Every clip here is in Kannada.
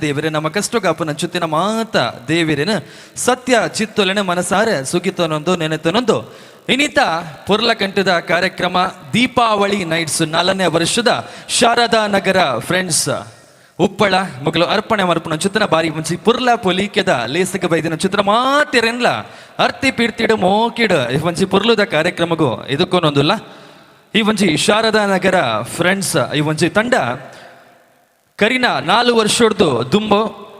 ದೇವರೇ ನಮ್ಮ ಕಷ್ಟಗಾಪನ ಚುತ್ತಿನ ಮಾತ ದೇವರೇನ ಸತ್ಯ ಚಿತ್ತೊಲೆನ ಮನಸಾರೆ ಸುಖಿತನೊಂದು ನೆನೆತನೊಂದು ಇನ್ನಿತ ಪುರ್ಲ ಕಂಠದ ಕಾರ್ಯಕ್ರಮ ದೀಪಾವಳಿ ನೈಟ್ಸ್ 4ನೇ ವರ್ಷದ ಶಾರದಾ ನಗರ ಫ್ರೆಂಡ್ಸ್ ಉಪ್ಪಳ ಮಗಳು ಅರ್ಪಣೆ ಮರ್ಪಣ ಚಿತ್ರನ ಬಾರಿ ಮುಂಚಿ ಪುರ್ಲ ಪೊಲಿಕೆದ ಲೇಸಕ ಬೈದಿನ ಚಿತ್ರ ಮಾತಿರೆನ್ಲ ಅರ್ತಿ ಪಿಡ್ತಿಡು ಮೋಕಿಡು ಒಂಚಿ ಪುರ್ಲುದ ಕಾರ್ಯಕ್ರಮಗೂ ಇದಕ್ಕೊಂದೊಂದಿಲ್ಲ ಈ ಒಂಚಿ ಶಾರದಾ ನಗರ ಫ್ರೆಂಡ್ಸ್ ಈ ಒಂಚಿ ತಂಡ ಕರಿನ 4 ವರ್ಷದ್ದು ದುಂಬು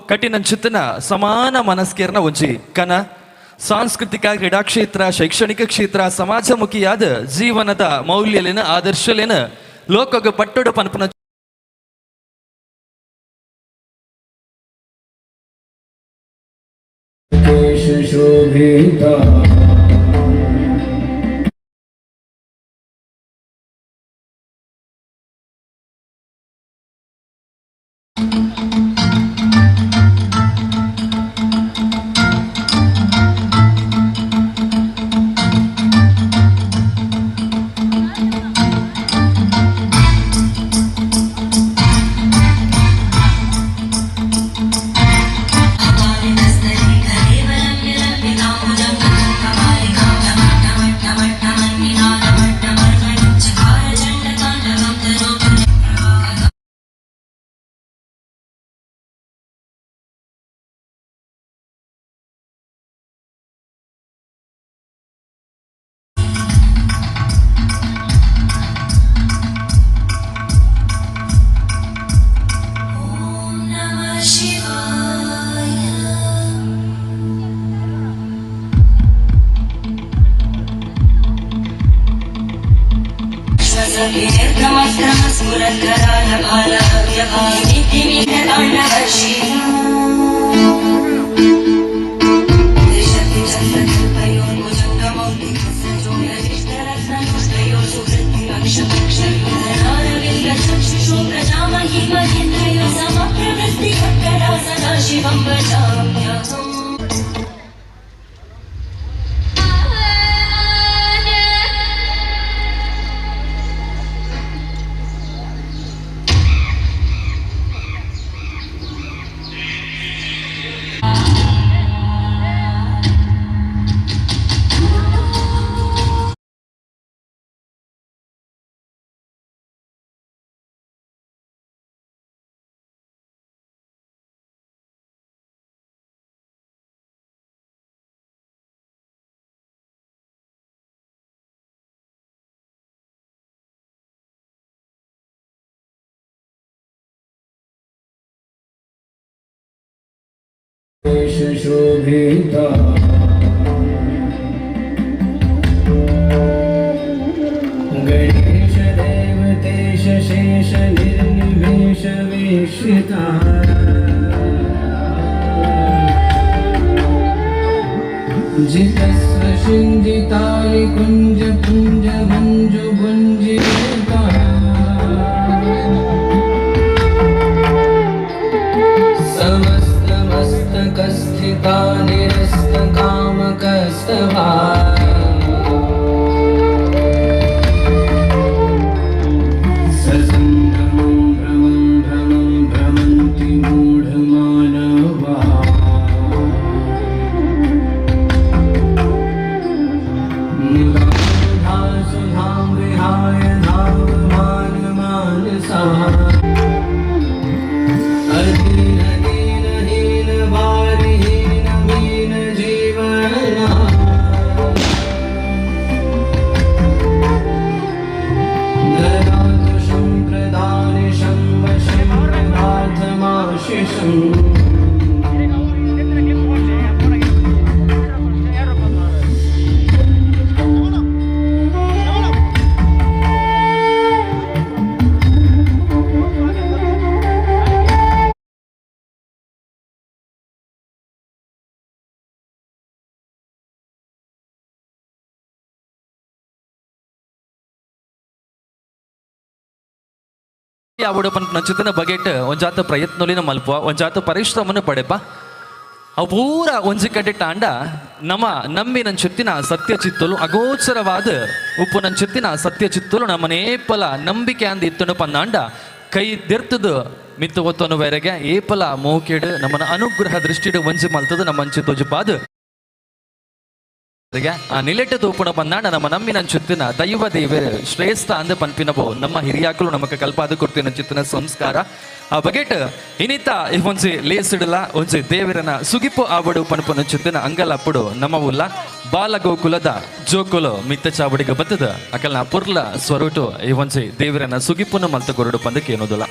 ಕಠಿಣ ಚಿತ್ತನ ಸಮಾನ ಮನಸ್ಕೇರ್ನ ಒಂಜಿ ಕನ ಸಾಂಸ್ಕೃತಿಕ ಕ್ರೀಡಾ ಕ್ಷೇತ್ರ ಶೈಕ್ಷಣಿಕ ಕ್ಷೇತ್ರ ಸಮಾಜಮುಖಿಯಾದ ಜೀವನದ ಮೌಲ್ಯಲೇನ ಆದರ್ಶಲೇನ ಲೋಕಗ ಪಟ್ಟೊಡ ಪನ್ಪನ शोभिता गणेश देवतेश शेष निर्निमेष वेशिता जितस्व सिंजितानि कुंज पुंज भुंजु भुंजिता कस्थिता निरस्त काम कस्तवा ससंभ्रमं भ्रमं भ्रमं भ्रमन्ति मूढमानवा मुदा सुधां विहाय धावमान मानसा ಯಾವಡಪ್ಪನ ನಚ್ಚುತ್ತಿನ ಬಗೆಟ್ ಒಂಜಾತ ಪ್ರಯತ್ನಲಿನ ಮಲ್ಪ ಒಂಜಾತ ಪರಿಶ್ರಮನ ಪಡೆಪ ಅವು ಪೂರ ಒಂಜಿ ಕಡೆ ತಾಂಡ ನಮ್ಮಿನ ಚಿತ್ತಿನ ಸತ್ಯ ಚಿತ್ತಲು ಅಗೋಚರವಾದ ಉಪ್ಪು ಚಿತ್ತಿನ ಸತ್ಯ ಚಿತ್ತಲು ನಮ್ಮ ನೇಪಲ ನಂಬಿಕೆ ಅಂದ ಇತ್ತನು ಪನ್ನಾಂಡ ಕೈ ದೆರ್ತದು ಮಿತ್ತು ಒತ್ತೊನುವರೆಗೆ ಏಪಲ ಮೋಕೆಡು ನಮ್ಮನ ಅನುಗ್ರಹ ದೃಷ್ಟಿಡು ವಂಚಿ ಮಲ್ತದು ನಮ್ಮ ಅಂಚಿ ತೋಜುಪಾದು ಆ ನಿಲೆಟ್ಟು ತೂಪುಣ ಬಂದಾಂಡ ನಮ್ಮ ನಮ್ಮಿನ ಚುತ್ತಿನ ದೈವ ದೇವರು ಶ್ರೇಷ್ಠ ಅಂದ ಪನ್ಪಿನಬೋ ನಮ್ಮ ಹಿರಿಯಾಕಲು ನಮಕ ಕಲ್ಪಾದ ಕೊಡ್ತಿನ ಚಿತ್ತಿನ ಸಂಸ್ಕಾರ ಆ ಬಗೆಟ್ ಇನಿತ ಒಂಜಿ ಲೇಸಿಡಲ ಒಂಜಿ ದೇವರನ ಸುಗಿಪು ಆವಡು ಪನ್ಪನ ಚುತ್ತಿನ ಅಂಗಲಪ್ಪಡು ನಮ್ಮ ಉಲ್ಲ ಬಾಲಗೋಕುಲದ ಜೋಕುಲು ಮಿತ್ತ ಚಾವಡಿಗೆ ಬತ್ತದ ಅಕಲ್ನ ಪುರ್ಲ ಸ್ವರುಟು ಈ ಒಂಜಿ ದೇವರನ ಸುಗಿಪುನ ಮಲ್ತ ಕೊರಡು ಪಂದಕ್ಕೆ ಏನೋದಿಲ್ಲ.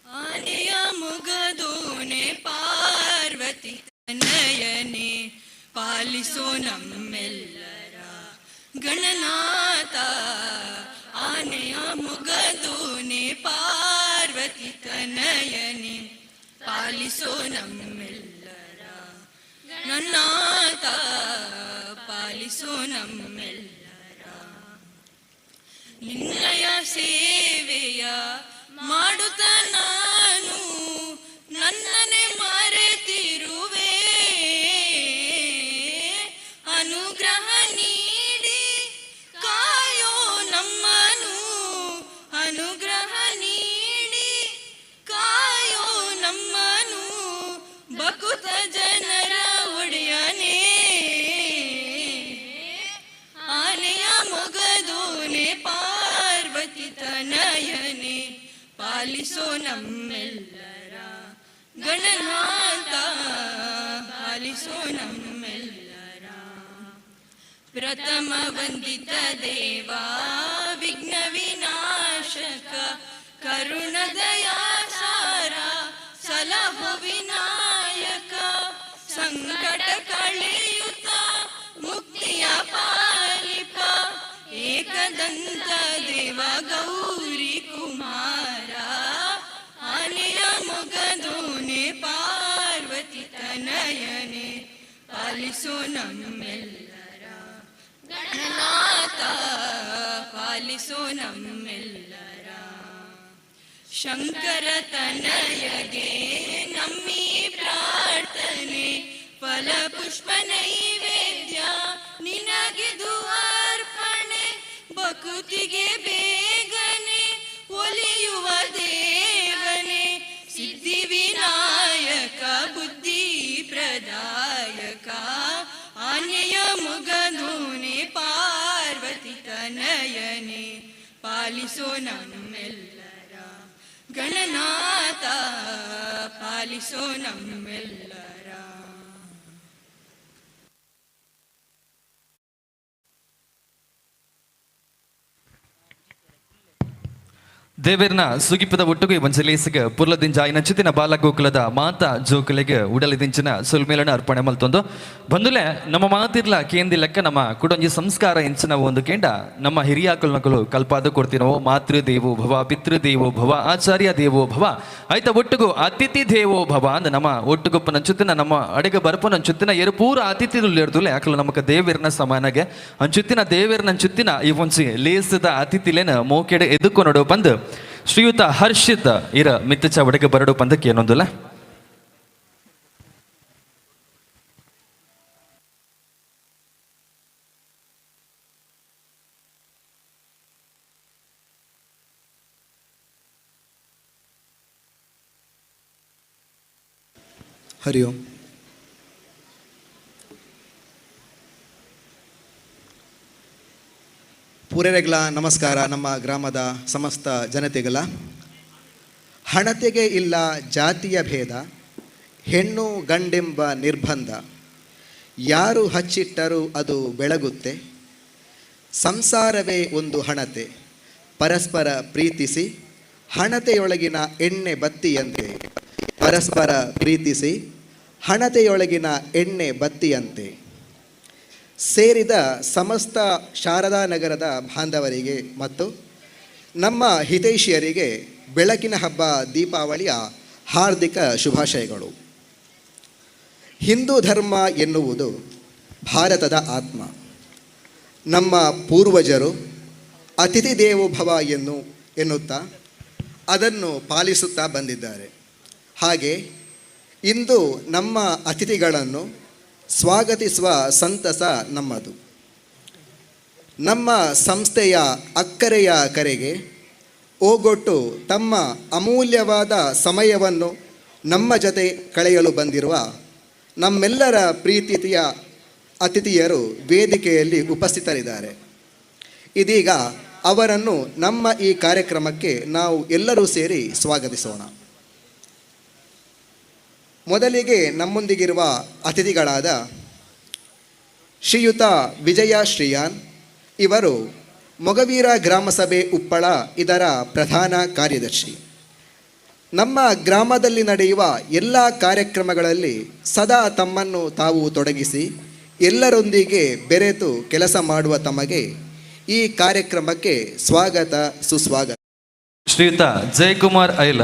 ಆನೆಯ ಮುಗದೋನೆ ಪಾರ್ವತಿ ತನಯನೆ ಪಾಲಿಸೋ ನಮ್ಮೆಲ್ಲರ ಗಣನಾಥ. ಆನೆಯ ಮುಗದೋನೆ ಪಾರ್ವತಿ ತನಯನೆ ಪಾಲಿಸೋ ನಮ್ಮೆಲ್ಲರ ಗಣನಾಥ, ಪಾಲಿಸೋ ನಮ್ಮೆಲ್ಲರ. ನಿನ್ನಯ ಸೇವೆಯ ಮಾಡುತ್ತ ನಾನು ನನ್ನನೆ ಮರೆತಿರುವೆ, ಅನುಗ್ರಹ ನೀಡಿ ಕಾಯೋ ನಮ್ಮನು, ಅನುಗ್ರಹ ನೀಡಿ ಕಾಯೋ ನಮ್ಮನು, ಬಕುತ ಜನರ ಒಡೆಯನೇ. ಆನೆಯ ಮೊಗದೋನೆ ಪಾರ್ವತಿ ತನಯನೆ ಪಾಲಿಸೋ ನಮ್ಮೆಲ್ಲರ ಗಣನಾಥ, ಪಾಲಿಸೋ ನಮ್ಮೆಲ್ಲರ. ಪ್ರಥಮ ವಂದಿತ ದೇವ ವಿಘ್ನ ವಿನಾಶಕ ಕರುಣದಯಾ ಸಾರ ಸಲಹು ವಿನಾಯಕ, ಸಂಕಟ ಕಳೆಯುತ್ತ ಮುಕ್ತಿಯ ಪಾಲಿಪ ಏಕದಂತ ದೇವ ಗೌರಿ ಕುಮಾರ. ಆನೆಯ ಮೊಗದೋನೆ ಪಾರ್ವತಿ ತನಯನೆ ಪಾಲಿಸೋ ನಮ್ಮೆಲ್ಲರ ಗಣನಾಥ, ಪಾಲಿಸೋ ನಮ್ಮೆಲ್ಲರ. ಶಂಕರ ತನಯಗೆ ನಮ್ಮಿ ಪ್ರಾರ್ಥನೆ, ಫಲ ಪುಷ್ಪ ನೈವೇದ್ಯ ನಿನಗಿದು ಅರ್ಪಣೆ, ಭಕುತಿಗೆ ಬೇಗನೆ ಒಲಿಯುವ ದೇವನೇ, ಸಿದ್ಧಿ ವಿನಾಯಕ ಬುದ್ಧಿ ಪ್ರದಾಯಕ. ಆನೆಯ ಮೊಗದೋನೆ ಪಾರ್ವತಿ ತನಯನೆ ಪಾಲಿಸೋ ನಮ್ಮೆಲ್ಲರ ಗಣನಾಥ, ಪಾಲಿಸೋ ನಮ್ಮೆಲ್ಲರ. ದೇವರನ ಸುಗಿಪದ ಒಟ್ಟುಗೆ ಒಂಜಲೇಸಿಗೆ ಪುರ್ಲದಿಂಜ ಐನ ಚಿತ್ತಿನ ಬಾಲಗೋಕುಲದ ಮಾತಾ ಜೋಕುಲೆಗೆ ಉಡಲಿದಿಂಚಿನ ಸುಲ್ಮೇಲನ ಅರ್ಪಣೆ ಮಲ್ತೊಂದು ಬಂದುಲೆ ನಮ್ಮ ಮಾತಿರ್ಲ ಕೇಂದಿ ಲೆಕ್ಕ ನಮ್ಮ ಕುಡೊಂಜಿ ಸಂಸ್ಕಾರ ಇಂಚಿನ ಒಂದು ಕೇಂಡ ನಮ್ಮ ಹಿರಿಯಾಕಲ್ ಮಕ್ಕಳು ಕಲ್ಪಾದ ಕೊಡ್ತಿನವು. ಮಾತೃ ದೇವೋ ಭವ, ಪಿತೃ ದೇವೋ ಭವ, ಆಚಾರ್ಯ ದೇವೋ ಭವ, ಆಯ್ತ ಒಟ್ಟುಗು ಅತಿಥಿ ದೇವೋ ಭವ ಅಂದ ನಮ್ಮ ಒಟ್ಟುಗೊಪ್ಪನ ಚುತ್ತಿನ ನಮ್ಮ ಅಡಿಗೆ ಬರ್ಪನ ಚುತ್ತಿನ ಎರು ಪೂರ ಅತಿಥಿದುಲ್ ಇರ್ದುಲೆ ಯಾಕಲು ನಮಕ ದೇವರನ ಸಮಾನಗೆ ಅಂಚುತ್ತಿನ ದೇವರನ ಚುತ್ತಿನ ಈ ಒಂಚಿ ಲೇಸದ ಅತಿಥಿಲೇನ ಮೋಕೆಡೆ ಎದುಕೊನಡು ಬಂದು ಶ್ರೀಯುತ ಹರ್ಷಿತ್ ಇರ ಮಿತ್ತಚ ಒಡೆಗೆ ಬರಡು ಪಂದಕ್ಕೆ ಏನೊಂದಿಲ್ಲ. ಹರಿ ಓಂ. ಪೂರೆರೆಗಳ ನಮಸ್ಕಾರ. ನಮ್ಮ ಗ್ರಾಮದ ಸಮಸ್ತ ಜನತೆಗಳ ಹಣತೆಗೆ ಇಲ್ಲ ಜಾತಿಯ ಭೇದ, ಹೆಣ್ಣು ಗಂಡೆಂಬ ನಿರ್ಬಂಧ, ಯಾರು ಹಚ್ಚಿಟ್ಟರೂ ಅದು ಬೆಳಗುತ್ತೆ, ಸಂಸಾರವೇ ಒಂದು ಹಣತೆ, ಪರಸ್ಪರ ಪ್ರೀತಿಸಿ ಹಣತೆಯೊಳಗಿನ ಎಣ್ಣೆ ಬತ್ತಿಯಂತೆ, ಪರಸ್ಪರ ಪ್ರೀತಿಸಿ ಹಣತೆಯೊಳಗಿನ ಎಣ್ಣೆ ಬತ್ತಿಯಂತೆ. ಸೇರಿದ ಸಮಸ್ತ ಶಾರದಾ ನಗರದ ಬಾಂಧವರಿಗೆ ಮತ್ತು ನಮ್ಮ ಹಿತೈಷಿಯರಿಗೆ ಬೆಳಕಿನ ಹಬ್ಬ ದೀಪಾವಳಿಯ ಹಾರ್ದಿಕ ಶುಭಾಶಯಗಳು. ಹಿಂದೂ ಧರ್ಮ ಎನ್ನುವುದು ಭಾರತದ ಆತ್ಮ. ನಮ್ಮ ಪೂರ್ವಜರು ಅತಿಥಿ ದೇವೋಭವ ಎನ್ನುತ್ತಾ ಅದನ್ನು ಪಾಲಿಸುತ್ತಾ ಬಂದಿದ್ದಾರೆ. ಹಾಗೆ ಇಂದು ನಮ್ಮ ಅತಿಥಿಗಳನ್ನು ಸ್ವಾಗತಿಸುವ ಸಂತಸ ನಮ್ಮದು. ನಮ್ಮ ಸಂಸ್ಥೆಯ ಅಕ್ಕರೆಯ ಕರೆಗೆ ಓಗೊಟ್ಟು ತಮ್ಮ ಅಮೂಲ್ಯವಾದ ಸಮಯವನ್ನು ನಮ್ಮ ಜೊತೆ ಕಳೆಯಲು ಬಂದಿರುವ ನಮ್ಮೆಲ್ಲರ ಪ್ರೀತಿಯ ಅತಿಥಿಯರು ವೇದಿಕೆಯಲ್ಲಿ ಉಪಸ್ಥಿತರಿದ್ದಾರೆ. ಇದೀಗ ಅವರನ್ನು ನಮ್ಮ ಈ ಕಾರ್ಯಕ್ರಮಕ್ಕೆ ನಾವು ಎಲ್ಲರೂ ಸೇರಿ ಸ್ವಾಗತಿಸೋಣ. ಮೊದಲಿಗೆ ನಮ್ಮೊಂದಿಗಿರುವ ಅತಿಥಿಗಳಾದ ಶ್ರೀಯುತ ವಿಜಯ ಶ್ರೀಯಾನ್, ಇವರು ಮೊಗವೀರ ಗ್ರಾಮಸಭೆ ಉಪ್ಪಳ ಇದರ ಪ್ರಧಾನ ಕಾರ್ಯದರ್ಶಿ. ನಮ್ಮ ಗ್ರಾಮದಲ್ಲಿ ನಡೆಯುವ ಎಲ್ಲ ಕಾರ್ಯಕ್ರಮಗಳಲ್ಲಿ ಸದಾ ತಮ್ಮನ್ನು ತಾವು ತೊಡಗಿಸಿ ಎಲ್ಲರೊಂದಿಗೆ ಬೆರೆತು ಕೆಲಸ ಮಾಡುವ ತಮಗೆ ಈ ಕಾರ್ಯಕ್ರಮಕ್ಕೆ ಸ್ವಾಗತ ಸುಸ್ವಾಗತ. ಶ್ರೀಯುತ ಜಯಕುಮಾರ್ ಐಲ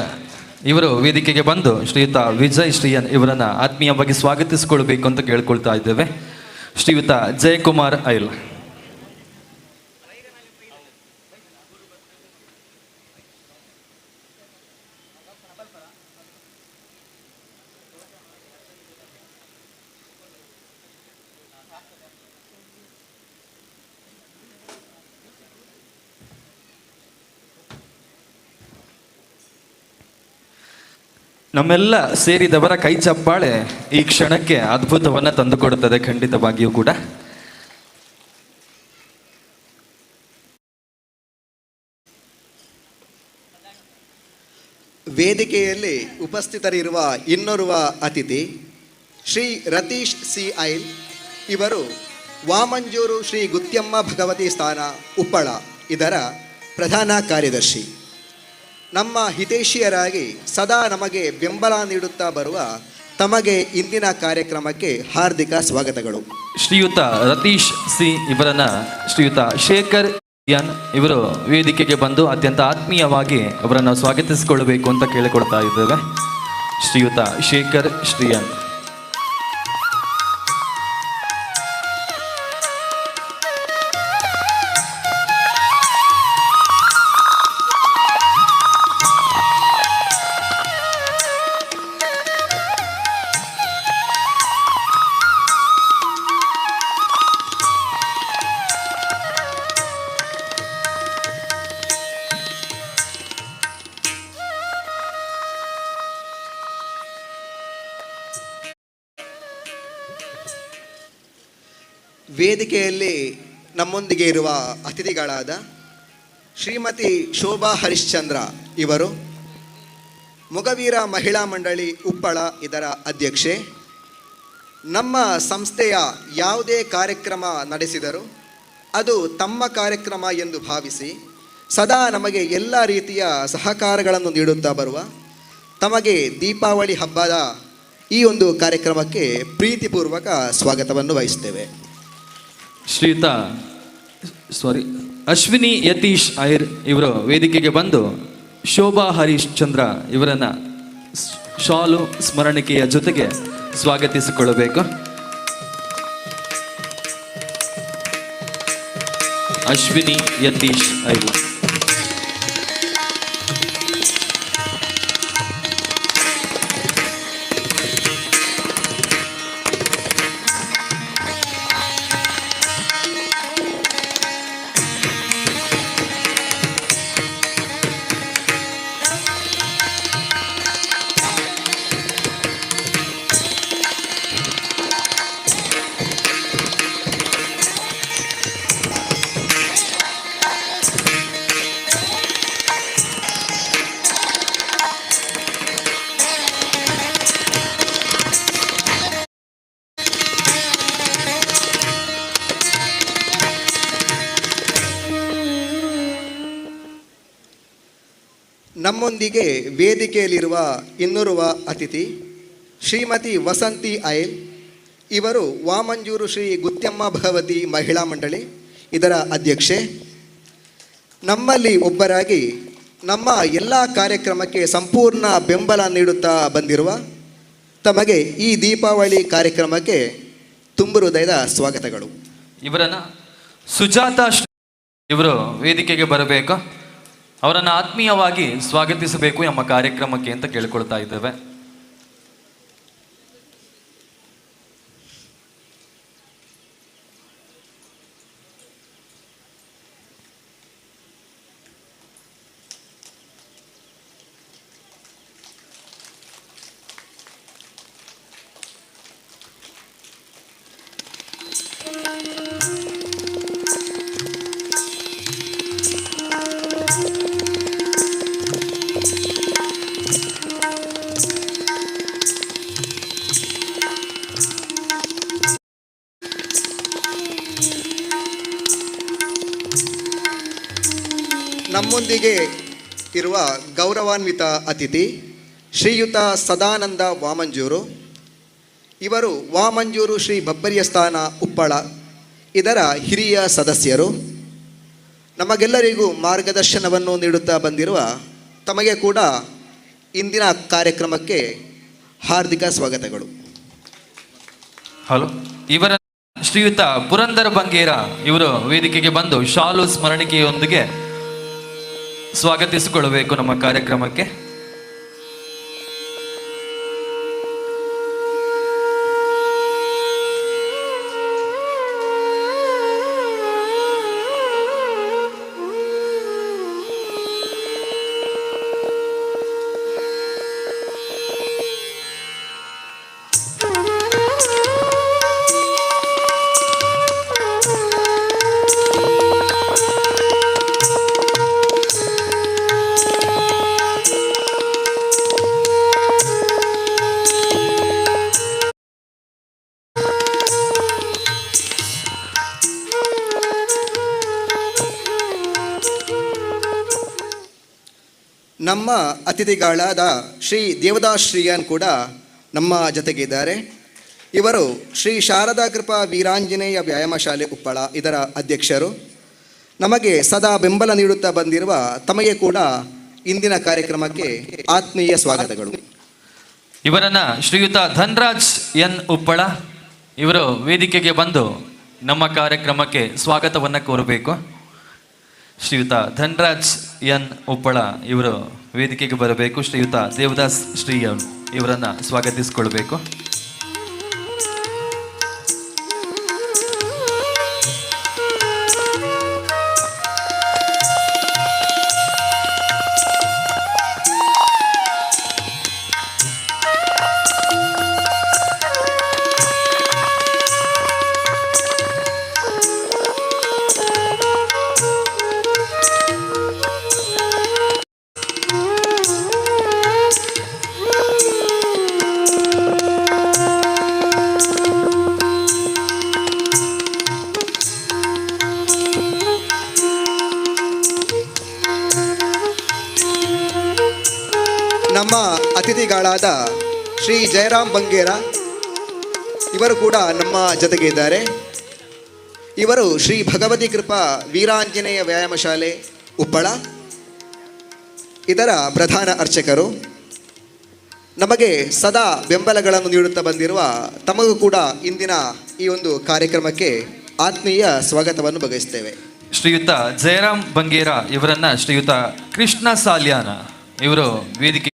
ಇವರು ವೇದಿಕೆಗೆ ಬಂದು ಶ್ರೀಯುತ ವಿಜಯ್ ಶ್ರೀಯನ್ ಇವರನ್ನ ಆತ್ಮೀಯವಾಗಿ ಸ್ವಾಗತಿಸಿಕೊಳ್ಬೇಕು ಅಂತ ಕೇಳ್ಕೊಳ್ತಾ ಇದ್ದೇವೆ. ಶ್ರೀಯುತ ಜಯಕುಮಾರ್ ಐಲ್. ನಮ್ಮೆಲ್ಲ ಸೇರಿದವರ ಕೈ ಚಪ್ಪಾಳೆ ಈ ಕ್ಷಣಕ್ಕೆ ಅದ್ಭುತವನ್ನ ತಂದುಕೊಡುತ್ತದೆ ಖಂಡಿತವಾಗಿಯೂ ಕೂಡ. ವೇದಿಕೆಯಲ್ಲಿ ಉಪಸ್ಥಿತರಿರುವ ಇನ್ನೋರ್ವ ಅತಿಥಿ ಶ್ರೀ ರತೀಶ್ ಸಿ ಐಲ್, ಇವರು ವಾಮಂಜೂರು ಶ್ರೀ ಗುತ್ಯಮ್ಮ ಭಗವತಿ ಸ್ಥಾನ ಉಪ್ಪಳ ಇದರ ಪ್ರಧಾನ ಕಾರ್ಯದರ್ಶಿ. ನಮ್ಮ ಹಿತೈಷಿಯರಾಗಿ ಸದಾ ನಮಗೆ ಬೆಂಬಲ ನೀಡುತ್ತಾ ಬರುವ ತಮಗೆ ಇಂದಿನ ಕಾರ್ಯಕ್ರಮಕ್ಕೆ ಹಾರ್ದಿಕ ಸ್ವಾಗತಗಳು. ಶ್ರೀಯುತ ರತೀಶ್ ಸಿ ಇವರನ್ನ ಶ್ರೀಯುತ ಶೇಖರ್ ಎನ್ ಇವರು ವೇದಿಕೆಗೆ ಬಂದು ಅತ್ಯಂತ ಆತ್ಮೀಯವಾಗಿ ಅವರನ್ನು ಸ್ವಾಗತಿಸಿಕೊಳ್ಳಬೇಕು ಅಂತ ಕೇಳಿಕೊಡ್ತಾ ಇದ್ದೇವೆ. ಶ್ರೀಯುತ ಶೇಖರ್ ಶ್ರೀಯನ್. ವೇದಿಕೆಯಲ್ಲಿ ನಮ್ಮೊಂದಿಗೆ ಇರುವ ಅತಿಥಿಗಳಾದ ಶ್ರೀಮತಿ ಶೋಭಾ ಹರಿಶ್ಚಂದ್ರ, ಇವರು ಮೊಗವೀರ ಮಹಿಳಾ ಮಂಡಳಿ ಉಪ್ಪಳ ಇದರ ಅಧ್ಯಕ್ಷೆ. ನಮ್ಮ ಸಂಸ್ಥೆಯ ಯಾವುದೇ ಕಾರ್ಯಕ್ರಮ ನಡೆಸಿದರೂ ಅದು ತಮ್ಮ ಕಾರ್ಯಕ್ರಮ ಎಂದು ಭಾವಿಸಿ ಸದಾ ನಮಗೆ ಎಲ್ಲ ರೀತಿಯ ಸಹಕಾರಗಳನ್ನು ನೀಡುತ್ತಾ ಬರುವ ತಮಗೆ ದೀಪಾವಳಿ ಹಬ್ಬದ ಈ ಒಂದು ಕಾರ್ಯಕ್ರಮಕ್ಕೆ ಪ್ರೀತಿಪೂರ್ವಕ ಸ್ವಾಗತವನ್ನು ವಹಿಸುತ್ತೇವೆ. ಶ್ರೀಯುತ ಅಶ್ವಿನಿ ಯತೀಶ್ ಐರ್ ಇವರು ವೇದಿಕೆಗೆ ಬಂದು ಶೋಭಾ ಹರೀಶ್ ಚಂದ್ರ ಇವರನ್ನ ಶಾಲು ಸ್ಮರಣಿಕೆಯ ಜೊತೆಗೆ ಸ್ವಾಗತಿಸಿಕೊಳ್ಳಬೇಕು. ಅಶ್ವಿನಿ ಯತೀಶ್ ಐರ್. ನಮ್ಮೊಂದಿಗೆ ವೇದಿಕೆಯಲ್ಲಿರುವ ಇನ್ನೋರ್ವ ಅತಿಥಿ ಶ್ರೀಮತಿ ವಸಂತಿ ಐಲ್, ಇವರು ವಾಮಂಜೂರು ಶ್ರೀ ಗುತ್ಯಮ್ಮ ಭಗವತಿ ಮಹಿಳಾ ಮಂಡಳಿ ಇದರ ಅಧ್ಯಕ್ಷೆ. ನಮ್ಮಲ್ಲಿ ಒಬ್ಬರಾಗಿ ನಮ್ಮ ಎಲ್ಲ ಕಾರ್ಯಕ್ರಮಕ್ಕೆ ಸಂಪೂರ್ಣ ಬೆಂಬಲ ನೀಡುತ್ತಾ ಬಂದಿರುವ ತಮಗೆ ಈ ದೀಪಾವಳಿ ಕಾರ್ಯಕ್ರಮಕ್ಕೆ ತುಂಬು ಹೃದಯದ ಸ್ವಾಗತಗಳು. ಇವರನ್ನ ಸುಜಾತಾ ಇವರು ವೇದಿಕೆಗೆ ಬರಬೇಕು, ಅವರನ್ನು ಆತ್ಮೀಯವಾಗಿ ಸ್ವಾಗತಿಸಬೇಕು ನಮ್ಮ ಕಾರ್ಯಕ್ರಮಕ್ಕೆ ಅಂತ ಕೇಳ್ಕೊಳ್ತಾ ಇದ್ದೇವೆ. ನಮ್ಮೊಂದಿಗೆ ಇರುವ ಗೌರವಾನ್ವಿತ ಅತಿಥಿ ಶ್ರೀಯುತ ಸದಾನಂದ ವಾಮಂಜೂರು. ಇವರು ವಾಮಂಜೂರು ಶ್ರೀ ಬಬ್ಬರಿಯ ಸ್ಥಾನ ಉಪ್ಪಳ ಇದರ ಹಿರಿಯ ಸದಸ್ಯರು. ನಮಗೆಲ್ಲರಿಗೂ ಮಾರ್ಗದರ್ಶನವನ್ನು ನೀಡುತ್ತಾ ಬಂದಿರುವ ತಮಗೆ ಕೂಡ ಇಂದಿನ ಕಾರ್ಯಕ್ರಮಕ್ಕೆ ಹಾರ್ದಿಕ ಸ್ವಾಗತಗಳು. ಹಲೋ, ಇವರ ಶ್ರೀಯುತ ಪುರಂದರ ಬಂಗೇರ ಇವರು ವೇದಿಕೆಗೆ ಬಂದು ಶಾಲು ಸ್ಮರಣಿಕೆಯೊಂದಿಗೆ ಸ್ವಾಗತಿಸಿಕೊಳ್ಳಬೇಕು ನಮ್ಮ ಕಾರ್ಯಕ್ರಮಕ್ಕೆ. ನಮ್ಮ ಅತಿಥಿಗಳಾದ ಶ್ರೀ ದೇವದಾಸ್ ಶ್ರೀಯಾನ್ ಕೂಡ ನಮ್ಮ ಜೊತೆಗಿದ್ದಾರೆ. ಇವರು ಶ್ರೀ ಶಾರದಾ ಕೃಪಾ ವೀರಾಂಜನೇಯ ವ್ಯಾಯಾಮ ಶಾಲೆ ಉಪ್ಪಳ ಇದರ ಅಧ್ಯಕ್ಷರು. ನಮಗೆ ಸದಾ ಬೆಂಬಲ ನೀಡುತ್ತಾ ಬಂದಿರುವ ತಮಗೆ ಕೂಡ ಇಂದಿನ ಕಾರ್ಯಕ್ರಮಕ್ಕೆ ಆತ್ಮೀಯ ಸ್ವಾಗತಗಳು. ಇವರನ್ನ ಶ್ರೀಯುತ ಧನ್ರಾಜ್ ಎನ್ ಉಪ್ಪಳ ಇವರು ವೇದಿಕೆಗೆ ಬಂದು ನಮ್ಮ ಕಾರ್ಯಕ್ರಮಕ್ಕೆ ಸ್ವಾಗತವನ್ನು ಕೋರಬೇಕು. ಶ್ರೀಯುತ ಧನ್ರಾಜ್ ಎನ್ ಉಪ್ಪಳ ಇವರು ವೇದಿಕೆಗೆ ಬರಬೇಕು. ಶ್ರೀಯುತ ದೇವದಾಸ್ ಶ್ರೀಯನ್ ಇವರನ್ನ ಸ್ವಾಗತಿಸಿಕೊಳ್ಬೇಕು. ನಮ್ಮ ಅತಿಥಿಗಳಾದ ಶ್ರೀ ಜಯರಾಮ್ ಬಂಗೇರ ಇವರು ಕೂಡ ನಮ್ಮ ಜೊತೆಗೆ ಇದ್ದಾರೆ. ಇವರು ಶ್ರೀ ಭಗವತಿ ಕೃಪಾ ವೀರಾಂಜನೇಯ ವ್ಯಾಯಾಮ ಶಾಲೆ ಉಪ್ಪಳ ಇದರ ಪ್ರಧಾನ ಅರ್ಚಕರು. ನಮಗೆ ಸದಾ ಬೆಂಬಲಗಳನ್ನು ನೀಡುತ್ತಾ ಬಂದಿರುವ ತಮಗೂ ಕೂಡ ಇಂದಿನ ಈ ಒಂದು ಕಾರ್ಯಕ್ರಮಕ್ಕೆ ಆತ್ಮೀಯ ಸ್ವಾಗತವನ್ನು ಬಯಸ್ತೇವೆ. ಶ್ರೀಯುತ ಜಯರಾಮ್ ಬಂಗೇರ ಇವರನ್ನ ಶ್ರೀಯುತ ಕೃಷ್ಣ ಸಾಲ್ಯಾನ ಇವರು ವೇದಿಕೆ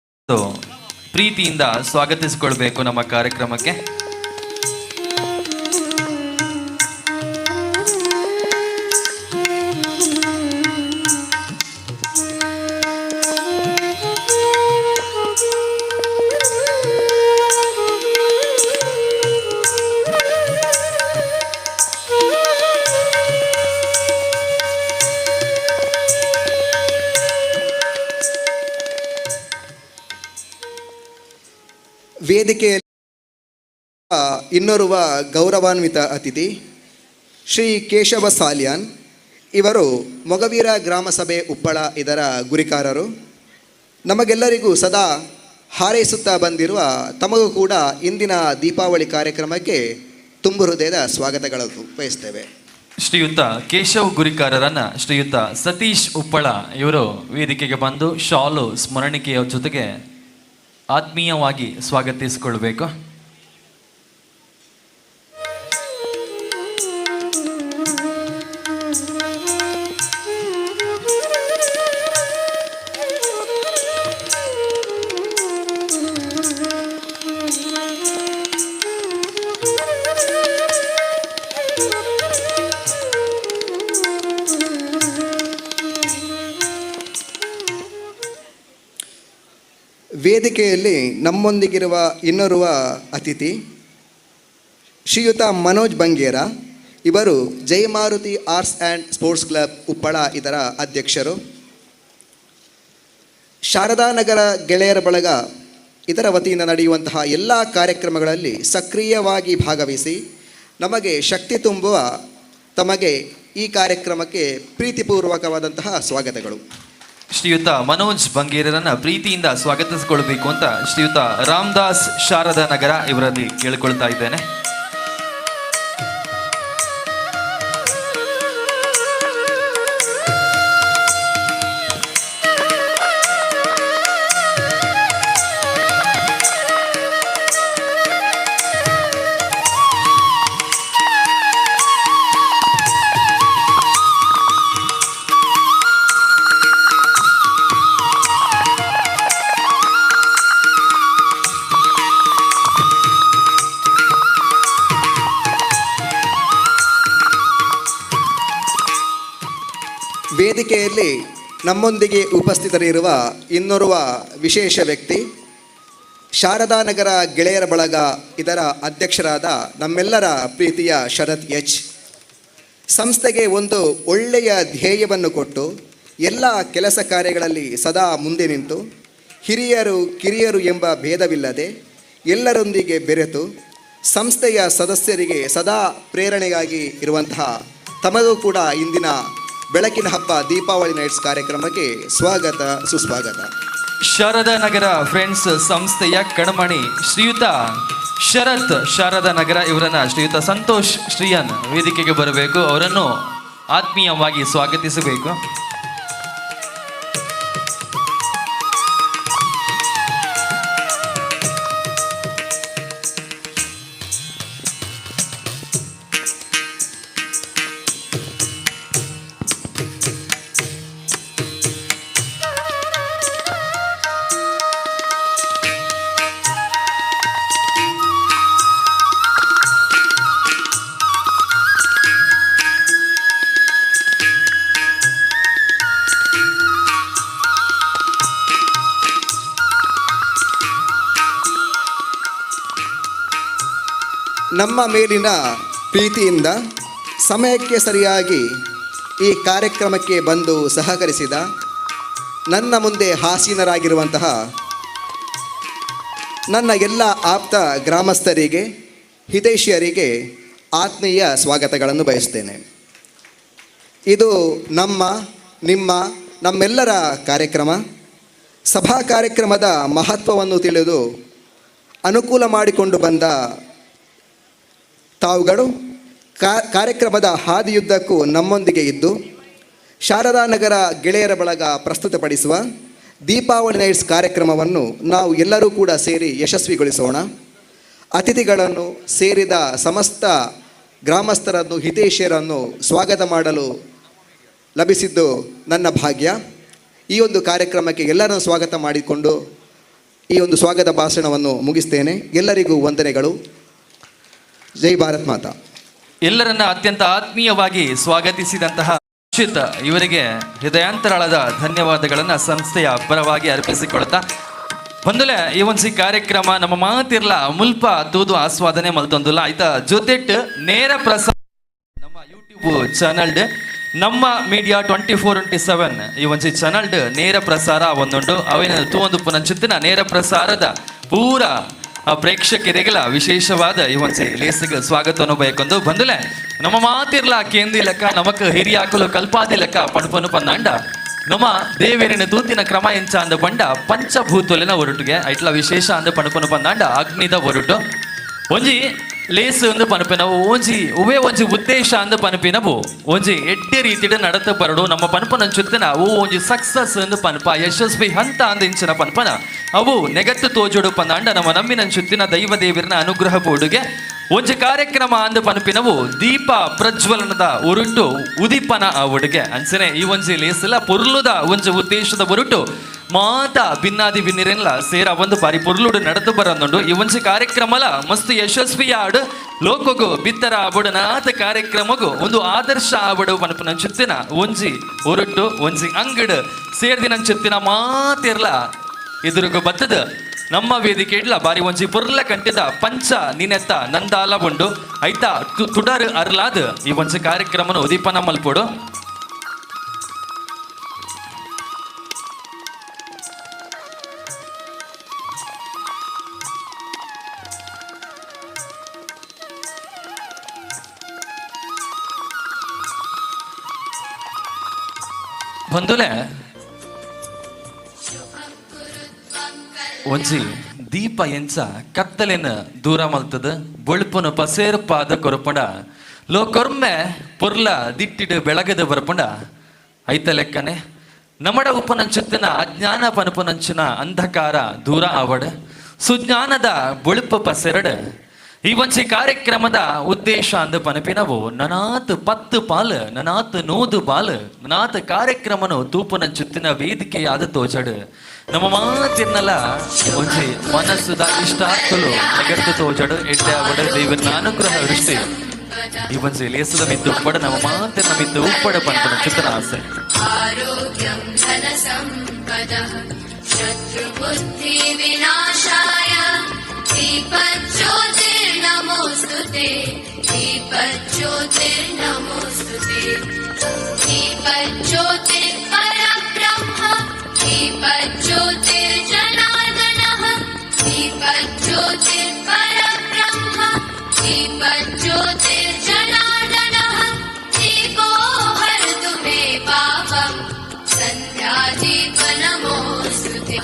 ಪ್ರೀತಿಯಿಂದ ಸ್ವಾಗತಿಸಿಕೊಳ್ಬೇಕು ನಮ್ಮ ಕಾರ್ಯಕ್ರಮಕ್ಕೆ. ವೇದಿಕೆಯಲ್ಲಿ ಇನ್ನೋರ್ವ ಗೌರವಾನ್ವಿತ ಅತಿಥಿ ಶ್ರೀ ಕೇಶವ ಸಾಲ್ಯಾನ್ ಇವರು ಮೊಗವೀರ ಗ್ರಾಮ ಸಭೆ ಉಪ್ಪಳ ಇದರ ಗುರಿಕಾರರು. ನಮಗೆಲ್ಲರಿಗೂ ಸದಾ ಹಾರೈಸುತ್ತಾ ಬಂದಿರುವ ತಮಗೂ ಕೂಡ ಇಂದಿನ ದೀಪಾವಳಿ ಕಾರ್ಯಕ್ರಮಕ್ಕೆ ತುಂಬು ಹೃದಯದ ಸ್ವಾಗತಗಳನ್ನು ಬಯಸ್ತೇವೆ. ಶ್ರೀಯುತ ಕೇಶವ್ ಗುರಿಕಾರರನ್ನ ಶ್ರೀಯುತ ಸತೀಶ್ ಉಪ್ಪಳ ಇವರು ವೇದಿಕೆಗೆ ಬಂದು ಶಾಲು ಸ್ಮರಣಿಕೆಯ ಜೊತೆಗೆ ಆತ್ಮೀಯವಾಗಿ ಸ್ವಾಗತಿಸಿಕೊಳ್ಬೇಕು. ವೇದಿಕೆಯಲ್ಲಿ ನಮ್ಮೊಂದಿಗಿರುವ ಇನ್ನೋರ್ವ ಅತಿಥಿ ಶ್ರೀಯುತ ಮನೋಜ್ ಬಂಗೇರ. ಇವರು Jayamaruti arts and sports club Uppala ಇದರ ಅಧ್ಯಕ್ಷರು. ಶಾರದಾನಗರ ಗೆಳೆಯರ ಬಳಗ ಇದರ ವತಿಯಿಂದ ನಡೆಯುವಂತಹ ಎಲ್ಲ ಕಾರ್ಯಕ್ರಮಗಳಲ್ಲಿ ಸಕ್ರಿಯವಾಗಿ ಭಾಗವಹಿಸಿ ನಮಗೆ ಶಕ್ತಿ ತುಂಬುವ ತಮಗೆ ಈ ಕಾರ್ಯಕ್ರಮಕ್ಕೆ ಪ್ರೀತಿಪೂರ್ವಕವಾದಂತಹ ಸ್ವಾಗತಗಳು. ಶ್ರೀಯುತ ಮನೋಜ್ ಬಂಗೇರರನ್ನ ಪ್ರೀತಿಯಿಂದ ಸ್ವಾಗತಿಸಿಕೊಳ್ಬೇಕು ಅಂತ ಶ್ರೀಯುತ ರಾಮದಾಸ್ ಶಾರದಾ ನಗರ ಇವರಲ್ಲಿ ಕೇಳಿಕೊಳ್ತಾ ಇದ್ದೇನೆ. ವೇದಿಕೆಯಲ್ಲಿ ನಮ್ಮೊಂದಿಗೆ ಉಪಸ್ಥಿತರಿರುವ ಇನ್ನೋರ್ವ ವಿಶೇಷ ವ್ಯಕ್ತಿ ಶಾರದಾನಗರ ಗೆಳೆಯರ ಬಳಗ ಇದರ ಅಧ್ಯಕ್ಷರಾದ ನಮ್ಮೆಲ್ಲರ ಪ್ರೀತಿಯ ಶರತ್ ಎಚ್. ಸಂಸ್ಥೆಗೆ ಒಂದು ಒಳ್ಳೆಯ ಧ್ಯೇಯವನ್ನು ಕೊಟ್ಟು ಎಲ್ಲ ಕೆಲಸ ಕಾರ್ಯಗಳಲ್ಲಿ ಸದಾ ಮುಂದೆ ನಿಂತು ಹಿರಿಯರು ಕಿರಿಯರು ಎಂಬ ಭೇದವಿಲ್ಲದೆ ಎಲ್ಲರೊಂದಿಗೆ ಬೆರೆತು ಸಂಸ್ಥೆಯ ಸದಸ್ಯರಿಗೆ ಸದಾ ಪ್ರೇರಣೆಗಾಗಿ ಇರುವಂತಹ ತಮಗೂ ಕೂಡ ಇಂದಿನ ಬೆಳಕಿನ ಹಬ್ಬ ದೀಪಾವಳಿ ನೈಟ್ಸ್ ಕಾರ್ಯಕ್ರಮಕ್ಕೆ ಸ್ವಾಗತ ಸುಸ್ವಾಗತ. ಶಾರದಾ ನಗರ ಫ್ರೆಂಡ್ಸ್ ಸಂಸ್ಥೆಯ ಕಣ್ಮಣಿ ಶ್ರೀಯುತ ಶರತ್ ಶಾರದಾ ನಗರ ಇವರನ್ನ ಶ್ರೀಯುತ ಸಂತೋಷ್ ಶ್ರೀಯನ್ ವೇದಿಕೆಗೆ ಬರಬೇಕು, ಅವರನ್ನು ಆತ್ಮೀಯವಾಗಿ ಸ್ವಾಗತಿಸಬೇಕು. ನಮ್ಮ ಮೇಲಿನ ಪ್ರೀತಿಯಿಂದ ಸಮಯಕ್ಕೆ ಸರಿಯಾಗಿ ಈ ಕಾರ್ಯಕ್ರಮಕ್ಕೆ ಬಂದು ಸಹಕರಿಸಿದ ನನ್ನ ಮುಂದೆ ಆಸೀನರಾಗಿರುವಂತಹ ನನ್ನ ಎಲ್ಲ ಆಪ್ತ ಗ್ರಾಮಸ್ಥರಿಗೆ ಹಿತೈಷಿಯರಿಗೆ ಆತ್ಮೀಯ ಸ್ವಾಗತಗಳನ್ನು ಬಯಸ್ತೇನೆ. ಇದು ನಮ್ಮೆಲ್ಲರ ಕಾರ್ಯಕ್ರಮ. ಸಭಾ ಕಾರ್ಯಕ್ರಮದ ಮಹತ್ವವನ್ನು ತಿಳಿದು ಅನುಕೂಲ ಮಾಡಿಕೊಂಡು ಬಂದ ತಾವುಗಳು ಕಾರ್ಯಕ್ರಮದ ಹಾದಿಯುದ್ದಕ್ಕೂ ನಮ್ಮೊಂದಿಗೆ ಇದ್ದು ಶಾರದಾನಗರ ಗೆಳೆಯರ ಬಳಗ ಪ್ರಸ್ತುತಪಡಿಸುವ ದೀಪಾವಳಿ ನೈಟ್ಸ್ ಕಾರ್ಯಕ್ರಮವನ್ನು ನಾವು ಎಲ್ಲರೂ ಕೂಡ ಸೇರಿ ಯಶಸ್ವಿಗೊಳಿಸೋಣ. ಅತಿಥಿಗಳನ್ನು ಸೇರಿದ ಸಮಸ್ತ ಗ್ರಾಮಸ್ಥರನ್ನು ಹಿತೈಷಿಯರನ್ನು ಸ್ವಾಗತ ಮಾಡಲು ಲಭಿಸಿದ್ದು ನನ್ನ ಭಾಗ್ಯ. ಈ ಒಂದು ಕಾರ್ಯಕ್ರಮಕ್ಕೆ ಎಲ್ಲರನ್ನು ಸ್ವಾಗತ ಮಾಡಿಕೊಂಡು ಈ ಒಂದು ಸ್ವಾಗತ ಭಾಷಣವನ್ನು ಮುಗಿಸ್ತೇನೆ. ಎಲ್ಲರಿಗೂ ವಂದನೆಗಳು. ಜೈ ಭಾರತ್ ಮಾತಾ. ಎಲ್ಲರನ್ನ ಅತ್ಯಂತ ಆತ್ಮೀಯವಾಗಿ ಸ್ವಾಗತಿಸಿದಂತಹ ಅಚ್ಯುತ ಇವರಿಗೆ ಹೃದಯಾಂತರಾಳದ ಧನ್ಯವಾದಗಳನ್ನು ಸಂಸ್ಥೆಯ ಪರವಾಗಿ ಅರ್ಪಿಸಿಕೊಳ್ತಾ ಬಂದುಲೆ ಈ ಒಂದ್ಸಿ ಕಾರ್ಯಕ್ರಮ ನಮ್ಮ ಮಾತಿರ್ಲ ಮುಲ್ಪ ತೂದು ಆಸ್ವಾದನೆ ಮಲ್ತೊಂದುಲ್ಲ ಆಯ್ತಾ ಜೊತೆಟ್ ನೇರ ಪ್ರಸಾರ ನಮ್ಮ ಯೂಟ್ಯೂಬ್ ಚಾನಲ್ ನಮ್ಮ ಮೀಡಿಯಾ 24/7 ಈ ಒಂದ್ಸಿ ಚಾನಲ್ ನೇರ ಪ್ರಸಾರ ಒಂದುಂಟು ಅವೇನು ತೂವೊಂದು ಪುನಂಚಿತ್ತಿನ ನೇರ ಪ್ರಸಾರದ ಪೂರ ಪ್ರೇಕ್ಷಕರಿಗೆಲ್ಲ ವಿಶೇಷವಾದ ಈ ಒಂದ್ಸಿ ಲೇಸಿಗೆ ಸ್ವಾಗತವನ್ನು ಬಯಕೊಂದು ಬಂದುಲೆ ನಮ್ಮ ಮಾತಿರ್ಲ ಕೇಂದಿ ಲೆಕ್ಕ ನಮಕ್ ಹಿರಿಯಾಕಲು ಕಲ್ಪಾದಿ ಲೆಕ್ಕ ಪಣಪನು ಪನ್ನಂಡ ನಮ್ಮ ದೇವೇರಿನ ತೂತಿನ ಕ್ರಮ ಎಂಚ ಅಂದ ಬಂಡ ಪಂಚಭೂತೊಲಿನ ಹೊರಟುಗೆ ಐಟ್ಲ ವಿಶೇಷ ಅಂದ ಪಣಪನು ಪನ್ನಂಡ ಅಗ್ನಿದ ಹೊರಟು ಒಂಜಿ ಲೇಸ್ ಎಂದು ಪನಪಿನವು ಒಂಜಿ ಉವೇ ಒಂಜಿ ಉದ್ದೇಶ ಅಂದು ಪನಪಿನವು ಒಂಜಿ ಎಡ್ಡೆ ರೀತಿಡ್ ನಡತ ಬರಡು ನಮ್ಮ ಪನಪನ ಚುತ್ತಿನ ಅವು ಒಂಜಿ ಸಕ್ಸಸ್ ಎಂದು ಪನಪ ಯಶಸ್ವಿ ಹಂತ ಅಂದ ಇಂಚಿನ ಪನಪನ ಅವು ನೆಗತ್ತು ತೋಜೋಡು ಪಂದಾಂಡ ನಮ್ಮ ನಮ್ಮಿನ ಚುತ್ತಿನ ದೈವ ದೇವರಿನ ಅನುಗ್ರಹ ಬೋಡುಗೆ ಒಂಜಿ ಕಾರ್ಯಕ್ರಮ ಅಂದು ಪನಪಿನವು ದೀಪ ಪ್ರಜ್ವಲನದ ಉರುಟು ಉದೀಪನ ಆ ಉಡುಗೆ ಅಂಚನೆ ಈ ಒಂಜಿ ಲೇಸಲ ಪುರ್ಲುದ ಒಂಜಿ ಉದ್ದೇಶದ ಉರುಟು ಮಾತ ಭಿನ್ನಾದಿ ಭಿನ್ನಿರೆನ್ಲ ಸೇರ ಒಂದು ಬಾರಿ ಪುರ್ಲುಡು ನಡೆದು ಬರಂದುಂಡು ಈ ಒಂಜಿ ಕಾರ್ಯಕ್ರಮಲ ಮಸ್ತ್ ಯಶಸ್ವಿ ಆಡು ಲೋಕಗು ಬಿತ್ತರ ಆಬುಡನಾಥ ಕಾರ್ಯಕ್ರಮಗು ಒಂದು ಆದರ್ಶ ಆಬಡು ಪನಪನ ಚುತ್ತಿನ ಒಂಜಿ ಉರುಟು ಒಂಜಿ ಅಂಗಡು ಸೇರ್ದಿನ ಚುತ್ತಿನ ಮಾತಿರ್ಲ ಎದುರುಗು ಬತ್ತದ ನಮ್ಮ ವೇದಿಕೆ ಇಡ್ಲ ಬಾರಿ ಒಂಜಿ ಪುರ್ಲ ಕಂಟಿದ ಪಂಚ ನಿನೆತ್ತ ನಂದಾಲ ಉಂಡು ಐತ ತುಡರ್ ಅರ್ಲಾದ್ ಈ ಒಂಜಿ ಕಾರ್ಯಕ್ರಮನ ಉದೀಪನ ಮಲ್ಪೋಡು ಬಂದುಲೆ ಒಂಜಿ ದೀಪ ಎಂಚ ಕತ್ತಲೆನ ದೂರ ಮಲ್ತದ ಬೊಳುಪುನ ಪಸೇರು ಪಾದ ಕೊರಪುಂಡ ಲೋಕೊರ್ಮೆ ಪುರ್ಲ ದಿಟ್ಟಿಡು ಬೆಳಗದ ಬರ್ಪುಂಡ ಐತ ಲೆಕ್ಕನೆ ನಮಡ ಉಪನಂಚುತ್ತಿನ ಅಜ್ಞಾನ ಪನಪನಂಚಿನ ಅಂಧಕಾರ ದೂರ ಆವಡ ಸುಜ್ಞಾನದ ಬೊಳುಪು ಪಸೆರಡ ಈ ಒಂಜಿ ಕಾರ್ಯಕ್ರಮದ ಉದ್ದೇಶ ಅಂದ ಪನಪಿನವು ನನಾತ್ ಪತ್ತು ಪಾಲು ನನಾತ್ ನೂದು ಬಾಲು ನನಾತ್ ಕಾರ್ಯಕ್ರಮನು ತೂಪುನಂಚುತ್ತಿನ ವೇದಿಕೆಯಾದ ತೋಜಡು ನಮ್ಮ ಮಾತಿನಲ್ಲ ಒಂಜಿ ಮನಸ್ಸುದ ಇಷ್ಟಾರ್ಥಲು ನೆಗತ್ತು ತೋಜಡು ಎಡ್ಡೆ ಅವಡ ದೇವನ ಅನುಗ್ರಹ ದೃಷ್ಟಿ ಈ ಒಂಜಿ ಲೇಸದ ಮಿತ್ತು ಉಪ್ಪಡ ನಮ್ಮ ಮಾತಿನ ಮಿತ್ತು ಉಪ್ಪಡ ಪಂಪನ ಚಿತ್ರ ಆಸೆ आरोग्यं धनसम्पदः शत्रुबुद्धि विनाशाय दीपज्योतिर्नमोऽस्तु ते दीपज्योतिर्नमोऽस्तु ते दीपज्योतिर्परब्रह्म दीपज्योतिर्जनार्दनः दीपज्योतिर्परब्रह्म दीपज्योतिर्जनार्दनः दीपो हरतु मे पापं सन्ध्यादीपनमोऽस्तु ते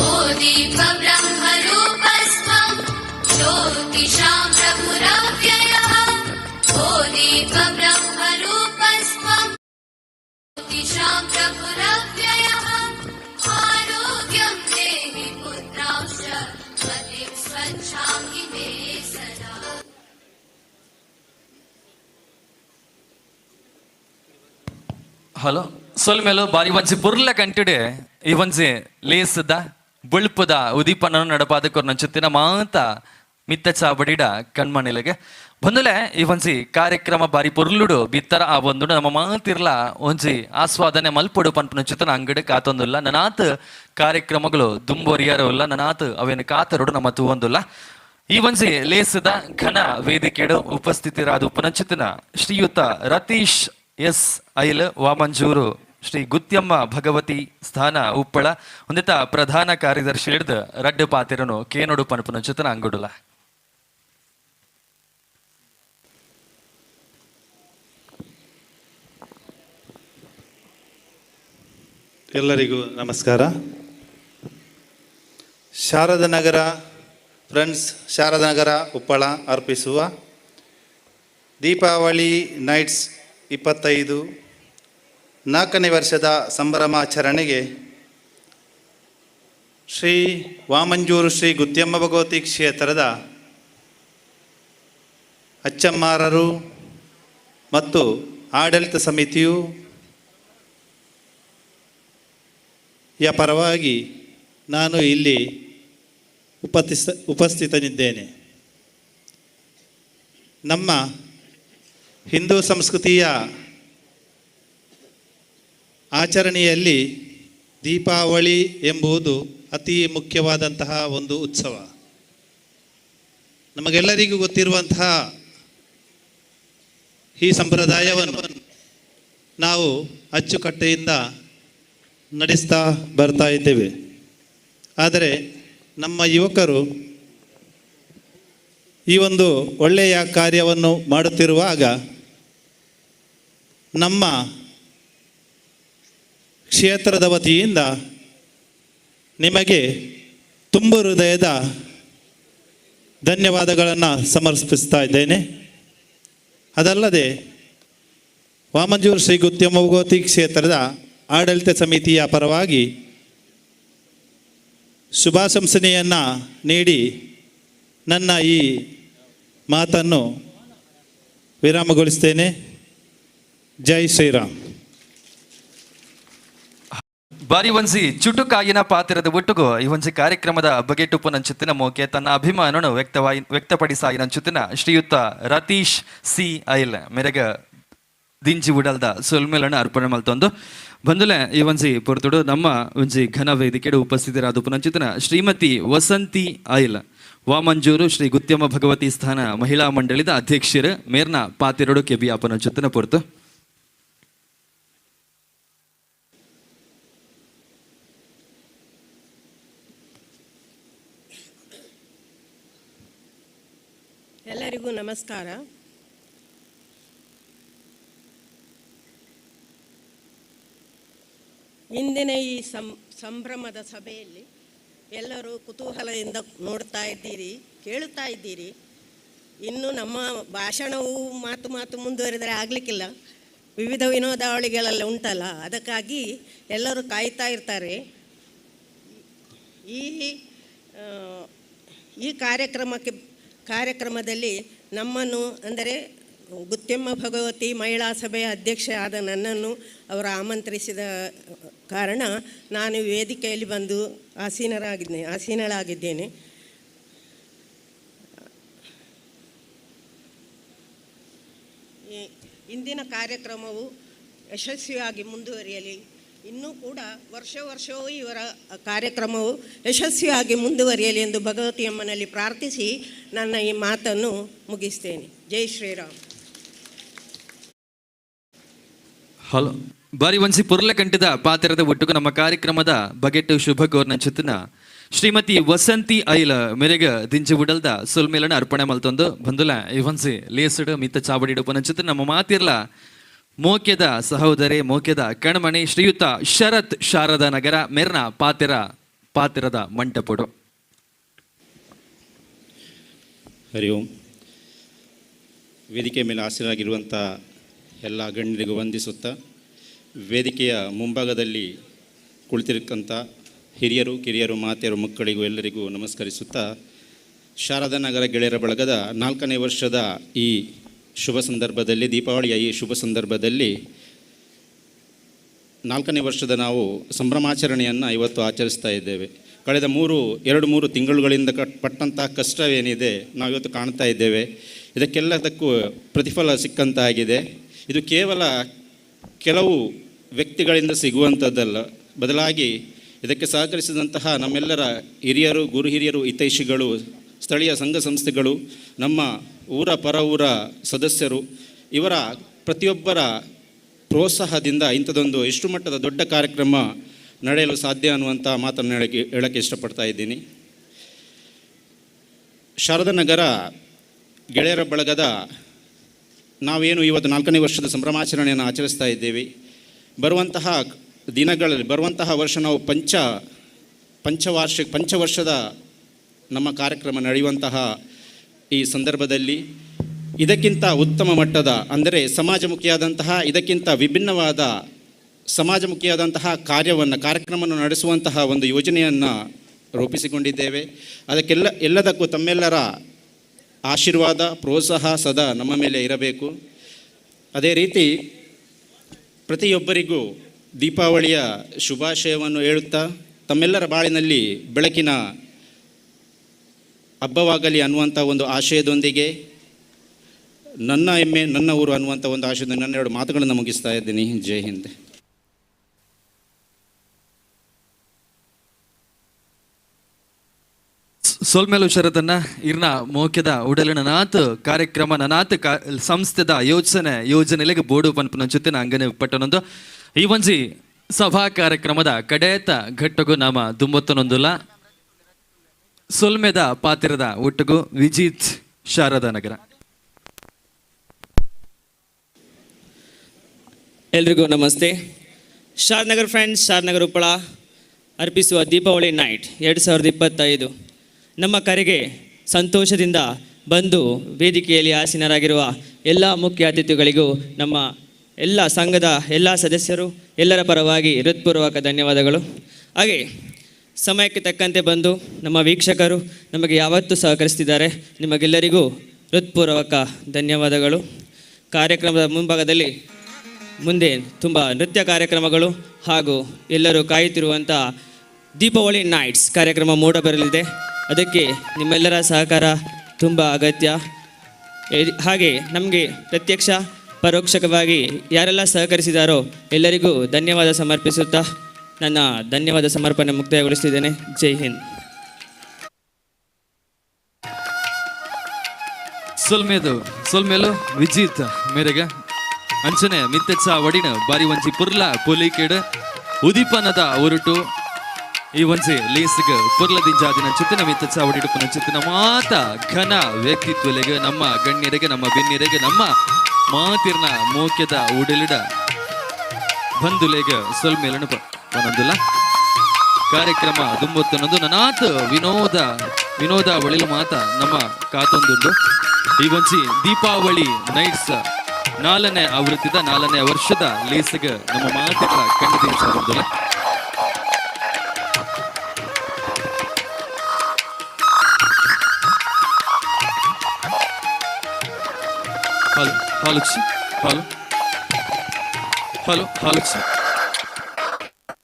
ओ दीपब्रह्मरूपस्त्वं ज्योतिषां प्रभुरव्ययः ओ दीपब्रह्मरूपस्त्वं ज्योतिषां प्रभुरव्ययः आरोग्यं देहि पुत्रांश्च मतिं स्वच्छामि मे सदा ಹಲೋ ಸೊಲ್ಮೇಲು ಬಾರಿ ಒಂಜಿ ಪುರ್ಲ ಕಂಟಿಡೆ ಈ ಒಂಜಿ ಲೇಸದ ಬುಳ್ಪದ ಉದೀಪನ ನಡಪಾದ ಕೊರ್ನಂಚುತ್ತಿನ ಮಾತ ಮಿತ್ತ ಚಾಬಡಿಡ ಕಣ್ಮಣಿಲೆಗೆ ಬಂದುಲೆ ಈ ಒಂಜಿ ಕಾರ್ಯಕ್ರಮ ಬಾರಿ ಪುರ್ಲುಡು ಬಿತ್ತರ ಆ ಬಂದು ನಮ್ಮ ಮಾತಿರ್ಲ ಒಂಜಿ ಆಸ್ವಾದನೆ ಮಲ್ಪುಡು ಪನ್ಪುನಂಚುತ್ತನ ಅಂಗಡಿ ಕಾತೊಂದುಲ್ಲ ನನಾತ್ ಕಾರ್ಯಕ್ರಮಗಳು ದುಂಬೋರಿಯಾರಲ್ಲ ನನಾತ್ ಅವೇನು ಕಾತರುಡು ನಮ್ಮ ತೂವೊಂದುಲ್ಲ ಈ ಒಂಜಿ ಲೇಸದ ಘನ ವೇದಿಕೆಡು ಉಪಸ್ಥಿತರಾದ ಉಪನಂಚಿತನ ಶ್ರೀಯುತ ರತೀಶ್ ಎಸ್ ಐಲ್ ವಾಮಂಜೂರು ಶ್ರೀ ಗುತ್ಯಮ್ಮ ಭಗವತಿ ಸ್ಥಾನ ಉಪ್ಪಳ ಒಂದಿತ ಪ್ರಧಾನ ಕಾರ್ಯದರ್ಶಿ ಹಿಡಿದು ರಡ್ಡು ಪಾತಿರನು ಕೇನೋಡು ಪನಪುನ ಚಿತನ ಅಂಗುಡುಲ ಎಲ್ಲರಿಗೂ ನಮಸ್ಕಾರ. ಶಾರದಾನಗರ ಫ್ರೆಂಡ್ಸ್ ಶಾರದಾನಗರ ಉಪ್ಪಳ ಅರ್ಪಿಸುವ ದೀಪಾವಳಿ ನೈಟ್ಸ್ 25 4ನೇ ವರ್ಷದ ಸಂಭ್ರಮಾಚರಣೆಗೆ ಶ್ರೀ ವಾಮಂಜೂರು ಶ್ರೀ ಗುತ್ಯಮ್ಮ ಭಗವತಿ ಕ್ಷೇತ್ರದ ಅಚ್ಚಮ್ಮಾರರು ಮತ್ತು ಆಡಳಿತ ಸಮಿತಿಯು ಪರವಾಗಿ ನಾನು ಇಲ್ಲಿ ಉಪಸ್ಥಿತನಿದ್ದೇನೆ. ನಮ್ಮ ಹಿಂದೂ ಸಂಸ್ಕೃತಿಯ ಆಚರಣೆಯಲ್ಲಿ ದೀಪಾವಳಿ ಎಂಬುದು ಅತಿ ಮುಖ್ಯವಾದಂತಹ ಒಂದು ಉತ್ಸವ. ನಮಗೆಲ್ಲರಿಗೂ ಗೊತ್ತಿರುವಂತಹ ಈ ಸಂಪ್ರದಾಯವನ್ನು ನಾವು ಅಚ್ಚುಕಟ್ಟೆಯಿಂದ ನಡೆಸ್ತಾ ಬರ್ತಾ ಇದ್ದೇವೆ. ಆದರೆ ನಮ್ಮ ಯುವಕರು ಈ ಒಂದು ಒಳ್ಳೆಯ ಕಾರ್ಯವನ್ನು ಮಾಡುತ್ತಿರುವಾಗ ನಮ್ಮ ಕ್ಷೇತ್ರದ ವತಿಯಿಂದ ನಿಮಗೆ ತುಂಬು ಹೃದಯದ ಧನ್ಯವಾದಗಳನ್ನು ಸಮರ್ಪಿಸ್ತಾ ಇದ್ದೇನೆ. ಅದಲ್ಲದೆ ವಾಮಂಜೂರು ಶ್ರೀ ಗುತ್ಯಮ್ಮ ಭಗವತಿ ಕ್ಷೇತ್ರದ ಆಡಳಿತ ಸಮಿತಿಯ ಪರವಾಗಿ ಶುಭಾಶಂಸನೆಯನ್ನು ನೀಡಿ ನನ್ನ ಈ ಮಾತನ್ನು ವಿರಾಮಗೊಳಿಸ್ತೇನೆ. ಜೈ ಶ್ರೀರಾಮ್. ಬಾರಿ ಒಂಜಿ ಚುಟುಕಾಯಿನ ಪಾತ್ರದ ಒಟ್ಟುಗು ಈ ಒಂಜಿ ಕಾರ್ಯಕ್ರಮದ ಬಗೆಟುಪ್ಪು ನಂಚುತ್ತಿನ ಮೋಕೆ ತನ್ನ ಅಭಿಮಾನನು ವ್ಯಕ್ತಪಡಿಸಾಯಿನಂಚುತ್ತಿನ ಶ್ರೀಯುತ ರತೀಶ್ ಸಿ ಐಲ್ ಮೆರೆಗ ದಿಂಜಿ ಉಡಲ್ದ ಸೊಲ್ಮೇಲನ ಅರ್ಪಣೆ ಮಲ್ತೊಂದು ಬಂದುಲೆ ಈ ಒಂಜಿ ಪೊರ್ತುಡು ನಮ್ಮ ಒಂಜಿ ಘನ ವೇದಿಕೆಡು ಉಪಸ್ಥಿತರಾದ ನಂಚುತ್ತಿನ ಶ್ರೀಮತಿ ವಸಂತಿ ಐಲ್ ವಾಮಂಜೂರು ಶ್ರೀ ಗುತ್ಯಮ್ಮ ಭಗವತಿ ಸ್ಥಾನ ಮಹಿಳಾ ಮಂಡಳಿದ ಅಧ್ಯಕ್ಷರು ಮೇರ್ನ ಪಾತಿರಡು ಕೆಬಿ ಅಪನಂಚುತ್ತಿನ ಪೊರ್ತು. ಎಲ್ಲರಿಗೂ ನಮಸ್ಕಾರ. ಇಂದಿನ ಈ ಸಂಭ್ರಮದ ಸಭೆಯಲ್ಲಿ ಎಲ್ಲರೂ ಕುತೂಹಲದಿಂದ ನೋಡ್ತಾ ಇದ್ದೀರಿ, ಕೇಳುತ್ತಾ ಇದ್ದೀರಿ. ಇನ್ನು ನಮ್ಮ ಭಾಷಣವು ಮಾತು ಮುಂದುವರಿದರೆ ಆಗಲಿಕ್ಕಿಲ್ಲ. ವಿವಿಧ ವಿನೋದಾವಳಿಗಳೆಲ್ಲ ಉಂಟಲ್ಲ, ಅದಕ್ಕಾಗಿ ಎಲ್ಲರೂ ಕಾಯ್ತಾ ಇರ್ತಾರೆ. ಈ ಕಾರ್ಯಕ್ರಮದಲ್ಲಿ ನಮ್ಮನ್ನು ಅಂದರೆ ಗುತ್ಯಮ್ಮ ಭಗವತಿ ಮಹಿಳಾ ಸಭೆಯ ಅಧ್ಯಕ್ಷೆ ಆದ ನನ್ನನ್ನು ಅವರು ಆಮಂತ್ರಿಸಿದ ಕಾರಣ ನಾನು ವೇದಿಕೆಯಲ್ಲಿ ಬಂದು ಆಸೀನಳಾಗಿದ್ದೇನೆ. ಇಂದಿನ ಕಾರ್ಯಕ್ರಮವು ಯಶಸ್ವಿಯಾಗಿ ಮುಂದುವರಿಯಲಿ. ಇನ್ನೂ ಕೂಡ ವರ್ಷವೂ ಇವರ ಕಾರ್ಯಕ್ರಮವು ಯಶಸ್ವಿಯಾಗಿ ಮುಂದುವರಿಯಲಿ ಎಂದು ಭಗವತಿಯಮ್ಮನಲ್ಲಿ ಪ್ರಾರ್ಥಿಸಿ ನನ್ನ ಈ ಮಾತನ್ನು ಮುಗಿಸ್ತೇನೆ. ಜೈ ಶ್ರೀರಾಮ್. ಹಲೋ ಬಾರಿ ಒಂಜಿ ಪುರ್ಲೆ ಕಂಟಿದ ಪಾತಿರದ ಒಟ್ಟುಗು ನಮ್ಮ ಕಾರ್ಯಕ್ರಮದ ಬಗೆಟ್ಟು ಶುಭ ಕೋರ್ನಂಚುತ್ತಿನ ಶ್ರೀಮತಿ ವಸಂತಿ ಐಲ ಮೆರೆಗ ದಿಂಜಿ ಉಡಲ್ದ ಸೊಲ್ಮೇಲನ ಅರ್ಪಣೆ ಮಲ್ತೊಂದು ಬಂದುಲ ಈ ಒಂಜಿ ಲೇಸಡು ಮಿತ್ತ ಚಾವಡಿಡು ಪನಂಚುತ್ತಿನ ನಮ್ಮ ಮಾತಿರ್ಲ ಮೋಕ್ಯದ ಸಹೋದರಿ ಮೋಕ್ಯದ ಕಣ್ಮಣಿ ಶ್ರೀಯುತ ಶರತ್ ಶಾರದಾ ನಗರ ಮೆರ್ನ ಪಾತಿರದ ಮಂಟಪಡು. ಹರಿ ಓಂ. ವೇದಿಕೆ ಮೇಲೆ ಆಸೀನರಾಗಿರುವಂಥ ಎಲ್ಲ ಗಣ್ಯರಿಗೂ ವಂದಿಸುತ್ತಾ, ವೇದಿಕೆಯ ಮುಂಭಾಗದಲ್ಲಿ ಕುಳಿತಿರಕ್ಕಂಥ ಹಿರಿಯರು ಕಿರಿಯರು ಮಾತೆಯರು ಮಕ್ಕಳಿಗೂ ಎಲ್ಲರಿಗೂ ನಮಸ್ಕರಿಸುತ್ತಾ, ಶಾರದಾ ನಗರ ಗೆಳೆಯರ ಬಳಗದ 4ನೇ ವರ್ಷದ ಈ ಶುಭ ಸಂದರ್ಭದಲ್ಲಿ, ದೀಪಾವಳಿಯ ಈ ಶುಭ ಸಂದರ್ಭದಲ್ಲಿ 4ನೇ ವರ್ಷದ ನಾವು ಸಂಭ್ರಮಾಚರಣೆಯನ್ನು ಇವತ್ತು ಆಚರಿಸ್ತಾ ಇದ್ದೇವೆ. ಕಳೆದ 2-3 ತಿಂಗಳುಗಳಿಂದ ಪಟ್ಟಂತಹ ಕಷ್ಟವೇನಿದೆ ನಾವು ಇವತ್ತು ಕಾಣ್ತಾ ಇದ್ದೇವೆ. ಇದಕ್ಕೆಲ್ಲದಕ್ಕೂ ಪ್ರತಿಫಲ ಸಿಕ್ಕಂತಾಗಿದೆ. ಇದು ಕೇವಲ ಕೆಲವು ವ್ಯಕ್ತಿಗಳಿಂದ ಸಿಗುವಂಥದ್ದಲ್ಲ, ಬದಲಾಗಿ ಇದಕ್ಕೆ ಸಹಕರಿಸಿದಂತಹ ನಮ್ಮೆಲ್ಲರ ಹಿರಿಯರು, ಗುರು ಹಿರಿಯರು, ಹಿತೈಷಿಗಳು, ಸ್ಥಳೀಯ ಸಂಘ ಸಂಸ್ಥೆಗಳು, ನಮ್ಮ ಊರ ಪರ ಊರ ಸದಸ್ಯರು, ಇವರ ಪ್ರತಿಯೊಬ್ಬರ ಪ್ರೋತ್ಸಾಹದಿಂದ ಇಂಥದ್ದೊಂದು ಎಷ್ಟು ಮಟ್ಟದ ದೊಡ್ಡ ಕಾರ್ಯಕ್ರಮ ನಡೆಯಲು ಸಾಧ್ಯ ಅನ್ನುವಂಥ ಮಾತನ್ನು ಹೇಳೋಕ್ಕೆ ಇಷ್ಟಪಡ್ತಾ ಇದ್ದೀನಿ. ಶಾರದಾ ನಗರ ಗೆಳೆಯರ ಬಳಗದ ನಾವೇನು ಇವತ್ತು 4ನೇ ವರ್ಷದ ಸಂಭ್ರಮಾಚರಣೆಯನ್ನು ಆಚರಿಸ್ತಾ ಇದ್ದೇವೆ. ಬರುವಂತಹ ವರ್ಷ ನಾವು ಪಂಚವರ್ಷದ ನಮ್ಮ ಕಾರ್ಯಕ್ರಮ ನಡೆಯುವಂತಹ ಈ ಸಂದರ್ಭದಲ್ಲಿ ಇದಕ್ಕಿಂತ ಉತ್ತಮ ಮಟ್ಟದ, ಅಂದರೆ ಸಮಾಜಮುಖಿಯಾದಂತಹ, ಇದಕ್ಕಿಂತ ವಿಭಿನ್ನವಾದ ಸಮಾಜಮುಖಿಯಾದಂತಹ ಕಾರ್ಯಕ್ರಮವನ್ನು ನಡೆಸುವಂತಹ ಒಂದು ಯೋಜನೆಯನ್ನು ರೂಪಿಸಿಕೊಂಡಿದ್ದೇವೆ. ಎಲ್ಲದಕ್ಕೂ ತಮ್ಮೆಲ್ಲರ ಆಶೀರ್ವಾದ, ಪ್ರೋತ್ಸಾಹ ಸದಾ ನಮ್ಮ ಮೇಲೆ ಇರಬೇಕು. ಅದೇ ರೀತಿ ಪ್ರತಿಯೊಬ್ಬರಿಗೂ ದೀಪಾವಳಿಯ ಶುಭಾಶಯವನ್ನು ಹೇಳುತ್ತಾ, ತಮ್ಮೆಲ್ಲರ ಬಾಳಿನಲ್ಲಿ ಬೆಳಕಿನ ಹಬ್ಬವಾಗಲಿ ಅನ್ನುವಂಥ ಒಂದು ಆಶಯದೊಂದಿಗೆ, ನನ್ನ ಹೆಮ್ಮೆ ನನ್ನ ಊರು ಅನ್ನುವಂಥ ಒಂದು ಆಶಯದೊಂದಿಗೆ ನನ್ನ 2 ಮಾತುಗಳನ್ನು ಮುಗಿಸ್ತಾ ಇದ್ದೀನಿ. ಜೈ ಹಿಂದ್. ಸೋಲ್ಮೇಲು ಶರತನ್ನ ಇರ್ನ ಮೋಕ್ಯದ ಉಡಲಿನ ನಾತ್ ಕಾರ್ಯಕ್ರಮ ನಾತ್ ಸಂಸ್ಥೆದ ಯೋಜನೆಲೆಗೆ ಬೋರ್ಡು ಪನ್ಪುನ ಜೊತೆ ಅಂಗನೆ ಪಟ್ಟನೊಂದು ಈ ಒಂಜಿ ಸಭಾ ಕಾರ್ಯಕ್ರಮದ ಕಡೆಯತ ಘಟ್ಟಗೂ ನಾಮ ದುಂಬತ್ತನೊಂದುಲ ಸೊಲ್ಮೆದ ಪಾತಿರದ ಒಟ್ಟುಗು ವಿಜಿತ್ ಶಾರದಾ ನಗರ. ಎಲ್ರಿಗೂ ನಮಸ್ತೆ. ಶಾರನಗರ್ ಫ್ರೆಂಡ್ಸ್, ಶಾರನಗರ ಉಪ್ಪಳ ಅರ್ಪಿಸುವ ದೀಪಾವಳಿ ನೈಟ್ 2025 ನಮ್ಮ ಕರೆಗೆ ಸಂತೋಷದಿಂದ ಬಂದು ವೇದಿಕೆಯಲ್ಲಿ ಆಸೀನರಾಗಿರುವ ಎಲ್ಲ ಮುಖ್ಯ ಅತಿಥಿಗಳಿಗೂ ನಮ್ಮ ಎಲ್ಲ ಸಂಘದ ಎಲ್ಲ ಸದಸ್ಯರು ಎಲ್ಲರ ಪರವಾಗಿ ಹೃತ್ಪೂರ್ವಕ ಧನ್ಯವಾದಗಳು. ಹಾಗೆ ಸಮಯಕ್ಕೆ ತಕ್ಕಂತೆ ಬಂದು ನಮ್ಮ ವೀಕ್ಷಕರು ನಮಗೆ ಯಾವತ್ತೂ ಸಹಕರಿಸ್ತಿದ್ದಾರೆ. ನಿಮಗೆಲ್ಲರಿಗೂ ಹೃತ್ಪೂರ್ವಕ ಧನ್ಯವಾದಗಳು. ಕಾರ್ಯಕ್ರಮದ ಮುಂಭಾಗದಲ್ಲಿ ಮುಂದೆ ತುಂಬ ನೃತ್ಯ ಕಾರ್ಯಕ್ರಮಗಳು ಹಾಗೂ ಎಲ್ಲರೂ ಕಾಯುತ್ತಿರುವಂಥ ದೀಪಾವಳಿ ನೈಟ್ಸ್ ಕಾರ್ಯಕ್ರಮ ಮೂಡಬರಲಿದೆ. ಅದಕ್ಕೆ ನಿಮ್ಮೆಲ್ಲರ ಸಹಕಾರ ತುಂಬ ಅಗತ್ಯ. ಹಾಗೆ ನಮಗೆ ಪ್ರತ್ಯಕ್ಷ ಪರೋಕ್ಷವಾಗಿ ಯಾರೆಲ್ಲ ಸಹಕರಿಸಿದಾರೋ ಎಲ್ಲರಿಗೂ ಧನ್ಯವಾದ ಸಮರ್ಪಿಸುತ್ತಾ ನನ್ನ ಧನ್ಯವಾದ ಸಮರ್ಪಣೆ ಮುಕ್ತಾಯಗೊಳಿಸ್ತಿದ್ದೇನೆ. ಜೈ ಹಿಂದ್. ಸೊಲ್ಮೇಲು ವಿಜಿತ್ ಮೇರೆಗ ಅಂಚನೆ ಮಿತ್ತೆಚ್ಚ ವಡಿನ ಬಾರಿ ಒಂಜಿ ಪುರ್ಲ ಪೊಲಿಕೆಡ್ ಉದಿಪನದ ಉರುಟು ಈ ಒಂಜಿ ಲೇಸಿಗೆ ಪುರ್ಲ ದಿಂಜಾದಿನ ಚಿತ್ತಿನ ಮಿತ್ತೆಚ್ಚ ವಡಿಡುಪನ ಚಿತ್ತಿನ ಮಾತ ಘನ ವ್ಯಕ್ತಿತ್ವಲೆಗೆ ನಮ್ಮ ಗಣ್ಯರಿಗೆ ನಮ್ಮ ಬೆನ್ನಿರೆಗೆ ನಮ್ಮ ಮಾತಿರ್ನ ಮೋಕ್ಯದ ಉಡಲಿಡ ಬಂಧುಲೆಗೆ ಸೊಲ್ಮೇಲನು ಪನೊಂದುಲ್ಲ ಕಾರ್ಯಕ್ರಮ ದುಂಬೊತ್ತನೊಂದು ನನಾತ್ ವಿನೋದ ಒಳಿಲು ಮಾತ ನಮ್ಮ ಕಾತೊಂದುಂಡು ಈ ಒಂಜಿ ದೀಪಾವಳಿ ನೈಟ್ಸ್ 4ನೇ ಆವೃತ್ತಿದ 4ನೇ ವರ್ಷದ ಲೇಸಿಗೆ ನಮ್ಮ ಮಾತಿಗಳ ಕಂಡಿದ್ದೀವಿ. ಹಲೋ ಹಾಲಚ್ಚಿ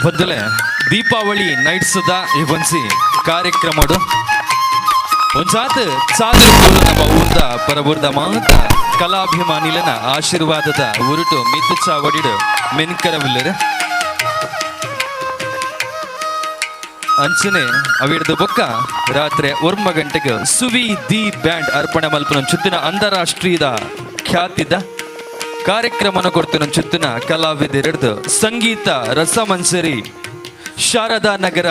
ಬದಲೆ ದೀಪಾವಳಿ ನೈಟ್ಸ್ ದ ಈ ಒಂಜಿ ಕಾರ್ಯಕ್ರಮಡು ಒಂಜಾತ್ ಚಾದರ ನಮ್ಮ ಊರ್ದ ಪರಬೂರ್ದ ಮಾತ ಕಲಾಭಿಮಾನಿಲನ ಆಶೀರ್ವಾದದ ಉರುಟು ಮಿತ್ತುಚ್ಚ ವಡಿಡು ಮೆನ್ಕರವಿಲ್ಲರೆ ಅಂಚನೆ ಅವಿಡ್ದು ಬೊಕ್ಕ ರಾತ್ರಿ 1 ಗಂಟೆಗೆ ಸುವಿ ದಿ ಬ್ಯಾಂಡ್ ಅರ್ಪಣೆ ಮಲ್ಪನ ಚುತ್ತಿನ ಅಂತಾರಾಷ್ಟ್ರೀಯದ ಖ್ಯಾತಿದ ಕಾರ್ಯಕ್ರಮನ ಕೊಡ್ತಿನ ಚುತ್ತಿನ ಕಲಾವಿದರಿಡ್ದು ಸಂಗೀತ ರಸಮಂಜರಿ ಶಾರದಾ ನಗರ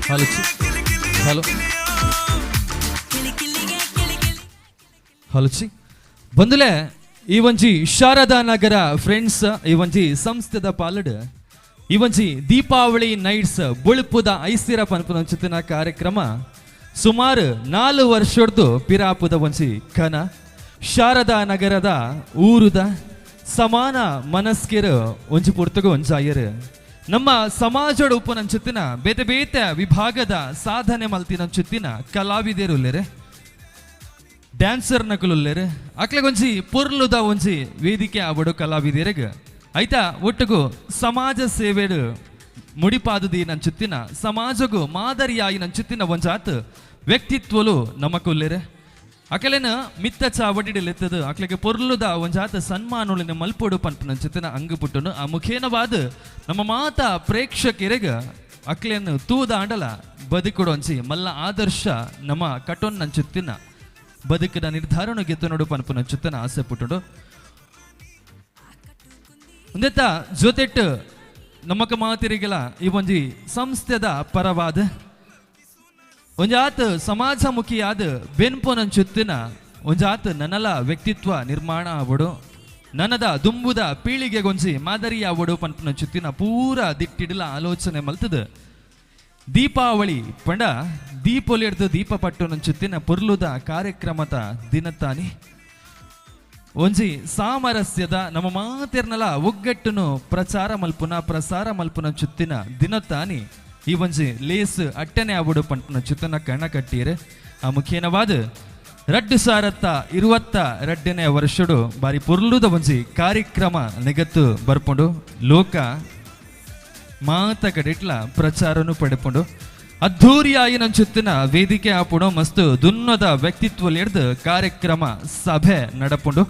ಹಲೋ ಹಲೋ ಹಲೋಚಿ ಬಂದುಲೆ ಈ ಒಂಜಿ ಶಾರದಾ ನಗರ ಫ್ರೆಂಡ್ಸ್ ಈ ಒಂಜಿ ಸಂಸ್ಥೆದ ಪಾಲಡ್ ಈ ಒಂಜಿ ದೀಪಾವಳಿ ನೈಟ್ಸ್ ಬುಳುಪುದ ಐಸಿರ ಪನ್ಪುನ ಕಾರ್ಯಕ್ರಮ ಸುಮಾರು 4 ವರ್ಷದ್ದು ಪಿರಾಪುದ ಒಂಜಿ ಕನ ಶಾರದಾ ನಗರದ ಊರುದ ಸಮಾನ ಮನಸ್ಕೆರು ಒಂಜಿ ಪುರ್ತಗ ಒಂಜಾಯರು ನಮ್ಮ ಸಮಾಜದ ಉಪನಂಚುತ್ತಿನ ಬೇತೆ ಬೇತೆ ವಿಭಾಗದ ಸಾಧನೆ ಮಲ್ತಿನಂಚುತ್ತಿನ ಕಲಾವಿದರು ಡ್ಯಾನ್ಸರ್ ನಕಲುಲ್ಲೇರು ಅಕ್ಲೆಗೊಂಜಿ ಪೊರ್ಲುದ ಒಂಜಿ ವೇದಿಕೆ ಆವಡು ಕಲಾವಿದೆರೆಗ್ ಐತಾ ಒಟ್ಟುಗು ಸಮಾಜ ಸೇವೆಡು ಮುಡಿಪಾದುದಿ ನಂಚುತ್ತಿನ ಸಮಾಜಗೂ ಮಾದರಿಯಾಯಿ ನಂಚುತ್ತಿನ ಒಂಜಾತ್ ವ್ಯಕ್ತಿತ್ವಲು ನಮಕುಲ್ಲೇರೆ ಅಕಲೆನ ಮಿತ್ತ ಚಾವಡಿಲೆತ್ತದು ಅಕ್ಲೆಗೆ ಪೊರ್ಲುದ ಒಂಜಾತ ಸನ್ಮಾನುಲಿನ ಮಲ್ಪೊಡು ಪಂಪ ನಂಚುತ್ತಿನ ಅಂಗು ಪುಟ್ಟನು ಆ ಮುಖೇನವಾದ ನಮ್ಮ ಮಾತಾ ಪ್ರೇಕ್ಷಕರೆಗ ಅಕ್ಲೆಯನ್ನು ತೂದಾಂಡಲ ಬದುಕೊಡೊಂಚಿ ಮಲ್ಲ ಆದರ್ಶ ನಮ್ಮ ಕಟೊನ್ ನಂಚುತ್ತಿನ ಬದುಕಿನ ನಿರ್ಧಾರಣ ಗೆತ್ತನೋಡು ಪನ್ಪುನ ಚುತ್ತನ ಆಸೆ ಪುಟ್ಟುಂಡು ಒಂದೆತ್ತ ಜೊತೆಟ್ಟು ನಮಕ ಮಾತಿರಿಗೆಲ ಈ ಒಂಜಿ ಸಂಸ್ಥೆದ ಪರವಾದ ಒಂಜಾತ್ ಸಮಾಜಮುಖಿಯಾದ ಬೆನ್ಪುನ ಚುತ್ತಿನ ಒಂಜಾತ್ ನನಲ ವ್ಯಕ್ತಿತ್ವ ನಿರ್ಮಾಣ ಆವಡು ನನದ ದುಂಬುದ ಪೀಳಿಗೆಗೊಂಜಿ ಮಾದರಿ ಆವಡು ಪನ್ಪುನ ಚುತ್ತಿನ ಪೂರ ದಿಟ್ಟಿಡಲ ಆಲೋಚನೆ ಮಲ್ತದ ದೀಪಾವಳಿ ಪಂಡ ದೀಪೊಲಿಡ್ದು ದೀಪ ಪಟ್ಟು ನಂಚುತ್ತಿನ ಪುರ್ಲುದ ಕಾರ್ಯಕ್ರಮದ ದಿನತ್ತಾನಿ ಒಂಜಿ ಸಾಮರಸ್ಯದ ನಮ್ಮ ಮಾತೆರ್ನಲ ಒಗ್ಗಟ್ಟುನು ಪ್ರಸಾರ ಮಲ್ಪುನ ಚುತ್ತಿನ ದಿನತ್ತಾನಿ ಈ ಒಂಜಿ ಲೇಸ್ ಅಟ್ಟನೆ ಆವಡು ಪಂಟನ ಚುತ್ತನ ಕಣ ಕಟ್ಟೀರೆ ಆ ಮುಖೇನವಾದ 2022ನೇ ವರ್ಷಡು ಬಾರಿ ಪುರ್ಲುದ ಒಂಜಿ ಕಾರ್ಯಕ್ರಮ ನಿಗತ್ತು ಬರ್ಪುಂಡು ಲೋಕ ಮಾತ ಕಡಿಟ್ಲ ಪ್ರಚಾರನು ಪಡೆಪುಂಡು ಅದ್ಧೂರಿಯಾಗಿ ನಂಚುತ್ತಿನ ವೇದಿಕೆ ಆಪುಡು ಮಸ್ತ್ ದುನ್ನದ ವ್ಯಕ್ತಿತ್ವಲೆಡ್ದು ಕಾರ್ಯಕ್ರಮ ಸಭೆ ನಡಪುಂಡು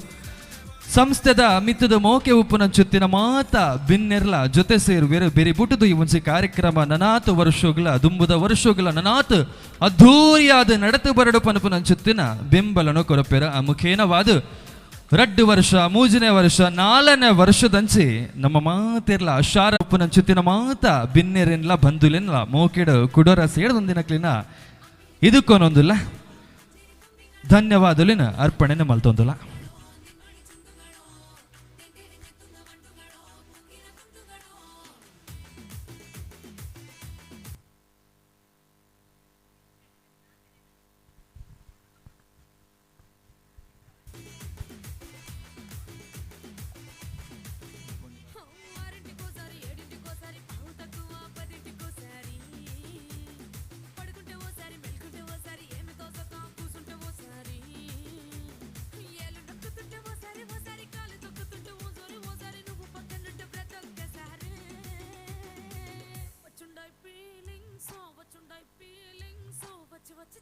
ಸಂಸ್ಥೆದ ಮಿತ್ತದ ಮೋಕೆ ಉಪ್ಪು ನಂಚುತ್ತಿನ ಮಾತ ಬಿನ್ನೆರ್ಲ ಜೊತೆ ಸೇರುವೆರು ಬೇರೆ ಬುಟ್ಟದು ಈ ಒಂಜಿ ಕಾರ್ಯಕ್ರಮ ನನಾತು ವರ್ಷಗಳ ದುಂಬುದ ವರ್ಷಗಳ ನನಾತು ಅದ್ಧೂರಿಯಾದ ನಡತು ಬರಡು ಪನಪು ನಂಚುತ್ತಿನ ಬೆಂಬಲನು ಕೊರಪೆರ ಆ ಮುಖೇನವಾದ 2 ವರ್ಷ 3ನೇ ವರ್ಷ 4ನೇ ವರ್ಷದಂಚಿ ನಮ್ಮ ಮಾತೆರ್ಲ ಶಾರ ಉಪ್ಪು ನಂಚುತ್ತಿನ ಮಾತ ಬಿನ್ನೆರೆನ್ಲ ಬಂದುಲೆನ್ಲ ಮೋಕೆಡು ಕುಡೋರ ಸೇಡದೊಂದಿನ ಕ್ಲಿನ ಇದಕ್ಕೊನೊಂದುಲ್ಲ ಧನ್ಯವಾದಲಿನ ಅರ್ಪಣೆನೆ ಮಲ್ತೊಂದುಲ್ಲ వచ్చి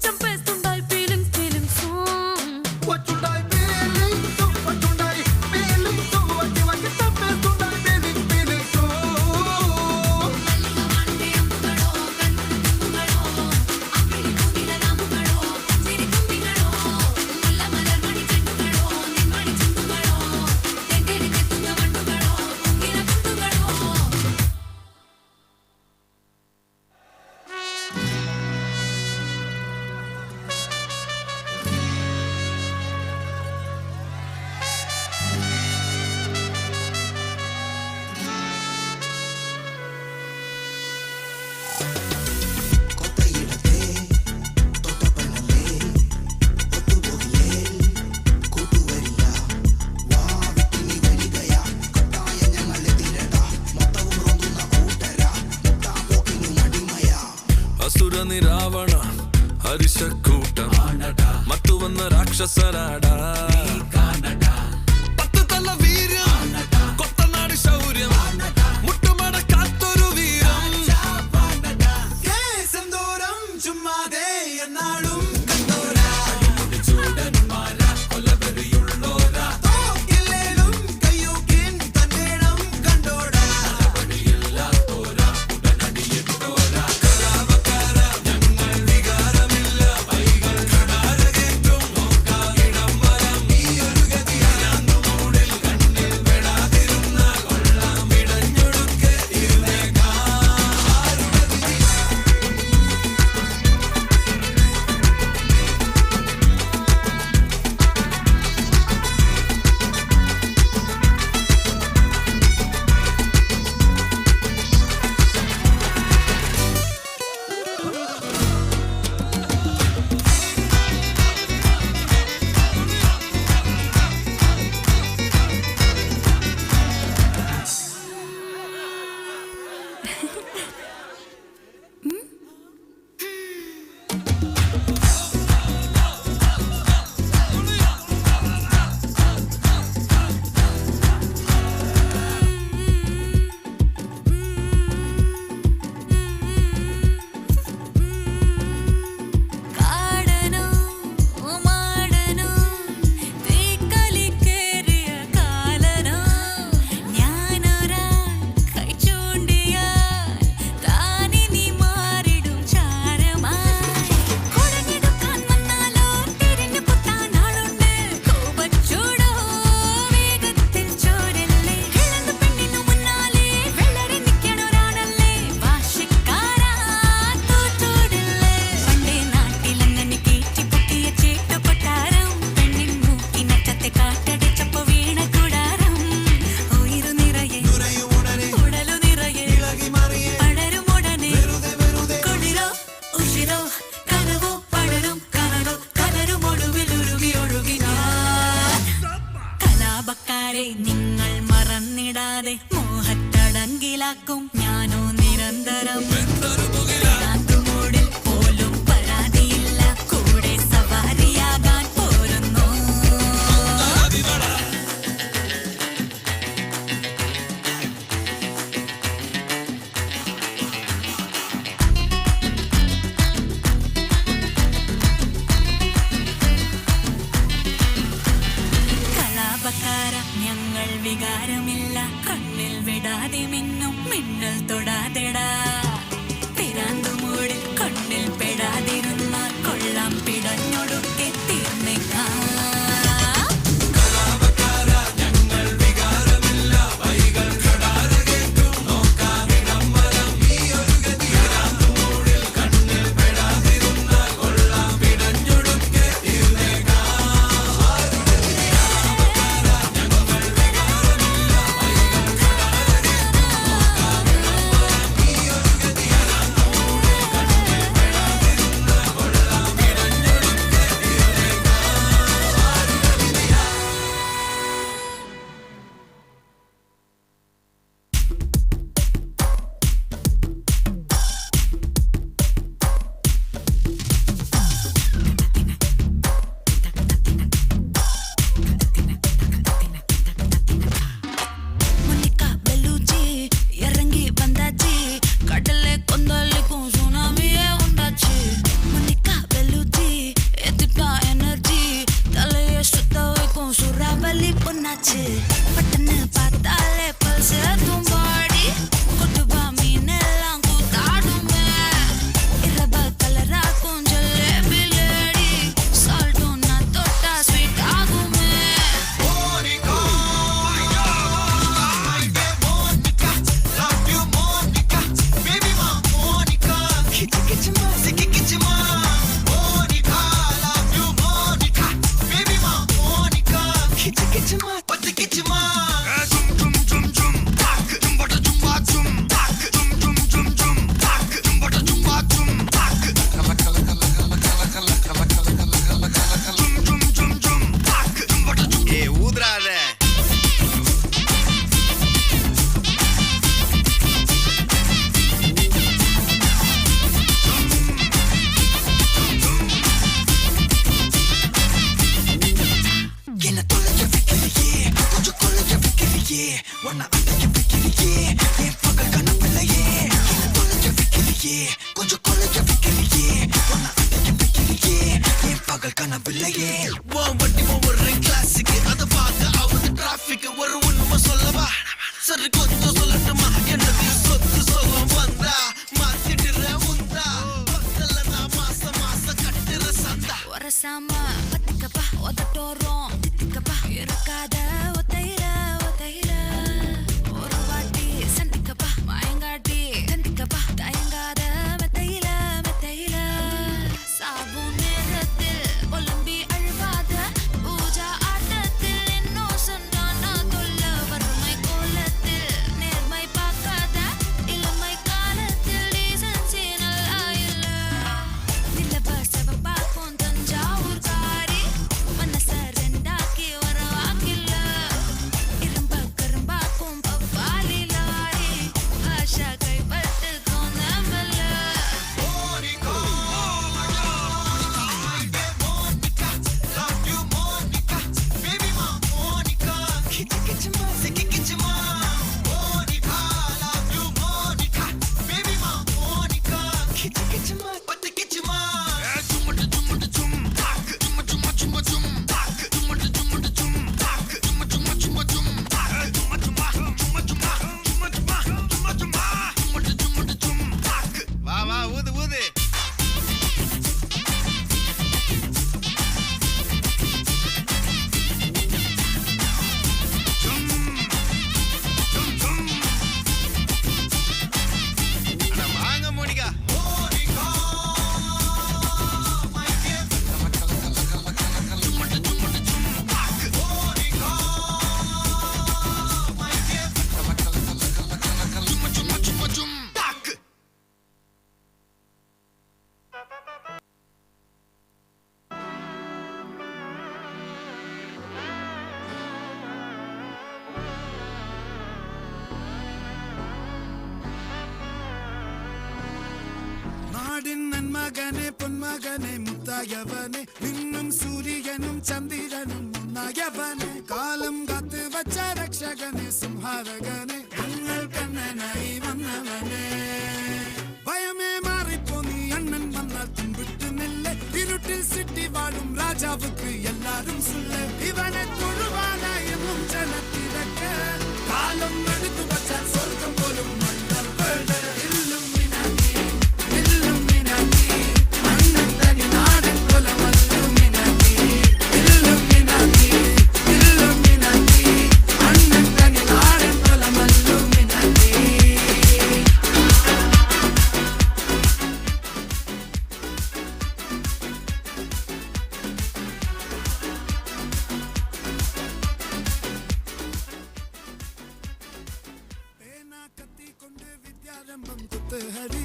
చంపేస్తుండాయి ఫీలింగ్స్ ఫీలింగ్స్ ಬನ್ನಿ ರಾವಣ ಹರಿಶಕೂಟ ಮತ್ತು ವನ್ನ ರಾಕ್ಷಸರಾಡ ಪತ್ತತಲ್ಲ ವೀರ್ಯ ಕೊತ್ತನಾಡಿ ಶೌರ್ಯ ಮುಟ್ಟು ಮಾಡ ಕಾತ್ತೊರು ವೀರಂ ಸಂದೂರಂ ചുമ്മാതെ എന്നാളും കണ്ടോരാ ചൂടൻ മാല കൊലവെറിയുള്ളോരാ തോക്കില്ലേലും കയ്യൂക്കിൻ തന്നേടം കണ്ടോടാ പണിയില്ലാത്തോരാ ഉടനടിയെത്തോരാ കലാപക്കാര ഞങ്ങൾ വികാരമില്ല വൈകൾ കടാരകേറ്റും നോക്കായിടം വരം ഈ ഒരു ഗതിയാനു മൂടിൽ കണ്ണിൽ പെടാതിരുന്ന കൊള്ളാം ഇടഞ്ഞൊടുക്കെ ഇരുന്നേക്കാ കാടനോ മാടനോ തീക്കലിക്കേറിയ കാലനോ ഞാനൊരാൾ കൈ ചൂണ്ടിയാൽ താനിനി മാറിടും ചാരമായി കുടഞ്ഞെടുക്കാൻ വന്നാലോ തിരിഞ്ഞു കുത്താൻ ആളുണ്ട് കോപച്ചൂടോ വേഗത്തിൽ ചോരല്ലേ കിളന്നു പെണ്ണിനു മുന്നാലെ വെള്ളരി നിൽക്കണൊരാളല്ലേ വാശിക്കാരാ തോറ്റോടില്ലേ പണ്ടേ നാട്ടിലങ്ങനെ കീറ്റിപ്പൊക്കിയ ചേട്ടുകൊട്ടാരം പെണ്ണിൻ മൂക്കിനറ്റത്തെ കാറ്റടിച്ചപ്പോ വീണ കൂടാരം ഉയിരു നിറയെ ഉടലു നിറയെ പടരും ഉടനെ കുളിരോ ഉഷിരോ കനവോ പടരും കനലോ കലരും ഒടുവിൽ ഉരുകി ഒഴുകി ഞാൻ കലാപക്കാരെ നിങ്ങൾ മറന്നിടാതെ മോഹത്തടങ്കിലാക്കും ഞാനോ നിരന്തരം മൂടിൽ പോലും പരാതിയില്ല കൂടെ സവാരിയാകാൻ പോരുന്നു കലാപക്കാര ഞങ്ങൾ വികാരമില്ല കണ്ണിൽ വിടാതെ മിന്നും മിന്നൽ തൊടാതെടാ പിരാന്തുമൂടിൽ കണ്ണിൽ പെടാതിരുന്ന കൊള്ളാം പിടഞ്ഞൊടുക്കെ തീർന്നേക്കാം வைக்கலையே உன்னை அடைக்க வைக்கலையே என் பகல் கனவில்லையே தொலைக்க வைக்கலையே கொஞ்சம் கொலைக்க வைக்கலையே உன்னை அடைக்க வைக்கலையே என் பகல் கனவில்லையே வண்டி ஒவ்வொரு கிளாஸுக்கு அதை பார்க்க ஆகுது டிராபிக் ஒரு உண்மை சொல்லவா சரி கொஞ்சம் சொல்லட்டுமா என்னது சொத்து சொல்லம் வந்தா மாத்திடுற உந்தா பக்கத்துல நான் மாசம் கட்டுற சந்தா ஒரசாம பத்திக்கப்பா ஒதட்டோரம் தித்திக்கப்பா இருக்காத ஒத்தையில ஒத்தையில ஒரு வாட்டி சந்திக்கப்பா மாயங்காட்டி சந்திக்கப்பா தயங்காத மெத்தையில மெத்தையில சாபு நேரத்தில் ஒலும்பி அழுவாத பூஜா ஆட்டத்தில் இன்னும் சொன்னானா தொல்ல வறுமை கோலத்தில் நேர்மை பார்க்காத இளமை காலத்தில் டீசன்சி நல்லா இல்ல நிலவ செவப்பாக்கும் தஞ்சாவூர் காரி மனச ரெண்டாக்கி வரவாக்கில்ல இரும்ப கரும்பாக்கும் பப்பாளி லாரி ஆஷா கைப்பட்டுக்கும் நம்பல வா ஊது ஊது வாங்க மோனிகா நாடின் நன்மகனே பொன்மகனே முத்தாயவனே இன்னும் சூரியனும் சந்திரனும் முன்னாயவனே காலம் காத்து வச்ச ரக்ஷகனே சிம்ஹாரகனே எங்கள் கண்ணனாய் வந்தவனே பயமே மாறிப்போ நீ அண்ணன் வந்தால் தும்பிட்டு நில்லை இருட்டில் சிட்டி வாழும் ராஜாவுக்கு எல்லாரும் சொல்ல இவனை தொழுவானா எனும் ஜனத்திறக்க காலம் எடுத்து வச்சால் சொர்க்கம் போலும் மன்னர் வேட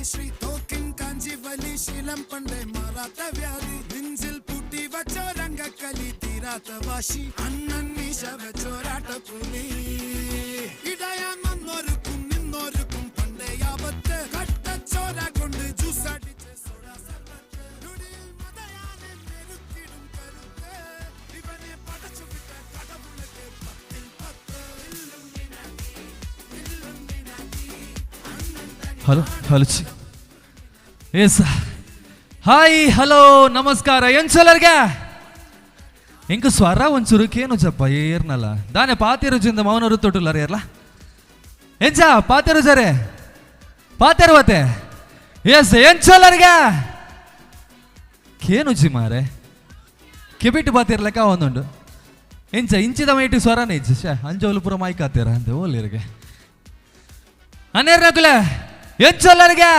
ஸ்ரீ தோக்கின் காஞ்சி வலி சீலம் பண்டை மாறாத்த வியாதி நெஞ்சில் பூட்டி வச்சோ ரங்க கலி தீராத்த வாசி அண்ணன் மீச வச்சோராட்ட புலி இடையான் ஒன்னொருக்கும் நின்னொருக்கும் பண்டை ஆபத்து கட்ட சோரா கொண்டு ஜூஸ் அடிச்ச சோடா சர்பத்து நுடியில் மதையான நெருக்கிடும் கருத்து இவனே படைச்சு விட்ட கடவுளுக்கு பத்தில் பத்து hello hello yes hi hello ನಮಸ್ಕಾರ ಎಂಚಲರ್ಗೆ ಇಂಕ ಸ್ವರ ಒಂಚೂರು ಕೇನು ಚಪ್ಪ ಏರ್ನಲ್ಲ ದಾನೆ ಪಾತಿರು ಜಿಂದ ಮೌನರು ತೊಟ್ಟುಲ್ಲಾರ ಏರ್ಲ ಎಂಚ ಪಾತಿರು ಜರೆ ಪಾತಿರುವತೆ ಎಸ್ ಎಂಚಲರ್ಗೆ ಕೇನು ಜಿ ಮಾರೆ ಕೆಬಿಟ್ಟು ಪಾತಿರ್ಲೆಕ್ಕ ಒಂದುಂಡು ಎಂಚ ಇಂಚಿದ ಮೈಟಿ ಸ್ವರನೇ ಇಜ್ಜ ಶೇ ಅಂಜೋಲು ಪುರ ಮೈಕಾತೀರ ಅಂತ ಓಲಿರ್ಗೆ ಅನೇರ್ನಕುಲ ಎಂಚಲ್ಲರ್ಗೆ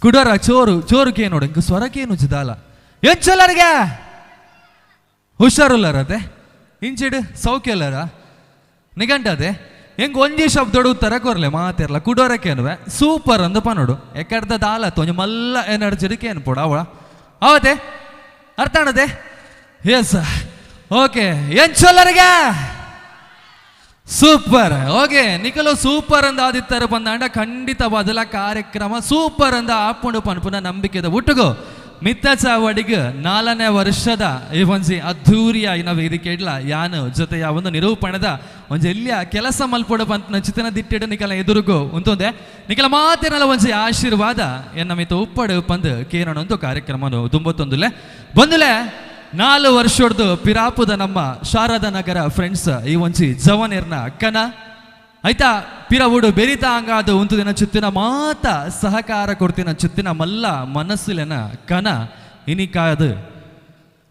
ಕುಡರ ಚೋರು ಚೋರುಕೆ ನೋಡು ಇಂಕ ಸ್ವರಕೇನು ದಾಲ ಎಂಚಲ್ಲರ್ಗೆ ಹುಷಾರುಲ್ಲರತೆ ಇಂಚಿಡು ಸೌಖ್ಯಲ್ಲರ ನಿಗಂಟದೆ ಹೆಂಗೆ ಒಂಜಿ ಶಬ್ದ ದೊಡ್ಡ ಕೊರ್ಲೆ ಮಾತಿರ್ಲ ಕುಡೋರಕ್ಕೇನುವೆ ಸೂಪರ್ ಅಂದಪ್ಪ ನೋಡು ಎಕ್ಕಡ್ದ ದಾಲ ತೊಂಜ ಮಲ್ಲ ಎನರ್ಜಿಡಿಕೆ ಏನು ಪೋಡ ಅವಳ ಅವತ್ತೆ ಅರ್ಥ ಆಣದೆ ಎಸ್ ಓಕೆ ಎಂಚಲ್ಲರ್ಗೆ ಸೂಪರ್ ಓಕೆ ನಿಖಲು ಸೂಪರ್ ಅಂದ ಆದಿತ್ತರ ಬಂದಾಂಡ ಖಂಡಿತವಾದಲ ಕಾರ್ಯಕ್ರಮ ಸೂಪರ್ ಅಂದ ಆಪುಂಡು ಪನ್ಪುನ ನಂಬಿಕೆದ ಹುಟ್ಟುಗೋ ಮಿತ್ತಚ ಅವಡಿಗೆ 4ನೇ ವರ್ಷದ ಈ ಒಂಜಿ ಅದ್ಧೂರಿಯಾಯಿನ ವೇದಿಕೆ ಇಡ್ಲ ಯಾನು ಜೊತೆಯ ಒಂದು ನಿರೂಪಣದ ಒಂಜಿ ಎಲ್ಲಿಯ ಕೆಲಸ ಮಲ್ಪೊಡ ಪಂತನ ಚಿತ್ತನ ದಿಟ್ಟಿಡು ನಿಕಲ ಎದುರುಗು ಉಂತೊಂದೆ ನಿಕಲ ಮಾತಿನಲ್ಲ ಒಂಜಿ ಆಶೀರ್ವಾದ ಎನ್ನ ಮಿತ ಉಪ್ಪಡು ಪಂದು ಕೇರೊಂದು ಕಾರ್ಯಕ್ರಮನು ತುಂಬೊತ್ತೊಂದುಲೆ ಬಂದುಲೆ 4 ವರ್ಷದ್ದು ಪಿರಾಪುದ ನಮ್ಮ ಶಾರದಾ ನಗರ ಫ್ರೆಂಡ್ಸ್ ಈ ಒಂಜಿ ಜವನಿರ್ನ ಕನ ಆಯ್ತಾ ಪಿರವುಡು ಬೆರಿತಾ ಹಂಗಾದ ಒಂದು ದಿನ ಚುತ್ತಿನ ಮಾತ ಸಹಕಾರ ಕೊಡ್ತಿನ ಚುತ್ತಿನ ಮಲ್ಲ ಮನಸ್ಸಿಲೆನ ಕನ ಇನಿಕಾದು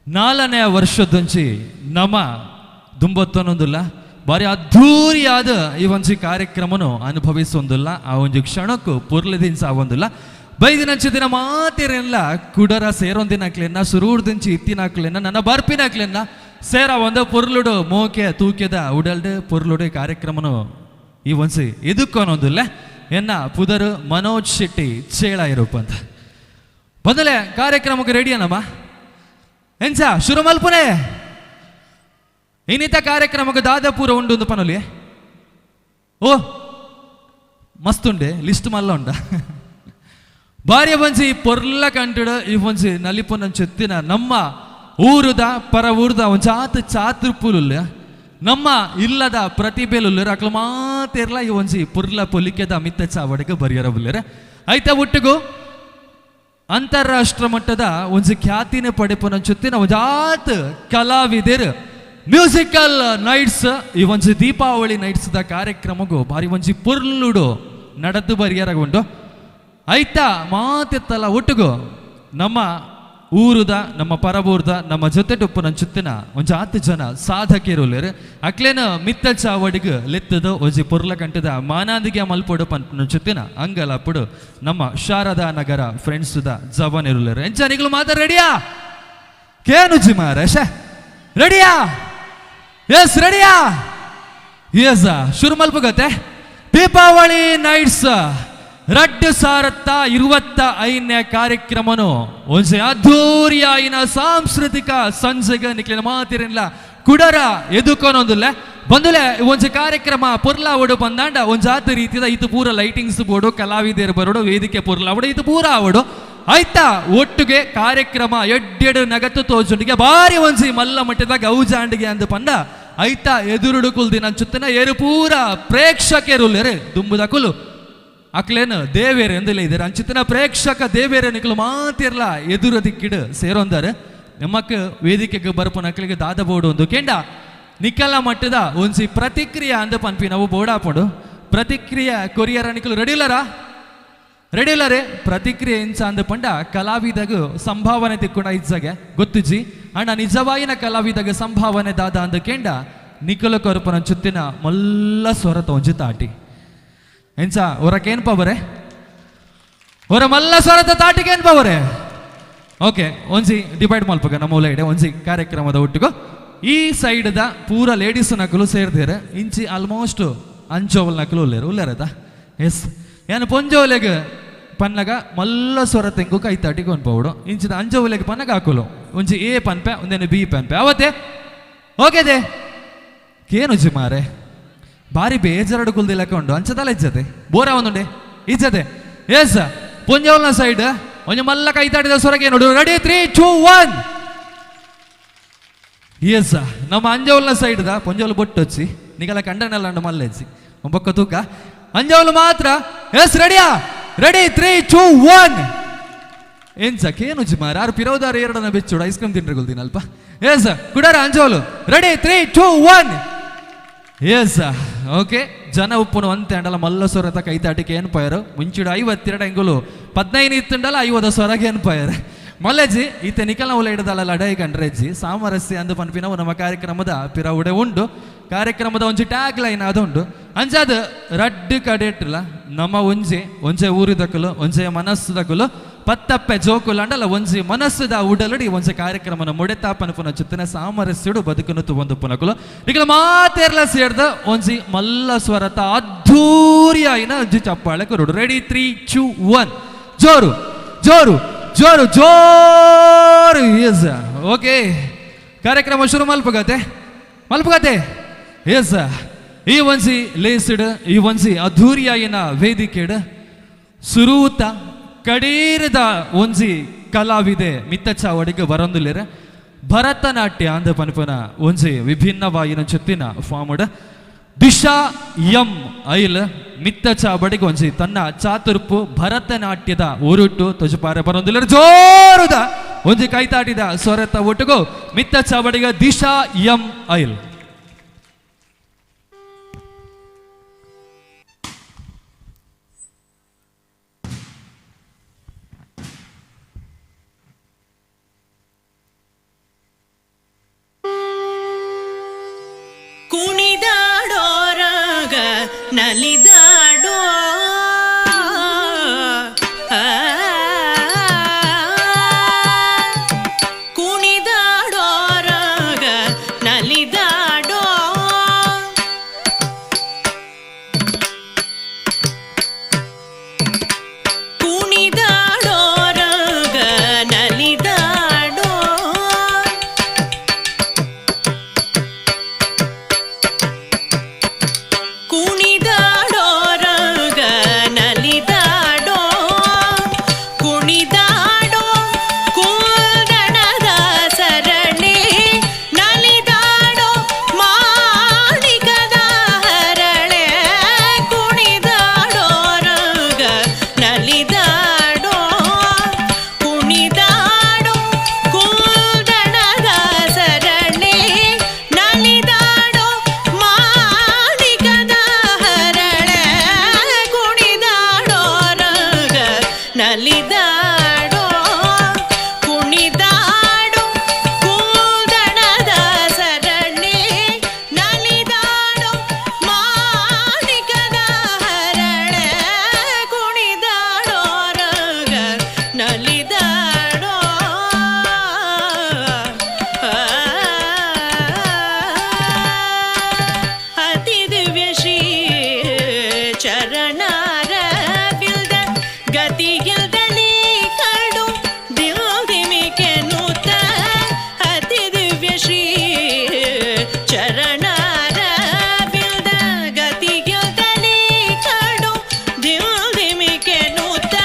4ನೇ ವರ್ಷದಂಚಿ ನಮ್ಮ ದುಂಬತ್ತೊಂದಿಲ್ಲ ಬಾರಿ ಅದ್ಧೂರಿಯಾದ ಈ ಒಂಜಿ ಕಾರ್ಯಕ್ರಮನು ಅನುಭವಿಸೊಂದಿಲ್ಲ ಆ ಒಂಜಿ ಕ್ಷಣಕ್ಕೂ ಪುರ್ಲದಿನ ಸಾವೊಂದಿಲ್ಲ ಬೈದಿನ ಚಿದಿನ ಮಾತಿರಲ್ಲ ಕುಡರ ಸೇರೊಂದಿನಕ್ಲೆನ್ನ ಸುರೂರ್ದಿಂಚಿ ಇತ್ತಿನಾಕ್ಲೆನ್ನ ನನ್ನ ಬರ್ಪಿನಾಕ್ಲೆನ್ನ ಸೇರ ಒಂದು ಪುರ್ಲುಡು ಮೋಕೆ ತೂಕೆದ ಉಡಲ್ಡು ಪುರ್ಲುಡು ಕಾರ್ಯಕ್ರಮನು ಈ ಒಂದ್ಸಿ ಎದುಕ್ಕೊನೊಂದಿಲ್ಲ ಎನ್ನ ಪುದರು ಮನೋಜ್ ಶೆಟ್ಟಿ ಚೇಳ ಇರುಪ ಅಂತ ಬಂದಲೆ ಕಾರ್ಯಕ್ರಮಕ್ಕೆ ರೆಡಿಯನಮ್ಮ ಎಂಚ ಶುರು ಮಲ್ಪುನೆ ಇನ್ನಿತ ಕಾರ್ಯಕ್ರಮಕ್ಕೆ ದಾದಾಪುರ ಉಂಡು ಪನೊಲಿ ಓ ಮಸ್ತುಂಡೆ ಲಿಸ್ಟ್ ಮಲ್ಲ ಉಂಡ ಭಾರ್ಯ ಬಂಜಿ ಪೊರ್ಲ ಕಂಟಿಡು ಈ ಒಂಜಿ ನಲಿಪುನ ಚೆತ್ತಿನ ನಮ್ಮ ಊರುದ ಪರ ಊರುದ ಒಂಜಿ ಚಾತುರ್ಪುಲು ನಮ್ಮ ಇಲ್ಲದ ಪ್ರತಿಭೆಲು ಅಕ್ಲ ಮಾತಿರ್ಲ ಈ ಒಂಜಿ ಪುರ್ಲ ಪೊಲಿಕೆದ ಮಿತ್ತ ಚಾವಡಿಗೆ ಬರಿಯರ ಬುಲ್ಲೆರೆ ಐತ ಒಟ್ಟಿಗೂ ಅಂತಾರಾಷ್ಟ್ರ ಮಟ್ಟದ ಒಂಜಿ ಖ್ಯಾತಿನ ಪಡೆಪುನ ಚುತ್ತಿನ ಒಂಜಾತ್ ಕಲಾವಿದರು ಮ್ಯೂಸಿಕಲ್ ನೈಟ್ಸ್ ಈ ಒಂಜಿ ದೀಪಾವಳಿ ನೈಟ್ಸ್ ದ ಕಾರ್ಯಕ್ರಮಗೂ ಬಾರಿ ಒಂಜಿ ಪುರ್ಲುಡು ನಡೆದು ಬರಿಯರಗೊಂಡು ಐತ ಮಾತೆತ್ತಲ್ಲ ಒಟ್ಟಿಗೂ ನಮ್ಮ ಊರುದ ನಮ್ಮ ಪರಬೂರ್ದ ನಮ್ಮ ಜೊತೆ ಟುಪ್ಪನ ಚುತ್ತಿನ ಒಂಜಿ 10 ಜನ ಸಾಧಕಿರುಲೇರು ಅಕ್ಲೇನ ಮಿತ್ತ ಚಾವಡಿಗೆ ಲೆತ್ತದ ಒಂಜಿ ಪುರ್ಲ ಕಂಟದ ಮಾನಾದಿಗೆ ಮಲ್ಪೊಡು ಪಂಪನ ಚುತ್ತಿನ ಅಂಗಲಪುಡು ನಮ್ಮ ಶಾರದಾ ನಗರ ಫ್ರೆಂಡ್ಸ್ ದ ಜವಾನ್ ಇರುಲೇರು ಎಂಚ ನಿಗಳು ಮಾತ ರೆಡಿಯಾ ಕೇನುಜಿ ಮಾರೇಶ ರೆಡಿಯಾ ಎಸ್ ರೆಡಿಯಾ ಎಸ್ ಶುರು ಮಲ್ಪಗತ್ತೆ ದೀಪಾವಳಿ ನೈಟ್ಸ್ 2025ನೇ ಕಾರ್ಯಕ್ರಮನು ಒಂಜಿ ಅದ್ಧೂರಿಯಾಯಿನ ಸಾಂಸ್ಕೃತಿಕ ಸಂಜೆಗೆ ನಿಕ್ಲಿನ ಮಾತಿರಲ್ಲ ಕುಡರ ಎದುಕೊನೊಂದುಲ್ಲೆ ಬಂದುಲೆ ಒಂಜಿ ಕಾರ್ಯಕ್ರಮ ಪುರ್ಲ ಅವಡು ಬಂದಾಂಡ ಒಂಜಾತ ರೀತಿದ ಇದು ಪೂರ ಲೈಟಿಂಗ್ಸ್ ಬೋರ್ಡು ಕಲಾವಿದರು ಬರೋಡು ವೇದಿಕೆ ಪುರ್ಲ ಅವಡು ಇದು ಪೂರ ಅವಡು ಆಯ್ತಾ ಒಟ್ಟಿಗೆ ಕಾರ್ಯಕ್ರಮ ಎಡ್ಡೆಡು ನಗತ್ತು ತೋಜುಂಡಿಗೆ ಬಾರಿ ಒಂಜಿ ಮಲ್ಲ ಮಟ್ಟದ ಗೌಜಾಂಡಿಗೆ ಅಂದು ಪಂಡ ಆಯ್ತಾ ಎದುರುಡುಕುಲ್ ದಿನ ಚುತ್ತಿನ ಏರು ಪೂರ ಪ್ರೇಕ್ಷಕರುಲ್ಲೆರೆ ದುಂಬುದ ಕುಲು ಅಕ್ಲೇನು ದೇವೇರೆ ಎಂದಿಲ್ಲ ಇದ್ದಾರೆ ಅಂಚಿತ್ತಿನ ಪ್ರೇಕ್ಷಕ ದೇವೇರೆ ನಿಕ್ಲು ಮಾತಿರ್ಲ ಎದುರು ದಿಕ್ಕಿಡು ಸೇರೊಂದಾರೆ ನಮ್ಮಕ್ಕೆ ವೇದಿಕೆಗೆ ಬರ್ಪನ ಅಕ್ಲಿಗೆ ದಾದ ಬೋರ್ಡು ಒಂದು ಕೆಂಡ ನಿಕ್ಕಲ ಮಟ್ಟದ ಒಂಜಿ ಪ್ರತಿಕ್ರಿಯೆ ಅಂದ ಪನ್ಪಿ ನಾವು ಬೋರ್ಡ್ ಹಾಪಡು ಪ್ರತಿಕ್ರಿಯೆ ಕೊರಿಯರ ನಿಕ್ಲು ರೆಡಿಯುಲರೇ ಪ್ರತಿಕ್ರಿಯೆ ಇಂಚ ಅಂದ ಪಂಡ ಕಲಾವಿದಾಗ ಸಂಭಾವನೆ ತಿಕ್ಕೊಂಡ ಇಜ್ಜಗೆ ಗೊತ್ತುಜಿ ಅಣ್ಣ ನಿಜವಾಯಿನ ಕಲಾವಿದಾಗ ಸಂಭಾವನೆ ದಾದ ಅಂದ ಕೆಂಡ ನಿಕ್ಕಲ ಕೊರಪನ ಚುತ್ತಿನ ಮಲ್ಲ ಸ್ವರತ ಒಂಜಿ ತಾಟಿ ಎಂಚ ಹೊರಕೇನ್ ಪವರೆ ಹೊರ ಮಲ್ಲ ಸ್ವರದ ತಾಟಿಗೇನ್ ಪವರೆ ಓಕೆ ಒಂಜಿ ಡಿವೈಡ್ ಮಲ್ಪಗ ನಮ್ಮ ಉಲೈಡೆ ಒಂಜಿ ಕಾರ್ಯಕ್ರಮದ ಒಟ್ಟಿಗೂ ಈ ಸೈಡ್ ದ ಪೂರ ಲೇಡೀಸ್ ನಕಲು ಸೇರ್ದೇರೆ ಇಂಚಿ ಆಲ್ಮೋಸ್ಟ್ ಅಂಚೋವಲ್ ನಕಲು ಉಲ್ಲೇರತ ಎಸ್ ಏನು ಪೊಂಜೋಲೆಗೆ ಪನ್ನಗ ಮಲ್ಲ ಸ್ವರ ತೆಂಗು ಕೈ ತಾಟಿಗೆ ಅನ್ಪವಡು ಇಂಚಿದ ಅಂಜೋಲೆಗೆ ಪನ್ನಗ ಹಾಕಲು ಒಂಜಿ ಎ ಪನ್ಪೆ ಒಂದೇನು ಬಿ ಪನ್ಪೆ ಅವತ್ತೇ ಓಕೆದೆ ಕೇನುಜಿ ಮಾರೆ ಬಾರಿ ಬೇಜಾರಡು ಕುಲ್ದಿ ಲೆಕ್ಕ ಉಂಡು ಅಂಚದಲ್ಲ ಇಜ್ಜತೆ ಬೋರ ಒಂದುಂಡೆ ಇಜ್ಜತೆ ಎಸ್ ಪುಂಜವಲ್ನ ಸೈಡ್ ಒಂಜಿ ಮಲ್ಲ ಕೈ ತಾಟಿದ ಸ್ವರಕ್ಕೆ ನೋಡು ರೆಡಿ 3 2 1 ಎಸ್ ನಮ್ಮ ಅಂಜವಲ್ನ ಸೈಡ್ ದ ಪುಂಜವಲ್ ಬೊಟ್ಟೊಚ್ಚಿ ನಿಗಲ ಕಂಡನೆಲ್ಲ ಉಂಡು ಮಲ್ಲೆಜ್ಜಿ ಒಂಬಕ್ಕ ತೂಕ ಅಂಜವಲ್ ಮಾತ್ರ ಎಸ್ ರೆಡಿಯಾ ರೆಡಿ 3 2 1 ಎಂಚ ಕೇನುಜಿ ಮಾರ ಆರು ಪಿರೋದಾರ ಎರಡನ್ನ ಬೆಚ್ಚೋಡು ಐಸ್ ಕ್ರೀಮ್ ತಿಂಡ್ರೆ ಗುಲ್ದಿನ ಅಲ್ಪ ಎಸ್ ಕುಡಾರ ಅಂಜವಲು ರೆಡಿ 3 2 1 ಎಸ್ ಓಕೆ ಜನ ಉಪ್ಪುನು ಅಂತೆ ಅಂಡಲ್ಲ ಮಲ್ಲ ಸ್ವರತ ಕೈ ತಾಟಿಕೆ ಏನು ಪಯರು ಮುಂಚಿಡು 52 ಎಂಗುಲು 15 ಇತ್ತುಂಡಲ್ಲ 50 ಸ್ವರಗೆ ಏನು ಪಯರು ಮಲ್ಲಜ್ಜಿ ಈತ ನಿಕಲ ಉಲ ಹಿಡ್ದಲ್ಲ ಲಡೈ ಕಂಡ್ರೆಜ್ಜಿ ಸಾಮರಸ್ಯ ಅಂದು ಪನ್ಪಿನವು ನಮ್ಮ ಕಾರ್ಯಕ್ರಮದ ಪಿರ ಉಡೆ ಉಂಡು ಕಾರ್ಯಕ್ರಮದ ಒಂಜಿ ಟ್ಯಾಗ್ ಲೈನ್ ಅದುಂಡು ಅಂಜಾದ ರಡ್ಡು ಕಡೆಟ್ಲ ನಮ್ಮ ಒಂಜೆ ಊರಿದಕಲು ಒಂಜೆ ಮನಸ್ಸುದಕಲು ಪತ್ತಪ್ಪೆ ಜೋಕುಲು ಅಂಡಲ್ಲ ಒಂಜಿ ಮನಸ್ಸುದ ಉಡಲಡಿ ಒಂಜಿ ಕಾರ್ಯಕ್ರಮನ ಮುಡೆತಾಪನ ಪುನ ಚುತ್ತಿನ ಸಾಮರಸ್ಯಡು ಬದುಕನ್ನು ತುಗೊಂದು ಪುನಕಲು ಈಗ ಮಾತೆರ್ಲ ಸೇರ್ದ ಒಂಜಿ ಮಲ್ಲ ಸ್ವರತ ಅದ್ಧೂರಿಯಾಯಿನ ಒಂಜಿ ಚಪ್ಪಾಳೆ ಕೊರುಡು ರೆಡಿ 3 2 1 ಜೋರು ಜೋರು ಜೋರು ಜೋರು ಎಸ್ ಓಕೆ ಕಾರ್ಯಕ್ರಮ ಶುರು ಮಲ್ಪಗತೆ ಎಸ್ ಈ ಒಂಜಿ ಲೇಸಿಡ್ ಈ ಒಂಜಿ ಅದ್ಧೂರಿಯಾಯಿನ ವೇದಿಕೆಡ್ ಸುರೂತ ಕಡೇರದ ಒಂಜಿ ಕಲಾವಿದೆ ಮಿತ್ತ ಚಾವಡಿಗೆ ಬರಂದುಲ್ಲೆರೆ ಭರತನಾಟ್ಯ ಅಂದ ಪನ್ಪನ ಒಂಜಿ ವಿಭಿನ್ನವಾಯಿನ ಚೊತ್ತಿನ ಫಾರ್ಮಡ್ ದಿಶಾ ಎಂ ಐಲ್ ಮಿತ್ತ ಚಾವಡಿಗೆ ಒಂಜಿ ತನ್ನ ಚಾತುರ್ಪು ಭರತನಾಟ್ಯದ ಉರುಟು ತೊಜುಪಾರೆ ಬರಂದುಲ್ಲೆರೆ ಜೋರುದ ಒಂಜಿ ಕೈತಾಟಿದ ಸ್ವರತ ಒಟ್ಟುಗು ಮಿತ್ತ ಚಾವಡಿಗೆ ದಿಶಾ ಎಂ ಐಲ್. ಕುಣಿದಾಡೋ ರಾಗ ನಲಿದಾಡೋ ಕುಣಿದಾಡೋ ರಾಗ ನಲಿದಾಡೋ ಕುಣಿದಾಡೋ ರಾಗ ನಲಿದಾಡೋ ಕುಣಿದಾಡೋ ರಾಗ ನಲಿದಾಡೋ ಕುಣಿದಾಡೋ ಕುಂದಣದ ಸರಣಿ ನಲಿದಾಡೋ ಮಾಣಿಕದ ಹರಳೆ ಕುಣಿದಾಡೋ ರಾಗ ನಲಿದಾಡೋ ಕುಣಿದಾಡೋ ಕುಂದಣದ ಸರಣಿ ನಲಿದಾಡೋ ಮಾಣಿಕದ ಹರಳೆ ಕುಣಿದಾಡೋ ರಾಗ ನಲಿದಾಡೋ ಕುಣಿದಾಡೋ ಕುಂದಣದ ಸರಣಿ ನಲಿದಾಡೋ ಮಾಣಿಕದ ಹರಳೆ ಕುಣಿದಾಡೋ ರಾಗ ನಲಿದಾಡೋ ಅತಿ ದಿವ್ಯ ಶ್ರೀ ಚರಣಾರ ಬಿಲ್ದ ಗತಿಗಿಲ್ದಲಿ ಕಡು ದಿಮಿಕೆ ನೂತ ಅತಿ ದಿವ್ಯ ಶ್ರೀ ಚರಣಾರ ಬಿಲ್ದ ಗತಿಗಿಲ್ದಲಿ ಕಡು ದಿಮಿಕೆ ನೂತ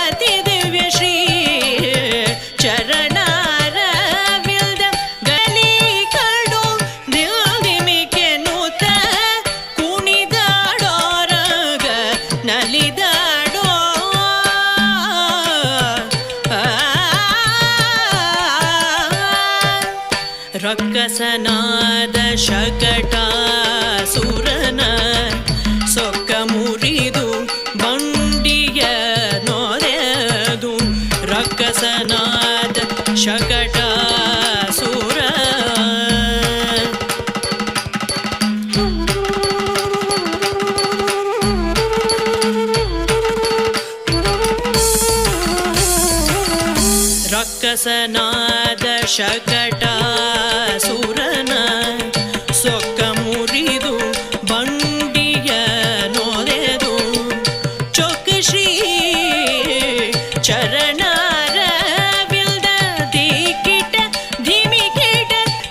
ಅತಿ ದಿವ್ಯ ಶ್ರೀ ಚರಣಾರ ಬಿಲ್ದ ಗಲಿ ಕಡು ದಿಮಿಕೆ ನೂತ ಕುಣಿದಾಡೋ ರಾಗ ನಲಿದಾಡೋ ರಕ್ಕಸನಾದ ಶಕಟಾಸುರನ ಸೊಕ್ಕ ಮುರಿದು ಬಂಡಿಯ ನೋರೆದು ರಕ್ಕಸನಾದ ಶಕಟಾಸುರ ರಕ್ಕಸನಾದ ಶಕಟಾಸುರನ ಸೊಕ್ಕ ಮುರಿದು ಬಂಡಿಯ ನೋರೆದು ಚೊಕ್ಕ ಶ್ರೀ ಚರಣಾರ ಬಿಲ್ದ ದಿಕ್ಕಿಟ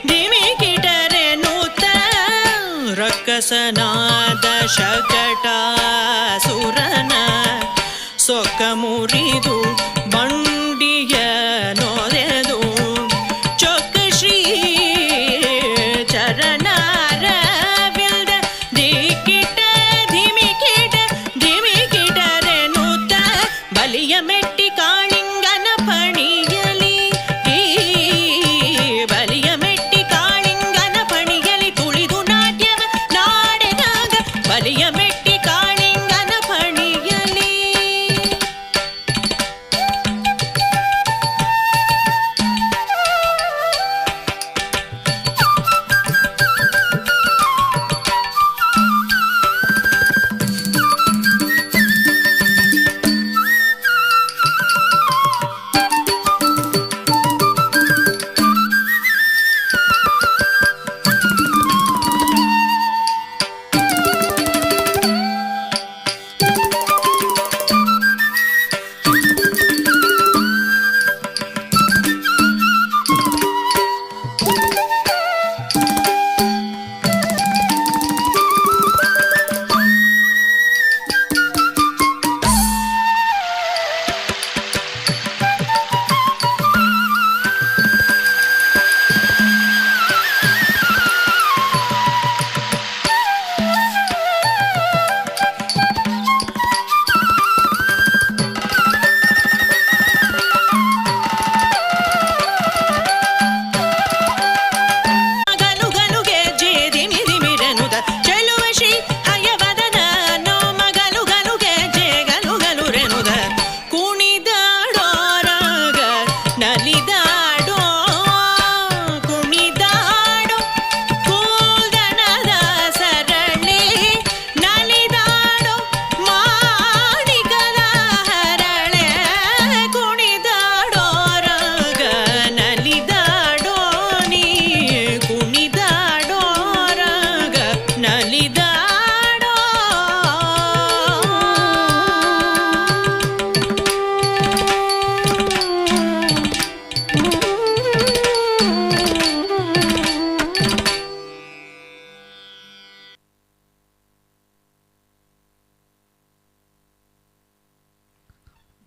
ಧಿಮಿಕಿಟರೆ ನೂತ ರಕ್ಕಸನಾದ ಶಕಟಾಸುರನ ಸೊಕ್ಕ ಮುರಿದು ಬಂಡಿಯ ನೋರೆದು ಚೊಕ್ಕ ಶ್ರೀ ಚರಣಾರ ಬಿಲ್ದ ದಿಕ್ಕಿಟ ಧಿಮಿಕಿಟರೆ ನೂತ ಬಲಿಯ ಮೆಟ್ಟಿ ಕಾಳಿಂಗನ ಪಣಿಯಲಿ ಬಲಿಯ ಮೆಟ್ಟಿ ಕಾಳಿಂಗನ ಪಣಿಯಲಿ ತುಳಿದು ನಾಟ್ಯವ ನಾಡೆದಾಗ ಬಲಿಯ ಮೆಟ್ಟಿ ಕಾಳಿಂಗನ ಪಣಿಯಲಿ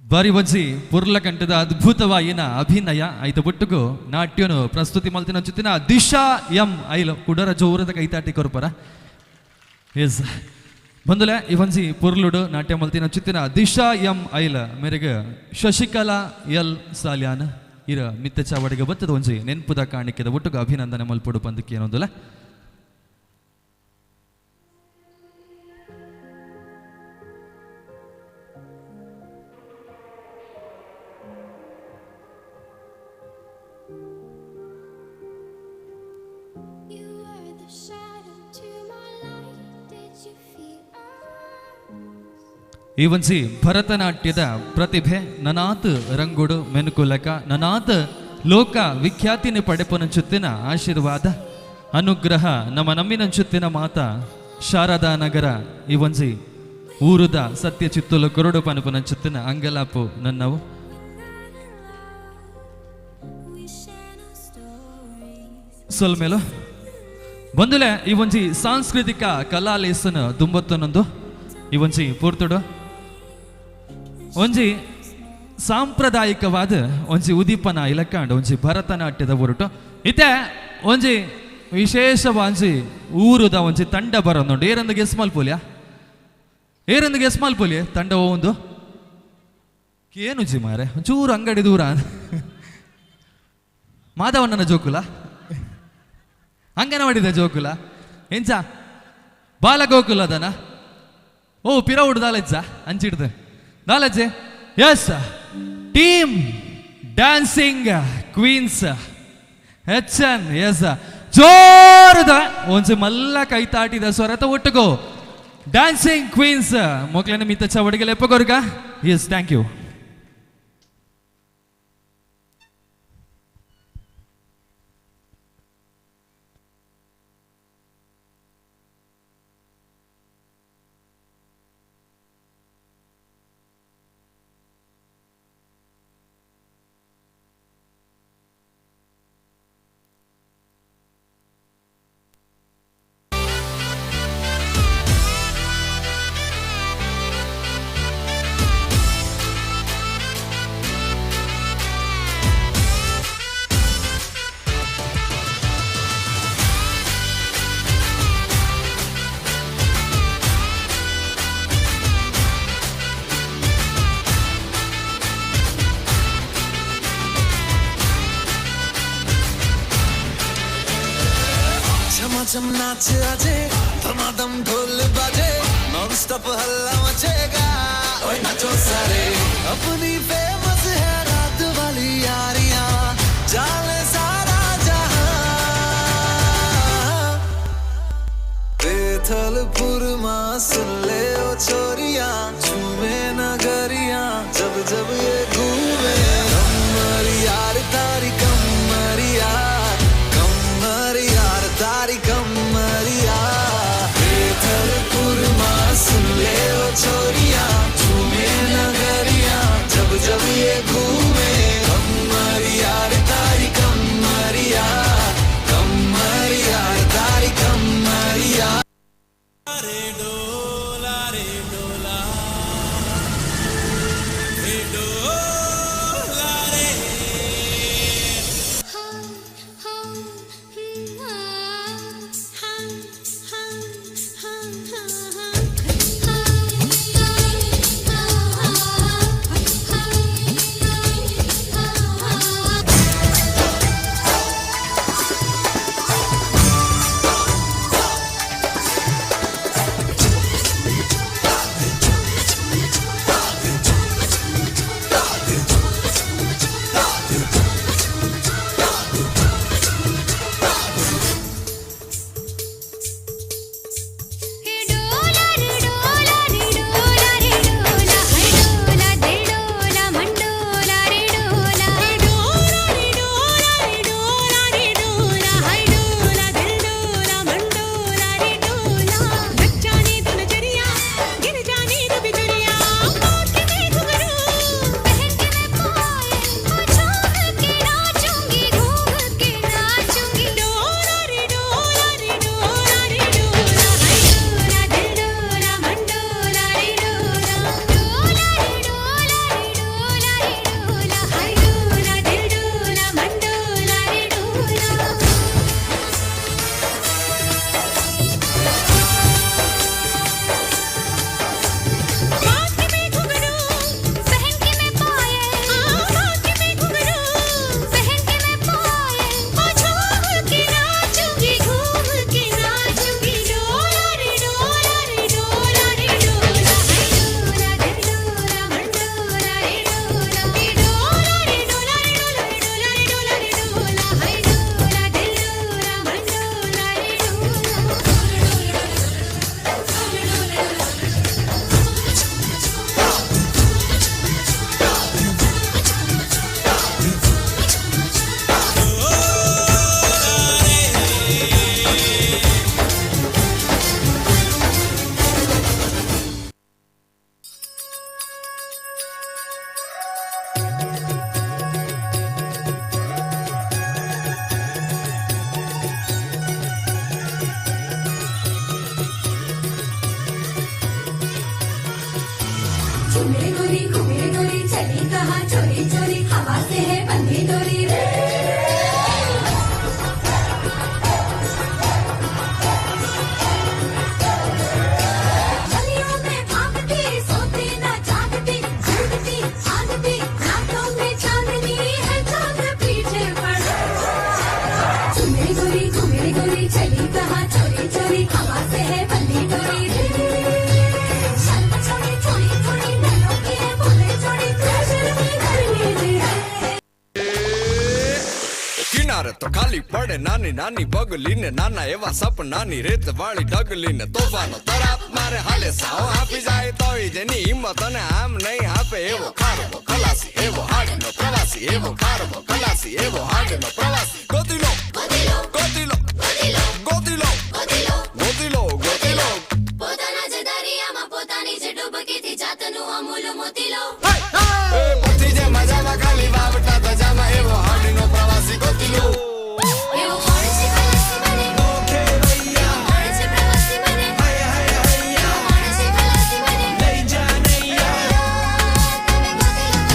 ಬಾರಿ ಒಂಜಿ ಪುರ್ಲ ಕಂಠದ ಅದ್ಭುತವಾಯಿನ ಅಭಿನಯ ಐತ ಬುಟ್ಟುಗು ನಾಟ್ಯನು ಪ್ರಸ್ತುತಿ ಮಲ್ತಿನ ಚಿತ್ತಿನ ದಿಶಾ ಎಂ ಐಲು ಕುಡರ ಜೋರದ ಕೈತಾಟಿ ಕೊರ್ಪರ ಎಸ್ ಬಂದುಲೆ ಈ ಒಂಜಿ ಪುರ್ಲುಡು ನಾಟ್ಯ ಮಲ್ತಿನ ಚಿತ್ತಿನ ದಿಶಾ ಎಂ ಐಲ ಮೇರೆಗೆ ಶಶಿಕಲಾ ಎಲ್ ಸಾಲ್ಯಾನ್ ಇರ ಮಿತ್ತ ಚಾವಡಿಗೆ ಬತ್ತದ ಒಂಜಿ ನೆನ್ಪುದ ಕಾಣಿಕೆದ ಒಟ್ಟುಗ ಅಭಿನಂದನೆ ಮಲ್ಪುಡು ಪಂದಕ್ಕೆ ಏನೊಂದುಲ You were the shadow to my light. Did you feel ಈ ಒಂಜಿ ಭರತನಾಟ್ಯದ ಪ್ರತಿಭೆ ನನಾತ್ ರಂಗುಡು ಮೆನುಕುಲಕ ನನಾತ್ ಲೋಕ ವಿಖ್ಯಾತಿನಿ ಪಡೆಪುನಂಚುತ್ತಿನ ಆಶೀರ್ವಾದ ಅನುಗ್ರಹ ನಮ್ಮ ನಮ್ಮಿನಂಚುತ್ತಿನ ಮಾತ ಶಾರದಾ ನಗರ ಈ ಒಂಜಿ ಊರುದ ಸತ್ಯ ಚಿತ್ತುಲು ಕೊರಡು ಪನುಪುನಂಚುತ್ತಿನ ಅಂಗಲಾಪು ನನ್ನವು ಸೊಲ್ಮೇಲು ಬಂದುಲೆ ಈ ಒಂಜಿ ಸಾಂಸ್ಕೃತಿಕ ಕಲಾಲೇಸನ ದುಂಬತ್ತನೊಂದು ಈ ಒಂಜಿ ಪೂರ್ತುಡು ಒಂಜಿ ಸಾಂಪ್ರದಾಯಿಕವಾದ ಒಂಜಿ ಉದೀಪನ ಇಲಕ್ಕಾಂಡು ಒಂಜಿ ಭರತನಾಟ್ಯದ ಹೊರಟು ಇತ್ತೆ ಒಂಜಿ ವಿಶೇಷವಾಂಜಿ ಊರುದ ಒಂಜಿ ತಂಡ ಬರೋದು ಏರಂದು ಗೆಸ್ ಮಲ್ಪುಲ್ಯ ತಂಡ ಒಂದು ಏನು ಜಿ ಮಾರೆ ಒಂಚೂರು ಅಂಗಡಿ ದೂರ ಮಾಧವಣ್ಣನ ಜೋಕುಲ ಅಂಗನವಾಡಿದ ಜೋಕುಲ ಎಂಚ ಬಾಲಗೋಕುಲದನ ಓ ಪಿರವುಡು ದಾಲೆಜ್ಜ ಅಂಚಿಡ್ದು ದಾಲೆಜ್ಜೆ ಎಸ್ ಟೀಮ್ ಡ್ಯಾನ್ಸಿಂಗ್ ಕ್ವೀನ್ಸ್ ಹೆಚ್ಚನ್ ಎಸ್ ಜೋರದ ಒಂದ್ಸಿ ಮಲ್ಲ ಕೈತಾಟಿದ ಸ್ವರತ ಒಟ್ಟುಗೋ ಡ್ಯಾನ್ಸಿಂಗ್ ಕ್ವೀನ್ಸ್ ಮೊಕ್ಲನ ಮಿತ್ತ ಚವಡಿಗೆ ಲೆಪ್ಪಗೋರ್ಗ ಎಸ್ ಥ್ಯಾಂಕ್ ಯು झमाझम नाच आजे धमाधम ढोल बाजे नॉन स्टॉप हल्ला मचेगा ओए नाचो सारे अपनी फेमस है रात वाली यारियां जाने सारा जहां बेथलपुर मां सुन ले ओ छोरियां झूमे नगरियां जब जब ये घूमे कमर यार तारी कमरिया तारी कमरिया बेथलपुर मां सुन ले ओ छोरिया झूमे नगरिया जब जब ये घूमे कमरिया तारी कमरिया कमरिया तारी कमरिया रे डोला रे डोला रे डोला रे चुमे गोरी घूमे गोरी चली कहाँ चोरी चोरी हवा से है बंधी डोरी रे गलियों में भागती सोती ना जागती झूठती भागती रातों में चांदनी है चांद पीछे पड़ा चुमे गोरी चली कहाँ चोरी चोरी हवा से है बंधी डोरी रे शर्म छोड़ी थोड़ी थोड़ी नैनों की है बोले छोड़ी प्रेशर में करने दे કિનારે તો ખાલી પડે નાની નાની બગલી ને નાના એવા સપના ની રેત વાળી ડગલી ને તોફાનો તરાપ મારે હાલે સાવ આપી જાય તોય જેની હિંમત અને આમ નહીં આપે એવો ખારવો ખલાસી એવો હાડનો પ્રવાસી એવો ખારવો ખલાસી એવો હાડનો પ્રવાસી ગોતીલો ગોતીલો ગોતીલો ગોતીલો ગોતીલો ગોતીલો પોતાના જ દરિયામાં પોતાની જ ડૂબકીથી જાતનું અમૂલ મોતી લો એ પતિ જે મજામાં ખાલી વાવટા તજામાં એવો હાડનો પ્રવાસી ગોતીલો એવો કોણ છે ખલાસી બને ઓકે ભૈયા કોણ છે પ્રવાસી બને હાય હાય હૈયા કોણ છે ખલાસી બને લઈ જા નૈયા તમે ગોતીલો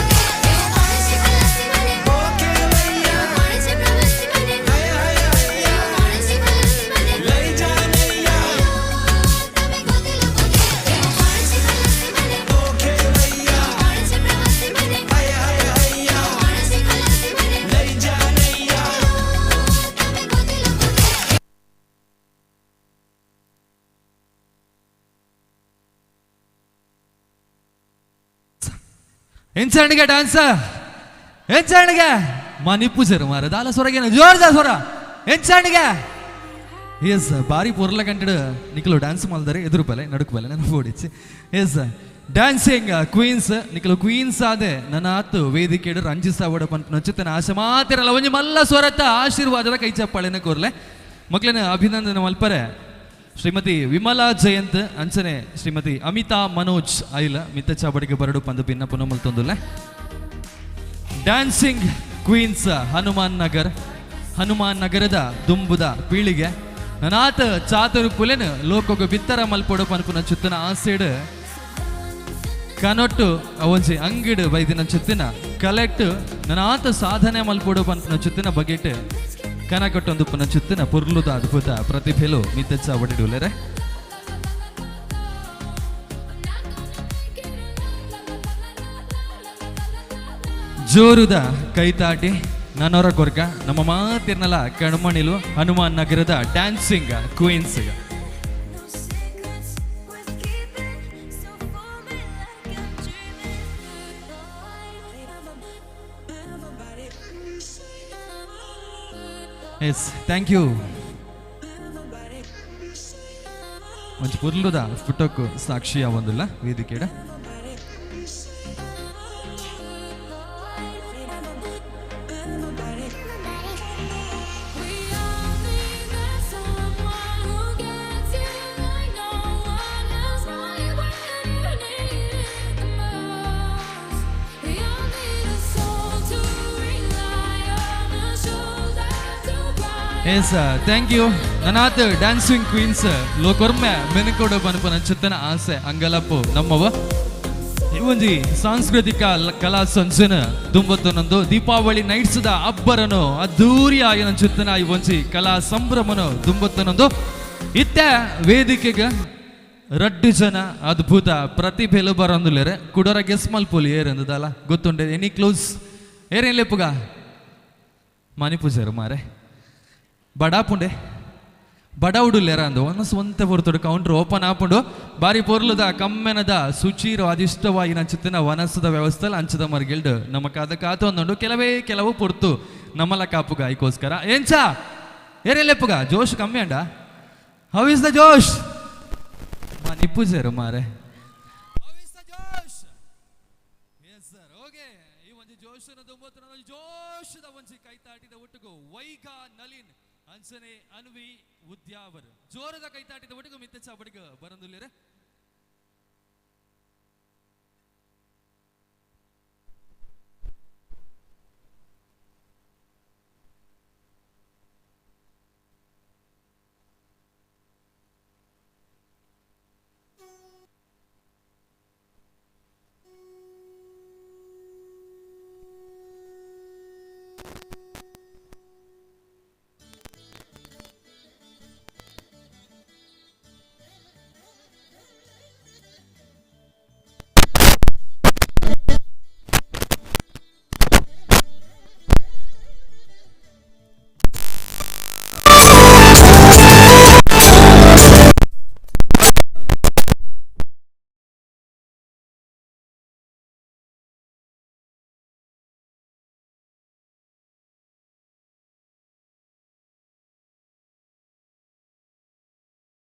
એવો કોણ છે ખલાસી બને ઓકે ભૈયા કોણ છે પ્રવાસી બને હાય હાય હૈયા કોણ છે ખલાસી બને લઈ જા નૈયા તમે ગોતીલો એવો કોણ છે ખલાસી બને ઓકે ભૈયા કોણ છે પ્રવાસી બને હાય હાય હૈયા કોણ છે ખલાસી બને લઈ જા નૈયા તમે ગોતીલો ಎಂಚಣಿಗೆ ಡ್ಯಾನ್ಸ್ ಎಂಚಣಿಗೆ ಮನಿ ಪೂಜರು ಮಾರ ದಾಲ ಸ್ವರಗೇನು ಜೋರ್ದ ಸ್ವರ ಎಂಚಣಿಗೆ ಎಸ್ ಬಾರಿ ಪೊರ್ಲ ಕಂಟಿಡು ನಿಖಲು ಡ್ಯಾನ್ಸ್ ಮಲ್ದರೆ ಎದುರು ಪಲೆ ನಡುಕು ಪಲೆ ನನ್ನ ಓಡಿಸಿ ಎಸ್ ಡ್ಯಾನ್ಸಿಂಗ್ ಕ್ವೀನ್ಸ್ ನಿಖಲು ಕ್ವೀನ್ಸ್ ಆದೆ ನನ್ನ ಆತು ವೇದಿಕೆ ರಂಜಿಸ ಓಡ ಪಂಪ ನಚ್ಚುತ್ತನ ಆಸೆ ಮಾತಿರಲ್ಲ ಒಂಜಿ ಮಲ್ಲ ಸ್ವರತ ಆಶೀರ್ವಾದದ ಕೈ ಚಪ್ಪಾಳೆನ ಕೋರ್ಲೆ ಮಕ್ಳನ ಅಭಿನಂದನೆ ಮಲ್ಪರೆ ಶ್ರೀಮತಿ ವಿಮಲಾ ಜಯಂತ್ ಅಂಚನೆ ಶ್ರೀಮತಿ ಅಮಿತಾ ಮನೋಜ್ ಆಯ್ಲ ಮಿತ್ತ ಚಾಬಡಿಗೆ ಬರಡು ಪಂದು ಭಿನ್ನ ಪುನಮಲ್ ತೊಂದುಲೆ ಡ್ಯಾನ್ಸಿಂಗ್ ಕ್ವೀನ್ಸ್ ಹನುಮಾನ್ ನಗರದ ದುಂಬುದ ಪೀಳಿಗೆ ನನಾತ ಚಾತರು ಪುಲೆನ್ ಲೋಕೋಗ ಬಿತ್ತರ ಮಲ್ಪೊಡು ಪನ್ಪುನ ಚುತ್ತನ ಆಸೆಡ್ ಕನೊಟ್ಟು ಅವೊಂಜಿ ಅಂಗಿಡ್ ಬೈದಿನ ಚುತ್ತಿನ ಕಲೆಕ್ಟ್ ನನಾತ ಸಾಧನೆ ಮಲ್ಪೊಡು ಪನ್ಪುನ ಚುತ್ತಿನ ಬಗೆಟ್ ಕನಕೊಟ್ಟೊಂದು ಪುನ ಚುತ್ತಿನ ಪುರ್ಲುದ ಅದ್ಭುತ ಪ್ರತಿಭೆಲು ಮಿತ್ತಚ್ಚ ಒಡಿಡುಲೆರೆ ಜೋರುದ ಕೈತಾಟಿ ನನ್ನವರ ಕೊರ್ಗ ನಮ್ಮ ಮಾತಿರ್ನಲ ಕಣ್ಮಣಿಲು ಹನುಮಾನ್ ನಗರದ dancing queens yes thank you ಒಂಚು ಪುರ್ಲುದ ಫುಟೋಕು ಸಾಕ್ಷಿಯ ಒಂದಿಲ್ಲ ವೇದಿಕೆಡ ಎಸ್ ಥ್ಯಾಂಕ್ ಯು ನನಾತ್ ಡ್ಯಾನ್ಸಿಂಗ್ ಕ್ವೀನ್ಸ್ ಲೋಕೊರ್ಮೆ ಮೆನಕೋಡ ಪನ್ಪನ ಚುತ್ತನ ಆಸೆ ಅಂಗಲಪ್ಪು ನಮ್ಮವ ಒಂಜಿ ಸಾಂಸ್ಕೃತಿಕ ಕಲಾ ಸಂಚನ ದುಂಬತ್ತೊಂದು ದೀಪಾವಳಿ ನೈಟ್ಸ್ದ ಅಬ್ಬರನು ಅದ್ದೂರಿ ಆಗಿನ ಚುತ್ತನ ಈ ಒಂಜಿ ಕಲಾ ಸಂಭ್ರಮನು ದುಂಬತ್ತೊಂದು ಇತ್ತೆ ವೇದಿಕೆಗೆ ರಡ್ಡು ಜನ ಅದ್ಭುತ ಪ್ರತಿಭೆಲು ಬರಂದುಲೇರೆ ಕುಡರ ಗೆಸ್ ಮಲ್ಪೋಲಿ ಏರಂದದಲ್ಲ ಗೊತ್ತುಂಡೆ ಎನಿ ಕ್ಲೋಸ್ ಏರೇನ್ ಲೆಪ್ಪುಗ ಮನಿ ಪೂಜಾರು ಮಾರೆ ಬಡಾಪುಂಡೆ ಬಡ ಉಡುಲ್ಲೇರ ಅಂದು ಒಂದು ಸ್ವಂತ ಪೊರ್ತುಡು ಕೌಂಟ್ರ್ ಓಪನ್ ಆಪುಂಡು ಬಾರಿ ಪೊರ್ಲುದ ಕಮ್ಮೆನದ ಸುಚೀರು ಅದಿಷ್ಟವಾಗಿ ಚಿತ್ತಿನ ವನಸದ ವ್ಯವಸ್ಥೆಲ್ಲ ಅಂಚದ ಮರ್ಗಿಲ್ಡು ನಮ್ಮ ಕಾದ ಕಾತು ಅಂದುಂಡು ಕೆಲವು ಪೊರ್ತು ನಮ್ಮಲ ಕಾಪುಗ ಐಕೋಸ್ಕರ ಏನ್ಚ ಏರೆಲ್ಲೆಪ್ಪುಗ ಜೋಶ್ ಕಮ್ಮಿ ಅಂಡ ಹೌ ಇಸ್ ದ ಜೋಶ್ ನಿಪ್ಪುಜರು ಮಾರೆ ಜೋಶದ ಒಂಜಿ ಕೈತಾಟಿದ ಒಟ್ಟಿಗೂ ವೈಗ ನಲಿನ್ ಅಂಚನೆ ಅನ್ವಿ ಉದ್ಯಾವರ್ ಜೋರದ ಕೈತಾಟಿದ ಒಟ್ಟಿಗೂ ಮಿತ್ತ ಚಾಬಡಿಗ ಬರಂದುಲ್ಲೇರೆ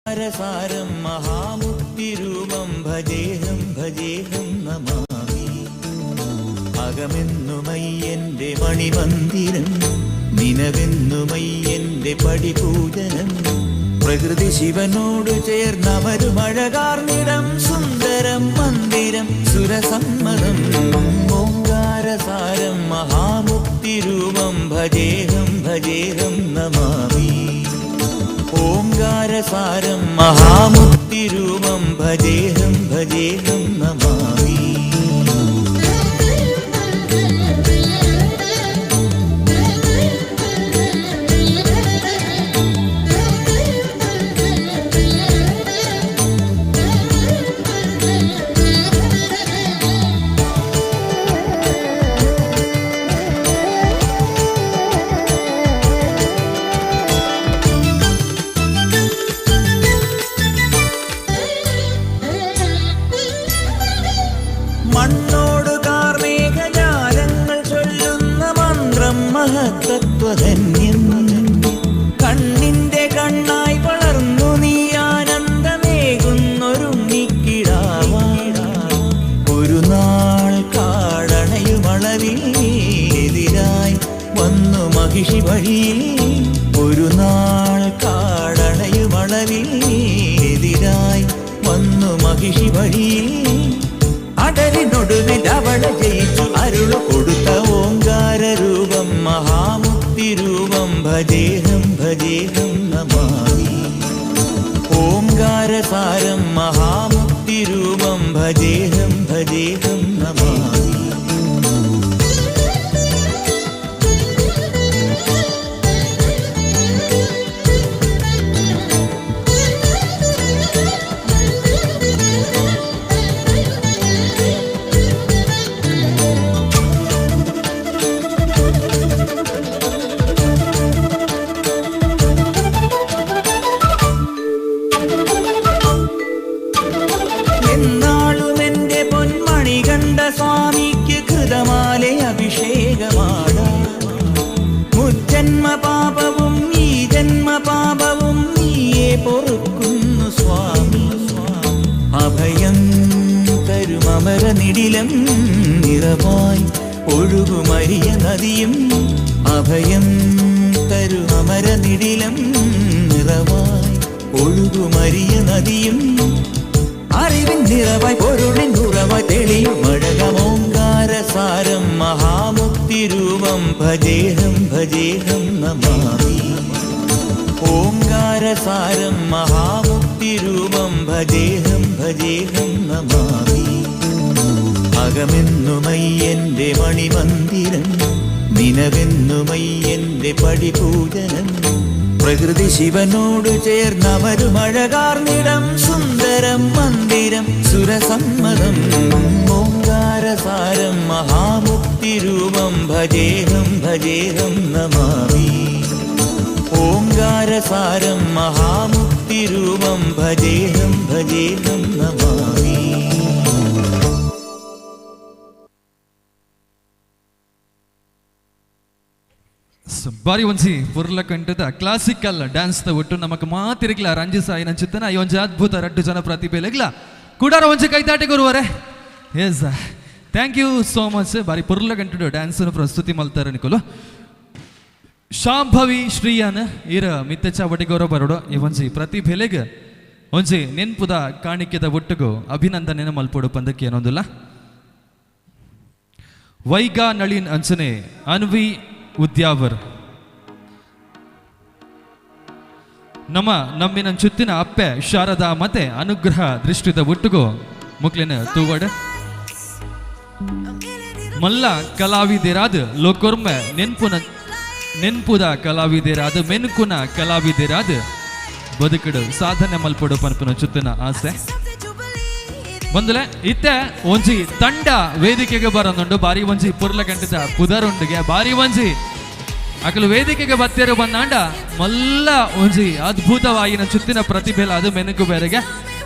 സാരം മഹാമുക്തിരൂപം ഭജേഹം ഭജേഹം നമാമി. അകമെന്നുമയ്യന്റെ മണിമന്ദിരം, നിനവെന്നുമയ്യന്റെ പടിപൂജനം. പ്രകൃതി ശിവനോട് ചേർന്നമരുമഴകാർന്നിടം, സുന്ദരം മന്ദിരം സുരസമ്മതം. ഓംകാരസാരം മഹാമുക്തിരൂപം ഭജേഹം ഭജേഹം നമാമി. ഓംകാരസാരം മഹാമുക്തിരൂപം ഭജേഹം ഭജേഹം നമാമി. മണ്ണോട് കാർമേഘജാലങ്ങൾ ചൊല്ലുന്ന മന്ത്രം മഹത്തത്വധന്യം. കണ്ണിന്റെ കണ്ണായി വളർന്നു നീ ആനന്ദമേകുന്നൊരുണ്ണിക്കിടാവാട. ഒരു നാൾ കാടണയുമളവിൽ എതിരായി വന്നു മഹിഷി വഴിയിൽ. ഒരു നാൾ കാടണയുമളവിൽ എതിരായി വന്നു മഹിഷി വഴിയിൽ. അടലിനൊടുവിൽ അവളെ ജയിച്ചു അരുളു കൊടുത്ത ഓംകാരരൂപം മഹാമുക്തിരൂപം ഭജേഹം ഭജേഹം നമാമി. ഓംകാരസാരം മഹാമുക്തിരൂപം ഭജേഹം ഭജേഹം നമാമി. എന്നാളുമെന്റെ പൊന്മണി കണ്ട സ്വാമിക്ക് കൃതമാലെ അഭിഷേകമാട. മുജ്ജന്മ പാപവും ഈ ജന്മ പാപവും നീയെ പൊറുക്കുന്നു സ്വാമി. അഭയം തരുമമര നിടിലം നിറവായി ഒഴുകുമരിയ നദിയും. അഭയം തരുമമര നിടിലം നിറവായി ഒഴുകുമരിയ നദിയും. അറിവിൻ നിറവായി പൊരുളിൻ ഉറവായി തെളിയും അഴകമോങ്കാരസാരം മഹാമുക്തിരൂപം ഭജേഹം ഭജേഹം നമാമി. ഓംകാരസാരം മഹാമുക്തിരൂപം ഭജേഹം ഭജേഹം നമാമി. അകമെന്നുമയ്യന്റെ മണിമന്ദിരം, നിനവെന്നുമയ്യന്റെ പടിപൂജനം. പ്രകൃതി ശിവനോട് ചേർന്നമരുമഴകാർന്നിടം, സുന്ദരം മന്ദിരം സുരസമ്മതം. ഓംകാരസാരം മഹാമുക്തിരൂപം ഭജേഹം ഭജേഹം നമാമി. ഓംകാരസാരം മഹാമുക്തിരൂപം ഭജേഹം ഭജേഹം നമാമി. ಬಾರಿ ಒಂಜಿ ಪುರ್ಲ ಕಂಟದ ಕ್ಲಾಸಿಕಲ್ ಡ್ಯಾನ್ಸ್ ದ ಒಟ್ಟು ನಮಕ್ ಮಾತಿರ್ಗಿಲ್ಲ ರಂಜಿ ಸಾಯಿ ನಂಚುತ್ತನ ಈ ಒಂಜಿ ಅದ್ಭುತ ರಡ್ಡು ಜನ ಪ್ರತಿಭೆಲೆಗ್ಲ ಕೂಡಾರ ಒಂಜಿ ಕೈತಾಟಿ ಗುರುವರೆ. Yes thank you so much. ಬಾರಿ ಪುರ್ಲ ಕಂಟದ ಡ್ಯಾನ್ಸ್ ಪ್ರಸ್ತುತಿ ಮಲ್ತಾರೆ ನಿಕೋಲು ಶಾಂಭವಿ ಶ್ರೀಯನ್ ಇರ ಮಿತ್ತೆಚ್ಚ ಒಟ್ಟಿಗೋರ ಬರೋಡು ಈ ಒಂಜಿ ಪ್ರತಿಭೆಲೆಗ್ ಒಂಜಿ ನೆನ್ಪುದ ಕಾಣಿಕೆದ ಒಟ್ಟಿಗೂ ಅಭಿನಂದನೆ ಮಲ್ಪೋಡು ಪಂದಕ್ಕೆ ಏನೊಂದಿಲ್ಲ. ವೈಗಾ ನಳಿನ್ ಅಂಚನೆ ಅನ್ವಿ ಉದ್ಯಾವರ್ ನಮ್ಮಿನ ಚುತ್ತಿನ ಅಪ್ಪೆ ಶಾರದಾ ಮತ್ತೆ ಅನುಗ್ರಹ ದೃಷ್ಟಿದ ಒಟ್ಟಿಗೂ ಮುಕ್ಲಿನ ತೂವಡ ಮಲ್ಲ ಕಲಾವಿದರಾದ ಲೋಕೊರ್ಮೆ ನೆನ್ಪುದ ಕಲಾವಿದರಾದ ಮೆನುಕುನ ಕಲಾವಿದರಾದ ಬದುಕಡು ಸಾಧನೆ ಮಲ್ಪಡು ಪನ್ಪನ ಚುತ್ತಿನ ಆಸೆ ಬಂದಲೆ ಇತ್ತೆ ಒಂಜಿ ತಂಡ ವೇದಿಕೆಗೆ ಬರೋದುಂಡು. ಬಾರಿ ಒಂಜಿ ಪುರ್ಲ ಕಂಟಿದ ಪುದರುಂಡಿಗೆ ಬಾರಿ ಒಂಜಿ ಅಕಲು ವೇದಿಕೆಗೆ ಬತ್ತೇರು ಬಂದಾಂಡ ಮಲ್ಲ ಒಂಜಿ ಅದ್ಭುತವಾಗಿನ ಚುತ್ತಿನ ಪ್ರತಿಭೆಲ ಅದು ಮೆನುಕು ಬೇರೆಗೆ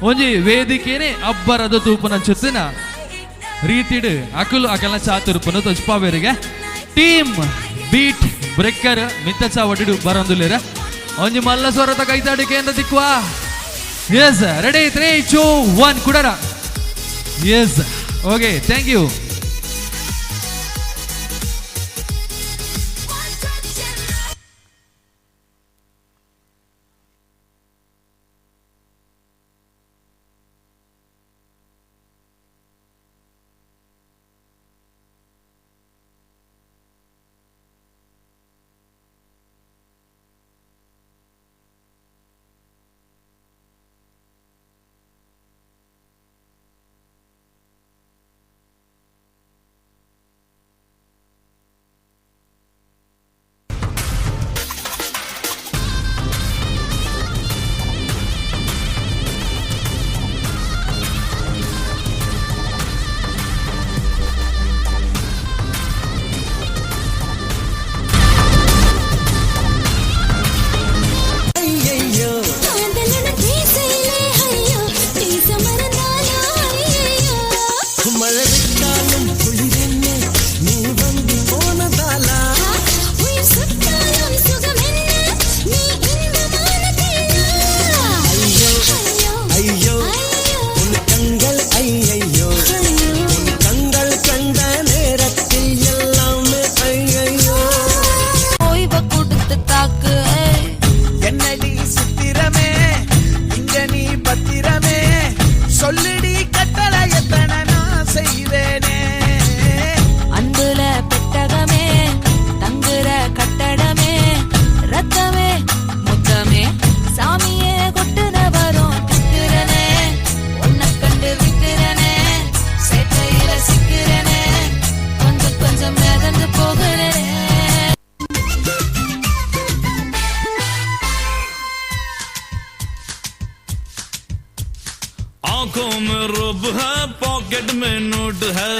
ಒಂಜಿ ವೇದಿಕೆನೆ ಅಬ್ಬರದ ತೂಪನ ಚುತ್ತಿನ ರೀತಿಡ್ ಅಕಲು ಅಕಲ್ನ ಚಾತುರ್ಪನ ತೊಜ್ಪಾವೇರಿಗೆ ಟೀಮ್ ಬೀಟ್ ಬ್ರೇಕರ್ ಮಿತ್ತಚ ಒಡಿಡು ಬರಂದುಲೇರ ಒಂಜಿ ಮಲ್ಲ ಸ್ವರದ ಕೈತಾಡಿ ಕೇಂದ್ರ ದಿಕ್ವಾ ಎಸ್ ರೆಡಿ 3 2 1 ಕುಡರ ಎಸ್ ಓಕೆ ಥ್ಯಾಂಕ್ ಯು. आंखों में रुब है, पॉकेट में नोट है,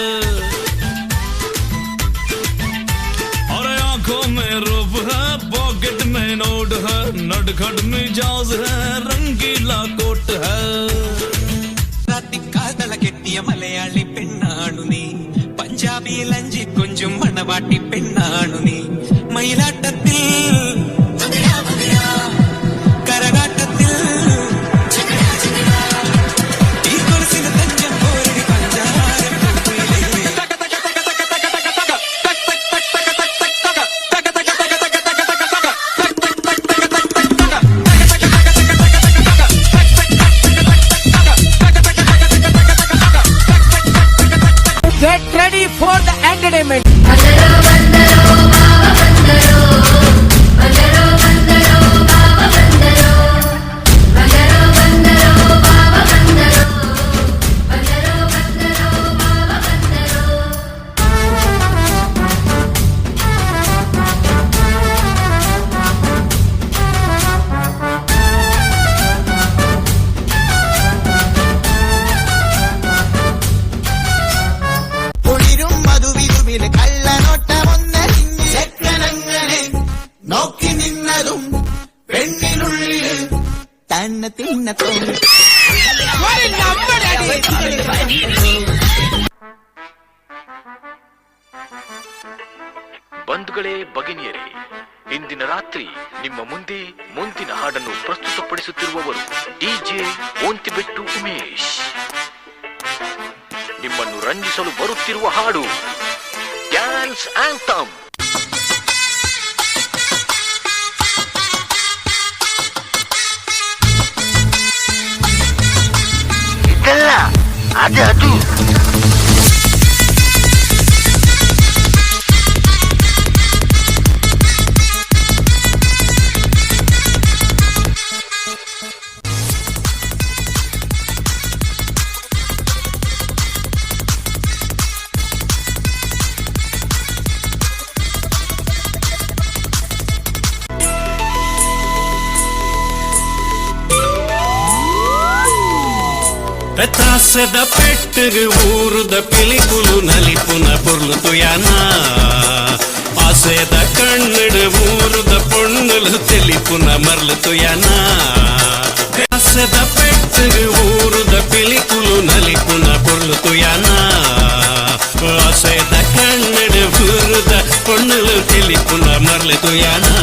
और आंखों में रुब है, पॉकेट में नोट है, नटखट मिजाज है, रंगीला कोट है. കാതള കെട്ടിയ മലയാളി പെണ്ണാണു നീ, പഞ്ചാബി ലഞ്ചി കൊഞ്ചും മണവാട്ടി പെണ്ണാണു നീ, മയിലാട്ടത്തിൽ കരകാട്ടത്തിൽ ഈ കൊലുസിന് തഞ്ചം പോരടി പഞ്ചാരം Get ready for the entertainment. ഒളിരും മധുവിധുവില് കള്ളനോട്ടമൊന്നരിഞ്ഞ് ചെക്കനങ്ങനെ നോക്കി നിന്നതും പെണ്ണിനുള്ളില് തന്നെ തിന്നത്തോന്നും ಬಂಧುಗಳೇ, ಭಗಿನಿಯರೇ, ಇಂದಿನ ರಾತ್ರಿ ನಿಮ್ಮ ಮುಂದೆ ಮುಂದಿನ ಹಾಡನ್ನು ಪ್ರಸ್ತುತಪಡಿಸುತ್ತಿರುವವರು ಡಿಜೆ ಓಂತಿಬೆಟ್ಟು ಉಮೇಶ್. ನಿಮ್ಮನ್ನು ರಂಜಿಸಲು ಬರುತ್ತಿರುವ ಹಾಡು ಡ್ಯಾನ್ಸ್ ಆಂಥಮ್. ಇದಲ್ಲ, ಅದು తాసద పెట్టరు ఊరుద పిలిపులు నలిపున పొర్లుతు యానా, ఆసేద కಣ್ಣడు ఊరుద పొన్నులు తెలిపున మర్లుతు యానా. తాసద పెట్టరు ఊరుద పిలిపులు నలిపున పొర్లుతు Yana, ఆసేద కಣ್ಣడు ఊరుద పొన్నులు తెలిపున మర్లుతు Yana.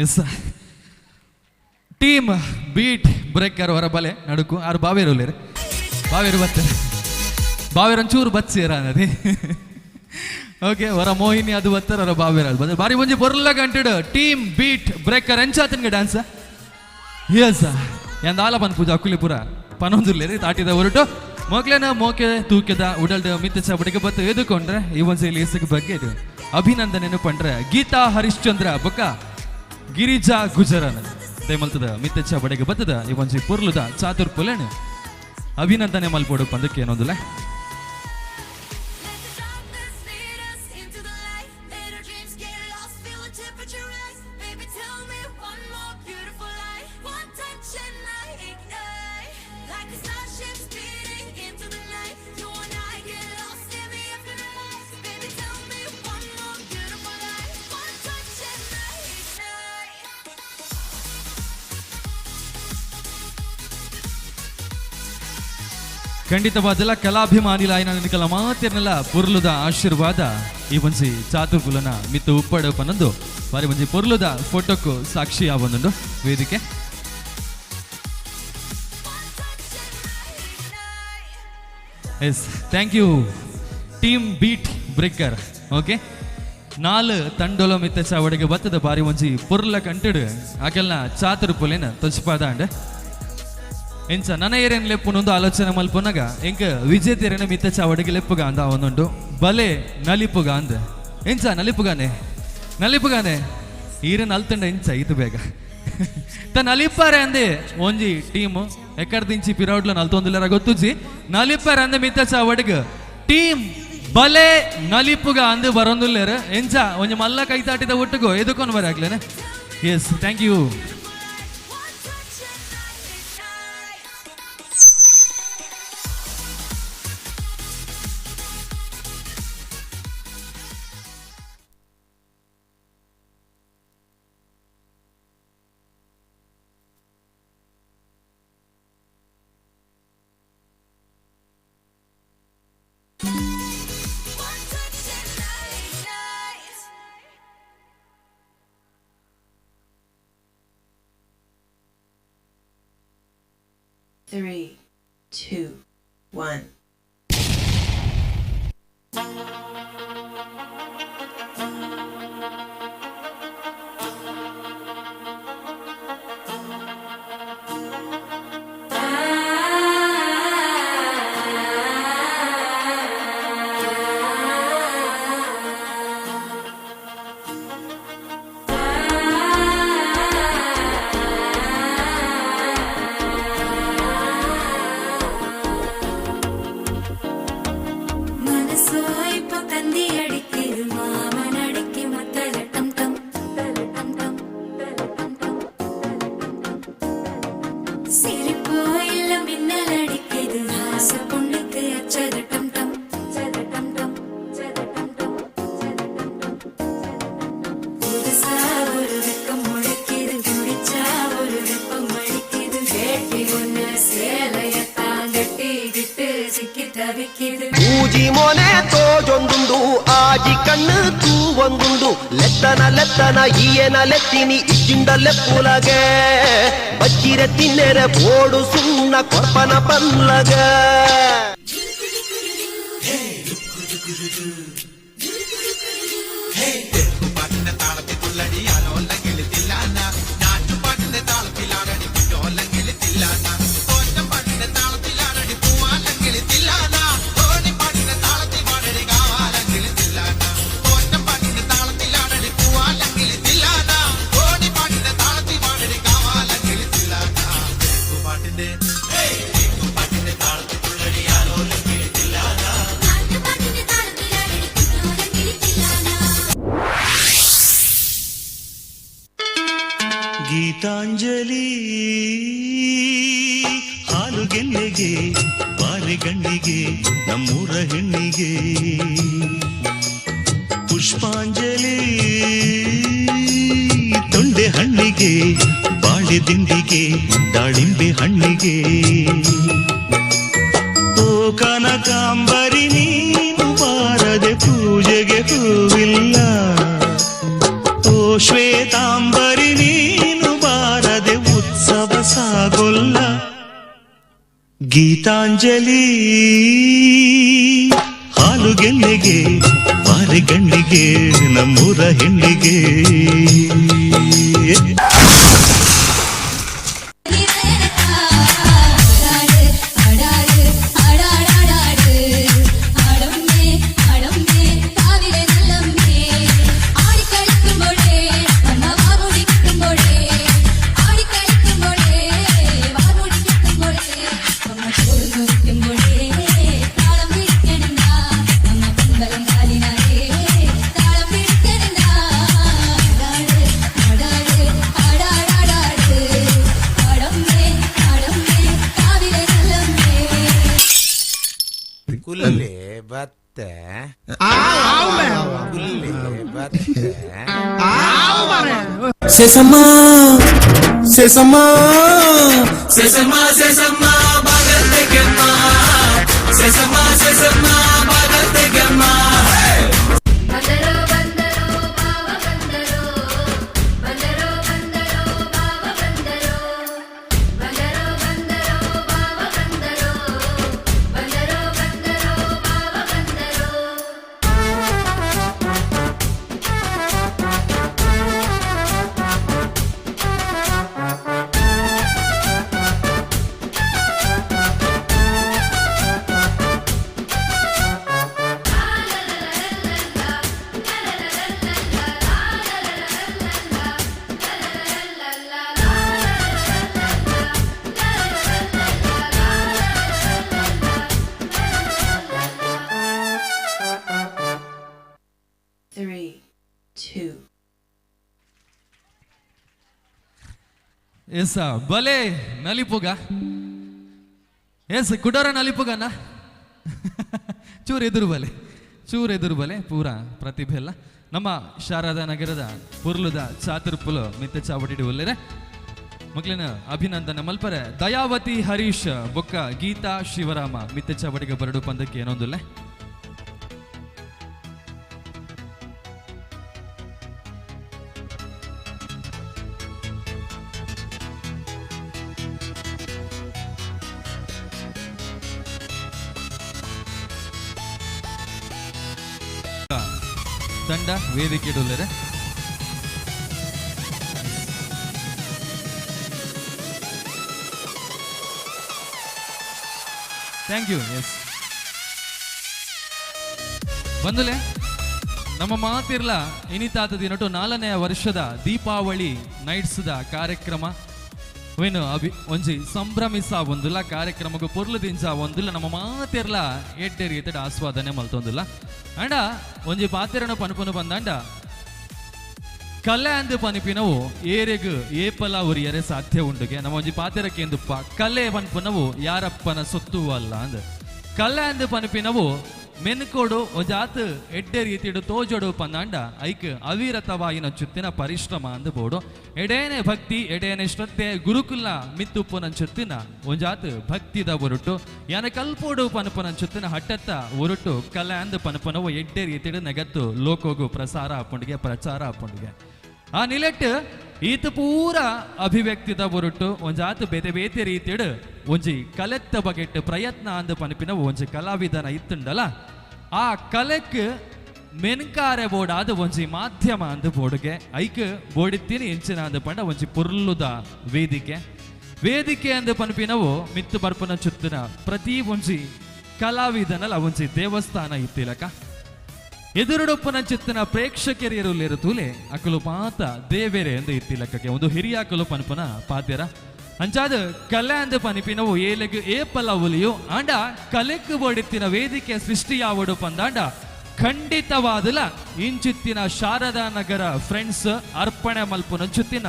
S team beat breaker ಹೊರ ಬಲೆ ನಡುಕು ಆರು ಬಾವೇರು ಬಾವೇರು ಬರ್ತಾರೆ ಬಾವೇರು ಒಂಚೂರು ಬಚ್ಚಿರ ಅನ್ನೋದು ಓಕೆ ಹೊರ ಮೋಹಿನಿ ಅದು ಬರ್ತಾರೆ ಹೊರ ಬಾವೇರು ಅದು ಬಂದ್ರೆ ಬಾರಿ ಮುಂಜಿ ಬರಲ್ಲ ಗಂಟೆಡು ಟೀಮ್ ಬೀಟ್ ಬ್ರೇಕರ್ ಎಂಚಾತನ್ಗೆ ಡ್ಯಾನ್ಸ್ ಎಸ್ ಎಂದಾಲ ಬಂದು ಪೂಜಾ ಅಕ್ಕುಲಿಪುರ ಪನೊಂದುರ್ಲೇರಿ ತಾಟಿದ ಹೊರಟು ಮಕ್ಳೇನ ಮೋಕೆ ತೂಕದ ಉಡಲ್ದ ಮಿತ್ತ ಚಬಡಿಗೆ ಬತ್ತು ಎದುಕೊಂಡ್ರೆ ಈ ಒಂದ್ಸಲಿ ಹೆಸರು ಬಗ್ಗೆ ಇದು ಅಭಿನಂದನೆಯನ್ನು ಪಂಡ್ರೆ ಗೀತಾ ಹರಿಶ್ಚಂದ್ರ ಬೊಕ್ಕ ಗಿರಿಜಾ ಗುಜರನ್ ದಯಮಲ್ತದ ಮಿತ್ತ ಚಬಡಿಗೆ ಬತ್ತದ ಈ ಒಂಜಿ ಪುರ್ಲುದ ಚಾತುರ್ ಪುಲೆಣ್ ಅಭಿನಂದನೆ ಮಲ್ಪೋಡು ಪಂದಕ್ಕೆ ಏನೊಂದುಲೆ ಖಂಡಿತವಾದಲ್ಲ ಕಲಾಭಿಮಾನಿಲ ನನಗೆಲ್ಲ ಮಾತಿರ್ನಲ್ಲ ಪುರ್ಲುದ ಆಶೀರ್ವಾದ ಈ ಒಂಜಿ ಚಾತುರ್ ಪುಲನ ಮಿತ್ತು ಉಪ್ಪಡು ಪನ್ನೊಂದು ಬಾರಿ ಒಂಜಿ ಪುರ್ಲುದ ಫೋಟೋಕ್ಕೂ ಸಾಕ್ಷಿ ಆವೊಂದುಂಡು ವೇದಿಕೆ ಎಸ್ thank you team beat breaker okay 4 ತಂಡೋಲ ಮಿತ್ತ ಚಾವಡಿಗೆ ಬತ್ತದ ಬಾರಿ ಒಂಜಿ ಪುರ್ಲ ಕಂಟಿಡು ಆಕೆಲ್ಲ ಚಾತುರ್ ಪುಲೆನ ತೊಚ್ಪಾದ ಅಂಡ್ ಎಂಚ ನನ್ನ ಏರೇನು ಲೆಪ್ಪುನೊಂದು ಆಲೋಚನೆ ಮಲ್ಪುನಾಗ ಎಂಕ ವಿಜೇತೇರೇನ ಮಿತ್ತ ಚಾವಡಿಗೆ ಲೆಪ್ಪುಗ ಅಂದ ಅವನೊಂದು ಬಲೆ ನಲಿಪುಗ ಅಂದ ಎಂಚ ನಲಿಪುಗಾನೆ ಈರನ್ ಅಲ್ತಂಡ ಎಂಚ ಇದು ಬೇಗ ನಲಿಪಾರೆ ಅಂದೆ ಒಂಜಿ ಟೀಮು ಎಕ್ಕರ್ದಿಂಚಿ ಪಿರೌಡ್ಲ ನಲ್ತೊಂದಿಲ್ಲರ ಗೊತ್ತುಜಿ ನಲಿಪಾರೆ ಅಂದೆ ಮಿತ್ತ ಚಾವಡಿಗೆ ಟೀಮ್ ಬಲೆ ನಲಿಪುಗ ಅಂದು ಬರೊಂದುಲ್ಲೇರು ಎಂಚ ಒಂಜಿ ಮಲ್ಲ ಕೈ ತಾಟಿದ ಒಟ್ಟಿಗೋ ಎದುಕೊಂಡು ಬರಾಗ್ಲೇನೆ yes thank you Three, two, one. ಊಜಿ ಮೊನೆ ತೋಜೊಂದುಂಡು ಆಜಿ ಕಣ್ಣು ತೂವೊಂದುಂಡು ಲೆತ್ತನ ಈಯನ ಲೆತ್ತಿನಿ ಇಜ್ಜಿಂಡ ಲೆಪ್ಪುಲಗೆ ಬಚ್ಚಿರ ತಿನ್ನೆರೆ ಬೋಡು ಸುಣ್ಣ ಕೊರ್ಪನ ಪನ್ಲಗ ಗೀತಾಂಜಲಿ ಹಾಲುಗೆಲ್ಲೆಗೆ ಬಾಲೆಗಣ್ಣಿಗೆ ನಮ್ಮೂರ ಹೆಣ್ಣಿಗೆ ಪುಷ್ಪಾಂಜಲಿ ತೊಂಡೆ ಹಣ್ಣಿಗೆ ಬಾಳೆ ದಿಂಡಿಗೆ ದಾಳಿಂಬೆ ಹಣ್ಣಿಗೆ ಓ ಕನಕಾಂಬರಿ ನೀನು ಬಾರದೆ ಪೂಜೆಗೆ ಹೂವಿಲ್ಲ ಓ ಶ್ವೇತಾಂಬರಿ ನೀ ಗೀತಾಂಜಲಿ ಹಾಲು ಗೆಲ್ಲೆಗೆ ಬಾರೆ ಗಣ್ಣಿಗೆ ನಮ್ಮೂರ ಹೆಣ್ಣಿಗೆ ಕುಲ್ಲೆ ಬತ್ತೆ ಕುಲ್ಲೆ ಬತ್ತೆ ಸೆಸಮ್ಮ ಸೆಸಮ್ಮ ಸೆಸಮ್ಮ ಸೆಸಮ್ಮ ಬಾಗಲ್ತೆಗೆಮ್ಮ ಸೆಸಮ್ಮ ಸೆಸಮ್ಮ ಬಾಗಲ್ತೆಗೆಮ್ಮ ಬಂದರೋ ಬಂದರೋ ಬಾವ ಬಂದರೋ ಬಂದರೋ ಬಂದರೋ ಬಾವ ಬಂದರೋ ಬಂದರೋ ಬಂದರೋ ಬಾವ ಬಂದರೋ ಬಂದರೋ ಬಂದರೋ ಬಾವ ಬಂದರೋ Three, two. ಎಸ್ ಬಲೆ ನಲಿಪುಗ ಎಸ್ ಕುಡೋರ ನಲಿಪುಗನ ಚೂರು ಎದುರು ಬಲೆ ಪೂರ ಪ್ರತಿಭೆ ಎಲ್ಲ ನಮ್ಮ ಶಾರದಾ ನಗರದ ಪುರ್ಲುದ ಚಾತುರ್ಪುಲು ಮಿತ್ತ ಚಾವಟಿ ಒಲ್ಲೆರೆ ಮಕ್ಳಿನ ಅಭಿನಂದನೆ ಮಲ್ಪರೆ ದಯಾವತಿ ಹರೀಶ್ ಬೊಕ್ಕ ಗೀತಾ ಶಿವರಾಮ ಮಿತ್ತ ಚಾವಟಿಗೆ ಬರಡು ಪಂದಕ್ಕೆ ಏನೊಂದುಲ್ಲೆ ತಂಡ ವೇದಿಕೆ ಇಡುಲ್ಲರೆ ಥ್ಯಾಂಕ್ ಯು ಎಸ್ ಬಂದುಲೆ ನಮ್ಮ ಮಾತಿರ್ಲ ಇನಿತಾತ ದಿನಟು 4ನೇ ವರ್ಷದ ದೀಪಾವಳಿ ನೈಟ್ಸ್ದ ಕಾರ್ಯಕ್ರಮ ವೇನು ಒಂಜಿ ಸಂಭ್ರಮಿಸ ಒಂದುಲ್ಲ ಕಾರ್ಯಕ್ರಮಕ್ಕೆ ಪೊರ್ಲುದಿಂಚ ಒಂದುಲ್ಲ ನಮ್ಮ ಮಾತಿರ್ಲ ಎಡ್ಡೆ ರೀತಿಯ ಆಸ್ವಾದನೆ ಮಲ್ತೊಂದುಲ್ಲ ಅಂಡ ಒಂಜಿ ಪಾತೆರನ ಪನುಪನು ಬಂದಂಡ ಕಲೆ ಅಂದು ಪನಿಪಿನವು ಏರೆಗು ಏಪಲ ಉರಿಯರೆ ಸಾಧ್ಯ ಉಂಡುಗೆ ನಮ್ಮ ಒಂಜಿ ಪಾತೆರಕ್ಕೆ ಎಂದುಪ್ಪ ಕಲೆ ಪನ್ಪುನವು ಯಾರಪ್ಪನ ಸೊತ್ತು ಅಲ್ಲ ಅಂದ್ ಕಲೆ ಅಂದು ಪನಿಪಿನವು ಮೆನ್ಕೋಡು ಒಂಜಾತ್ ಎಡ್ಡೆ ರೀತಿಡು ತೋಜೋಡು ಪಂದಾಂಡ ಐಕ್ ಅವಿರತವಾಯಿನ ಚುತ್ತಿನ ಪರಿಶ್ರಮ ಅಂದು ಬೋಡು ಎಡೇನೆ ಭಕ್ತಿ ಎಡೇನೆ ಶ್ರದ್ಧೆ ಗುರುಕುಲ ಮಿತ್ತುಪ್ಪುನ ಚುತ್ತಿನ ಒಂಜಾತ್ ಭಕ್ತಿದ ಒರುಟು ಯಾನ ಕಲ್ಪೋಡು ಪನಪನ ಚುತ್ತಿನ ಹಟ್ಟತ್ತ ಒರುಟು ಕಲೆ ಅಂದು ಪನಪನವು ಎಡ್ಡೆ ರೀತಿಡು ನೆಗತ್ತು ಲೋಕೋಗು ಪ್ರಸಾರ ಅಪ್ಪುಂಡಿಗೆ ಪ್ರಚಾರ ಅಪ್ಪುಂಡಿಗೆ ಆ ನಿಲೆಟ್ ಈತ ಪೂರ ಅಭಿವ್ಯಕ್ತಿದ ಒರುಟು ಒಂಜಾತ್ ಬೇತೆ ಬೇತೆ ರೀತಿಡು ಒಂಜಿ ಕಲೆತ್ತ ಬಗೆಟ್ ಪ್ರಯತ್ನ ಅಂದು ಪನಪಿನ ಒಂಜಿ ಕಲಾವಿದನ ಇತ್ತುಂಡಲ್ಲ ಆ ಕಲೆಕ್ ಮೆನ್ಕಾರೆ ಬೋರ್ಡ್ ಆದ ಒಂಜಿ ಮಾಧ್ಯಮ ಅಂದು ಬೋರ್ಡ್ಗೆ ಐಕ್ ಬೋಡಿತ್ತೀನಿ ಇಂಚಿನ ಅಂದು ಪಂಡ ಒಂಜಿ ಪುರ್ಲುದ ವೇದಿಕೆ ಅಂದು ಪನಪಿನವು ಮಿತ್ತು ಬರ್ಪನ ಚುತ್ತಿನ ಪ್ರತಿ ಒಂಜಿ ಕಲಾವಿದನಲ್ಲ ಒಂಜಿ ದೇವಸ್ಥಾನ ಇತ್ತಿಲಕ ಎದುರುಡೊಪ್ಪನ ಚಿತ್ತನ ಪ್ರೇಕ್ಷಕರಿರುಲ್ಲಿರುತ್ತೂಲೆ ಅಕಲು ಪಾತ ದೇವೇರೆ ಎಂದು ಇತ್ತಿಲಕಕ್ಕೆ ಒಂದು ಹಿರಿಯ ಅಕಲು ಪನ್ಪನ ಪಾದ್ಯರ ಅಂಚಾದ ಕಲೆ ಅಂದು ಪನಿಪಿನವು ಏಲೆಗು ಏಪಲ ಒಲಿಯು ಆಂಡ ಕಲೆಕ್ಕು ಬೋಡಿತ್ತಿನ ವೇದಿಕೆ ಸೃಷ್ಟಿಯಾವಡು ಪಂದಾಂಡ ಖಂಡಿತವಾದಲ ಇಂಚಿತ್ತಿನ ಶಾರದಾ ನಗರ ಫ್ರೆಂಡ್ಸ್ ಅರ್ಪಣೆ ಮಲ್ಪುನ ಚುತ್ತಿನ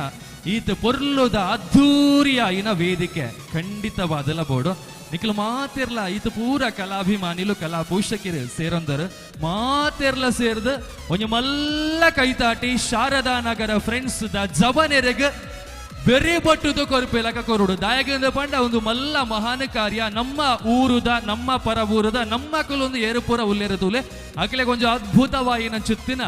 ಈತ ಪೊರ್ಲುದ ಅದ್ಧೂರಿಯ ಇನ ವೇದಿಕೆ ಖಂಡಿತವಾದಲ ಬೋಡು ನಿಖಲು ಮಾತಿರ್ಲ ಈತ ಪೂರ ಕಲಾಭಿಮಾನಿಲು ಕಲಾ ಪೋಷಕರು ಸೇರೊಂದರು ಮಾತಿರ್ಲ ಸೇರ್ದು ಒಂಜ ಮಲ್ಲ ಕೈತಾಟಿ ಶಾರದಾ ನಗರ ಫ್ರೆಂಡ್ಸ್ ದ ಜವನೆರೆಗ್ ಬೆರಿ ಬಟ್ಟುದು ಕೊರಪೇಲಕ ಕೊರುಡು ದಾಯಗಿಂದ ಪಂಡ ಒಂದು ಮಲ್ಲ ಮಹಾನ್ ಕಾರ್ಯ ನಮ್ಮ ಊರುದ ನಮ್ಮ ಪರ ಊರುದ ನಮ್ಮ ಕುಲೊಂದು ಏರುಪುರ ಉಲ್ಲೇರದುಲೆ ಅಕ್ಲೆ ಕೊಂಚ ಅದ್ಭುತವಾಯಿನ ಚುತ್ತಿನ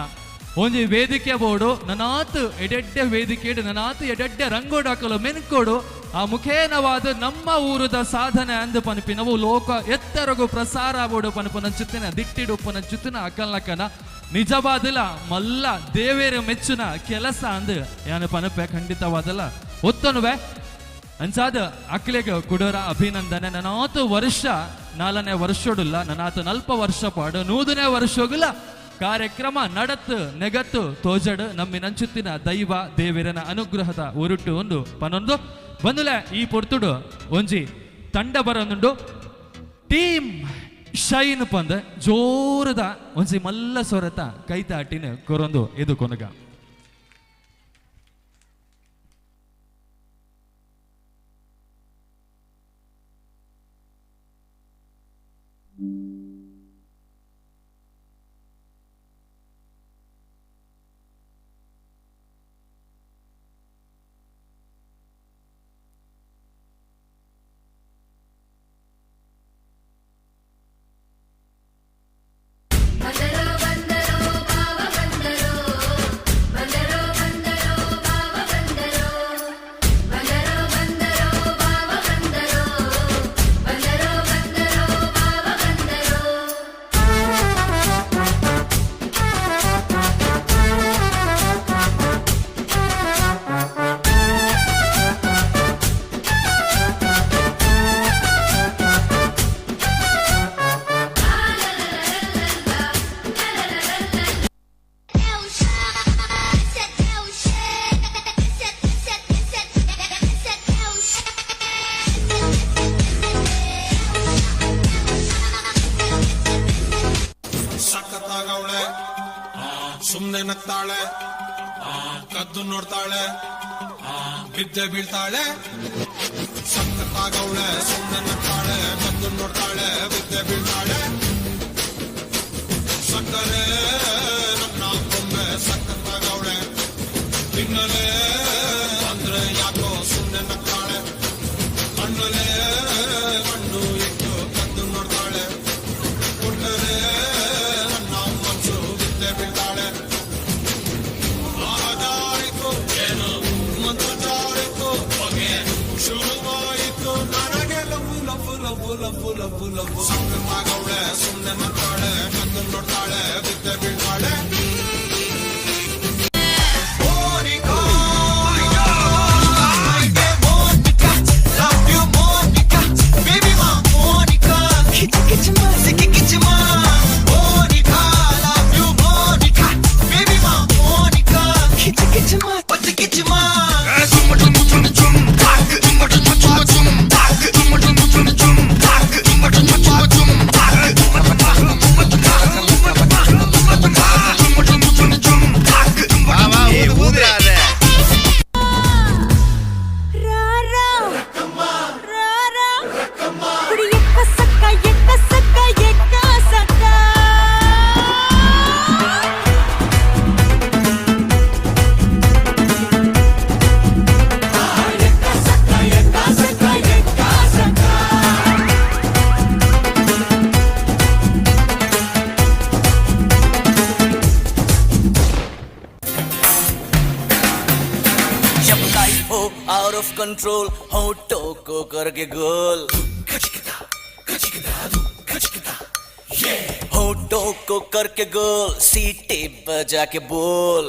ಒಂಜಿ ವೇದಿಕೆ ಬೋಡು ನನಾತ್ ಎಡೆಡ್ಡೆ ವೇದಿಕೆ ನನಾತ್ ಎಡೆಡ್ಡೆ ರಂಗೋಡು ಹಾಕಲು ಮೆನ್ಕೋಡು ಆ ಮುಖೇನವಾದ ನಮ್ಮ ಊರದ ಸಾಧನೆ ಅಂದು ಪನಪಿನವು ಲೋಕ ಎತ್ತರಗು ಪ್ರಸಾರ ಬೋಡು ಪನಪನ ಜೊತೆನ ದಿಟ್ಟಿಡುಪ್ಪನ ಜೊತೆನ ಅಕಲ್ನಕನ ನಿಜವಾದಲ್ಲ ಮಲ್ಲ ದೇವೇರು ಮೆಚ್ಚುನ ಕೆಲಸ ಅಂದು ಯಾನ ಪನಪೆ ಖಂಡಿತವಾದಲ್ಲ ಒತ್ತನುವೆ ಅಂಚಾದ ಅಕ್ಲೆಗೆ ಕುಡೋರ ಅಭಿನಂದನೆ ನನಾತು ವರ್ಷ 4ನೇ ವರ್ಷೋಡುಲ್ಲ ನನಾತು 40 ವರ್ಷ ಪಾಡು 100ನೇ ವರ್ಷೋಗುಲ್ಲ ಕಾರ್ಯಕ್ರಮ ನಡತ್ತು ನೆಗತ್ತು ತೋಜಡು ನಮ್ಮಿನಂಚುತ್ತಿನ ದೈವ ದೇವಿರನ ಅನುಗ್ರಹದ ಉರುಟು ಒಂದು ಪನೊಂದು ಬಂದುಲೆ ಈ ಪೊರ್ತುಡು ಒಂಜಿ ತಂಡ ಬರೊಂದುಂಡು ಟೀಮ್ ಶೈನ್ ಪಂದ ಜೋರದ ಒಂಜಿ ಮಲ್ಲ ಸೊರತ ಕೈತಾಟಿನ ಕೊರೊಂದು ಇದು ಕೊನಗ ಸುಮ್ನೆ ನಗ್ತಾಳೆ ಕದ್ದು ನೋಡ್ತಾಳೆ ಬಿದ್ದೆ ಬೀಳ್ತಾಳೆ ಸಕ್ಕತ್ತಾಗವಳೆ ಸುಮ್ನೆ ನಗ್ತಾಳೆ ಕದ್ದು ನೋಡ್ತಾಳೆ ಬಿದ್ದೆ ಬೀಳ್ತಾಳೆ ಸಕ್ಕರೆ ನನ್ನ ಕೊಂಬೆ ಸಕ್ಕತ್ತಾಗವಳೆ ತಿನ್ನಲೆ ಅಂದ್ರೆ ಯಾಕೋ ಸುಮ್ನೆ ನಗ್ತಾಳೆ ಕಣ್ಣಲೆ ಕಣ್ಣು ಇಟ್ಟು ಕದ್ದು ನೋಡ್ತಾಳೆ ಕೊಟ್ಟರೆ ನನ್ನ ಮನಸ್ಸು ಬಿದ್ದೆ ಬೀಳ್ತಾಳೆ ಶುರುವಾಯಿತು ನನಗೆ ಲಫು ಸಕ್ಕತ್ತಾಗವಳೆ ಸುಮ್ಮನೆ ನಗ್ತಾಳೆ ಕದ್ದು ನೋಡ್ತಾಳೆ ಬಿದ್ದೆ ಬೀಳ್ತಾಳೆ out of control होठों को करके गोल होठों को करके गोल सीटी बजा के बोल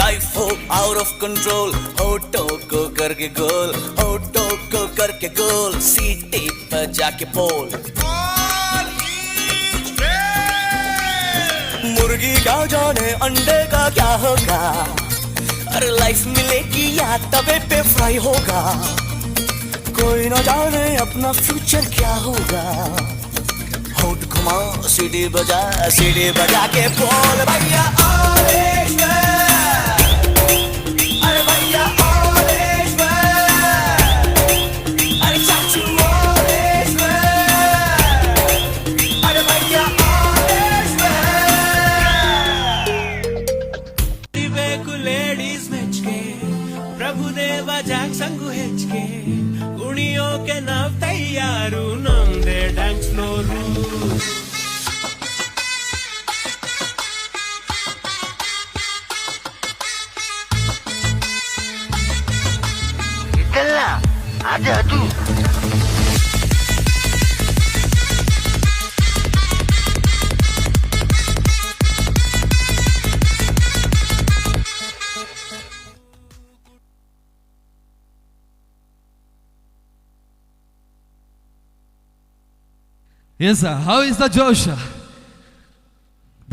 लाइफ हो आउट ऑफ कंट्रोल होठों को करके गोल होठों को करके गोल सीटी बजा के बोल मुर्गी का जाने अंडे का क्या होगा अरे लाइफ मिलेगी या तवे पे फ्राई होगा कोई न जाने अपना फ्यूचर क्या होगा होठ घुमा सीढ़ी बजा के बोल भैया अरे भैया अरे चाचू अरे भैया लेडीज ಮೆಚ್ಗೆ ಪ್ರಭುದೇವ ಜಾಕ್ ಸಂಗು ಹೆಚ್ಚಿಗೆ ಕುಣಿಯೋಕೆ ನಾವ್ ತಯಾರು ನಮ್ದೇ ಡ್ಯಾನ್ಸ್ ಫ್ಲೋರು ಇದೆಲ್ಲ ಅದು ಎಸ್ ಹೌ ಇಸ್ ದ ಜೋಶ್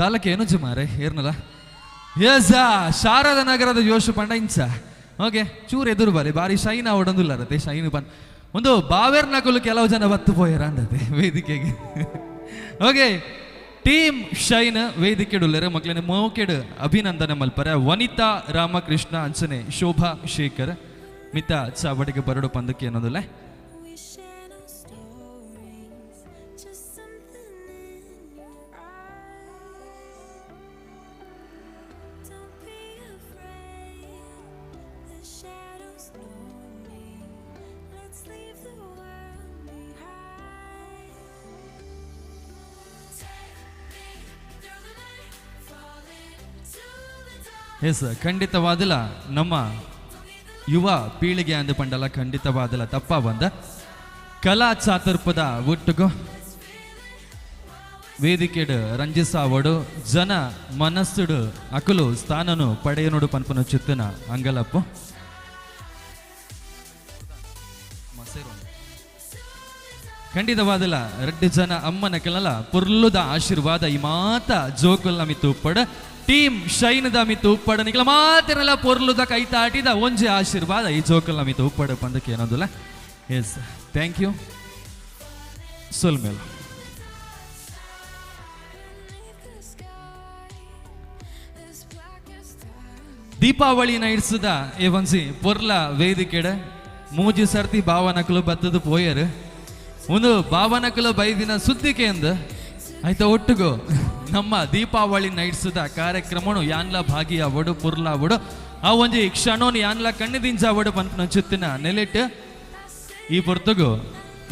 ದಾಲಕ್ಕೆ ಏನು ಮಾರೆ ಏರ್ನಲ್ಲ ಎಸ್ ಶಾರದಾ ನಗರದ ಜೋಶ್ ಪಂಡ ಇಂಚ ಓಕೆ ಚೂರು ಎದುರು ಬಾರಿ ಬಾರಿ ಶೈನ್ ಅವಡೊಂದಿಲ್ಲರತ್ತೆ ಶೈನ್ ಬನ್ ಒಂದು ಬಾವೇರ್ನಕಲು ಕೆಲವು ಜನ ಬತ್ತು ಪೋಯರ ಅಂದತೆ ವೇದಿಕೆಗೆ ಓಕೆ ಟೀಮ್ ಶೈನ್ ವೇದಿಕೆ ಉಳ್ಳರೆ ಮಕ್ಕಳನ್ನ ಮೋಕೆಡ್ ಅಭಿನಂದನೆ ಮಲ್ಪರ ವನಿತಾ ರಾಮಕೃಷ್ಣ ಅಂಚನೆ ಶೋಭಾ ಶೇಖರ್ ಮಿತ ಚಾವಡಿಗೆ ಬರಡು ಪಂದಕ್ಕೆ ಅನ್ನೋದಿಲ್ಲ ಎಸ್ ಖಂಡಿತವಾದಿಲ್ಲ ನಮ್ಮ ಯುವ ಪೀಳಿಗೆ ಅಂದು ಪಂಡಲ ಖಂಡಿತವಾದಿಲ್ಲ ತಪ್ಪ ಬಂದ ಕಲಾ ಚಾತುರ್ಪದ ಒಟ್ಟುಗು ವೇದಿಕೆಡು ರಂಜಿಸಾವಡು ಜನ ಮನಸ್ಸುಡು ಅಕಲು ಸ್ಥಾನನು ಪಡೆಯನೋಡು ಪನ್ಪನು ಚಿತ್ತನ ಅಂಗಲಪ್ಪು ಖಂಡಿತವಾದಿಲ್ಲ ರೆಡ್ಡಿ ಜನ ಅಮ್ಮನ ಕೆಲ ಪುರ್ಲುದ ಆಶೀರ್ವಾದ ಈ ಮಾತ ಜೋಕುಲ್ಲ ಮಿತ್ತು ಪಡ ಟೀಮ್ ಶೈನದ ಮಿತ್ತು ಉಪ್ಪಡ ನಿಖಲ ಮಾತಿರಲ್ಲ ಪೊರ್ಲುದ ಕೈ ತಾಟಿದ ಒಂಜೆ ಆಶೀರ್ವಾದ ಈ ಜೋಕಲ್ಲ ಮಿತ್ತು ಉಪ್ಪಡ ಪಂದಕ್ಕೆ ಏನೋದಿಲ್ಲ ಎಸ್ ಥ್ಯಾಂಕ್ ಯು ಸೊಲ್ಮೇಲ ದೀಪಾವಳಿ ನೈಟ್ಸ್ದ ಏ ಒಂಜಿ ಪೊರ್ಲ ವೇದಿಕೆಡ ಮೂಜಿ ಸರ್ತಿ ಭಾವನಕಲು ಬತ್ತದು ಪೋಯರು ಒಂದು ಭಾವನಕಲು ಬೈದಿನ ಸುದ್ದಿಕೆ ಅಂದ ಆಯ್ತಾ ಒಟ್ಟುಗೋ ನಮ್ಮ ದೀಪಾವಳಿ ನೈಟ್ಸ್ದ ಕಾರ್ಯಕ್ರಮನು ಯಾನ್ಲ ಭಾಗಿಯಾವಡು ಪುರ್ಲಾವಡು ಆ ಒಂಜಿ ಕ್ಷಣೋನು ಯಾನ್ಲ ಕಣ್ಣಿದಿಂಚಾವಡು ಪಂಪನ ಚಿತ್ತಿನ ನೆಲೆಟ್ ಈ ಪೊರ್ತುಗು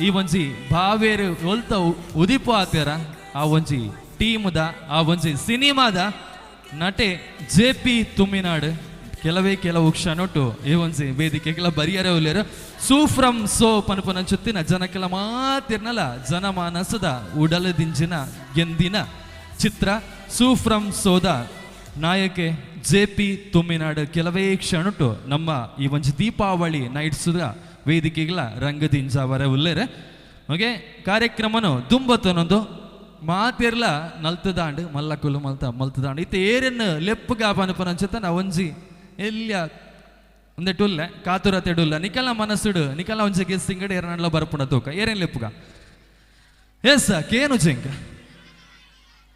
ಈ ಒಂಜಿ ಭಾವೇರು ಒಲ್ತ ಉದಿಪು ಆತ್ಯಾರ ಆ ಒಂಜಿ ಟೀಮ್ದ ಆ ಒಂಜಿ ಸಿನಿಮಾದ ನಟೆ JP ತುಮ್ಮಿನಾಡು ಕೆಲವು ಕ್ಷಣೊಟ್ಟು ಈ ಒಂಜಿ ವೇದಿಕೆಗಳ ಬರಿಯರೆ ಉಲ್ಲೇರು ಸೂಫ್ರಮ್ ಸೋ ಪನ್ಪನ ಚುತ್ತಿನ ಜನಕ್ಕೆಲ್ಲ ಮಾತಿರ್ನಲ್ಲ ಜನಮಾನಸದ ಉಡಲದಿಂಜಿನ ಗೆಂದಿನ ಚಿತ್ರ ಸೂಫ್ರಮ್ ಸೋದ ನಾಯಕೆ JP ತುಮ್ಮಿನಾಡು ಕೆಲವೇ ಕ್ಷಣೊಟ್ಟು ನಮ್ಮ ಈ ಒಂಜಿ ದೀಪಾವಳಿ ನೈಟ್ಸ್ದ ವೇದಿಕೆಗಳ ರಂಗದಿಂಜಾವರ ಉಲ್ಲೇರೆ ಓಕೆ ಕಾರ್ಯಕ್ರಮನು ದುಂಬತ್ತನೊಂದು ಮಾತಿರ್ಲ ನಲ್ತದಾಂಡ್ ಮಲ್ಲಕುಲು ಮಲ್ತದಾಂಡ್ ಇತ್ತೆ ಏರನ್ನು ಲೆಪ್ಪುಗ ಪನಪನ ಅಂಚತ್ತ ನಾ ಒಂಜಿ ಎಲ್ಲಿಯ ಒಂದೆ ಟುಲ್ಲೆ ಕಾತುರತೆ ಡುಲ್ಲ ನಿಕಲ ಮನಸ್ಸುಡು ನಿಕಲ ಒಂಜಿ ಗೆಸ್ಸಿಂಗಡ್ ಏರನಡ್ಲ ಬರ್ಪುಣ ತೂಕ ಏರೇನ್ ಲೆಪ್ಪುಗ ಎಸ್ ಕೇನು ಚೆಂಕ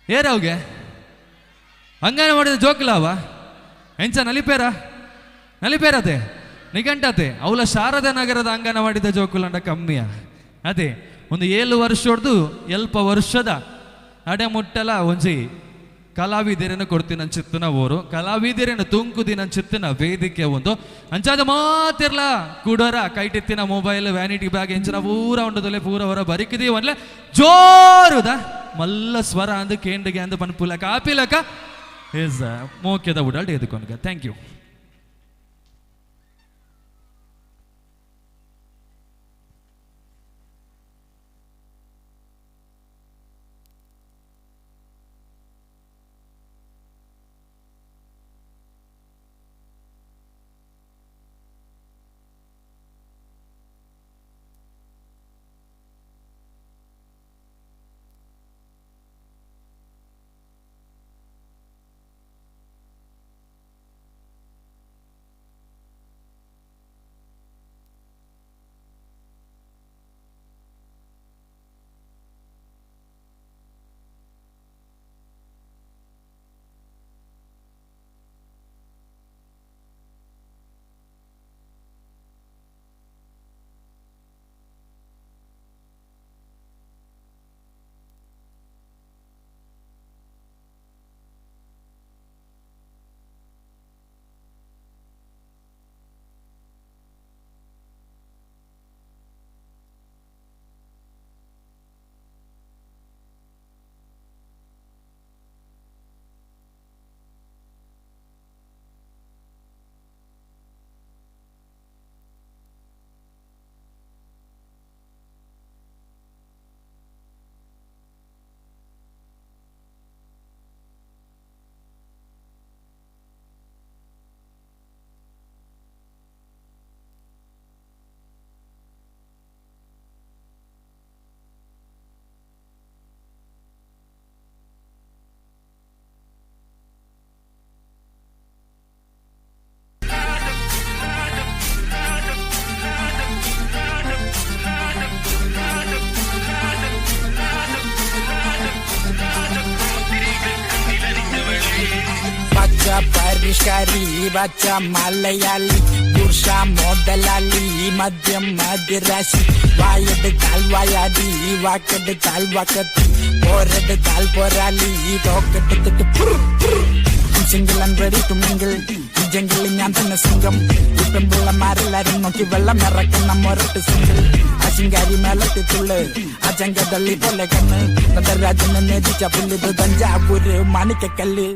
ಏರವ್ಗೆ ಹಂಗಾನೆ ಮಾಡಿದ ಜೋಕ್ಲಾವ ಎಂಚ ನಲಿಪೇರತೆ ನಿಘಂಟತೆ ಅವಳ ಶಾರದಾ ನಗರದ ಅಂಗನವಾಡಿದ ಜೋಕುಲಂಡ ಕಮ್ಮಿಯ ಅದೇ ಒಂದು 7 ವರ್ಷದ್ದು ಎಲ್ಪ ವರ್ಷದ ಅಡೆಮುಟ್ಟಲ ಒಂಜಿ ಕಲಾವಿದರನ್ನು ಕೊಡ್ತೀನಿ ಚಿತ್ತನ ಓರು ಕಲಾವಿದರನ್ನು ತುಂಕುದಿನ ಚಿತ್ತನ ವೇದಿಕೆ ಒಂದು ಅಂಚಾದ ಮಾತಿರ್ಲ ಕೂಡರ ಕೈಟಿತ್ತಿನ ಮೊಬೈಲ್ ವ್ಯಾನಿಟಿ ಬ್ಯಾಗ್ ಎಂಚಿನ ಪೂರ ಉಂಡದಲ್ಲೇ ಪೂರ ಹೊರ ಬರಿಕಿದೀವಿ ಅನ್ಲೆ ಜೋರುದ ಮಲ್ಲ ಸ್ವರ ಅಂದು ಕೇಂಡಿಗೆ ಅಂದು ಪನ್ಪುಲಕ ಆಪಿಲಕ ಎಸ್ ಮೋಕ್ಯದ ಉಡಾಲ್ಡ್ ಎದುಕೊನ್ಗ ಥ್ಯಾಂಕ್ ಯು പരിഷ്കാരി വച്ച മലയാളി പുരുഷ മോഡലാളി മദ്യം മദിരാശി വായെടുത്താൽ വായാടി വാക്കെടുത്താൽ വാക്കത്തി പോരെടുത്താൽ പോരാളി തോക്കെടുത്തിട്ട് single and ready to mingle ഈ ജംഗിളിൽ ഞാൻ തന്നെ സിംഗം ഇപ്പം പിള്ളമാരെല്ലാരും നോക്കി വെള്ളം ഇറക്കുന്ന മൊരട്ട് സിംഗിൾ ആ ശിങ്കാരി മേളത്തിത്തുള്ളു ആ ചങ്കതള്ളി പോലെ കണ്ണ് നടരാജനെ നേതിച്ച പുല്ലിത് തഞ്ചാവൂര് മാണിക്കക്കല്ല്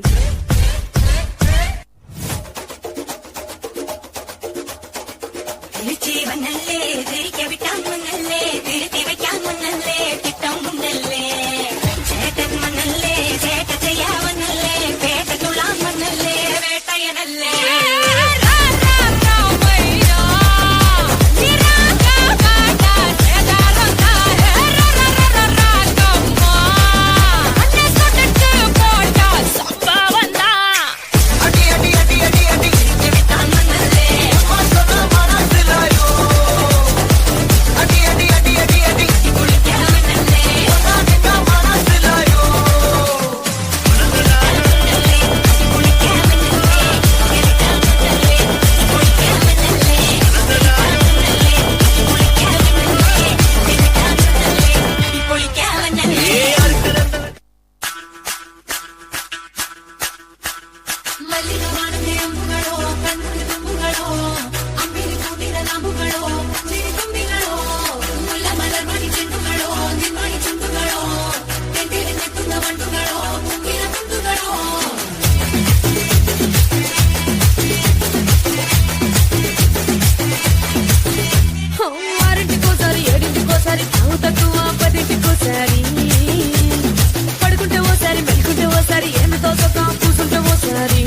పడుకుంటే ఓసారి మెలుకుంటే ఓసారి ఏమి తోసక కూసుంటే ఓసారి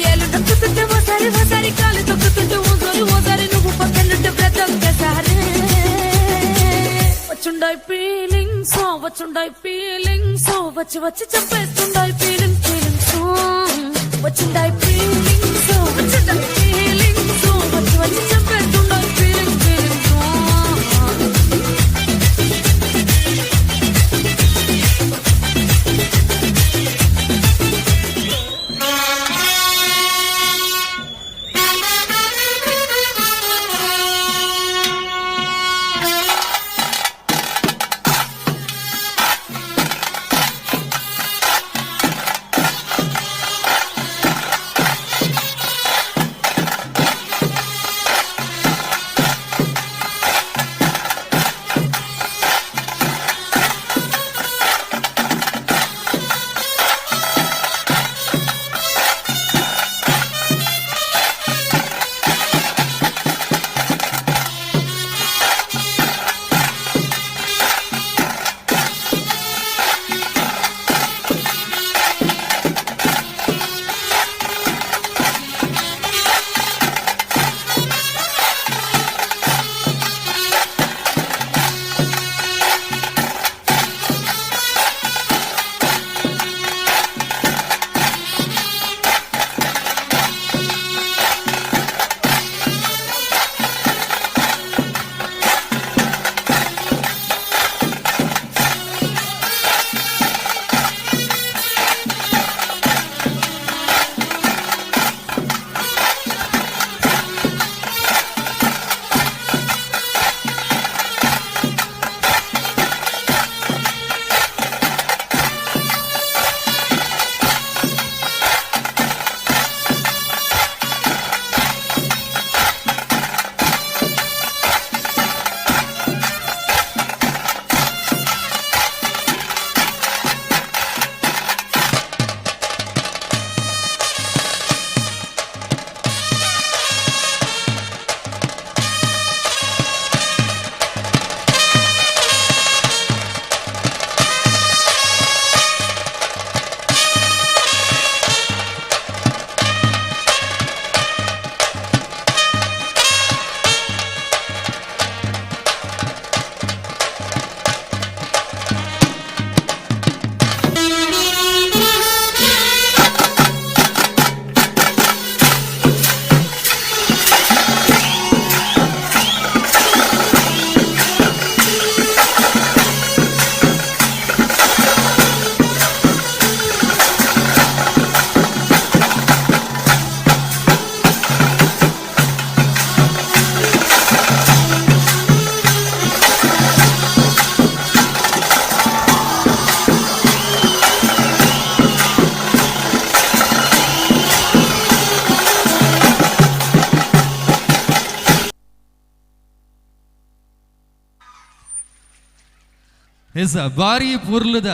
ఏలు నొక్కుతుంటే ఓసారి ఓసారి కాలు తొక్కుతుంటే ఓసారి నువ్వు పక్కనుంటే బ్రతొక్కసారి వచ్చుండాయి ఫీలింగ్స్ వచ్చి వచ్చి చంపేస్తుండాయి ఫీలింగ్స్ వచ్చిండాయి ఫీలింగ్స్ వచ్చి వచ్చి చంపేస్తుండాయి ఫీలింగ్స్ ಎಸ್ ಬಾರಿ ಪೂರ್ಲುದ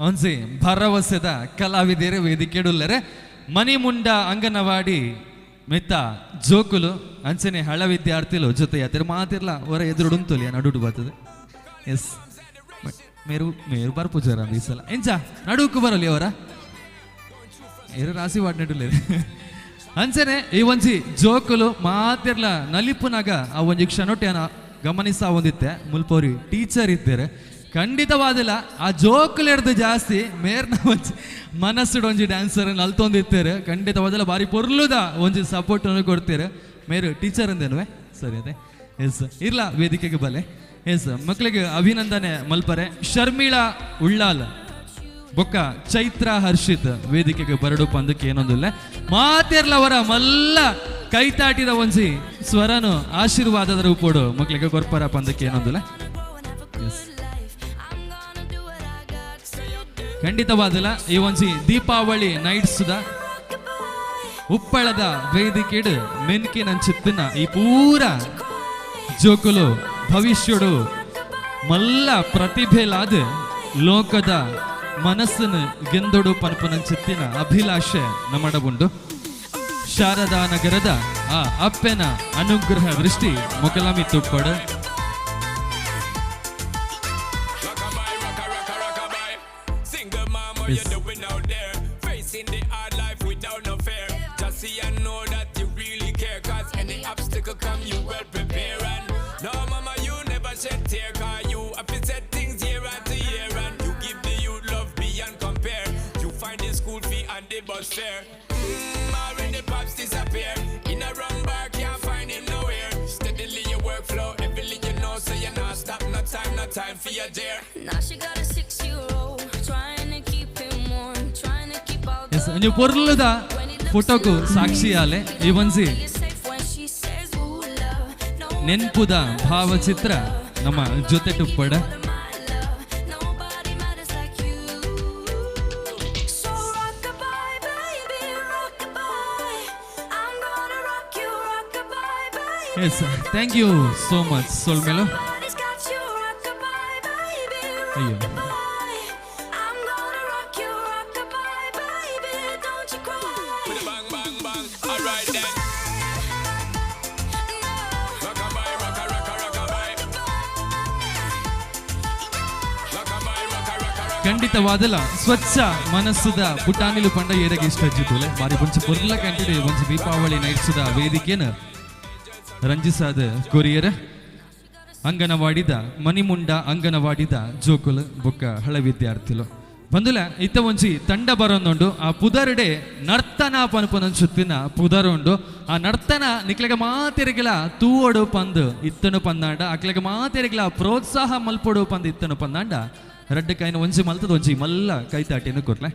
ಒಂಸಿ ಭರವಸೆದ ಕಲಾವಿದೆಯರೆ ವೇದಿಕೆಡುಲ್ಲರೆ ಮಣಿಮುಂಡ ಅಂಗನವಾಡಿ ಮಿತ್ತ ಜೋಕುಲು ಅಂಚನೆ ಹಳ ವಿದ್ಯಾರ್ಥಿಲು ಜೊತೆ ಯಾತಿರ ಮಾತಿರ್ಲ ಹೊರ ಎದುರುಡುಂತುಲಿ ನಡುಡು ಬರ್ತದೆ ಎಸ್ ಮೇರು ಮೇರು ಬರ್ಪುಜಾರ ಈ ಸಲ ಎಂಚ ನಡುಕು ಬರಲಿ ಅವರ ಏರು ರಾಸಿ ವಾಡ್ನಡುಲೆ ಅಂಚನೆ ಈ ಒಂಜಿ ಜೋಕುಲು ಮಾತಿರ್ಲ ನಲಿಪುನಾಗ ಆ ಒಂಜಿ ಕ್ಷಣೊಟ್ಟೆನ ಗಮನಿಸ ಒಂದಿತ್ತೆ ಮುಲ್ಪೋರಿ ಟೀಚರ್ ಇದ್ದೇರೆ ಖಂಡಿತವಾದಿಲ್ಲ ಆ ಜೋಕುಲು ಹಿಡ್ದು ಜಾಸ್ತಿ ಮೇರ್ನ ಒಂಜಿ ಮನಸ್ಸುಡು ಒಂಜಿ ಡ್ಯಾನ್ಸರ್ ನಲ್ತೊಂದಿತ್ತೇರೆ ಖಂಡಿತವಾದಿಲ್ಲ ಬಾರಿ ಪೊರ್ಲುದ ಒಂಜಿ ಸಪೋರ್ಟ್ ಕೊಡ್ತೀರ ಮೇರು ಟೀಚರ್ ಅಂದೇನುವೆ ಸರಿ ಅದೇ ಎಸ್ ಇರ್ಲ ವೇದಿಕೆಗೆ ಬಲೆ ಎಸ್ ಮಕ್ಕಳಿಗೆ ಅಭಿನಂದನೆ ಮಲ್ಪರೆ ಶರ್ಮಿಳಾ ಉಳ್ಳಾಲ್ ಬೊಕ್ಕ ಚೈತ್ರ ಹರ್ಷಿತ್ ವೇದಿಕೆಗೆ ಬರಡು ಪಂದಕ್ಕೆ ಏನೊಂದಿಲ್ಲ ಮಾತಿರ್ಲವರ ಮಲ್ಲ ಕೈತಾಟಿದ ಒಂಜಿ ಸ್ವರನು ಆಶೀರ್ವಾದದ ರೂಪೋಡು ಮಕ್ಕಳಿಗೆ ಗೊರ್ಪರ ಪಂದಕ್ಕೆ ಏನೊಂದಿಲ್ಲ ಖಂಡಿತವಾದಿಲ್ಲ ಈ ಒಂಜಿ ದೀಪಾವಳಿ ನೈಟ್ಸ್ ದ ಉಪ್ಪಳದ ವೇದಿಕೆಡು ಮೆನ್ಕಿನ ಚಿತ್ತಿನ ಈ ಪೂರ ಜೋಕುಲು ಭವಿಷ್ಯಡು ಮಲ್ಲ ಪ್ರತಿಭೆಲಾದ ಲೋಕದ ಮನಸ್ಸನ್ನು ಗೆಂದೊಡು ಪನ್ಪನ ಚಿತ್ತಿನ ಅಭಿಲಾಷೆ ನಮ್ಮಡಬುಂಡು ಶಾರದಾ ನಗರದ ಆ ಅಪ್ಪೆನ ಅನುಗ್ರಹ ದೃಷ್ಟಿ ಮೊಕಲಮಿ ತುಪ್ಪಡು Already pops disappear. In a wrong bar, can't find him nowhere. Steadily your workflow, everything you know, so you're not stop. No time for your dear. Now she got a 6-year-old, trying to keep him warm, trying to keep all the ನೀವು ಪೊರ್ಲುದ ಫೋಟೋಕು ಸಾಕ್ಷಿಯಾಲೆ ಈ ಒಂಜಿ ನೆನ್ಪುದ ಭಾವಚಿತ್ರ ನಮ್ಮ ಜೊತೆ ಟುಪ್ಪಡ yes thank you so much ಸೋಲ್ಮೇಲು ಅಯ್ಯೋ ಖಂಡಿತವಾದಲ್ಲ ಸ್ವಚ್ಛ ಮನಸ್ಸುದ ಪುಟಾನಿಲು ಪಂಡ ಏರಗೆ ಇಷ್ಟ ಹಚ್ಚಿತ್ತುಲೆ ಬಾರಿ ಒಂಚ ಪೊರ್ಲ ಕಂಟಿಡೆ ಒಂಚ ದೀಪಾವಳಿ ನೈಟ್ಸುದ ವೇದಿಕೆನ ರಂಜಿಸಾದ ಕೊರಿಯರ ಅಂಗನವಾಡಿದ ಮಣಿಮುಂಡ ಅಂಗನವಾಡಿದ ಜೋಕುಲು ಬೊಕ್ಕ ಹಳ ವಿದ್ಯಾರ್ಥಿಲು ಬಂದುಲ ಇತ್ತ ಒಂಜಿ ತಂಡ ಬರೋಂದುಂಡು ಆ ಪುದರ್ಡೆ ನರ್ತನ ಪನ್ಪುನಂಚುತ್ತಿನ ಪುದರುಂಡು ಆ ನರ್ತನ ನಿಕ್ಲೆಗ ಮಾತೆರೆಗಿಲ ತೂವಡು ಪಂದು ಇತ್ತನು ಪಂದಾಂಡ ಅಕ್ಲೆಗ ಮಾತೆರೆಗಿಲ ಪ್ರೋತ್ಸಾಹ ಮಲ್ಪೊಡು ಪಂದು ಇತ್ತನು ಪಂದಾಂಡ ರಡ್ಡ ಕೈನ ಒಂಜಿ ಮಲ್ತದ ಒಂಜಿ ಮಲ್ಲ ಕೈತಾಟಿನ ಕೊರ್ಲೆ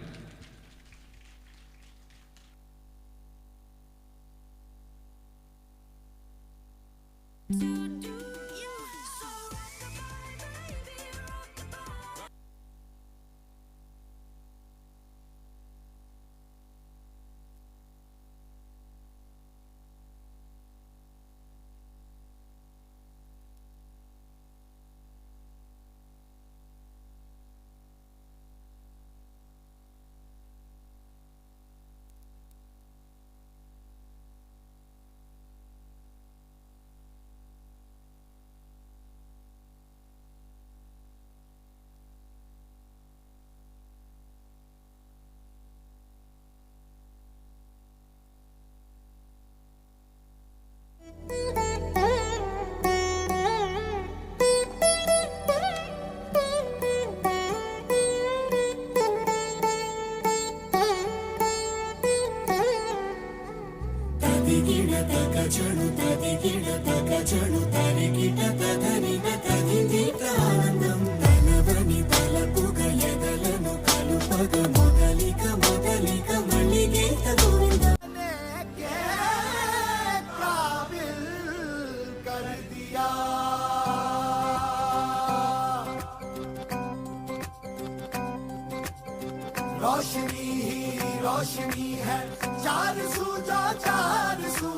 रोशनी ही रोशनी है चार सू जो चार सू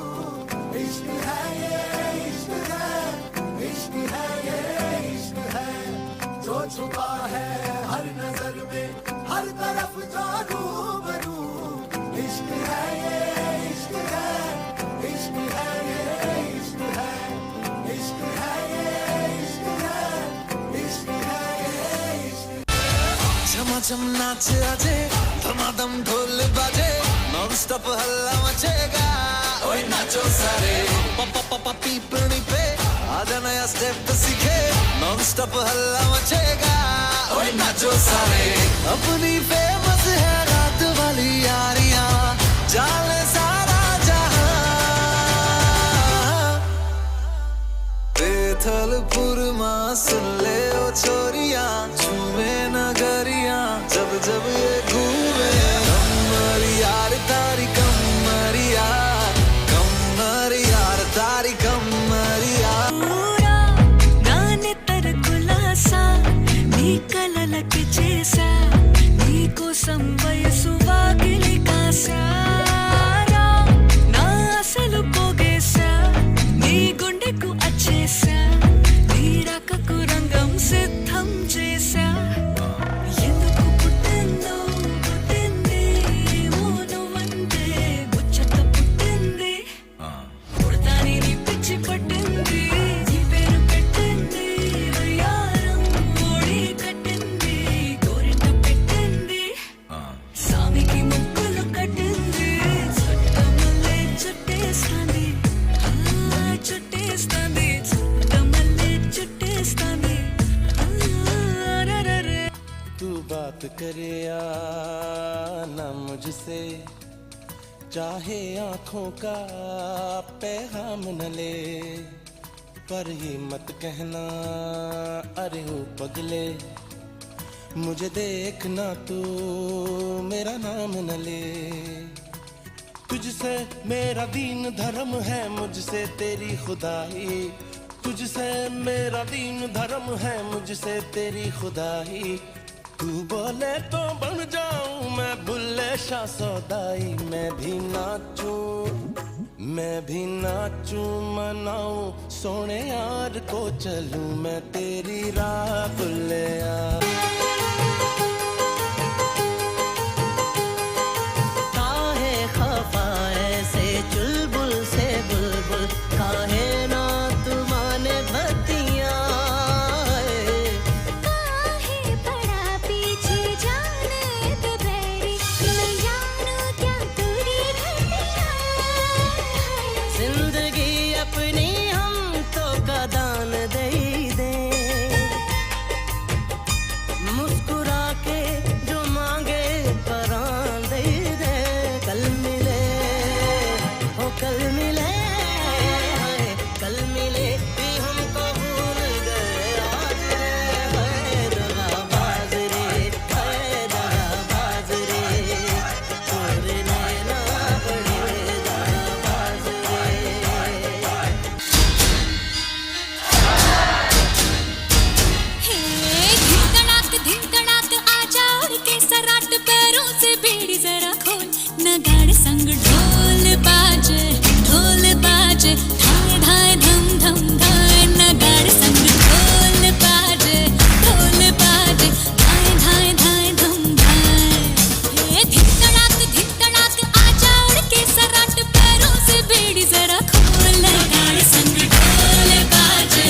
इश्क है ये इश्क है इश्क है ये इश्क है जो छुपा छम नाच आजे धमाधम ढोल बाजे नॉन स्टॉप हल्ला मचेगा ओए नाचो सारे पापा पापा पीपनी पे आजा नया स्टेप सीखे नॉन स्टॉप हल्ला मचेगा ओए नाचो सारे अपनी फेमस है रात वाली यारियां जाने सारा जहां बेथलपुर मां सुन ले ओ छोरियां झूमे नगरियां जब जब ये घूमे कमर यार तारी कमर यार तारी कमर यार नाने तर कुलासा नी कललक చేసా నీ కోసం వయసు వాకిలి కాసారా నా అసలు పోగేసా నీ గుండెకు అచ్చేసా నీ రకకు రంగం సిద్ధం చేసా ఎందుకు పుట్టిందో పుట్టింది నువ్వంటే ముచ్చట పుట్టింది పుడతాని నీ పిచ్చి పట్టింది నీ పేరు పెట్టింది వయ్యారం ఓడి కట్టింది గోరింట పెట్టింది సామికి ముక్కులు కట్టింది చుట్టమల్లే చుట్టేస్తాంది చుట్టేస్తాంది చుట్టమల్లే చుట్టేస్తాంది तू बात करे या ना मुझसे चाहे आंखों का पैगाम न ले पर ये मत कहना अरे ओ पगले मुझे देखना तू मेरा नाम न ले तुझसे मेरा दीन धर्म है मुझसे तेरी खुदाई तुझसे मेरा दीन धर्म है मुझसे तेरी खुदाई तू बोले तो बन जाऊं मैं बुल्ले शाह सौदाई मैं भी नाचूं मनाऊं सोने यार को चलूं मैं तेरी राह बुल्ले काहे खफा ऐसे चुलबुल से बुलबुल काहे ना तू माने बतियां काहे पड़ा पीछे जाने तो बैरी मैं जानू क्या तेरी घटिया जिंदगी अपनी हम तो का दान दे दे मुस्कुरा के जो मांगे परान दे दे कल मिले कल मिले भी हमको भूल गए आज रे दगाबाज रे तोरे नैना बड़े दगाबाज धिन तड़ाक आजा उड़ के सराट पैरों से बेड़ी जरा खोल नगाड़ संग ढोल बाजे धाए धाए धम धम धाए नगाड़ संग ढोल बाजे धाए धाए धाए धम धाए धिन तड़ाक आजा उड़ के सराट पैरों से बेड़ी जरा खोल नगाड़ संग ढोल बाजे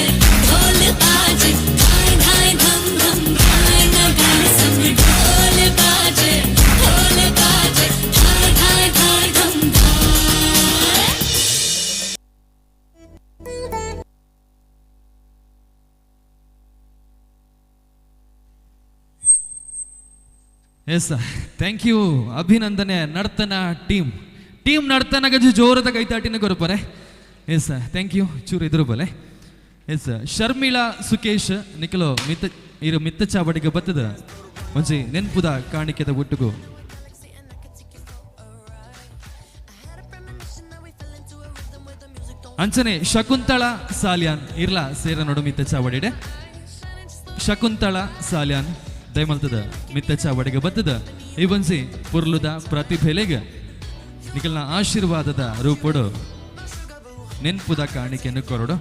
धाए धाए धम धम धाए नगाड़ संग ढोल बाजे धाए धाए धाए धम धाए ಎಸ್ ಥ್ಯಾಂಕ್ ಯು ಅಭಿನಂದನೆ ನರ್ತನ ಟೀಮ್ ನರ್ತನಗ ಜೋರದ ಕೈತಾಟಿನ ಕೊರಪರೆ ಎಸ್ ಥ್ಯಾಂಕ್ ಯು ಚೂರು ಎದುರು ಬಲೆ ಎಸ್ ಶರ್ಮಿಳಾ ಸುಕೇಶ್ ನಿಖಲು ಮಿತ್ತ ಚಾವಡಿಗೆ ಬತ್ತದ ಒಂಜಿ ನೆನ್ಪುದ ಕಾಣಿಕೆದ ಒಟ್ಟುಗು ಅಂಚನೆ ಶಕುಂತಳಾ ಸಾಲ್ಯಾನ್ ಇರ್ಲಾ ಸೇರ ನೋಡು ಮಿತ್ತ ಚಾವಡಿಡೆ ಶಕುಂತಳಾ ಸಾಲ್ಯಾನ್ ದಯಮಲ್ತದ ಮಿತ್ತ ಚಾವಡಿಗೆ ಬತ್ತದ ಈ ಬನ್ಸಿ ಪುರ್ಲುದ ಪ್ರತಿಭೆಲೆಗೆ ನಿಖಲ್ನ ಆಶೀರ್ವಾದದ ರೂಪಡು ನೆನ್ಪುದ ಕಾಣಿಕೆಯನ್ನು ಕೊರಡು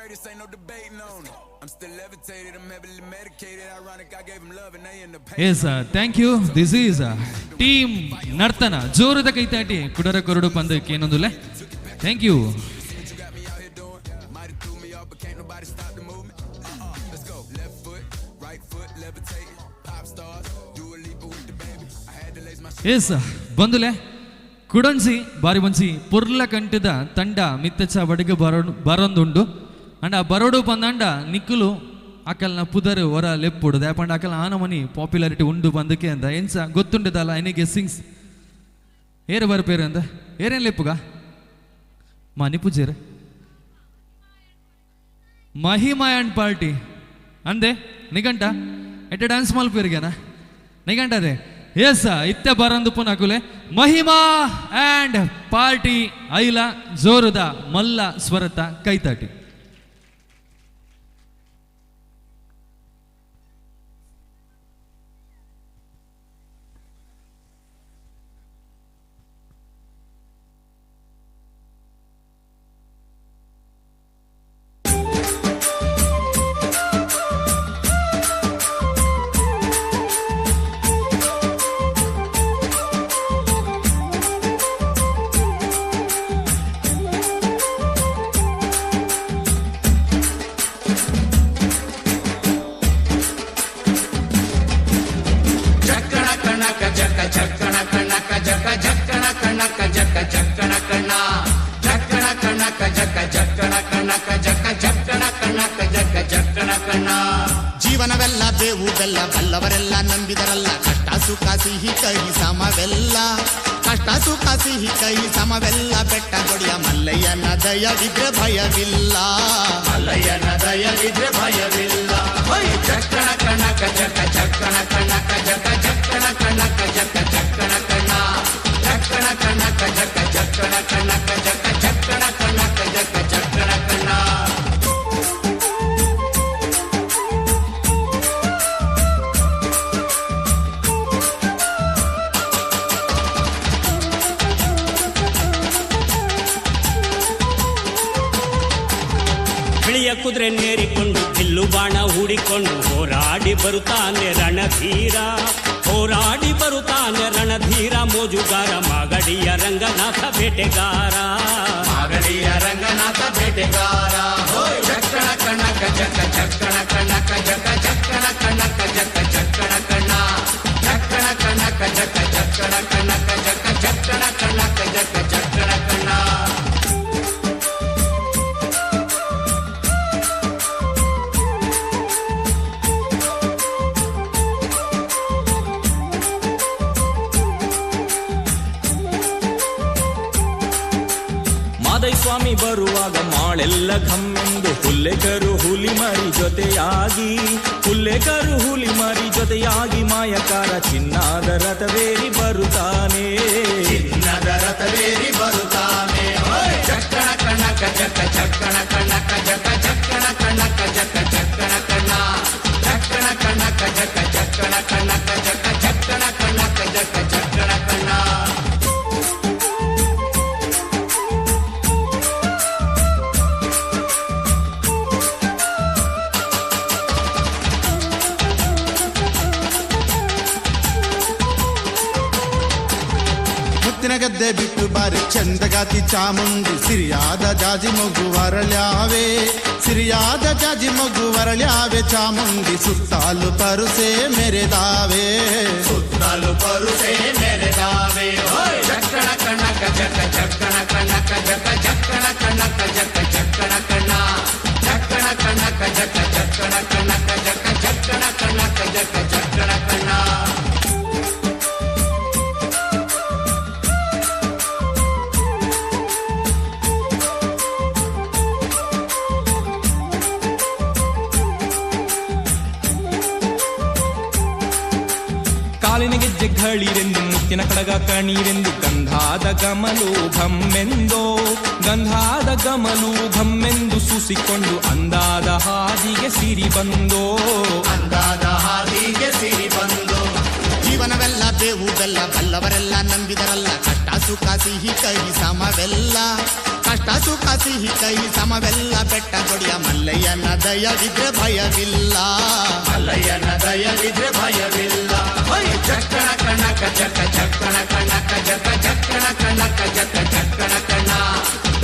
greatest, ain't no debating on it. I'm still levitated, I'm heavily medicated. Ironic, I gave him love and they end up hating. Yes thank you. This is team Nartana. ಜೋರದ ಕೈತಾಟಿ ಕುಡರ ಕೊರಡು ಪಂದಕ್ಕೆ ಏನೊಂದುಲೆ. Thank you. ಎಸ್ ಬಂದುಲೆ ಕುಡನ್ಸಿ ಬಾರಿ ಬನ್ಸಿ ಪುರ್ಲ ಕಂಟದ ತಂಡ ಮಿತ್ತಚ್ಚ ಬಡಿಗೆ ಬರೊಂದುಂಡು ಅಂಡ ಬರೋಡು ಪಂದಂಡ ನಿಕ್ಕುಲು ಅಕಲ್ನ ಪುದರ್ ಹೊರ ಲೆಪ್ಪುಡು ದಾಪಂಡ ಅಕಲ್ ಆನಮನಿ ಪಾಪ್ಯುಲಾರಿಟಿ ಉಂಡು ಬಂದಕ್ಕೆ ಅಂದ ಎನ್ಸ ಗೊತ್ತುಂಡದಲ್ಲ ಎನಿ ಗೆಸ್ಸಿಂಗ್ಸ್ ಏರು ಬರ್ಪೇರು ಅಂದ ಏರೇನು ಲೆಪ್ಪುಗ ಮನಿ ಪೂಜೇರು ಮಹಿಮಾ ಆ್ಯಂಡ್ ಪಾರ್ಟಿ ಅಂದೆ ನಿಘಂಟ ಎಟ್ಟ ಡ್ಯಾನ್ಸ್ ಮಲ್ಪೇರಿಗೆನಾ ನಿಘಂಟ ಅದೇ ಎಸ್ ಇತ್ತೆ ಬರಂದು ಪುನಕುಲೆ ಮಹಿಮಾ ಆ್ಯಂಡ್ ಪಾರ್ಟಿ ಐಲ ಜೋರುದ ಮಲ್ಲ ಸ್ವರತ ಕೈತಾಟಿ. ಜೀವನವೆಲ್ಲ ಬೇವು ಬೆಲ್ಲ ಬಲ್ಲವರೆಲ್ಲ ನಂಬಿದರಲ್ಲ ಕಷ್ಟ ಸುಖ ಸಿಹಿ ಕೈ ಸಮವೆಲ್ಲ ಕಷ್ಟ ಸುಖ ಸಿಹಿ ಕೈ ಸಮವೆಲ್ಲ ಬೆಟ್ಟ ಕೊಡಿಯ ಮಲ್ಲಯ್ಯನ ದಯವಿದ್ರೆ ಭಯವಿಲ್ಲ ಮಲ್ಲಯ್ಯನ ದಯವಿದ್ರೆ ಭಯವಿಲ್ಲ ಚಕ್ಕಣ ಕಣಕ ಜಕ ಚಕ್ಕಣ ಕಣಕ ಜಕ ಚಕ್ಕಣ ಕಣಕ ಜಕ ಚಕ್ಕಣ ಕಣ ಚಕ್ಕಣ ಕಣಕ ಜಕ ಚಕ್ಕಣ ಕಣಕ ಜಕ ಚಕ್ಕಣ ಕಣಕ ಜಕ ಚಕ್ಕಣ ಕಣ. ಬಿಳಿಯ ಕುದುರೆ ನೇರಿಕೊಂಡು ಬಿಲ್ಲು ಬಾಣ ಹೂಡಿಕೊಂಡು ಹೋರಾಡಿ ಬರುತ್ತಾನೆ ರಣಧೀರ ಹೋರಾಡಿ ಬರುತ್ತಾನೆ ರಣಧೀರ ಮೋಜುಗಾರ ಮಾಗಡಿಯ ರಂಗನಾಥ ಬೇಟೆಗಾರ ಮಾಗಡಿಯ ರಂಗನಾಥ ಬೇಟೆಗಾರ ಚಕ್ಕಣ ಕಣಕ ಜಕ ಚಕ್ಕಣ ಕಣಕ ಜಕ ಚಕ್ಕಣ ಕಣಕ ಜಕ ಚಕ್ಕಣ ಕಣ ಚಕ್ಕಣ ಕಣಕ ಜಕ ಚಕ್ಕಣ ಕಣಕ ಜಕ ಚಕ್ಕಣ ಕಣಕ ಜಕ ಚಕ್ಕಣ ಕಣ. ಮಾದೈ ಸ್ವಾಮಿ ಬರುವಾಗ ಮಾಳೆಲ್ಲ ಘಮ್ಮೆಂದು ಹುಲ್ಲೆಕರು ಹುಲಿ ಮರಿ ಜೊತೆಯಾಗಿ ಹುಲ್ಲೆಕರು ಹುಲಿ ಮರಿ ಜೊತೆಯಾಗಿ ಮಾಯಕಾರ ಚಿನ್ನದ ರಥವೇರಿ ಬರುತ್ತಾನೆ ಚಿನ್ನದ ರಥವೇರಿ ಬರುತ್ತಾನೆ ಚಕ್ಕಣ ಕಣಕ ಜಕ ಚಕ್ಕಣ ಕಣಕ ಜಕ ಚಕ್ಕಣ ಕಣಕ ಜಕ ಚಕ್ಕಣ ಕಣ ಚಕ್ಕಣ ಕಣಕ ಜಕ ಚಕ್ಕಣ ಕಣಕ ಜಕ ಚಕ್ಕಣ ಕಣಕ ಜಕ ಚಕ್ಕಣ ಕಣ. ಮುತ್ತಿನ ಗದ್ದೆ ಬಿಟ್ಟು ಬಾರಿ ಚಂದಗಾತಿ ಚಾಮುಂಡಿ ಸಿರಿಯಾದ ಜಾಜಿ ಮಗು ವರಳ್ಯಾವೆ ಸಿರಿಯಾದ ಜಾಜಿ ಮಗು ವರಳ್ಯಾವೆ ಚಾಮುಂಡಿ ಸುತ್ತಾಲು ಪರುಸೆ ಮೆರೆದಾವೆ ಸುತ್ತಲೂ ಪರುಸೆ ಮೆರೆದಾವೆ ಚಕ್ಕಣ ಕಣಕ ಜಕ ಚಕ್ಕಣ ಕಣಕ ಜಕ ಚಕ್ಕಣ ಕಣಕ ಜಕ ಚಕ್ಕಣ ಕಣ ಚಕ್ಕಣ ಕಣಕ ಜಕ ಚಕ್ಕಣ ಕಣಕ ಜಕ ಚಕ್ಕಣ ಕಣಕ ಜಕ ಚಕ್ಕಣ ಕಣ. ಕಾಲಿನ ಗೆಜ್ಜೆ ಘಳಿರೆಂದು ಮುತ್ತಿನ ಕಡಗ ಕಣೀರೆಂದು ಗಂಧಾದ ಗಮಲು ಘಮ್ಮೆಂದೋ ಗಂಧಾದ ಗಮಲು ಘಮ್ಮೆಂದು ಸೂಸಿಕೊಂಡು ಅಂದಾದ ಹಾದಿಗೆ ಸಿರಿ ಬಂದೋ ಅಂದಾದ ಹಾದಿಗೆ ಸಿರಿ ಬಂದೋ ಜೀವನವೆಲ್ಲ ಬೇವು ಬೆಲ್ಲ ಬಲ್ಲವರೆಲ್ಲ ನಂಬಿದರಲ್ಲ ಕಷ್ಟ ಸುಖ ಸಿಹಿ ಕಹಿ ಸಮವೆಲ್ಲ ಕಷ್ಟ ಸುಖ ಸಿಹಿ ಕಹಿ ಸಮವೆಲ್ಲ ಬೆಟ್ಟ ಕೊಡಿಯ ಮಲ್ಲಯ್ಯನ ದಯವಿದ್ರೆ ಭಯವಿಲ್ಲ ಮಲ್ಲಯ್ಯನ ದಯವಿದ್ರೆ ಭಯವಿಲ್ಲ ಚಕ್ಕಣ ಕಣಕ ಚಕ್ಕ ಚಕ್ಕಣ ಕಣಕ ಜಕ ಚಕ್ಕಣ ಕಣಕ ಜಕ ಚಕ್ಕಣ ಕಣ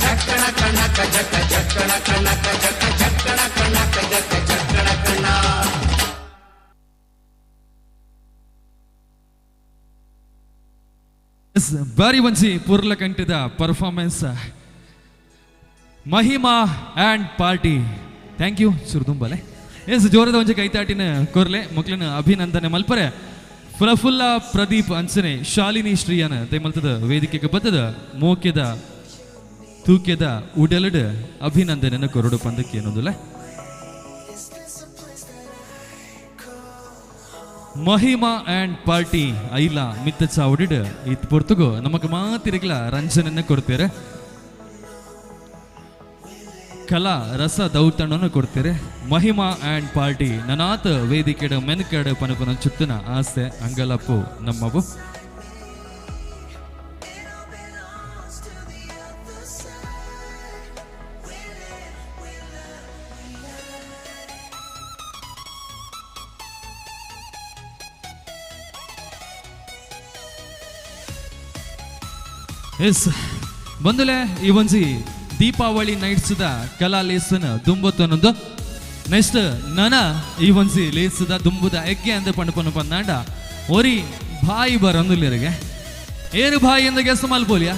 ಚಕ್ಕಣ ಕಣಕ ಜಕ ಚಕ್ಕಣ ಕಣಕ ಜಕ ಚಕ್ಕಣ ಕಣಕ ಜಕ ಚಕ್ಕಣ ಕಣ. ಬಾರಿ ಒಂಜಿ ಪುರ್ಲ ಕಂಠದ performance Mahima and party. Thank you ಸುರ್ದುಂಬಲೆ. ಎಸ್ ಜೋರದ ಒಂಜಿ ಕೈತಾಟಿನ ಕೊರ್ಲೆ ಮಕ್ಳನ್ನ ಅಭಿನಂದನೆ ಮಲ್ಪರೆ ಫುಲ್ಲ ಪ್ರದೀಪ್ ಅಂಚನೆ ಶಾಲಿನಿ ಶ್ರೀಯನ ಮಲ್ತದ ವೇದಿಕೆಗೆ ಬತ್ತದ ಮೋಕ್ಯದ ತೂಕ್ಯದ ಉಡಲಡ್ ಅಭಿನಂದನೆನ ಕೊರಡು ಪಂದಕ್ಕೆ ಏನೋದಿಲ್ಲ. ಮಹಿಮಾ ಆ್ಯಂಡ್ ಪಾರ್ಟಿ ಐಲ ಮಿತ್ತ ಚಾವಡಿಡ್ ಇದು ಪೊರ್ತುಗು ನಮಗೆ ಮಾತಿರಗ್ಲ ರಂಜನೆನ್ನ ಕೊಡ್ತಾರೆ, ಕಲಾ ರಸ ದೌತಣ್ಣನ್ನು ಕೊಡ್ತಾರೆ. ಮಹಿಮಾ ಆ್ಯಂಡ್ ಪಾರ್ಟಿ ನನಾತ ವೇದಿಕೆಡ ಮೆನ್ಕೆಡ ಪನಪನ ಚುತ್ತನ ಆಸೆ ಅಂಗಲಪ್ಪು ನಮ್ಮವು. ಎಸ್ ಬಂದುಲೆ ಈ ಒಂಜಿ ದೀಪಾವಳಿ ನೈಟ್ಸ್ದ ಕಲಾ ಲೇಸನ ದುಂಬತ್ತೊಂದು ನೆಕ್ಸ್ಟ್ ನನ ಈ ಒಂಜಿ ಲೇಸದ ದುಂಬುದ ಎಗ್ಗೆ ಅಂದ ಪಂಡು ಪನ್ನಾಂಡ ಒರಿ ಬಾಯಿ ಬರಂದುಲ್ಲಿರಿಗೆ ಏನು ಬಾಯಿ ಎಂದ ಗೆಸ್ ಮಲ್ಬೋಲಿಯಾ?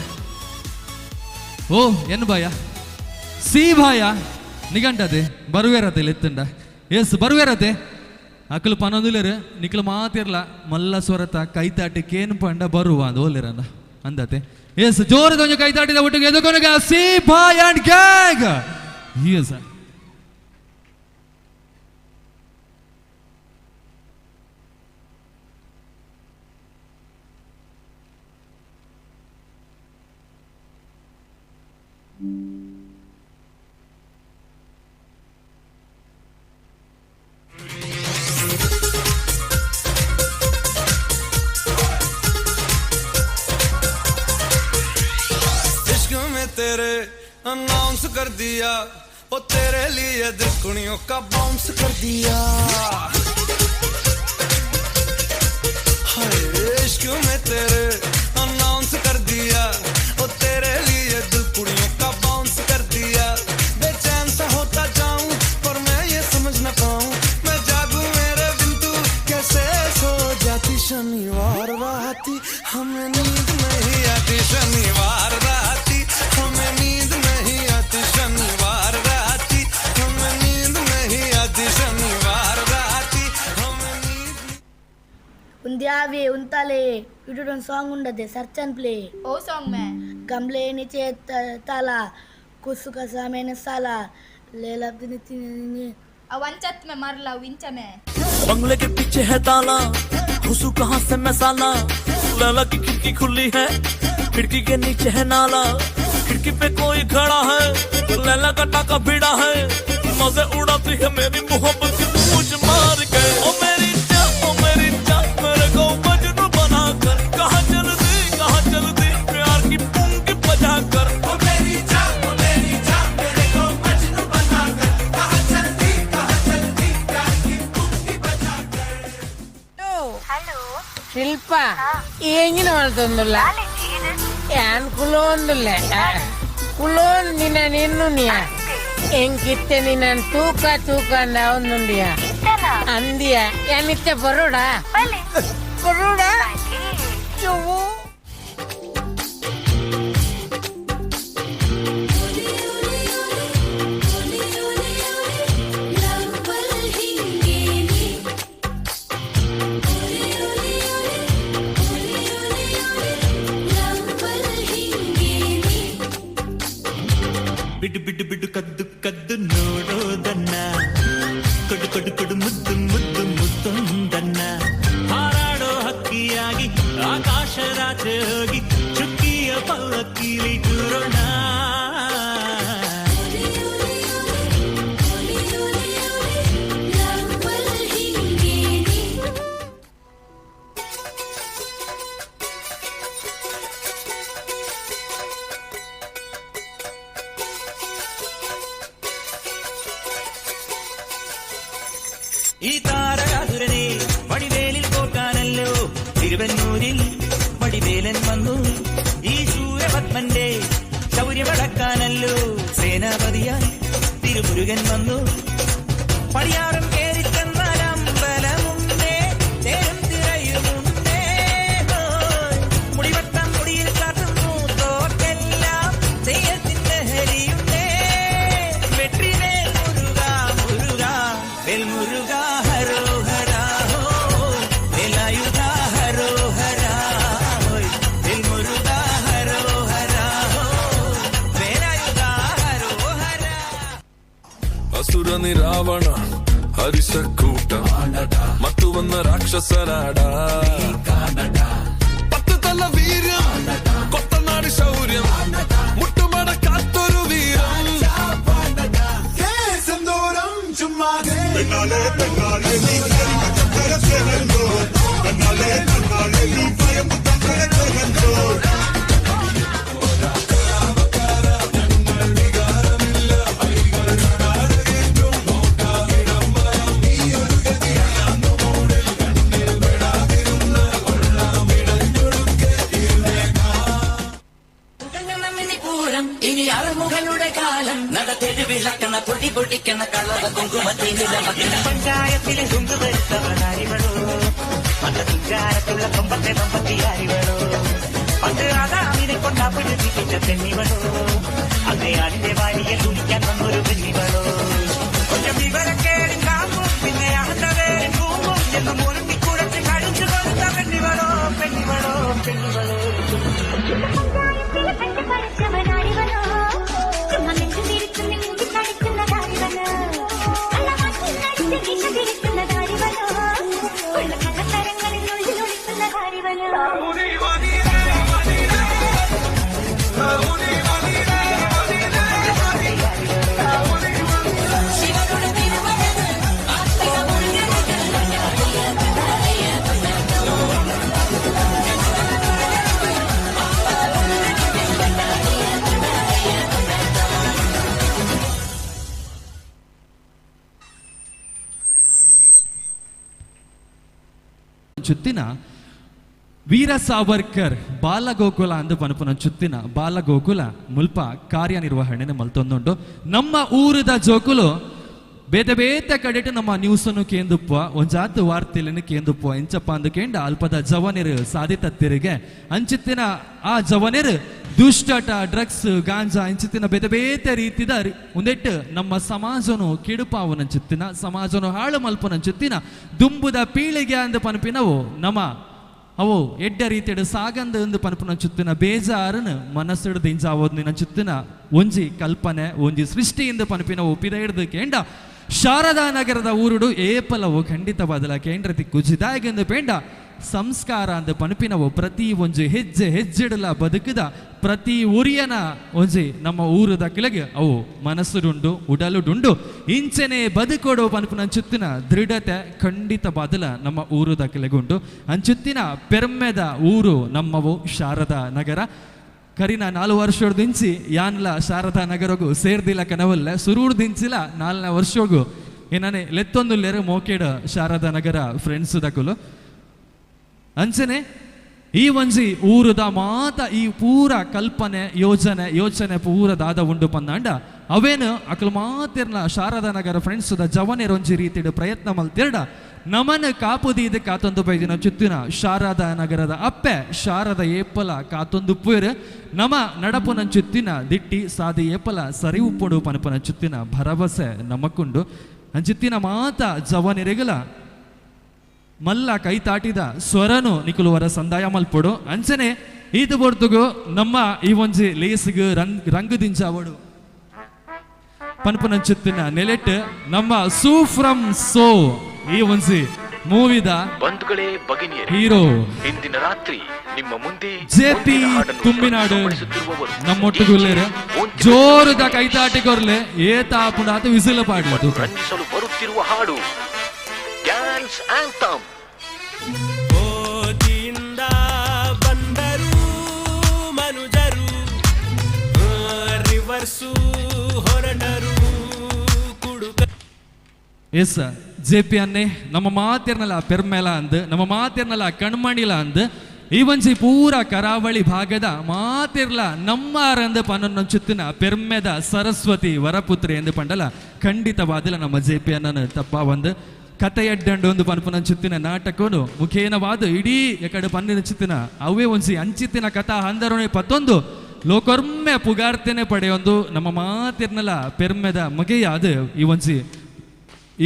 ಓ ಏನು ಬಾಯ ಸಿ ಬಾಯ ನಿಗಂಟದೆ ಬರುವೇರತೆ ಎತ್ತಂಡ. ಎಸ್ ಬರುವೇರತೆ ಅಕ್ಕಲು ಪನೊಂದುಲೇರು ನಿಕ್ಲು ಮಾತಿರ್ಲ ಮಲ್ಲ ಸ್ವರತ ಕೈತಾಟಿ ಕೇನು ಪಂಡ ಬರುವ ಅದು ಓಲಿರನ್ನ ಅಂದತೆ. ಎಸ್ ಜೋರದ ಒಂದು ಕೈತಾಟಿದ ಒಟ್ಟಿಗೆ ಎದುಕೊನಗ C boy and gang. Yes तेरे अनाउंस कर दिया ओ तेरे लिए दिल कुड़ियों का बाउंस कर दिया. हाय इश्क में तेरे अनाउंस कर दिया ओ तेरे लिए दिल कुड़ियों का बाउंस कर दिया. बेचैन सा होता जाऊं पर मैं ये समझ न पाऊं मैं जागूं मेरे बिन तू कैसे सो जाती. शनिवार राती हमें नींद नहीं आती, शनिवार राती हमें नींद नहीं आती, शनिवार राती हमें नींद नहीं आती, शनिवार राती हमें नींद. उंद्यावे उंताले इडून सॉन्ग उंडदे सर्च एंड प्ले. ओ सॉन्ग में गमले नीचे ताला कुसु का सामने साला लेला दिन अवंचत में मरला विंच में. बंगले के पीछे है ताला घुसू कहाँ से मैं साला. लैला की खिड़की खुली है खिड़की के नीचे है नाला. खिड़की पे कोई खड़ा है लैला का टाका भिड़ा है. मजे उड़ाती है मेरी मोहब्बत की मुझ मार के. ओ मेरी जान मेरे को मजनू बना कर कहाँ चल दी प्यार की पुंग बजा कर. ओ मेरी जान मेरे को मजनू बना कर कहाँ चल दी प्यार की पुंग बजा कर. ಹಲೋ ಶಿಲ್ಪ ಏಂಗಿನ ಮಾಡ್ತಂದುಲ್ಲ ಯಾನ್ ಕುಲೋಂದುಲ್ಲ ಕುಲೋನ್ ನಿನ್ನ ನಿನ್ನು ನೀಯ ಎಂಕಿತ್ತೆ ನಿನ್ನ ತೂಕ ಅಂದ ಒಂದುಂಡಿಯ ಅಂದಿಯ ಏನಿತ್ತೆ ಬರೋಡ ಚುವು. ಬಿಡು ಬಿಡು ಬಿಡು ಕದ್ದು ಕದ್ದು ನೋಡೋದನ್ನ ಕೊಡು ಕೊಡು ಕೊಡು ಮುದ್ದು ಮುದ್ದು ಮುತ್ತೊಂದನ್ನ. ಹಾರಾಡೋ ಹಕ್ಕಿಯಾಗಿ ಆಕಾಶ ರಾತ್ರಿ ಹೋಗಿ ಚುಕ್ಕಿಯ ಪಲ್ಲಕ್ಕಿಲಿ ಕೂರೋಣ. കൊടുവന്നൂരിൽ വടിവേലൻ വന്നു ഈ ശൂരപത്മന്റെ ശൗര്യമടക്കാനല്ലോ സേനാപതിയായി തിരുമുരുകൻ വന്നു പടിയാറും കേറി ചെന്നാലമ്പലമുണ്ടേ തേരും തിരയുമുണ്ടേ മുടിവട്ടം മുടിയിൽ കാട്ടുന്നു തോക്കെല്ലാം തെയ്യത്തിന്റെ ഹരിയുണ്ടേ വെற்றிവേൽ മുരുക മുരുക വേൽ മുരുക ഹരോഹര വേലായുധ ഹരോഹര വേൽ മുരുക ഹരോഹര വേലായുധ ഹരോഹര ಅಸುರನಿ ರಾವಣ ಹರಿಸ ಕೂಟ ಮತ್ತು ವನ್ನ ರಾಕ್ಷಸರಾಡ ಪತ್ತದಲ್ಲ ವೀರ್ಯ ಕೊತ್ತನಾಡಿ ಶೌರ್ಯ ಮುಟ್ಟುಮಡ ಕಾತ್ತೊರು ವೀರ സിന്ദൂരം ചുമ്മാതെ ഇനി അറുമുഖനുടെ കാലം നടത്തേഴ് വിളക്കണ പൊടി പൊടിക്കണ കളറ കുങ്കുമത്തിനില പഞ്ചായത്തിലെ കുങ്കു വരുത്തവനാരിവളോ പണ്ട് വിചാരത്തുള്ള കൊമ്പത്തെ കൊമ്പത്തിയാരിവളോ പണ്ട് അതാമിനെ കൊണ്ടാ പിടിപ്പിച്ച പെണ്ണിവളോ അന്നേ അതിന്റെ വാരിയെ തുണിക്കാൻ വന്നൊരു പെണ്ണിവളോ കൊഞ്ചം വിവരക്കേടും കാമ്പും പിന്നെ അഹന്തവേരും കൂമ്പും എന്ന് മുറുക്കി കുടച്ച് കഴിച്ചു കൊടുത്ത പെണ്ണിവളോ പെണ്ണിവളോ പെണ്ണിവളോ ಚುತ್ತಿನ ವೀರ ಸಾವರ್ಕರ್ ಬಾಲಗೋಕುಲ ಅಂದು ಪನಪುನ ಚುತ್ತಿನ ಬಾಲಗೋಕುಲ ಮುಲ್ಪ ಕಾರ್ಯನಿರ್ವಹಣೆ ಮಲ್ತೊಂದುಂಡು ನಮ್ಮ ಊರದ ಜೋಕುಲು ಬೇತೆ ಬೇತೆ ಕಡೆಟ್ ನಮ್ಮ ನ್ಯೂಸನ್ನು ಕೇಂದುಪ್ಪ ಒಂಜಾತು ವಾರ್ತೆಯನ್ನು ಕೇಂದುಪ್ಪ ಎಂಚಪ್ಪ ಅಂದು ಕೇಂಡ ಅಲ್ಪದ ಜವನಿರು ಸಾಧಿತತ್ತಿರಿಗೆ ಅಂಚಿತ್ತಿನ ಆ ಜವನಿರು ದುಷ್ಟಟ ಡ್ರಗ್ಸ್ ಗಾಂಜಾ ಇಂಚಿತ್ತಿನ ಬೇತೆ ಬೇತೆ ರೀತಿದ ಒಂದೆಟ್ಟು ನಮ್ಮ ಸಮಾಜನು ಕೆಡುಪಾವನ ಚಿತ್ತಿನ ಸಮಾಜನು ಹಾಳು ಮಲ್ಪನ ಚಿತ್ತಿನ ದುಂಬುದ ಪೀಳಿಗೆ ಅಂದು ಪನಪಿನವು ನಮ್ಮ ಅವು ಎಡ್ಡ ರೀತಿಯ ಸಾಗಂದ ಎಂದು ಪನಪುನ ಚುತ್ತಿನ ಬೇಜಾರನ ಮನಸ್ಸಿಡ್ದು ಇಂಜಾವೋದ್ನಿನ ಚುತ್ತಿನ ಒಂಜಿ ಕಲ್ಪನೆ ಒಂಜಿ ಸೃಷ್ಟಿಯಿಂದ ಪನಪಿನ ಒಪ್ಪಿದ ಹಿಡ್ದು ಕೇಂಡ ಶಾರದಾ ನಗರದ ಊರುಡು ಏಪಲವು ಖಂಡಿತವಾದಲ ಕೇಂದ್ರತಿ ಕುಜಿದಾಗೆಂದು ಪೇಂಡ ಸಂಸ್ಕಾರ ಅಂದ ಪನಪಿನವು ಪ್ರತಿ ಒಂಜಿ ಹೆಜ್ಜೆ ಹೆಜ್ಜೆಡಲ ಬದುಕಿದ ಪ್ರತಿ ಉರಿಯನ ಒಂಜಿ ನಮ್ಮ ಊರದ ಕೆಳಗೆ ಅವು ಮನಸ್ಸುಡುಂಡು ಉಡಲುಡುಂಡು ಇಂಚೆನೆ ಬದುಕೋಡು ಪನಪುನ ಅಂಚುತ್ತಿನ ದೃಢತೆ ಖಂಡಿತ ಬದಲ ನಮ್ಮ ಊರದ ಕೆಳಗುಂಡು ಅಂಚುತ್ತಿನ ಪೆರ್ಮೆದ ಊರು ನಮ್ಮವು ಶಾರದಾ ನಗರ ಕರಿನ 4 ವರ್ಷದಿಂಚಿ ಯಾನ್ಲ ಶಾರದಾ ನಗರಗೂ ಸೇರ್ದಿಲ್ಲ ಕನವಲ್ಲ ಸುರೂರ್ ದಿಂಚಿಲ 4ನೇ ವರ್ಷಗೂ ಏನೇ ಲೆತ್ತೊಂದುಲ್ಲೇರ ಮೋಕೇಡ ಶಾರದಾ ನಗರ ಫ್ರೆಂಡ್ಸ್ ದಕುಲು ಅಂಚನೆ ಈ ಒಂಜಿ ಊರುದ ಮಾತ ಈ ಪೂರ ಕಲ್ಪನೆ ಯೋಚನೆ ಪೂರ ದಾದ ಉಂಡು ಪಂದಾಂಡ ಅವೇನು ಅಕಲು ಮಾತಿರ್ನ ಶಾರದಾ ನಗರ ಫ್ರೆಂಡ್ಸ್ ಜವನೇರ್ ಒಂಜಿ ರೀತಿಯ ಪ್ರಯತ್ನ ಮಲ್ತಿರ್ಡ ನಮನ ಕಾಪುದೀದ ಕಾತೊಂದು ಬೈದಿನ ಚುತ್ತಿನ ಶಾರದಾ ನಗರದ ಅಪ್ಪೆ ಶಾರದ ಏಪಲ ಕಾತೊಂದು ಪೂರ್ ನಮ ನಡಪುನ ಚುತ್ತಿನ ದಿಟ್ಟಿ ಸಾದಿ ಏಪಲ ಸರಿ ಉಪ್ಪುಡು ಪನಪನ ಚುತ್ತಿನ ಭರವಸೆ ನಮಕುಂಡು ಅಂಚಿತ್ತಿನ ಮಾತ ಜವನಿರೆಗಲ ಮಲ್ಲ ಕೈ ತಾಟಿದ ಸ್ವರನು ನಿಕುಲುವರ ಸಂದಾಯ ಮಲ್ಪೊಡು ಅಂಚನೆ ಈದು ಬೊರ್ತುಗು ನಮ್ಮ ಈ ಒಂಜಿ ಲೇಸಿಗು ರಂಗದಿಂಜಾವಡು ಪನ್ಪನ ಚುತ್ತಿನ ನೆಲೆಟ್ ನಮ್ಮ ಸೂ ಫ್ರಮ್ ಸೋ ಈ ಒಂಜಿ ಮೂವಿದ ಬಂಧುಗಳೇ ಭಗಿನಿಯರೇ ಹೀರೋ ಇಂದಿನ ರಾತ್ರಿ ನಿಮ್ಮ ಮುಂದೆ ಜೆಪಿ ತುಂಬಿನಾಡು ನಮ್ಮೊಟ್ಟುಗುಲ್ಲೇರು ಜೋರುದ ಕೈತಾಟಿಗೊರ್ಲೆ ಏತಾಪುಂಡಾತ ವಿಸಿಲ ಪಾಡ್ಲದು ರಂಜಿಸಲು ಬರುತ್ತಿರುವ ಹಾಡು ಡ್ಯಾನ್ಸ್ ಆಂಥಮ್. ಓದಿಯಿಂದ ಬಂದರು ಮನುಜರು ರಿವರ್ಸು ಹೊರಟರು ಕುಡುಕ ಎಸ್ ಜೆ.ಪಿ ಅನ್ನೇ ನಮ್ಮ ಮಾತಿರ್ನಲ್ಲ ಪೆರ್ಮೆಲ ಅಂದ್ ನಮ್ಮ ಮಾತಿರ್ನಲ್ಲ ಕಣ್ಮಣಿಲ ಅಂದ್ ಈ ಒಂಜಿ ಪೂರ ಕರಾವಳಿ ಭಾಗದ ಮಾತಿರ್ಲ ನಮ್ಮಾರಂದು ಪನ್ನೊಂಚುತ್ತಿನ ಪೆರ್ಮೆದ ಸರಸ್ವತಿ ವರಪುತ್ರಿ ಎಂದು ಪಂಡಲ ಖಂಡಿತವಾದಿಲ್ಲ ನಮ್ಮ ಜೆ.ಪಿ ಅನ್ನ ತಪ್ಪ ಒಂದು ಕತೆ ಎಡ್ಡಂಡು ಒಂದು ಪನ್ಪುನಂಚುತ್ತಿನ ನಾಟಕನು ಮುಖೇನವಾದ ಇಡೀ ಎಕಡೆ ಪನ್ನಿನ ಚಿತ್ತಿನ ಅವೇ ಒಂಜಿ ಅಂಚಿತ್ತಿನ ಕಥಾ ಹಂದರೊಣೆ ಪತ್ತೊಂದು ಲೋಕೊರ್ಮೆ ಪುಗಾರ್ತೇನೆ ಪಡೆಯೊಂದು ನಮ್ಮ ಮಾತಿರ್ನಲ್ಲ ಪೆರ್ಮೆದ ಮಗೆಯಾದ ಈ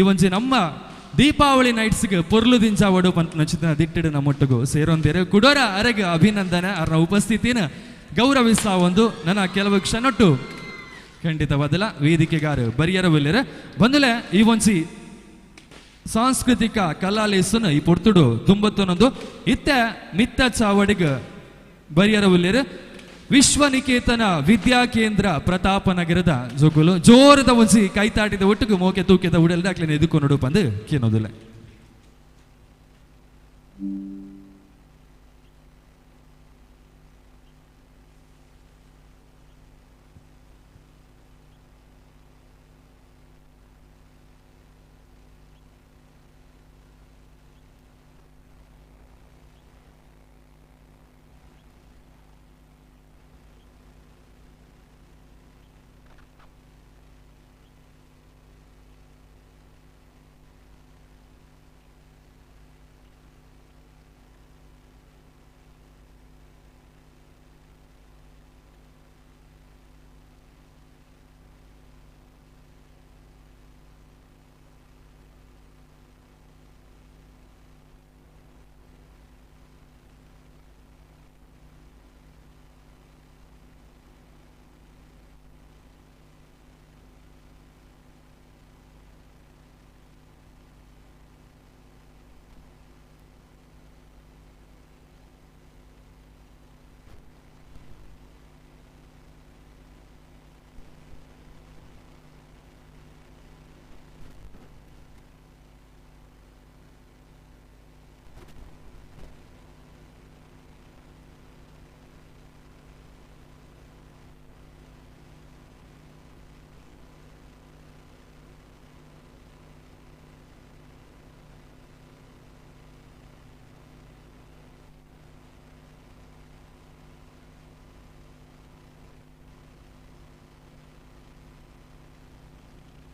ಒಂಜಿ ನಮ್ಮ ದೀಪಾವಳಿ ನೈಟ್ಸ್ಗೆ ಪೊರ್ಲು ದಿಂಚಾವಡು ಪಂತ ನಚಿತ ದಿಟ್ಟಿಡು ನಮ್ಮೊಟ್ಟಿಗೂ ಸೇರೊಂದಿರು ಕುಡೋರ ಅರೆಗೆ ಅಭಿನಂದನೆ ಅವರ ಉಪಸ್ಥಿತಿನ ಗೌರವಿಸ ಒಂದು ನನ್ನ ಕೆಲವು ಕ್ಷಣೊಟ್ಟು ಖಂಡಿತವಾದಲ್ಲ ವೇದಿಕೆಗಾರ ಬರಿಯರವಿಲ್ಲರ ಬಂದಲೆ ಈ ಒಂಜಿ ಸಾಂಸ್ಕೃತಿಕ ಕಲಾಲೇಸನ ಈ ಪೊರ್ತುಡು ತುಂಬತ್ತೊಂದು ಇತ್ತೆ ಮಿತ್ತ ಚಾವಡಿಗ ಬರಿಯರವಿಲ್ಲರ ವಿಶ್ವನಿಕೇತನ ವಿದ್ಯಾ ಕೇಂದ್ರ ಪ್ರತಾಪನಗರದ ಜೋಗುಲು ಜೋರದ ಒಂಸಿ ಕೈತಾಟಿದ ಒಟ್ಟಿಗೆ ಮೋಕೆ ತೂಕಿದ ಉಡಲ್ದ ಅಕ್ಲೇನೆ ಎದುಕೊಂಡು ಬಂದು ಕೇನೋದಿಲ್ಲ.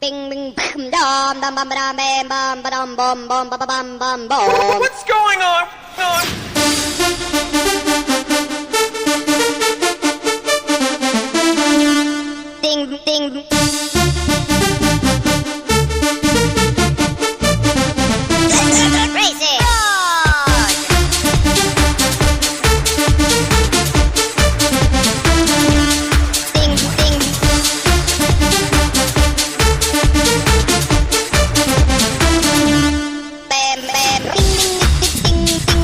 Bing bing bam dum dum bum bam bam bum bum bum bum bum bum bum bum. What's going on? Ding ding. Crazy. Ding ding. Bam bam. Ding ding ding ding ding.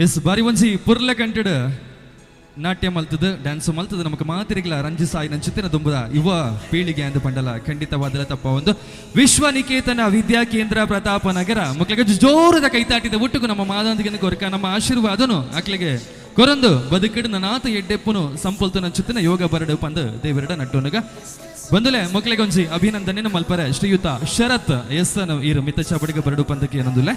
ಎಸ್ ಬಾರಿ ಒಂಜಿ ಪುರ್ಲ ಕಂಟಿಡ್ ನಾಟ್ಯ ಮಲ್ತದ ಡ್ಯಾನ್ಸ್ ಮಲ್ತದ ನಮಕ್ ಮಾತಿರಿಗ್ಲ ರಂಜಿ ಸಾಯಿ ನಂಚಿತ್ತಿನ ದುಂಬುದ ಯುವ ಪೀಳಿಗೆ ಅಂದು ಪಂಡಲ ಖಂಡಿತವಾದಲ ತಪ್ಪ ಒಂದು ವಿಶ್ವ ನಿಕೇತನ ವಿದ್ಯಾ ಕೇಂದ್ರ ಪ್ರತಾಪ ನಗರ ಮಕ್ಕಳಿಗೆ ಜೋರದ ಕೈತಾಟಿದ ಒಟ್ಟಿಗೂ ನಮ್ಮ ಮಾದಂದಿಗೆ ಕೊರಕ ನಮ್ಮ ಆಶೀರ್ವಾದನು ಅಕ್ಲಿಗೆ ಕೊರೊಂದು ಬದುಕಿಡು ನಾತ ಎಡ್ಡೆಪ್ಪುನು ಸಂಪಲ್ತು ನಂಚುತ್ತಿನ ಯೋಗ ಬರಡು ಪಂದು ದೇವರಡ ನಟ್ಟೋನಗ ಬಂದುಲೆ ಮಕ್ಕಳಿಗೆ ಒಂಜಿ ಅಭಿನಂದನೆ ಮಲ್ಪರೆ ಶ್ರೀಯುತ ಶರತ್ ಎಸ್ ಇರು ಮಿತ ಚಾಪಡಿಗೆ ಬರಡು ಪಂದಕ್ಕೆ ಏನೊಂದುಲೆ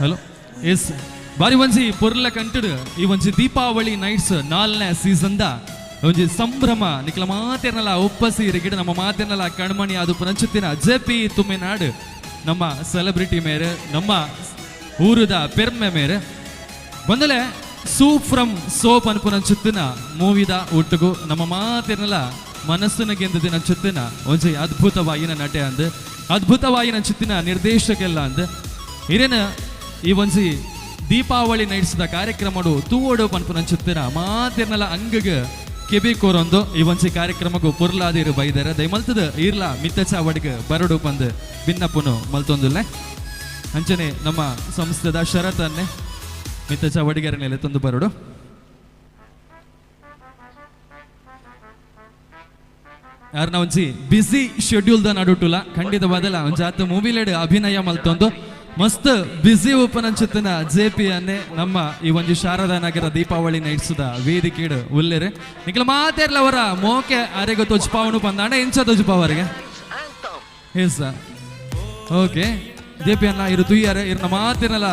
ಹಲೋ ಎಸ್ ಬಾರಿ ಒಂಜಿ ಪೊರ್ಲ ಕಂಟಡ್ ಈ ಒಂಜಿ ದೀಪಾವಳಿ ನೈಟ್ಸ್ 4ನೇ ಸೀಸನ್ದ ಒಂಜಿ ಸಂಭ್ರಮ ನಿಕ್ಲ ಮಾತೆರ್ನಲ ಒಪ್ಪಸಿ ಗಿಡ ನಮ್ಮ ಮಾತೆರ್ನಲ ಕಣ್ಮಣಿ ಅದು ಪುನಂಚುತ್ತಿನ ಜೆಪಿ ತುಮ್ಮಿನಾಡು ನಮ್ಮ ಸೆಲೆಬ್ರಿಟಿ ಮೇರೆ ನಮ್ಮ ಊರುದ ಪೆರ್ಮೆ ಮೇರೆ ಬಂದಲೆ ಸೂಪ್ ಫ್ರಮ್ ಸೋಪ್ ಅನ್ಪುನಂಚುತ್ತಿನ ಮೂವಿದ ಒಟ್ಟಿಗೂ ನಮ್ಮ ಮಾತೆರ್ನಲ ಮನಸ್ಸಿನ ಗೆಂದದ ನಂಚುತ್ತಿನ ಒಂಜಿ ಅದ್ಭುತವಾಗಿನ ನಟೆ ಅಂದ್ ಅದ್ಭುತವಾಗಿ ನಂಚುತ್ತಿನ ನಿರ್ದೇಶಕೆಲ್ಲ ಅಂದ್ ಹಿರೇನ ಈ ಒಂಜಿ ದೀಪಾವಳಿ ನೈಟ್ಸ್ದ ಕಾರ್ಯಕ್ರಮಡು ತೂವಡು ಪನ್ಪು ನಂಚುತ್ತಿನ ಮಾತೆರ್ನಲ ಅಂಗಗ ಕೆಬಿಕೋರೊಂದು ಈ ಒಂಜಿ ಕಾರ್ಯಕ್ರಮಗೂ ಪುರ್ಲಾದಿರು ಬೈದರ ದಯಮಲ್ತದ ಇರ್ಲ ಮಿತ್ತ ಚಾವಡಿಗೆ ಬರಡು ಪಂದ್ ಭಿನ್ನಪ್ಪುನು ಮಲ್ತೊಂದುಲ್ಲೆ ಅಂಚನೆ ನಮ್ಮ ಸಂಸ್ಥೆದ ಶರತನ್ನೇ ಮಿತ್ತ ಚಾವಡಿಗೆರನೆಲೆ ತಂದು ಬರಡು ಯಾರನ್ನ ಒಂಜಿ ಬಿಸಿ ಶೆಡ್ಯೂಲ್ ದ ನಡುಟುಲ ಖಂಡಿತವಾದಲ್ಲ ಒಂಜಿ ಆತ ಮೂವಿಲೆಡ್ ಅಭಿನಯ ಮಲ್ತೊಂದು ಮಸ್ತ್ ಬಿಸಿ ಓಪನ್ ಅನ್ಸುತ್ತಿನ ಜೆಪಿ ಅನ್ನೇ ನಮ್ಮ ಈ ಒಂದು ಶಾರದಾ ನಗರ ದೀಪಾವಳಿ ನೈಟ್ಸ್ದ ವೇದಿಕೆಡು ಉಲ್ಲೆರೆ ನಿಖಲ ಮಾತೆರ್ಲವರ ಮೋಕೆ ಅರೆಗ ತೊಜ್ಪಾವನು ಪಂದಾಂಡ ಎಂಚ ತೊಜ್ಪಾವರಿಗೆ ಎಸ್ ಓಕೆ ಜೆಪಿ ಅನ್ನ ಇರು ತುಯ್ಯಾರೆ ಇರ್ನ ಮಾತಿನಲ್ಲ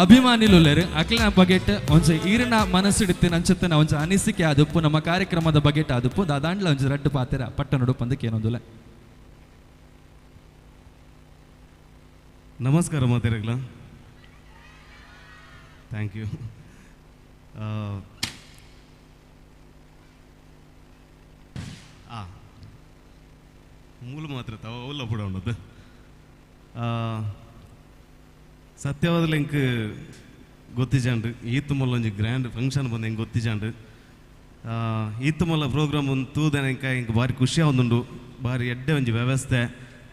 ಅಭಿಮಾನಿಲು ಉಲ್ಲೆರು ಅಕ್ಲಿನ ಬಗೆಟ್ ಒಂಜಿ ಈರಿನ ಮನಸ್ಸಿಡುತ್ತಿನ ಅಂಚತ್ತಿನ ಒಂಜಿ ಅನಿಸಿಕೆ ಆದುಪ್ಪು ನಮ್ಮ ಕಾರ್ಯಕ್ರಮದ ಬಗೆಟ್ ಆದುಪ್ಪು ದಾದಾಂಡ್ಲ ಒಂಜಿ ರಟ್ಟು ಪಾತೆರ ಪಟ್ಟ ನಡು ಪಂದಕ್ಕೆ ಏನೊಂದುಲೆ ನಮಸ್ಕಾರ ಮಾತೆರಗ್ಲ ಥ್ಯಾಂಕ್ ಯು ಮೂಲ ಮಾತ್ರ ತಾವ ಅವಲ್ಲ ಪುಡ ಉಂಡದು ಸತ್ಯವಾದ ಎಂಕ್ ಗೊತ್ತಿಜಾಂಡು ಈತ್ ಮೊಲ್ಲ ಒಂಜಿ ಗ್ರ್ಯಾಂಡ್ ಫಂಕ್ಷನ್ ಬಂದು ಹೆಂಗೆ ಗೊತ್ತಿಜಾಂಡು ಈತ್ ಮೊಲ್ಲ ಪ್ರೋಗ್ರಾಮ್ ಒಂದು ತೂದನ ಎಂಕ್ ಭಾರಿ ಖುಷಿ ಆವೊಂದುಂಡು ಭಾರಿ ಎಡ್ಡೆ ಒಂಜಿ ವ್ಯವಸ್ಥೆ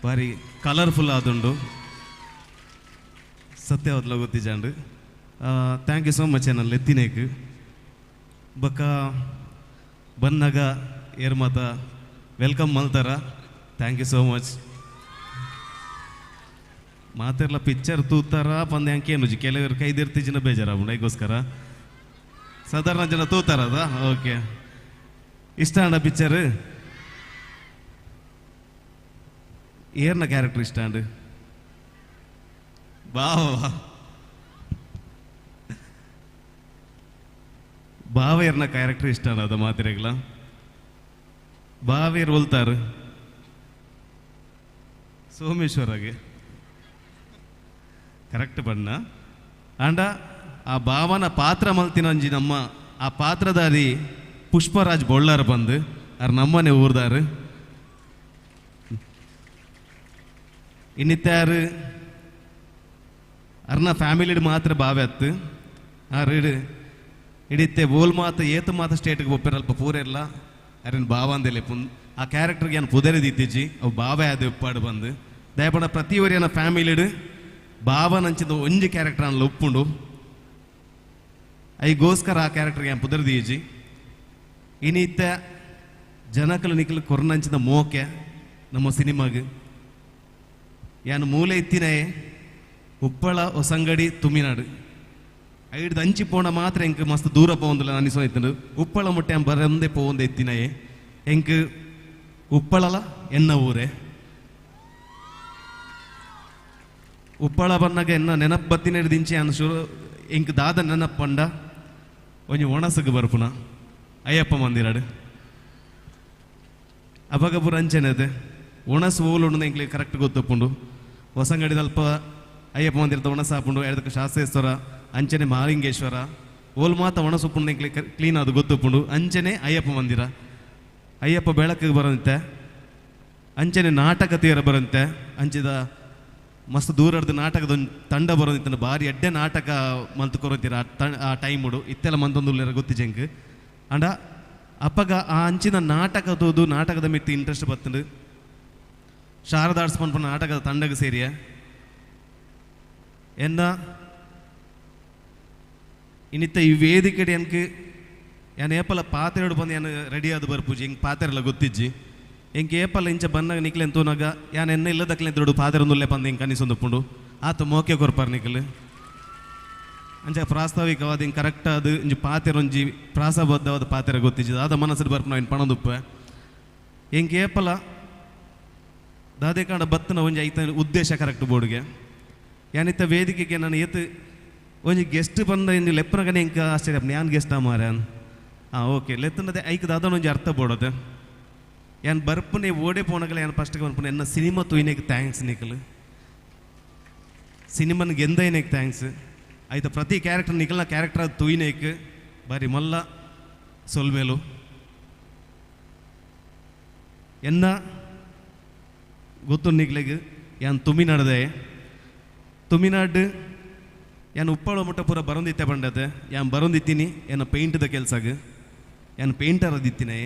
ಭಾರಿ ಕಲರ್ಫುಲ್ ಆದುಂಡು ಸತ್ಯವಾದ್ಲ ಗೊತ್ತಿಜಾಂಡು ಥ್ಯಾಂಕ್ ಯು ಸೋ ಮಚ್ ನಾನು ಎತ್ತಿನೇಕ್ ಬಕ್ಕ ಬನ್ನಾಗ ಏರ್ ಮಾತ ವೆಲ್ಕಮ್ ಮಲ್ತಾರ ಥ್ಯಾಂಕ್ ಯು ಸೋ ಮಚ್ ಮಾತೆರ್ಲ ಪಿಕ್ಚರ್ ತೂತಾರ ಪಂದ ಅಂಕೇನುಜಿ ಕೆಲವರು ಕೈದಿರ್ತಿಜಿನ ಬೇಜಾರ ಐಗೋಸ್ಕರ ಸಾಧಾರಣ ಜನ ತೂತಾರದ ಓಕೆ ಇಷ್ಟ ಅಂಡ ಪಿಕ್ಚರ್ ಏರ್ನ ಕ್ಯಾರೆಕ್ಟರ್ ಇಷ್ಟ ಅಂಡ್ ಬಾವೇರ್ನ ಕ್ಯಾರೆಕ್ಟರ್ ಇಷ್ಟ ಅದ ಮಾತಿರಗ್ಲ ಬಾವೇರ್ ಒಲ್ತಾರ ಸೋಮೇಶ್ವರಗೆ ಕರೆಕ್ಟ್ ಬಣ್ಣ ಅಂಡ ಆ ಭಾವನ ಪಾತ್ರ ಮಲ್ತಿನಂಜಿ ನಮ್ಮ ಆ ಪಾತ್ರಧಾರಿ ಪುಷ್ಪರಾಜ್ ಬೊಳ್ಳಾರ ಬಂದು ಅವ್ರ ನಮ್ಮನೆ ಊರ್ದಾರು ಇನ್ನಿತ್ತಾರು ಅರ್ನ ಫ್ಯಾಮಿಲಿಡ್ ಮಾತ್ರ ಬಾವೆ ಅತ್ತು ಆರು ಇಡಿತ್ತೆ ಓಲ್ ಮಾತು ಏತು ಮಾತು ಸ್ಟೇಟ್ಗೆ ಒಪ್ಪಿರಲ್ಪ ಪೂರೆಲ್ಲ ಅರೇನು ಬಾವ ಅಂದೇಲೆ ಆ ಕ್ಯಾರೆಕ್ಟರ್ಗೆ ಏನು ಪುದರಿದಿತ್ತೀಜಿ ಅವು ಬಾವೆ ಅದು ಉಪ್ಪಾಡು ಬಂದು ದಯಪಡ ಪ್ರತಿಯೊರಿಯನ ಫ್ಯಾಮಿಲಿಡ್ ಬಾವ ನಂಚಿದ ಒಂಜಿ ಕ್ಯಾರೆಕ್ಟರ್ ಅನ್ನ ಒಪ್ಪುಂಡು ಐಗೋಸ್ಕರ ಆ ಕ್ಯಾರೆಕ್ಟರ್ಗೆ ಏನು ಪುದರಿದೀಜಿ ಇನ್ನಿತ್ತ ಜನಕಲು ನಿಖಲು ಕೊರನಂಚಿದ ಮೋಕೆ ನಮ್ಮ ಸಿನಿಮಾಗೆ ಯಾನು ಮೂಲೆ ಇತ್ತಿನೇ ಉಪ್ಪಳ ಹೊಸಂಗಡಿ ತುಮಿನಾಡು ಐಡ್ದು ಅಂಚಿ ಪೋಣ ಮಾತ್ರ ಎಂಕ್ ಮಸ್ತ್ ದೂರ ಪೋಂದಿಲ್ಲ ಅನಿಸೋಯ್ತು ಉಪ್ಪಳ ಮುಟ್ಟೆ ಬರಂದೇ ಪೋಂದೆ ಎತ್ತಿನಾಯೆ ಎಂಕ್ ಉಪ್ಪಳಲ ಎನ್ನ ಊರೇ ಉಪ್ಪಳ ಬನ್ನಾಗ ಎನ್ನ ನೆನಪು ಬತ್ತಿನ ದಿಂಚಿ ಅನ್ನ ಶುರು ಎಂಕ್ ದಾದ ನೆನಪು ಪಂಡ ಒಂಜಿ ಒಣಸಗೆ ಬರ್ಪುನ ಅಯ್ಯಪ್ಪ ಮಂದಿರಾಡು ಅವಾಗ ಪೂರ ಅಂಚೆನದು ಒಣಸು ಓಲು ಎಂಕ್ಲಿ ಕರೆಕ್ಟ್ ಗೊತ್ತಪ್ಪುಂಡು ಹೊಸಂಗಡಿ ಅಲ್ಪ ಅಯ್ಯಪ್ಪ ಮಂದಿರದ ಒಣಸ ಹಾಪುಂಡು ಎಡದಕ್ಕೆ ಶಾಸ್ತ್ರೇಶ್ವರ ಅಂಚನೆ ಮಹಾಲಿಂಗೇಶ್ವರ ಓಲ್ ಮಾತ ಒಣಸುಪ್ಪುಂಡು ಎಂಕ್ಲಿ ಕ್ಲೀನ್ ಅದು ಗೊತ್ತಪ್ಪುಂಡು ಅಂಚನೆ ಅಯ್ಯಪ್ಪ ಮಂದಿರ ಅಯ್ಯಪ್ಪ ಬೆಳಕಿಗೆ ಬರಂತೆ ಅಂಚನೆ ನಾಟಕ ತೀರ ಬರಂತೆ ಅಂಚಿದ ಮಸ್ತ್ ದೂರದ್ದು ನಾಟಕದ ಒಂದು ತಂಡ ಬರೋದಿತ್ತು ಭಾರಿ ಎಡ್ಡೆ ನಾಟಕ ಮಲ್ತು ಕೊರತೀರ ಆ ಟೈಮುಡು ಇತ್ತೆಲ್ಲ ಮಂತೊಂದು ಗೊತ್ತಿಜೆಂಕ್ ಅಂಡ ಅಪ್ಪಗ ಆ ಅಂಚಿನ ನಾಟಕ ತೋದು ನಾಟಕದ ಮಿತ್ತಿ ಇಂಟ್ರೆಸ್ಟ್ ಬತ್ತಂಡು ಶಾರದಾ ಆರ್ಟ್ಸ್ ಪನ್ಪನ ನಾಟಕದ ತಂಡಗೆ ಸೇರಿಯ ಎನ್ನ ಇನ್ನಿತ್ತ ಈ ವೇದಿಕೆಡೆ ಎನ್ಕ್ ಯಾನು ಏಪಲ ಪಾತ್ರೆಡು ಬಂದು ಯಾನು ರೆಡಿ ಆದ ಬರ್ಪೂಜಿ ಹೆಂಗೆ ಪಾತ್ರೆಲ್ಲ ಗೊತ್ತಿಜ್ಜಿ ಹೆಂಗೆ ಏಪಲ್ಲ ಇಂಚ ಬಂದಾಗ ನಿಕ್ಲೆ ಅಂತೂನಾಗ ಯಾನು ಎನ್ನ ಇಲ್ಲದಕ್ಲೆ ದೊಡ್ಡ ಪಾತ್ರೆ ಒಂದುಲ್ಲೆ ಬಂದು ಹಿಂಗೆ ಕನಿಸೊಂದುಪ್ಪುಂಡು ಆತ ಮೋಕೆ ಕೊರ್ಪಾರ ನಿಕ್ಲು ಅಂಚ ಪ್ರಾಸ್ತಾವಿಕವಾದ ಹಿಂಗೆ ಕರೆಕ್ಟ್ ಅದು ಇಂಜಿ ಪಾತ್ರೆ ಒಂಜಿ ಪ್ರಾಸಬದ್ಧವಾದ ಪಾತ್ರೆ ಗೊತ್ತಿಜ್ಜಿ ಅದ ಮನಸ್ಸು ಬರ್ಪು ನಾವು ಪಣದುಪ್ಪ ಹೆಂಗೆ ಏಪಲ ದಾದೆ ಕಾಂಡ ಬತ್ತನ ಒಂಜಿ ಐತ ಉದ್ದೇಶ ಕರೆಕ್ಟ್ ಬೋರ್ಡ್ಗೆ ಯಾನಿತ್ತ ವೇದಿಕೆಗೆ ನಾನು ಏತು ಒಂಜಿ ಗೆಸ್ಟ್ ಬಂದ ಇನ್ನು ಲೆಪ್ಪನಗನೆ ಇಂಕ ಆಶ್ಚರ್ಯ ಯಾನ್ ಗೆಸ್ಟ್ ಮಾರ ಓಕೆ ಲೆತ್ತನದೆ ಐಕದ ಅದನ್ನ ಒಂಜಿ ಅರ್ಥ ಬೋಡೋದು ಯಾನ್ ಬರ್ಪನೆ ಓಡೆ ಪೋನಗಲ ಯಾನ್ ಫಸ್ಟ್ಗೆ ಬರ್ಪನೆ ಎನ್ನ ಸಿನಿಮಾ ತುಯ್ನೇಗೆ ಥ್ಯಾಂಕ್ಸ್ ನಿಕಲ್ ಸಿನಿಮಾನಿಗೆ ಎಂದೈನೇಗೆ ಥ್ಯಾಂಕ್ಸ್ ಆಯ್ತು ಪ್ರತಿ ಕ್ಯಾರೆಕ್ಟರ್ ನಿಕಲ್ನ ಕ್ಯಾರೆಕ್ಟರ್ ಅದು ತುಯ್ನೇಕ್ ಬಾರಿ ಮಲ್ಲ ಸೊಲ್ಮೇಲು ಎನ್ನ ಗೊತ್ತು ನಿಕ್ಲೆಗೆ ಯಾನ್ ತುಮಿನಾಡ್ದೆ ತುಮಿನಾಡು ಯಾನು ಉಪ್ಪಳ ಮುಟ್ಟ ಪೂರ ಬರೋದಿತ್ತೆ ಬಂಡದೆ ಯಾನ್ ಬರೋದಿತ್ತೀನಿ ಏನ ಪೇಂಟ್ದ ಕೆಲ್ಸಗೆ ಯಾನು ಪೇಂಟರ್ ಅದಿತ್ತಿನೇ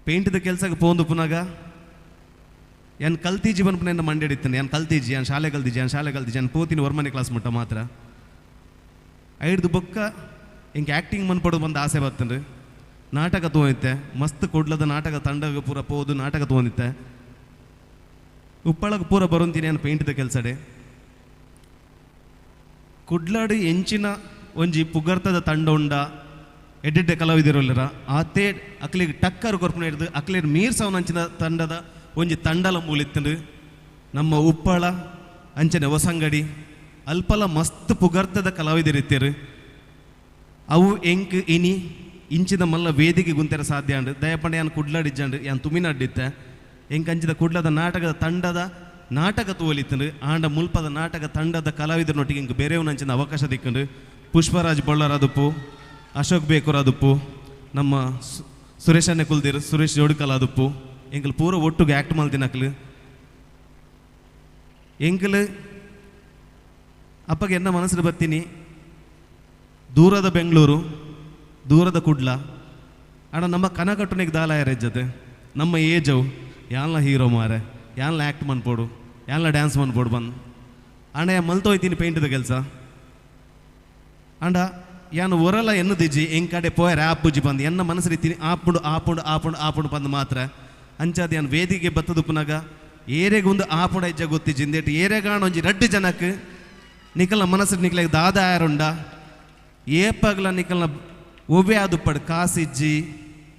ಪೇಂಟ್ದ ಕೆಲ್ಸಕ್ಕೆ ಪೋಂದು ಪುನಗ ಯಾನ್ ಕಲ್ತೀಜಿ ಬಂದ್ಪುನ ಎನ್ನ ಮಂಡ್ಯ ಹಿಡಿತಾನೆ ಯಾನ್ ಕಲ್ತೀಜಿ ಯಾನ್ ಶಾಲೆ ಕಲ್ತೀಜಿ ಯಾನ್ ಪೋತೀನಿ ವರ್ಮನೆ ಕ್ಲಾಸ್ ಮುಟ್ಟ ಮಾತ್ರ ಐಡ್ದು ಬೊಕ್ಕ ಹಿಂಗೆ ಆ್ಯಕ್ಟಿಂಗ್ ಮನ್ಪಡೋದು ಬಂದು ಆಸೆ ಬರ್ತಂದು ನಾಟಕ ತೊಗೊಂಡಿತ್ತೆ ಮಸ್ತ್ ಕೊಡ್ಲದ ನಾಟಕ ತಂಡಗೆ ಪೂರ ಪೋದು ನಾಟಕ ತೊಗೊಂಡಿತ್ತೆ ಉಪ್ಪಳಗೆ ಪೂರ ಬರೋಂತೀನಿ ನಾನು ಪೇಂಟ್ದ ಕೆಲಸಡೆ ಕುಡ್ಲಾಡಿ ಎಂಚಿನ ಒಂಜಿ ಪುಗರ್ತದ ತಂಡ ಉಂಡ ಎಡ್ಡೆಡ್ಡೆ ಕಲಾವಿದರಲ್ಲರ ಆತೇ ಅಕ್ಲಿಗೆ ಟಕ್ಕರ್ ಕೊರ್ಪುನ ಹಿಡಿದು ಅಕ್ಲೇರ್ ಮೀರ್ ಸಾವನಂಚಿನ ತಂಡದ ಒಂಜಿ ತಂಡಲ ಮೂಲಿತ್ತಂಡು ನಮ್ಮ ಉಪ್ಪಳ ಅಂಚನೆ ಹೊಸಂಗಡಿ ಅಲ್ಪಲ ಮಸ್ತ್ ಪುಗರ್ತದ ಕಲಾವಿದರಿತ್ತೇರು ಅವು ಎಂಕ್ ಇನಿ ಇಂಚಿದ ಮಲ್ಲ ವೇದಿಕೆ ಗುಂತೆರ ಸಾಧ್ಯ ಅಂಡು ದಯಪಂಡ ಯಾನು ಕುಡ್ಲಾಡಿಜ್ಜಂಡು ಯಾನು ತುಮಿನಡ್ಡಿತ್ತೆ ಎಂಕ್ ಅಂಚಿದ ಕುಡ್ಲದ ನಾಟಕದ ತಂಡದ ನಾಟಕ ತೋಲಿತ್ತಂಡು ಆಂಡ ಮುಲ್ಪದ ನಾಟಕ ತಂಡದ ಕಲಾವಿದರನೊಟ್ಟಿಗೆ ಇಂಕ ಬೇರೆಯವನಂಚಿನ ಅವಕಾಶ ದಿಕ್ಕಂಡು ಪುಷ್ಪರಾಜ್ ಬೊಳ್ಳರಾದುಪ್ಪು ಅಶೋಕ್ ಬೇಕೂರಾದುಪ್ಪು ನಮ್ಮ ಸುರೇಶ್ ಅಣ್ಣೆ ಕುಲ್ದಿರು ಸುರೇಶ್ ಜೋಡಿಕಲಾದುಪ್ಪು ಎಂಕಲ್ ಪೂರ ಒಟ್ಟಿಗೆ ಆ್ಯಕ್ಟ್ ಮಲ್ತಿನಕ್ಲು ಎಂಕಲ್ ಅಪ್ಪಗೆ ಎನ್ನ ಮನಸ್ಸು ಬರ್ತೀನಿ ದೂರದ ಬೆಂಗಳೂರು ದೂರದ ಕುಡ್ಲ ಅಣ್ಣ ನಮ್ಮ ಕನಕಟ್ಟುನಿಗೆ ದಾಲಾಯ ರೆಜ್ಜತೆ ನಮ್ಮ ಏಜವು ಯಾನ್ಲ ಹೀರೋ ಮಾರೆ ಯಾನ್ಲ ಆ್ಯಕ್ಟ್ ಮನ್ಪೋಡು ಯಾನ್ಲ ಡ್ಯಾನ್ಸ್ ಮನ್ಪೋಡು ಬಂದು ಅಣ್ಣ ಯಾ ಮಲ್ತೋಯ್ತೀನಿ ಪೇಂಟ್ದ ಕೆಲಸ ಅಂಡ ಯಾನು ಒರಲ ಎನ್ನದಿಜ್ಜಿ ಎಂಗ್ ಕಡೆ ಪೋಯರ್ ಆಪುಜಿ ಬಂದು ಎನ್ನ ಮನಸ್ಸು ರೀತೀನಿ ಆಪುಂಡು ಬಂದು ಮಾತ್ರ ಅಂಚಾದ ಯಾನು ವೇದಿಕೆ ಬತ್ತದು ಪುನಗ ಏರೆಗೊಂದು ಆಪುಂಡ ಇಜ್ಜ ಗೊತ್ತಿಜ್ಜಿ ಇಂದೇಟು ಏರೆಗಾಣ ಒಂಜಿ ರಡ್ಡು ಜನಕ್ಕೆ ನಿಕಲ್ನ ಮನಸ್ಸು ನಿಕ್ಲೆಗೆ ದಾದ ಆಯರುಂಡ ಏಪಗ್ಲ ನಿಕಲ್ನ ಒವ್ವೆ ಅದು ಪಡ್ ಕಾಸಿಜ್ಜಿ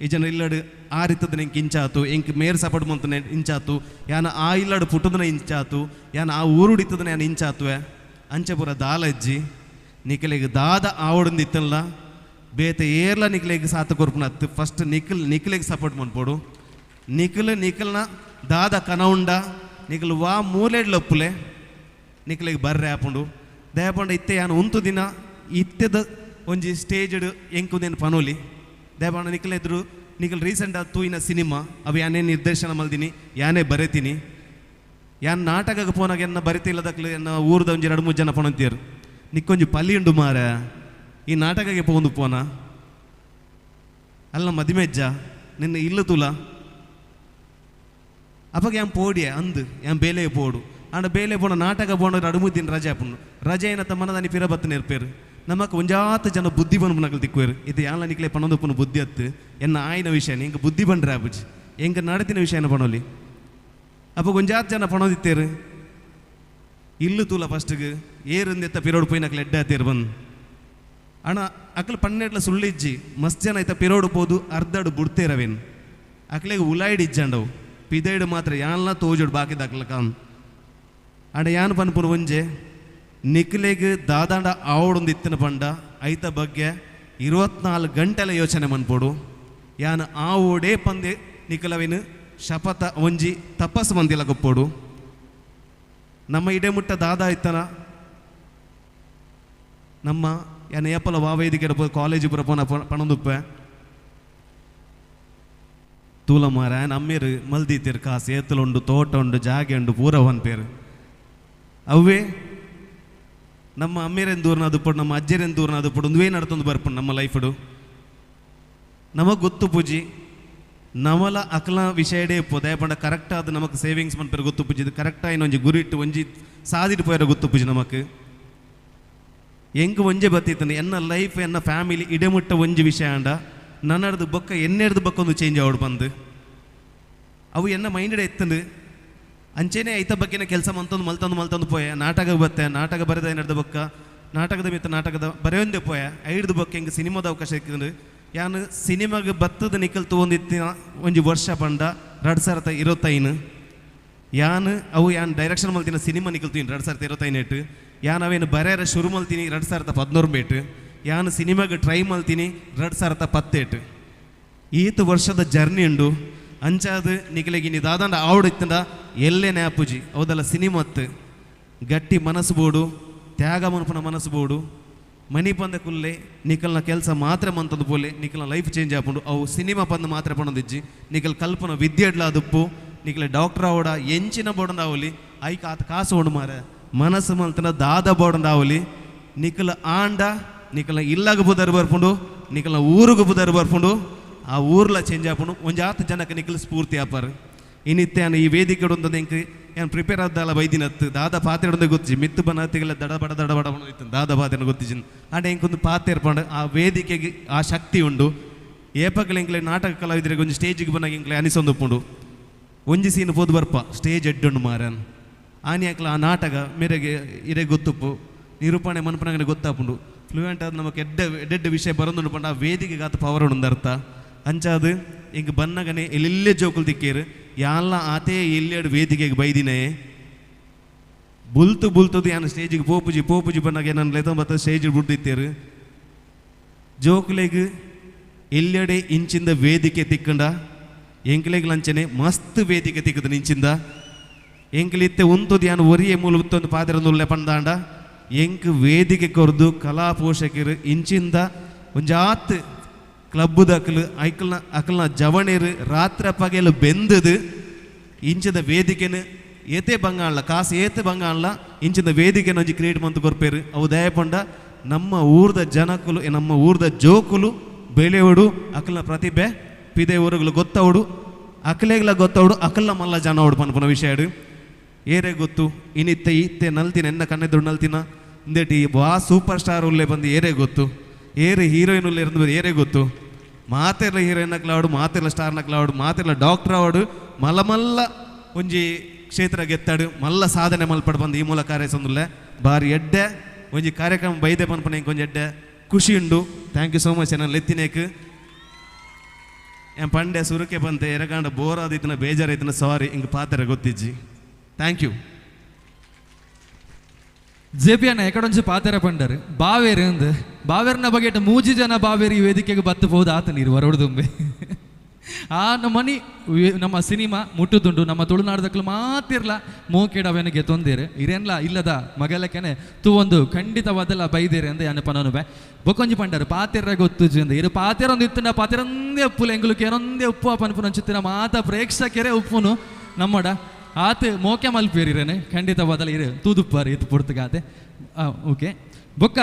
ಈ ಜನ ಇಲ್ಲಡು ಆರಿತದ ನಿಂಗೆ ಇಂಚಾತು ಎಂಕ್ ಮೇರ್ ಸಪೋರ್ಟ್ ಮಂತನೆ ಇಂಚಾತು ಯಾನ ಆ ಇಲ್ಲಡು ಪುಟ್ಟದನ ಇಂಚಾತು ಯಾನ ಆ ಊರುಡಿತದನ ಯಾನ ಇಂಚಾತುವೆ ಅಂಚೆ ಪೂರ ದಾಲ ಇಜ್ಜಿ ನಿಕಲೆಗೆ ದಾದ ಆವಡಂದಿತ್ತಲ್ಲ ಬೇತೆ ಏರ್ಲ ನಿಕಲೆಗೆ ಸಾತ ಕೊರ್ಪುನ ಹತ್ತು ಫಸ್ಟ್ ನಿಖಿಲೆಗೆ ಸಪೋರ್ಟ್ ಮಾಡ್ಬೋಡು ನಿಖಲ್ನ ದಾದ ಕನವುಂಡ ನಿಖಲ್ ವಾ ಮೂಲೆಡ್ಲೊಪ್ಪುಲೆ ನಿಖಲೆಗೆ ಬರ್ರೆ ಆಪುಂಡು ದಯಪಂಡ ಇತ್ತೆ ಯಾನು ಉಂತು ದಿನ ಇತ್ತೆದ ಒಂಜಿ ಸ್ಟೇಜ್ ಎಂಕುದೇನು ಪನೋಲಿ ದಯಪಂಡ ನಿಖಲ್ ಎದುರು ನಿಖಲ್ ರೀಸೆಂಟ್ ಆದ ತೂಯಿನ ಸಿನಿಮಾ ಅವು ಯಾನೇ ನಿರ್ದೇಶನ ಮಲ್ದಿನಿ ಯಾನೇ ಬರೆತೀನಿ ಯಾನ್ ನಾಟಕಕ್ಕೆ ಪೋನಾಗ ಎನ್ನ ಬರಿತಿಲ್ಲದಕ್ಲು ಎನ್ನ ಊರ್ದ ಒಂಜಿ 2-3 ಜನ ಪೊಣಂತೀರು ನಿಕ್ಕೊಂಜಿ ಪಲಿ ಉಂಡು ಮಾರ ಈ ನಾಟಕಕ್ಕೆ ಪೋಂದು ಪೋನ ಅಲ್ಲ ಮದಿಮೆಜ್ಜ ನಿನ್ನ ಇಲ್ಲು ತುಲ ಅವಾಗ ಯಾನ್ ಪೋಡಿಯ ಅಂದು ಯಾನ್ ಬೇಲೆ ಪೋಡು ಆಂಡ ಬೇಲೆ ಪೋಣ ನಾಟಕ ಪೋಣ 2-3 ದಿನ ರಜೆ ಹಾಪುಂಡು ರಜೆ ಏನತ್ತ ಮನದಾನಿ ಪಿರ ಬತ್ತನೆ ಇರ್ಪೇರು ನಮಕ್ ಒಂಜಾತ ಜನ ಬುದ್ಧಿ ಬಂದು ತಿಕ್ಕುವೇರು ಇದು ಯಾನ್ಲ ನಿಕ್ಲೆ ಪಣದಪ್ಪನ ಬುದ್ಧಿ ಹತ್ತು ಎನ್ನ ಆಯ್ನ ವಿಷಯ ಎಂಗ ಬುದ್ಧಿ ಬಂಡ್ರೆ ಆಬುಜಿ ಎಂಗ ನಡತಿನ ವಿಷಯನ ಪಣೋಲಿ ಅಪ್ಪ ಒಂಜಾತ ಜನ ಪಣೋದಿತ್ತೇರು ಇಲ್ಲು ತೂಲ ಫಸ್ಟ್ಗೆ ಏರಿಂದೆತ್ತ ಪಿರೋಡು ಪೋಯಿನಕ್ಲೆ ಎಡ್ಡೆ ಆತೇರು ಬಂದು ಅಣ್ಣ ಅಕ್ಲು ಪನ್ನೆಟ್ಲ ಸುಳ್ಳಿಜ್ಜಿ ಮಸ್ತ್ ಜನ ಐತ ಪಿರೋಡು ಪೋದು ಅರ್ಧಡು ಬುಡ್ತೇರವೇನು ಅಕ್ಲೆಗೆ ಉಲಾಯಿಡಿಜ್ಜಂಡವು ಪಿದೇಡು ಮಾತ್ರ ಯಾನ್ಲ ತೋಜೋಡು ಬಾಕಿದ ಅಕ್ಲ ಕಾನ್ ಅಣ್ಣ ಯಾನ್ ಪನ್ಪುನ ಒಂಜೆ ನಿಕ್ಲೆಗ್ ದಾದಾಂಡ ಆವಡೊಂದು ಇತ್ತಿನ ಪಂಡ ಐತ ಬಗ್ಗೆ 24 ಗಂಟೆಲ ಯೋಚನೆ ಮನ್ಪೋಡು ಯಾನ್ ಆ ಓಡೇ ಪಂದೆ ನಿಖಲವೇನು ಶಪಥ ಒಂಜಿ ತಪಸ್ಸು ಮಂದಿಲ ಗೊಪ್ಪೋಡು ನಮ್ಮ ಇಡೆ ಮುಟ್ಟ ದಾದ ಇತ್ತನ ನಮ್ಮ ಯಾನ್ ಏಪಲ ವಾವೇದಿಗೆ ಕಾಲೇಜ್ ಪುರ ಪೋನ ಪಣದುಪ್ಪೆ ತೂಲ ಮಾರ ನಮ್ಮೇರು ಮಲ್ದೀತಿರು ಕಾಸು ಏತಲುಂಡು ತೋಟ ಉಂಡು ಜಾಗೆ ಉಂಡು ಪೂರ ಪೇರು ಅವೇ ನಮ್ಮ ಅಮ್ಮೇರೇನು ದೂರನ ಅದು ನಮ್ಮ ಅಜ್ಜರೇನು ದೂರನ ಅದು ಒಂದುವೇ ನಡ್ತೊಂದು ಬರ್ಪುಂಡು ನಮ್ಮ ಲೈಫಡು ನಮಗೆ ಗೊತ್ತು ಪೂಜಿ ನಮಲ ಅಕ್ಲ ವಿಷಯಡೇ ಪೋದೆ ಪಂಡ ಕರೆಕ್ಟ್ ಆದ ನಮಗೆ ಸೇವಿಂಗ್ಸ್ ಮನ್ಪೇರು ಗೊತ್ತು ಪೂಜಿ ಇದು ಕರೆಕ್ಟಾಗಿ ಒಂಜಿ ಗುರಿ ಇಟ್ಟು ಒಂಜಿ ಸಾದಿಟ್ಟು ಪೋಯಾರ ಗೊತ್ತು ಪೂಜಿ ನಮಕ್ ಎಂಗೆ ಒಂಜೆ ಬತ್ತಿತ್ತಂದು ಎನ್ನ ಲೈಫ್ ಎನ್ನ ಫ್ಯಾಮಿಲಿ ಇಡೆಮುಟ್ಟ ಒಂಜಿ ವಿಷಯ ಅಂಡ ನನ್ನಡ್ದು ಬೊಕ್ಕ ಎನ್ನೆಡ್ದು ಬೊಕ್ಕ ಒಂದು ಚೇಂಜ್ ಆವಡು ಬಂದು ಅವು ಎನ್ನ ಮೈಂಡ್ ಎತ್ತಂದು ಅಂಚೆನೇ ಐತ ಬಗ್ಗೆನೇ ಕೆಲಸ ಮಲ್ತಂದು ಪೋಯ ನಾಟಕ ಬತ್ತೆ ನಾಟಕ ಬರೆದ ಏನಾರ್ದು ಬೊಕ್ಕ ನಾಟಕದ ಮಿತ್ತ ನಾಟಕದ ಬರೆಯೊಂದೇ ಪೋಯ ಐಡ್ದು ಬೊಕ್ಕ ಹಿಂಗೆ ಸಿನಿಮಾದ ಅವಕಾಶ ಸಿಕ್ಕಿದ್ರು ಯಾನು ಸಿನಿಮಾಗೆ ಬತ್ತದ ನಿಕಲ್ ತೊಗೊಂಡಿತ್ತಿನ ಒಂಜಿ ವರ್ಷ ಪಂಡ 2025 ಯಾನು ಅವು ಯಾನ್ ಡೈರೆಕ್ಷನ್ ಮಲ್ತಿನ ಸಿನಿಮಾ ನಿಕಲ್ತೀನಿ 2025 ಯಾನ್ ಅವೇನು ಬರೆಯರ ಶುರು ಮಲ್ತೀನಿ 2016 ಬೇಟು ಯಾನು ಸಿನಿಮಾಗೆ ಟ್ರೈ ಮಲ್ತೀನಿ 2018 ಈತ ವರ್ಷದ ಜರ್ನಿ ಉಂಡು ಅಂಚಾದ ನಿಖಲೆಗೆ ನೀ ದಾದಾಂಡ ಆವಡಿತ್ತಂಡ ಎಲ್ಲೇ ನ್ಯಾಪುಜಿ ಹೌದಲ್ಲ ಸಿನಿಮತ್ತು ಗಟ್ಟಿ ಮನಸ್ಸು ಬೋಡು ತ್ಯಾಗ ಮನ್ಪನ ಮನಸ್ಸು ಬೋಡು ಮನಿ ಪಂದ ಕುಲ್ಲೆ ನಿಖಲ್ನ ಕೆಲಸ ಮಾತ್ರ ಮಂತಂದು ಪೋಲೆ ನಿಖಲ್ನ ಲೈಫ್ ಚೇಂಜ್ ಆಪುಂಡು ಅವು ಸಿನಿಮಾ ಪಂದ ಮಾತ್ರ ಪಣದಿಜ್ಜಿ ನಿಖಲ್ ಕಲ್ಪನ ವಿದ್ಯೆಡ್ಲ ಅದುಪ್ಪು ನಿಖಲೆ ಡಾಕ್ಟರ್ ಆವಡ ಎಂಚಿನ ಬೋಡಂದಾವಲಿ ಐಕ ಆತ ಕಾಸು ಉಂಡು ಮಾರ ಮನಸ್ಸು ಮಲ್ತನ ದಾದ ಬೋಡಂದಾವಲಿ ನಿಖಲ್ ಆಂಡ ನಿಖಲ್ನ ಇಲ್ಲಾಗ ಬುದರ್ ಬರ್ಪುಂಡು ನಿಖಲ್ನ ಊರುಗು ಬುದರ್ ಬರ್ಪುಂಡು ಆ ಊರ್ಲ ಚೇಂಜ್ ಆಪುಂಡು ಒಂಜಾತ ಜನಕ್ಕೆ ನಿಖಲ್ ಸ್ಫೂರ್ತಿ ಆಪಾರ ಇನ್ನಿತ್ತೆ ಈ ವೇದಿಕೆ ಒಂದು ಎಂಕ್ ಏನು ಪ್ರಿಪೇರ್ ಆದ್ದಲ್ಲ ಬೈದಿನತ್ತು ದಾದ ಪಾತ್ರೆ ಒಂದೇ ಗೊತ್ತಿಜಿ ಮಿತ್ತು ಬನ್ನತ್ತಿಗೆಲ್ಲ ದಡಬಡ ಇತ್ತು ದಾದ ಪಾತ್ರೆ ಗೊತ್ತಿಜಿನ್ ಆಡ ಎಂಕೊಂದು ಪಾತ್ರೆ ಇರ್ಪಂಡು ಆ ವೇದಿಕೆಗೆ ಆ ಶಕ್ತಿ ಉಂಡು ಏಪಕ್ಕಲ ಎಂಕ್ಲೆ ನಾಟಕ ಕಲಾವಿದರಿಗೆ ಒಂದು ಸ್ಟೇಜಿಗೆ ಬಂದಾಗ ಎಂಕ್ಲೆ ಅನಿಸೊಂದುಪ್ಪುಂಡು ಒಂಜಿ ಸೀನ್ ಪೋದು ಬರ್ಪ ಸ್ಟೇಜ್ ಎಡ್ಡುಂಡು ಮಾರನ್ ಆನಿ ಹಾಕ್ಲ ಆ ನಾಟಕ ಮೇರೆಗೆ ಇರೇ ಗೊತ್ತುಪ್ಪು ನಿರೂಪಣೆ ಮನ್ಪನಂಗನೆ ಗೊತ್ತಾಪುಂಡು ಫ್ಲೂಯೆಂಟ್ ಆದ ನಮಗೆ ಎಡ್ಡೆಡ್ಡ ವಿಷಯ ಬರೋದು ಪಂಡ ಆ ವೇದಿಕೆಗೆ ಆತ ಪವರ್ ಉಂಡು ಅರ್ಥ ಅಂಚಾದು ಹಿಂಗೆ ಬನ್ನಗನೆ ಎಲ್ಲೆಲ್ಲೇ ಜೋಕುಲು ತಿಕ್ಕೇರು ಯಾನ್ಲ ಆತೇ ಎಲ್ಲೆಡು ವೇದಿಕೆಗೆ ಬೈದಿನೇ ಬುಲ್ತದು ಯಾನು ಸ್ಟೇಜಿಗೆ ಪೋಪುಜಿ ಬಂದಾಗ ನಾನು ಲೆತಂಬತ್ತ ಸ್ಟೇಜಿಗೆ ಬಿಡ್ದಿತ್ತೇರು ಜೋಕುಲೆಗೆ ಎಲ್ಲೆಡೆ ಇಂಚಿಂದ ವೇದಿಕೆ ತಿಕ್ಕಂಡ ಎಂಕ್ಲೆಗೆ ಲಂಚನೆ ಮಸ್ತ್ ವೇದಿಕೆ ತಿಕ್ಕದ ಇಂಚಿಂದ ಎಂಕ್ಲಿತ್ತೆ ಉಂತದು ಯಾನು ಒರಿಯೆ ಮೂಲ ಉತ್ತೊಂದು ಪಾತ್ರೆ ಪಂದಾಂಡ ಎಂಕ್ ವೇದಿಕೆ ಕೊರ್ದು ಕಲಾ ಪೋಷಕರು ಇಂಚಿಂದ ಒಂಜಾತ್ ಕ್ಲಬ್ಬದ ಅಕಲ್ನ ಜವಣೇರು ರಾತ್ರ ಪಗೆಲು ಬೆಂದದು ಇಂಚದ ವೇದಿಕೆನ ಏತೆ ಬಂಗಾಳ ಕಾಸು ಏತೆ ಬಂಗಾಳ ಇಂಚಿದ ವೇದಿಕೆನ ಒಂಜಿ ಕ್ರಿಯೇಟ್ ಮಂತ್ ಕೊರ್ಪೇರು ಅವು ದಯಪಂಡ ನಮ್ಮ ಊರ್ದ ಜನಕುಲು ನಮ್ಮ ಊರ್ದ ಜೋಕುಲು ಬೆಳೆಯೋಡು ಅಕಲ್ನ ಪ್ರತಿಭೆ ಪಿದೆ ಊರುಗಳು ಗೊತ್ತವಡು ಅಕಲೇಗ್ಲ ಗೊತ್ತವಡು ಅಕಲ್ನ ಮಲ್ಲ ಜನ ಅವಡು ಪನ್ಪನ ವಿಷಯ ಏರೇ ಗೊತ್ತು ಇತ್ತೆ ನಲ್ತಿನ ಎನ್ನ ಕಣ್ಣೆದ್ರು ನಲ್ತಿನ ಇಂದೇಟಿ ಸೂಪರ್ ಸ್ಟಾರ್ ಉಲ್ಲೆ ಬಂದು ಏರೇ ಗೊತ್ತು ಏರೆ ಹೀರೋಯಿನ್ ಉಲ್ಲೆ ಇருந்து ಏರೇ ಗೊತ್ತು ಮಾತೆಲ್ಲ ಹೀರೋಯಿನ್ ಕ್ಲಾವಡು ಮಾತೆಲ್ಲ ಸ್ಟಾರ್ನ ಕ್ಲಾವಡು ಮಾತೆಲ್ಲ ಡಾಕ್ಟರ್ ಆವಡು ಮಲ್ಲ ಒಂಜಿ ಕ್ಷೇತ್ರ ಗೆತ್ತಾಡು ಮಲ್ಲ ಸಾಧನೆ ಮಲ್ಪಡು ಬಂದು ಈ ಮೂಲ ಕಾರ್ಯ ಬಾರಿ ಎಡ್ಡೆ ಒಂಜಿ ಕಾರ್ಯಕ್ರಮ ಬೈದೆ ಪನ್ಪನ ಕೊಂಚ ಎಡ್ಡೆ ಖುಷಿ ಉಂಡು ಥ್ಯಾಂಕ್ ಯು ಸೋ ಮಚ್ ನಾನು ಲೆತ್ತಿನೇಕ್ ಪಂಡೆ ಸುರುಕೆ ಬಂತೆ ಎರಗಾಂಡ ಬೋರ್ ಆದಿತ್ತನ ಬೇಜಾರೈತನ ಸಾರಿ ಹಿಂಗೆ ಪಾತ್ರೆ ಗೊತ್ತಿಜ್ಜಿ ಥ್ಯಾಂಕ್ ಯು ಜೆಪಿ ಅಣ್ಣ ಎಕಡೊಂಚು ಪಾತೆರ ಪಂಡರು ಬಾವೇರಿ ಅಂದು ಬಾವೇರ್ನ ಬಗೆಟ್ 3 ಜನ ಬಾವೇರಿ ವೇದಿಕೆಗೆ ಬತ್ತು ಹೋದ ಆತ ನೀರು ಹೊರಡುದುಂಬೆ ಆ ನಮ್ಮನಿ ನಮ್ಮ ಸಿನಿಮಾ ಮುಟ್ಟುದುಂಡು ನಮ್ಮ ತುಳುನಾಡದಕ್ಕಲು ಮಾತಿರ್ಲ ಮೋಕೆಡವನಿಗೆ ತೊಂದರೆ ಇರೇನ್ಲ ಇಲ್ಲದ ಮಗಲಕ್ಕನೆ ತು ಒಂದು ಖಂಡಿತವಾದಲ್ಲ ಬೈದೇರೆ ಅಂದ ಅನಪನನು ಬೆ ಬೊಕೊಂಜಿ ಪಂಡರು ಪಾತೆರ ಗೊತ್ತುಜಿ ಅಂದ ಇರು ಪಾತೆರೊಂದು ಇತ್ತುಂಡ ಪಾತೆರೊಂದೇ ಉಪ್ಪುಲು ಎಂಗುಲಕ್ಕೆ ಏನೊಂದೇ ಉಪ್ಪು ಪನ್ಪುನ ಅಂಚುತ್ತಿನ ಮಾತ ಪ್ರೇಕ್ಷಕರೇ ಉಪ್ಪುನು ನಮ್ಮಡ ಆತ ಮೋಕೆ ಮಲ್ಪೇರಿರೇನೆ ಖಂಡಿತವಾದಲ್ಲ ಇರು ತೂದುಪ್ಪಾರು ಇದು ಪುರ್ತಗಾತೆ ಓಕೆ ಬೊಕ್ಕ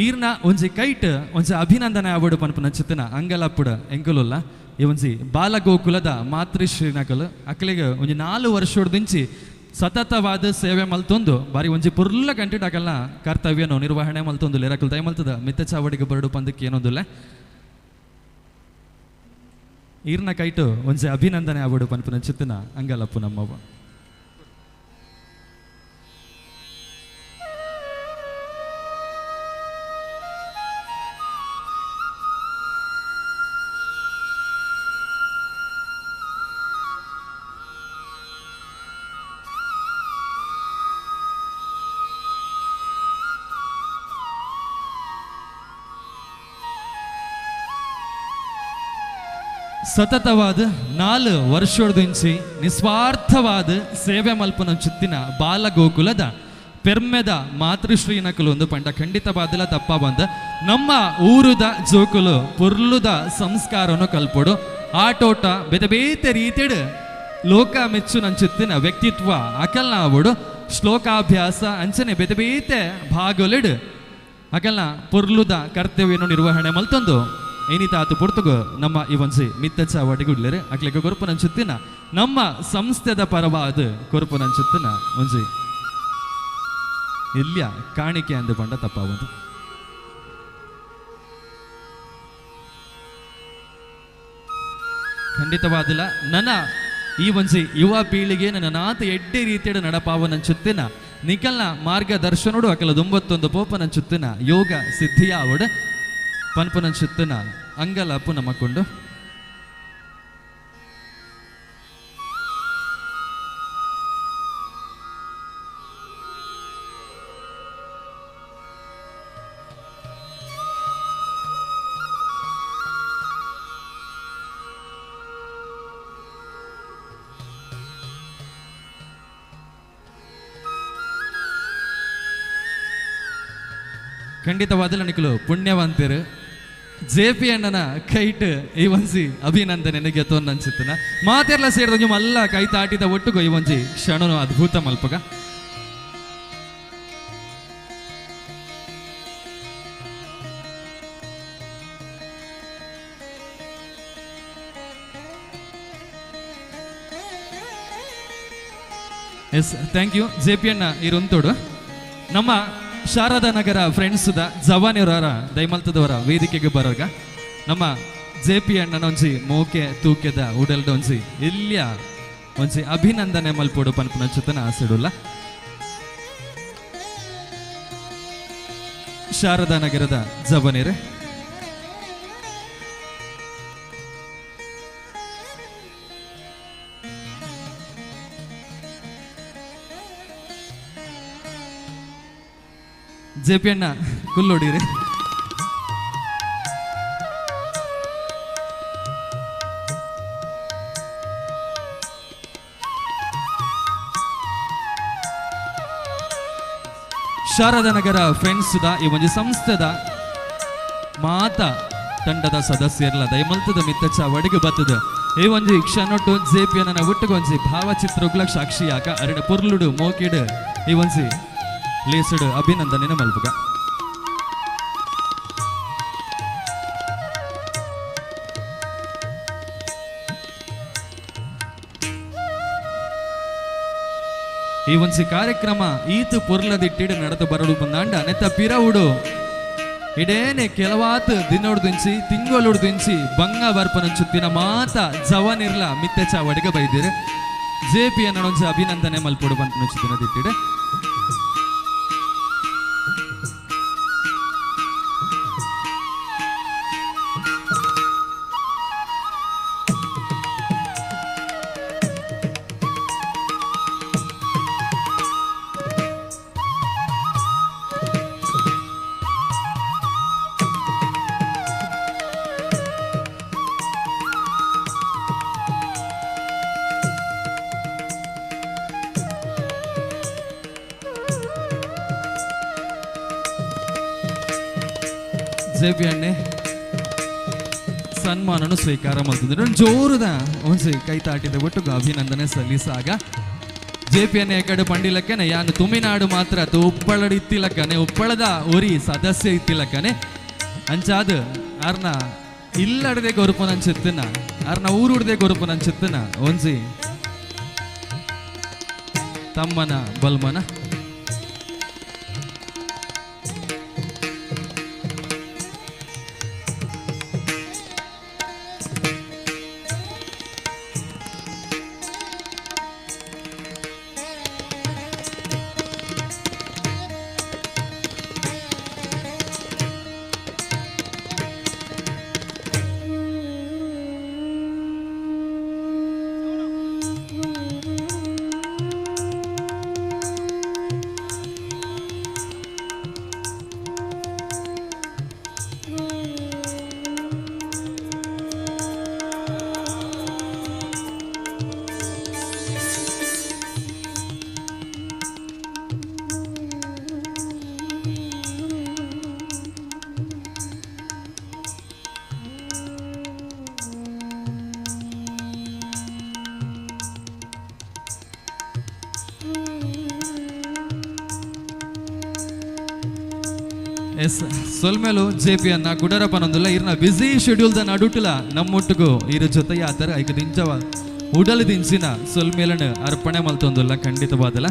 ಈರ್ನ ಒಂಜಿ ಕೈಟ್ ಒಂಜಿ ಅಭಿನಂದನೆ ಅವಾರ್ಡ್ ಪನ್ಪುನ ಚಿತ್ತನ ಅಂಗಲಪ್ಪುಡ ಎಂಕುಲುಲ್ಲ ಈ ಒಂಜಿ ಬಾಲಗೋಕುಲದ ಮಾತೃಶ್ರೀನಕಲು ಅಕ್ಲಿಗೆ ಒಂಜಿ 4 ವರ್ಷದಿಂಚಿ ಸತತವಾದ ಸೇವೆ ಮಲ್ತೊಂದು ಬಾರಿ ಒಂಜಿ ಪುರ್ಲ ಗಂಟೆ ಅಕಲ್ನ ಕರ್ತವ್ಯನು ನಿರ್ವಹಣೆ ಮಲ್ತೊಂದು ಲೆರಕಲ್ ದಯ ಮಲ್ತದ ಮಿತ್ತ ಚಾವಡಿಗೆ ಬರಡು ಪಂದಕ್ಕೆ ಏನೊಂದುಲ್ಲ ಈರ್ನ ಕೈಟು ಒಂಜಿ ಅಭಿನಂದನೆ ಅವಾರ್ಡ್ ಪನ್ಪುನ ಚಿತ್ತನ ಅಂಗಲಪ್ಪು ನಮ್ಮವ್ವ ಸತತವಾದ 4 ವರ್ಷದಿಂಚಿ ನಿಸ್ವಾರ್ಥವಾದ ಸೇವೆ ಮಲ್ಪನ ಚಿತ್ತಿನ ಬಾಲಗೋಕುಲದ ಪೆರ್ಮೆದ ಮಾತೃಶ್ರೀನಕಲು ಒಂದು ಪಂಡ ಖಂಡಿತವಾದಲ ತಪ್ಪ ಬಂದ ನಮ್ಮ ಊರುದ ಜೋಕುಲು ಪುರ್ಲುದ ಸಂಸ್ಕಾರನು ಕಲ್ಪೊಡು ಆಟೋಟ ಬೇತೆ ಬೇತೆ ರೀತಿಡ್ ಲೋಕ ಮೆಚ್ಚು ನಂಚಿತ್ತಿನ ವ್ಯಕ್ತಿತ್ವ ಅಕಲ್ನ ಅವಡು ಶ್ಲೋಕಾಭ್ಯಾಸ ಅಂಚನೆ ಬೇತೆ ಬೇತೆ ಭಾಗಲಿಡ್ ಅಕಲ್ನ ಪುರ್ಲುದ ಕರ್ತವ್ಯನು ನಿರ್ವಹಣೆ ಮಲ್ತೊಂದು ಏನಿತಾತು ಪುರ್ತುಗು ನಮ್ಮ ಈ ಒಂಜಿ ಮಿತ್ತಚ್ಚ ಒಡೆಗುಡ್ಲೇರು ಅಕ್ಲೆಗೆ ಕೊರ್ಪುನಂಚುತ್ತಿನ ನಮ್ಮ ಸಂಸ್ಥೆದ ಪರವಾದ ಕೊರ್ಪುನಂಚುತ್ತಿನ ಒಂಜಿ ಇಲ್ಯ ಕಾಣಿಕೆ ಅಂದು ಪಂಡ ತಪ್ಪಾವುದು ಖಂಡಿತವಾದಿಲ್ಲ ನನ್ನ ಈ ಒಂಜಿ ಯುವ ಪೀಳಿಗೆ ನನ್ನ ನಾತ ಎಡ್ಡೆ ರೀತಿಯ ನಡಪಾವನಂಚುತ್ತಿನ ನಿಕಲ್ನ ಮಾರ್ಗದರ್ಶನೋಡು ಅಕಲ 91 ಪೋಪನಂಚುತ್ತಿನ ಯೋಗ ಸಿದ್ಧಿಯ ಅವಡು ಪನ್ಪುನಂಚುತ್ತಿನ ಅಂಗಲಪ್ಪು ನಮ್ಮಕೊಂಡು ಖಂಡಿತವಾದ ನಿಕಲು ಪುಣ್ಯವಂತರು ಜೆ.ಪಿ. ಅಣ್ಣನ ಕೈಟ್ ಈ ಒಂಜಿ ಅಭಿನಂದನೆ ನನಗೆ ತೋನ್ ಅನ್ಸುತ್ತನ ಮಾತೆಲ್ಲ ಸೇರಿದ ಮಲ್ಲ ಕೈ ತಾಟಿದ ಒಟ್ಟುಗೋ ಈ ಒಂಜಿ ಕ್ಷಣನು ಅದ್ಭುತ ಮಲ್ಪಗ ಎಸ್ ಥ್ಯಾಂಕ್ ಯು ಜೆ.ಪಿ. ಅಣ್ಣ ಇರೊಂತೋಡು ನಮ್ಮ ಶಾರದಾ ನಗರ ಫ್ರೆಂಡ್ಸ್ದ ಜವಾನಿಯವರ ದೈಮಲ್ತದವರ ವೇದಿಕೆಗೆ ಬರೋಗ ನಮ್ಮ ಜೆ.ಪಿ. ಅಣ್ಣನ ಒಂಜಿ ಮೋಕೆ ತೂಕೆದ ಉಡಲ್ದ ಒಂಜಿ ಇಲ್ಯ ಒಂಜಿ ಅಭಿನಂದನೆ ಮಲ್ಪೋಡು ಪನ್ಪುನ ಚುತನ ಆಸೆಡುಲ್ಲ ಶಾರದಾ ನಗರದ ಜವಾನಿಯರೇ ಜೆ.ಪಿ. ಅಣ್ಣ ಕುಲ್ಲೋಡಿರಿ ಶಾರದಾ ನಗರ ಫ್ರೆಂಡ್ಸ್ದ ಈ ಒಂದು ಸಂಸ್ಥೆದ ಮಾತ ತಂಡದ ಸದಸ್ಯರಲ್ಲ ದಯಮಲ್ತದ ಮಿತ್ತಚ್ಚ ಒಡಗು ಬತ್ತದ ಈ ಒಂದು ಕ್ಷಣೊಟ್ಟು ಜೆ.ಪಿ. ಅಣ್ಣನ ಒಟ್ಟುಗೊಂಜಿ ಭಾವಚಿತ್ರಗಳ ಸಾಕ್ಷಿಯಾಕ ಅರಡ ಪುರ್ಲುಡು ಮೋಕಿಡು ಈ ಒಂಜಿ ಲೇಸಡ್ ಅಭಿನಂದನೆ ಮಲ್ಪುಗ ಈ ಒಂಜಿ ಕಾರ್ಯಕ್ರಮ ಈತು ಪೊರ್ಲದಿಟ್ಟಿಡು ನಡೆದು ಬರಡು ಬಂದಾಂಡ ನೆತ್ತ ಪಿರವುಡು ಇಡೇನೆ ಕೆಲವಾತು ದಿನೋಡ್ದಿಂಚಿ ತಿಂಗಳೊಡ್ದಿಂಚಿ ಬಂಗ ಬರ್ಪನಂಚುತ್ತಿನ ಮಾತ ಜವನಿರ್ಲ ಮಿತ್ತೆಚ ಒಡಗ ಬೈದಿರು ಜೆ.ಪಿ. ಅನ್ನೊಂಜಿ ಅಭಿನಂದನೆ ಮಲ್ಪೊಡು ಬಂತನಂಚುತ್ತಿನ ದಿಟ್ಟಿಡು ಜೆ.ಪಿ. ಅಣ್ಣೆ ಸನ್ಮಾನನು ಸ್ವೀಕಾರ ಮಾಡ್ತಿದ್ರು ಜೋರದ ಒಂದ್ಸಿ ಕೈ ತಾಟಿದ ಒಟ್ಟು ಅಭಿನಂದನೆ ಸಲ್ಲಿಸಾಗ JPN ಎಕಡೆ ಪಂಡಿಲಕ್ಕನೆ ಯಾನು ತುಮಿನಾಡು ಮಾತ್ರ ಉಪ್ಪಳದ ಇತ್ತಿಲಕ್ಕನೆ ಉಪ್ಪಳದ ಒರಿ ಸದಸ್ಯ ಇತ್ತಿಲಕ್ಕನೆ ಅಂಚಾದ ಅರ್ನ ಇಲ್ಲಡದೆ ಗೊರುಪು ನಂಚಿತ್ತನ ಅರ್ನ ಊರುಡ್ದೆ ಗೊರುಪು ನಂಚಿತ್ತನ ಒಂಜಿ ತಮ್ಮನ ಬಲ್ಮನ ಎಸ್ ಸೊಲ್ಮೇಲು JP ಅನ್ನ ಕುಡರಪ್ಪನೊಂದುಲ್ಲ ಇರ್ನ ಬಿಸಿ ಶೆಡ್ಯೂಲ್ ದ ನಡುಟುಲ ನಮ್ಮೊಟ್ಟಿಗೂ ಇರ ಜೊತೆ ಆತರ ಐಕ ದಿಂಚವ ಉಡಲು ದಿಂಚಿನ ಸೊಲ್ಮೇಲನ ಅರ್ಪಣೆ ಮಲ್ತೊಂದುಲ್ಲ ಖಂಡಿತವಾದಲ್ಲ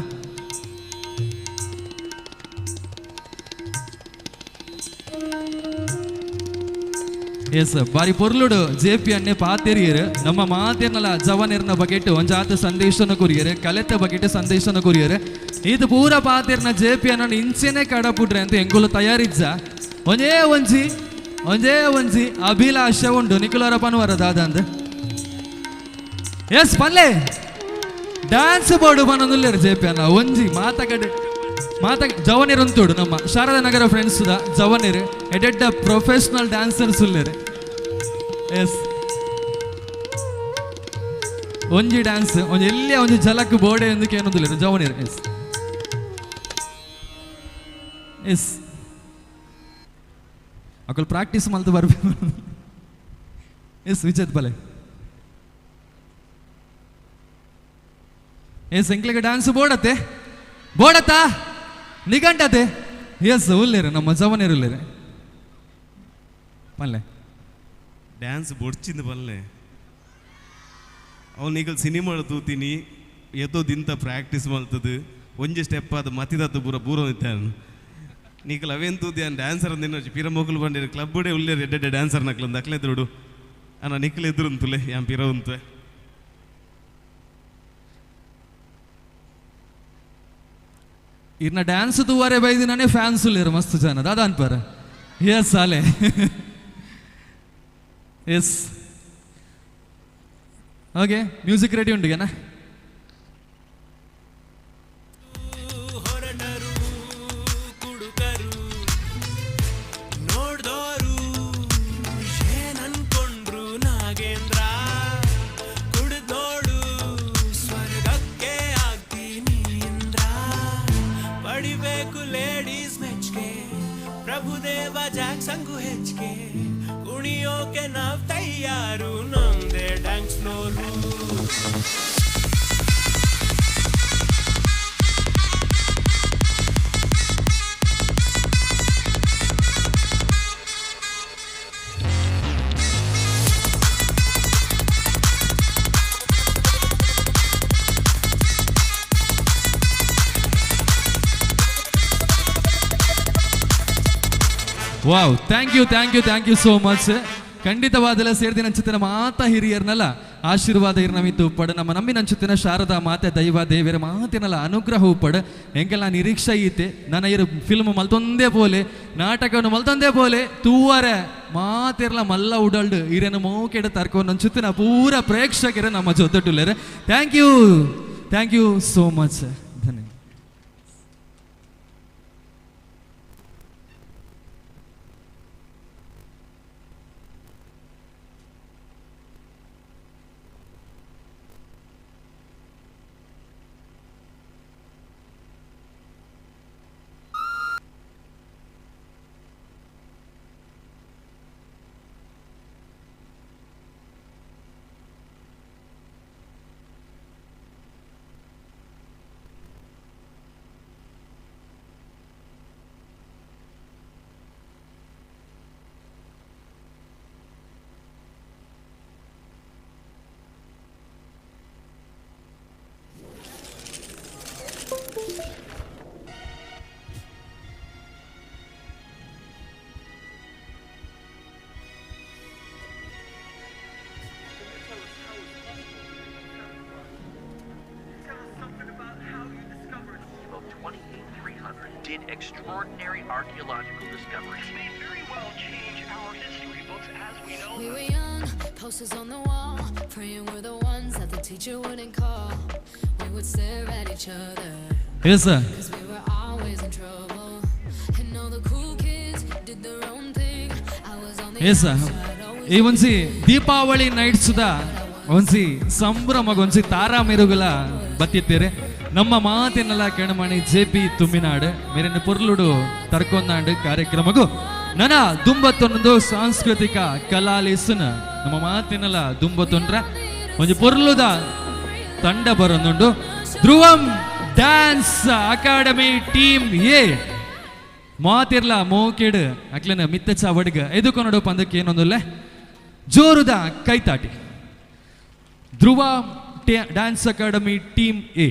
ಎಸ್ ಬಾರಿ ಪೊರ್ಲುಡು JP ಅನ್ನೆ ಪಾತೆರಿಯರು ನಮ್ಮ ಮಾತೇರ್ನಲ್ಲ ಜವನಿರ್ನ ಬಗೆಟ್ ಒಂಜಾತ ಸಂದೇಶನ ಕುರಿಯರು ಕಲೆತ ಬಗೆಟ್ ಸಂದೇಶನ ಕುರಿಯರು ಇದು ಪೂರ ಪಾತೆರ್ನ JP ಅನ್ನ ಇಂಚೆನೆ ಕಡಪುಡ್ರೆ ಅಂತ ಎಂಗುಲು ತಯಾರಿಜ್ಜ ಒಂಜೇ ಒಂಜಿ ಅಭಿಲಾಷ ಉಂಡು ನಿಖುಲರಪ್ಪನ ವರದಾದ ಅಂದ ಎಸ್ ಪಲ್ಲೆ ಡ್ಯಾನ್ಸ್ ಬೋರ್ಡು ಬನ್ನೊಂದುಲ್ಲೇರು JP ಅನ್ನ ಒಂಜಿ ಮಾತ ಜವನಿರು ಅಂತೋಡು ನಮ್ಮ ಶಾರದಾ ನಗರ ಫ್ರೆಂಡ್ಸ್ ಜವನಿರು ಎಡೆಡ್ಡ ಪ್ರೊಫೆಷನಲ್ ಡ್ಯಾನ್ಸರ್ಸ್ ಉಲ್ಲೇರು ಎಸ್ ಒಂಜಿ ಡ್ಯಾನ್ಸ್ ಒಂಜಿ ಎಲ್ಲೇ ಒಂಜಿ ಜಲಕ್ ಬೋರ್ಡೆ ಎಂದಕ್ಕೆ ಏನೊಂದಿಲ್ಲ ಜವನಿರು ಎಸ್ ಎಸ್ ಅಕಲ್ ಪ್ರಾಕ್ಟೀಸ್ ಮಲ್ತು ಬರ್ಬೇಕು ಎಸ್ ವಿಚೇತ್ ಬಲೆ ಎಸ್ ಎಂಕ್ಲೆಗೆ ಡ್ಯಾನ್ಸ್ ಬೋಡತ್ತಾ ನಿಘಂಟತೆ ಎಸ್ ಉಲ್ಲೇರು ನಮ್ಮ ಜವನಿರು ಉಲ್ಲೇರು ಪಲ್ಲೆ ಡ್ಯಾನ್ಸ್ ಬೊಡ್ಚಿಂದು ಪಲ್ಲೆ ಅವನೀಗ ಸಿನಿಮಾ ತೂತೀನಿ ಎತ್ತೋ ದಿಂತ ಪ್ರಾಕ್ಟೀಸ್ ಮಲ್ತದು ಒಂಜಿ ಸ್ಟೆಪ್ ಅದು ಮತಿದತ್ತು ಪೂರ ನಿಂತಾನು ನೀಕಲ್ ಅವೇನು ತೂತಿ ನಾನು ಡ್ಯಾನ್ಸರ್ ಅಂದಿನ ಪಿರ ಮೊಗಲು ಬಂದಿರು ಕ್ಲಬ್ಡೆ ಉಲ್ಲೇರು ಎಡ್ಡೆ ಡ್ಯಾನ್ಸರ್ ನಕ್ಲಂದು ಅಕ್ಲೆ ಎದುರು ಅನ್ನ ನಿಖಲ್ ಎದುರು ಅಂತುಲೆ ಯಾನ್ ಪಿರ ಉಂತುವೆ ಇರ್ನ ಡ್ಯಾನ್ಸ್ ತೂವಾರೆ ಬೈದಿನೇ ಫ್ಯಾನ್ಸ್ ಉಲ್ಲೇರು ಮಸ್ತ್ ಜನ ದಾದ ಅನ್ಪಾರ ಎಸ್ ಅಲೆ ಎಸ್ ಓಕೆ ಮ್ಯೂಸಿಕ್ ರೆಡಿ ಉಂಟುಗೆನಾ ನೋಡ್ದೋರು ಏನನ್ಕೊಂಡ್ರು ನಾಗೇಂದ್ರ ಕುಡ್ದೋಡು ಸ್ವರ್ಗಕ್ಕೆ ಆಗ್ತೀನಿ ಇಂದ್ರ ಪಡಿಬೇಕು ಲೇಡೀಸ್ ಮೆಚ್ಗೆ ಪ್ರಭುದೇವ ಜಾಕ್ಸಂಗು ಹೆಚ್ಚಿಗೆ ಕುಣಿಯೋಕೆ ನಾವ್ ತಯಾರು ನಮ್ದೇ dance floor wow thank you so much ಖಂಡಿತವಾದಲ್ಲ ಸೇರ್ದಿನ ಅಂಚುತ್ತಿನ ಮಾತ ಹಿರಿಯರ್ನಲ್ಲ ಆಶೀರ್ವಾದ ಇರ್ನವಿತ್ತು ಪಡ ನಮ್ಮ ನಂಬಿನ ಅಂಚುತ್ತಿನ ಶಾರದಾ ಮಾತೆ ದೈವ ದೇವರ ಮಾತಿನಲ್ಲ ಅನುಗ್ರಹವು ಪಡ ಎಂಕೆಲ್ಲ ನಿರೀಕ್ಷೆ ಐತೆ ನನ್ನ ಇರು ಫಿಲ್ಮ್ ಮಲ್ತೊಂದೇ ಪೋಲೆ ನಾಟಕವನ್ನು ಮಲ್ತೊಂದೇ ಪೋಲೆ ತೂವರೆ ಮಾತಿರ್ಲ ಮಲ್ಲ ಉಡಲ್ಡು ಇರೇನು ಮೋಕೆಡ ತರ್ಕೊಂಡು ಅಂಚುತ್ತಿನ ಪೂರ ಪ್ರೇಕ್ಷಕರ ನಮ್ಮ ಜೊತೆಟುಲ್ಲರೆ ಥ್ಯಾಂಕ್ ಯು ಸೋ ಮಚ್ ಧನ್ಯವಾದ. extraordinary archaeological discoveries may very well change our history books as we know We them. were young, posters on the wall, praying we're the ones that the teacher wouldn't call. We would stare at each other, Yes, sir. cause we were always in trouble. And all the cool kids did their own thing. I was on the Yes, sir. outside, always ಈ ಒಂದ್ಸಿ ದೀಪಾವಳಿ ನೈಟ್ ಸುದ ಒಂದ್ಸಿ ಸಂಭ್ರಮಗ ಒಂದ್ಸಿ ತಾರಾ ಮೆರುಗುಲ ಬತ್ತಿತ್ತೀರಿ ನಮ್ಮ ಮಾತಿನೆಲ್ಲ ಕೆಣಮಣಿ JP ತುಮ್ಮಿನಾಡು ಮೇರಿನ ಪೊರ್ಲುಡು ತರ್ಕೊಂದಾಂಡು ಕಾರ್ಯಕ್ರಮಗೂ ನನ್ನ ದುಂಬತ್ತೊಂದು ಸಾಂಸ್ಕೃತಿಕ ಕಲಾಲಿಸುನ ನಮ್ಮ ಮಾತಿನೆಲ್ಲ ದುಂಬತ್ತೊಂಡ್ರೆ ಒಂದು ಪೊರ್ಲುದ ತಂಡ ಬರೋದುಂಡು Dhruvam dance academy team A ಮಾತಿರ್ಲ ಮೋಕೆಡ್ ಅಕ್ಲನ ಮಿತ್ತಚ ವಡ್ಗ ಎದುಕೊನಡು ಪಂದಕ್ಕೆ ಏನೊಂದುಲ್ಲೆ ಜೋರುದ ಕೈತಾಟಿ Dhruva dance academy team A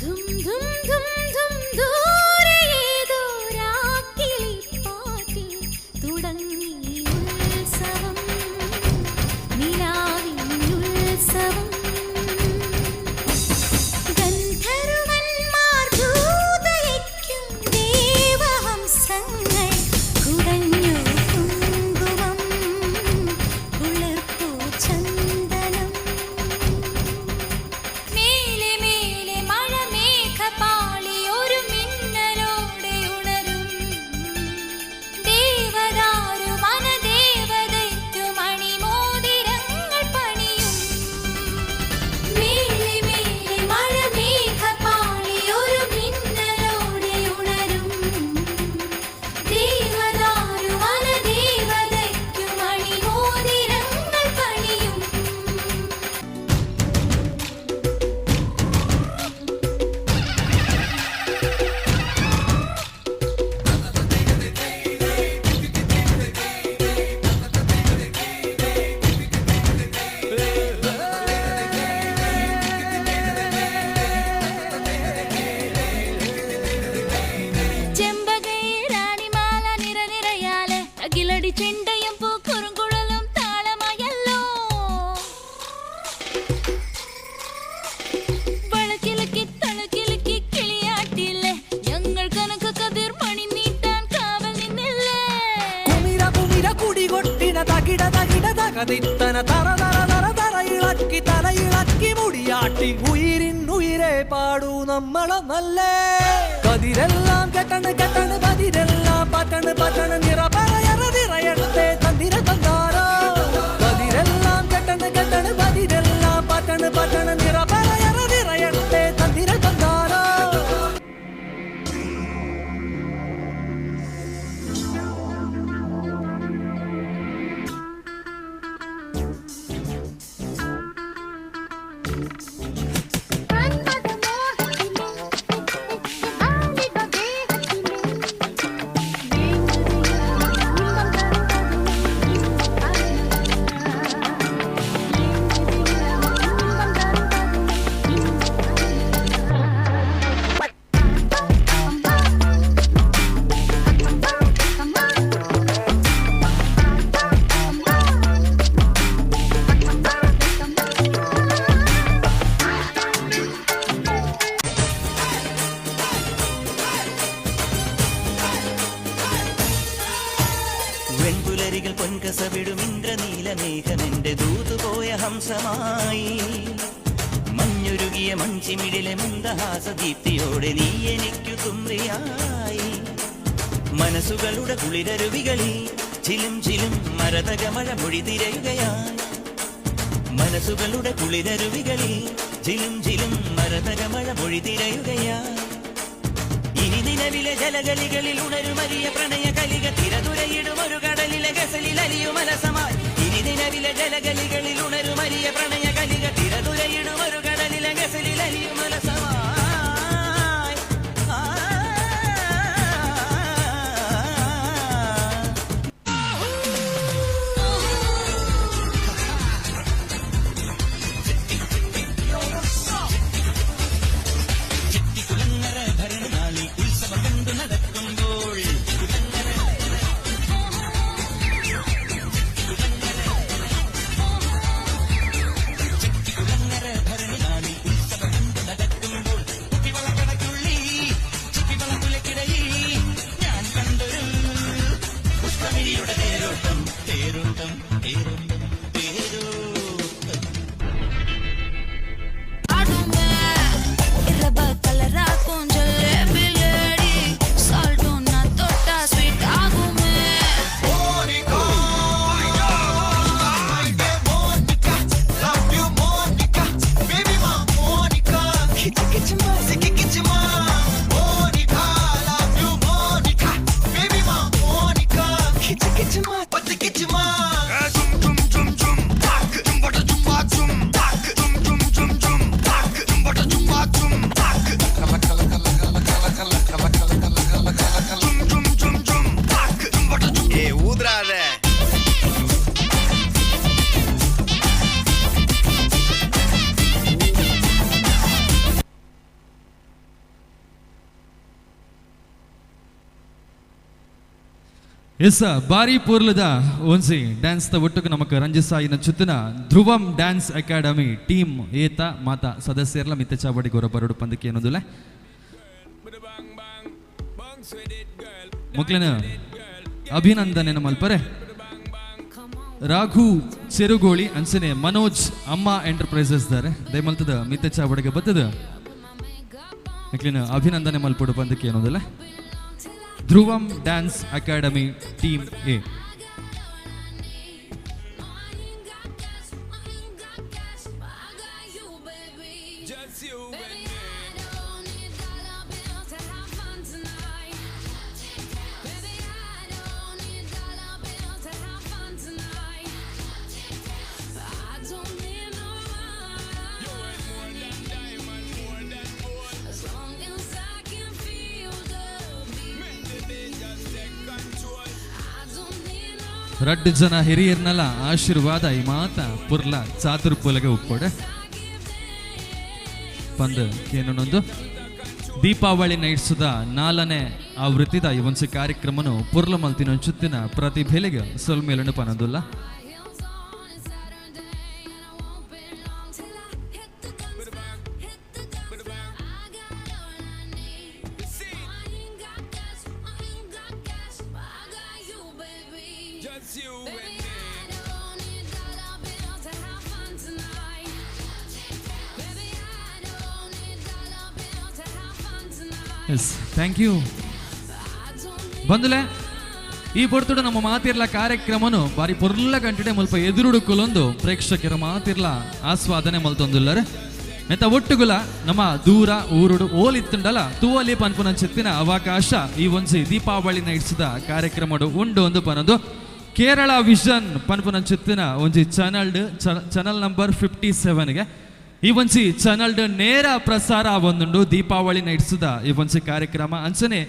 ധും ധും ധും ധും ദൂരെ ഏതോ രാക്കിളിപ്പാട്ടിൽ തുടങ്ങി ഉത്സവം നിലാവിൻ ഉത്സവം ഗന്ധർവന്മാർ ദൂതയയ്ക്കും ദേവഹംസങ്ങൾ കുടഞ്ഞു കുങ്കുമം കുളിർപ്പൂ ചന്ദനം മേലെ മേലെ മഴമേഘപാളി ഒരു മിന്നലോടെ ഉണരും ദേവദാരു വനദേവതയ്ക്കു മണിമോതിരങ്ങൾ പണിയും മേലെ മേലെ മഴമേഘപാളി ഒരു മിന്നലോടെ ഉണരും ദേവദാരു വനദേവതയ്ക്കു മണിമോതിരങ്ങൾ പണിയും ചെമ്പകയിലാണിമാല നിരനിരയാലെ അകിലടി ചെണ്ടയും പൂക്കുറുങ്കുഴലും താളമായല്ലോ വളക്കിലക്കി തളക്കിലക്കി കിളിയാട്ടില്ലേ ഞങ്ങൾ കനക കതിർ മണി നീട്ടാൻ കാവൽ നിന്നില്ലേ കുമിര കുമിര കുടികൊട്ടിന തകിട തകിട തകതിത്തന തറ തറ തറ തറ ഇളക്കി തലയിളക്കി മുടിയാട്ടി ഉയിരിൻ ഉയിരെ പാടൂ നമ്മളൊന്നല്ലേ കതിരെല്ലാം കെട്ടണ് കെട്ടണ് പതിരെല്ലാം പറ്റണ് പറ്റണ് നിറപറയറതിറയട്ടെ തന്തിര തന്താരോ കതിരെല്ലാം കെട്ടണ് കെട്ടണ് പതിരെല്ലാം പറ്റണ് പറ്റണ് നിറപറയറതിറയട്ടെ തന്തിര തന്താരോ വെൺപുലരികൾ പൊൻകസവിടും ഇന്ദ്രനീലമേഘമെന്റെ ദൂതുപോയ ഹംസമായി മഞ്ഞുരുകിയ മഞ്ചിമിടിലെ മന്ദഹാസദീപ്തിയോടെ നീ എനിക്കു തുമ്രിയായി മനസ്സുകളുടെ കുളിരരുവികളിൽ ചിലും ചിലും മരതകമഴ മൊഴി തിരയുകയായി മനസ്സുകളുടെ കുളിരരുവികളിൽ ചിലും ചിലും മരതകമഴ മൊഴി തിരയുകയായി ഇനി നിലവിലെ ജലഗലികളിൽ ഉണരുമരിയ പ്രണയ കലിക തിരതുരയിടും ഒരു കടലിലെ ഗസലിൽ അലിയുമലസമായി ഇനി നിലവിലെ ജലഗലികളിൽ ഉണരുമരിയ പ്രണയ കലിക തിരതുരയിടും ഒരു കടലിലെ ഗസലിൽ അലിയുമലസമായി ಎಸ್ ಬಾರಿ ಪೂರ್ಲದ ಒಂಸಿ ಡ್ಯಾನ್ಸ್ ದ ಒಟ್ಟಿಗೆ ನಮಕ್ ರಂಜಿಸಾಯಿನ ಚುತ್ತಿನ ಧ್ರುವಂ ಡ್ಯಾನ್ಸ್ ಅಕಾಡೆಮಿ ಟೀಮ್ ಏತ ಮಾತ ಸದಸ್ಯರ್ಲ ಮಿತ್ತ ಚಾವಡಿ ಗೊರ ಬರಡು ಪಂದಕ್ಕೆ ಏನೋದಿಲ್ಲ ಮಕ್ಳಿನ ಅಭಿನಂದನೆ ಮಲ್ಪರೆ ರಾಘು ಚೆರುಗೋಳಿ ಅನ್ಸನೆ ಮನೋಜ್ ಅಮ್ಮ ಎಂಟರ್ಪ್ರೈಸಸ್ ದಾರೆ ದಯಮಲ್ತದ ಮಿತ್ತ ಚಾವಡಿಗೆ ಬತ್ತದ ಮಕ್ಳಿನ ಅಭಿನಂದನೆ ಮಲ್ಪಡು ಪಂದಕ್ಕೆ ಏನೋದಿಲ್ಲ ಧ್ರುವಂ ಡ್ಯಾನ್ಸ್ ಅಕಾಡೆಮಿ ಟೀಮ್ ಎ ರಡ್ಡು ಜನ ಹಿರಿಯರ್ನಲ್ಲ ಆಶೀರ್ವಾದ ಈ ಮಾತ ಪುರ್ಲ ಚಾತುರ್ಪುಲಗೆ ಉಕ್ಕೊಡೆ ಪಂದ್ ಏನೊಂದು ದೀಪಾವಳಿ ನೈಟ್ಸುದ 4ನೇ ಆವೃತ್ತಿದ ಈ ಒಂದು ಕಾರ್ಯಕ್ರಮನು ಪುರ್ಲ ಮಲ್ತಿನ ಚುತ್ತಿನ ಪ್ರತಿಭೆಲೆಗೆ ಸೊಲ್ಮೇಲನು ಪನದುಲ್ಲ ಎಸ್ ಥ್ಯಾಂಕ್ ಯು ಬಂದುಲೆ ಈ ಪೊರ್ತುಡು ನಮ್ಮ ಮಾತಿರ್ಲ ಕಾರ್ಯಕ್ರಮನು ಬಾರಿ ಪೊರ್ಲ ಗಂಟೆ ಮಲ್ಪ ಎದುರುಡುಕುಲೊಂದು ಪ್ರೇಕ್ಷಕರ ಮಾತಿರ್ಲ ಆಸ್ವಾದನೆ ಮಲ್ತೊಂದುಲ್ಲರೆ ಎಂತ ಒಟ್ಟುಗುಲ ನಮ್ಮ ದೂರ ಊರುಡು ಓಲಿತ್ತುಂಡಲ ತೂವಲಿ ಪನ್ಪುನ ಚೆತ್ತಿನ ಅವಕಾಶ ಈ ಒಂಜಿ ದೀಪಾವಳಿ ನೈಟ್ಸ್ದ ಕಾರ್ಯಕ್ರಮಡು ಉಂಡು ಒಂದು ಪನದು ಕೇರಳ ವಿಷನ್ ಪನ್ಪುನ ಚೆತ್ತಿನ ಒಂಜಿ ಚಾನಲ್ ನಂಬರ್ 57ಗೆ ಈ ಒಂಜಿ ಚಾನಲ್ಡ್ ನೇರ ಪ್ರಸಾರ ಒಂದುಂಡು ದೀಪಾವಳಿ ನೈಟ್ಸ್ದ ಈ ಒಂಜಿ ಕಾರ್ಯಕ್ರಮ ಅಂಚನೆ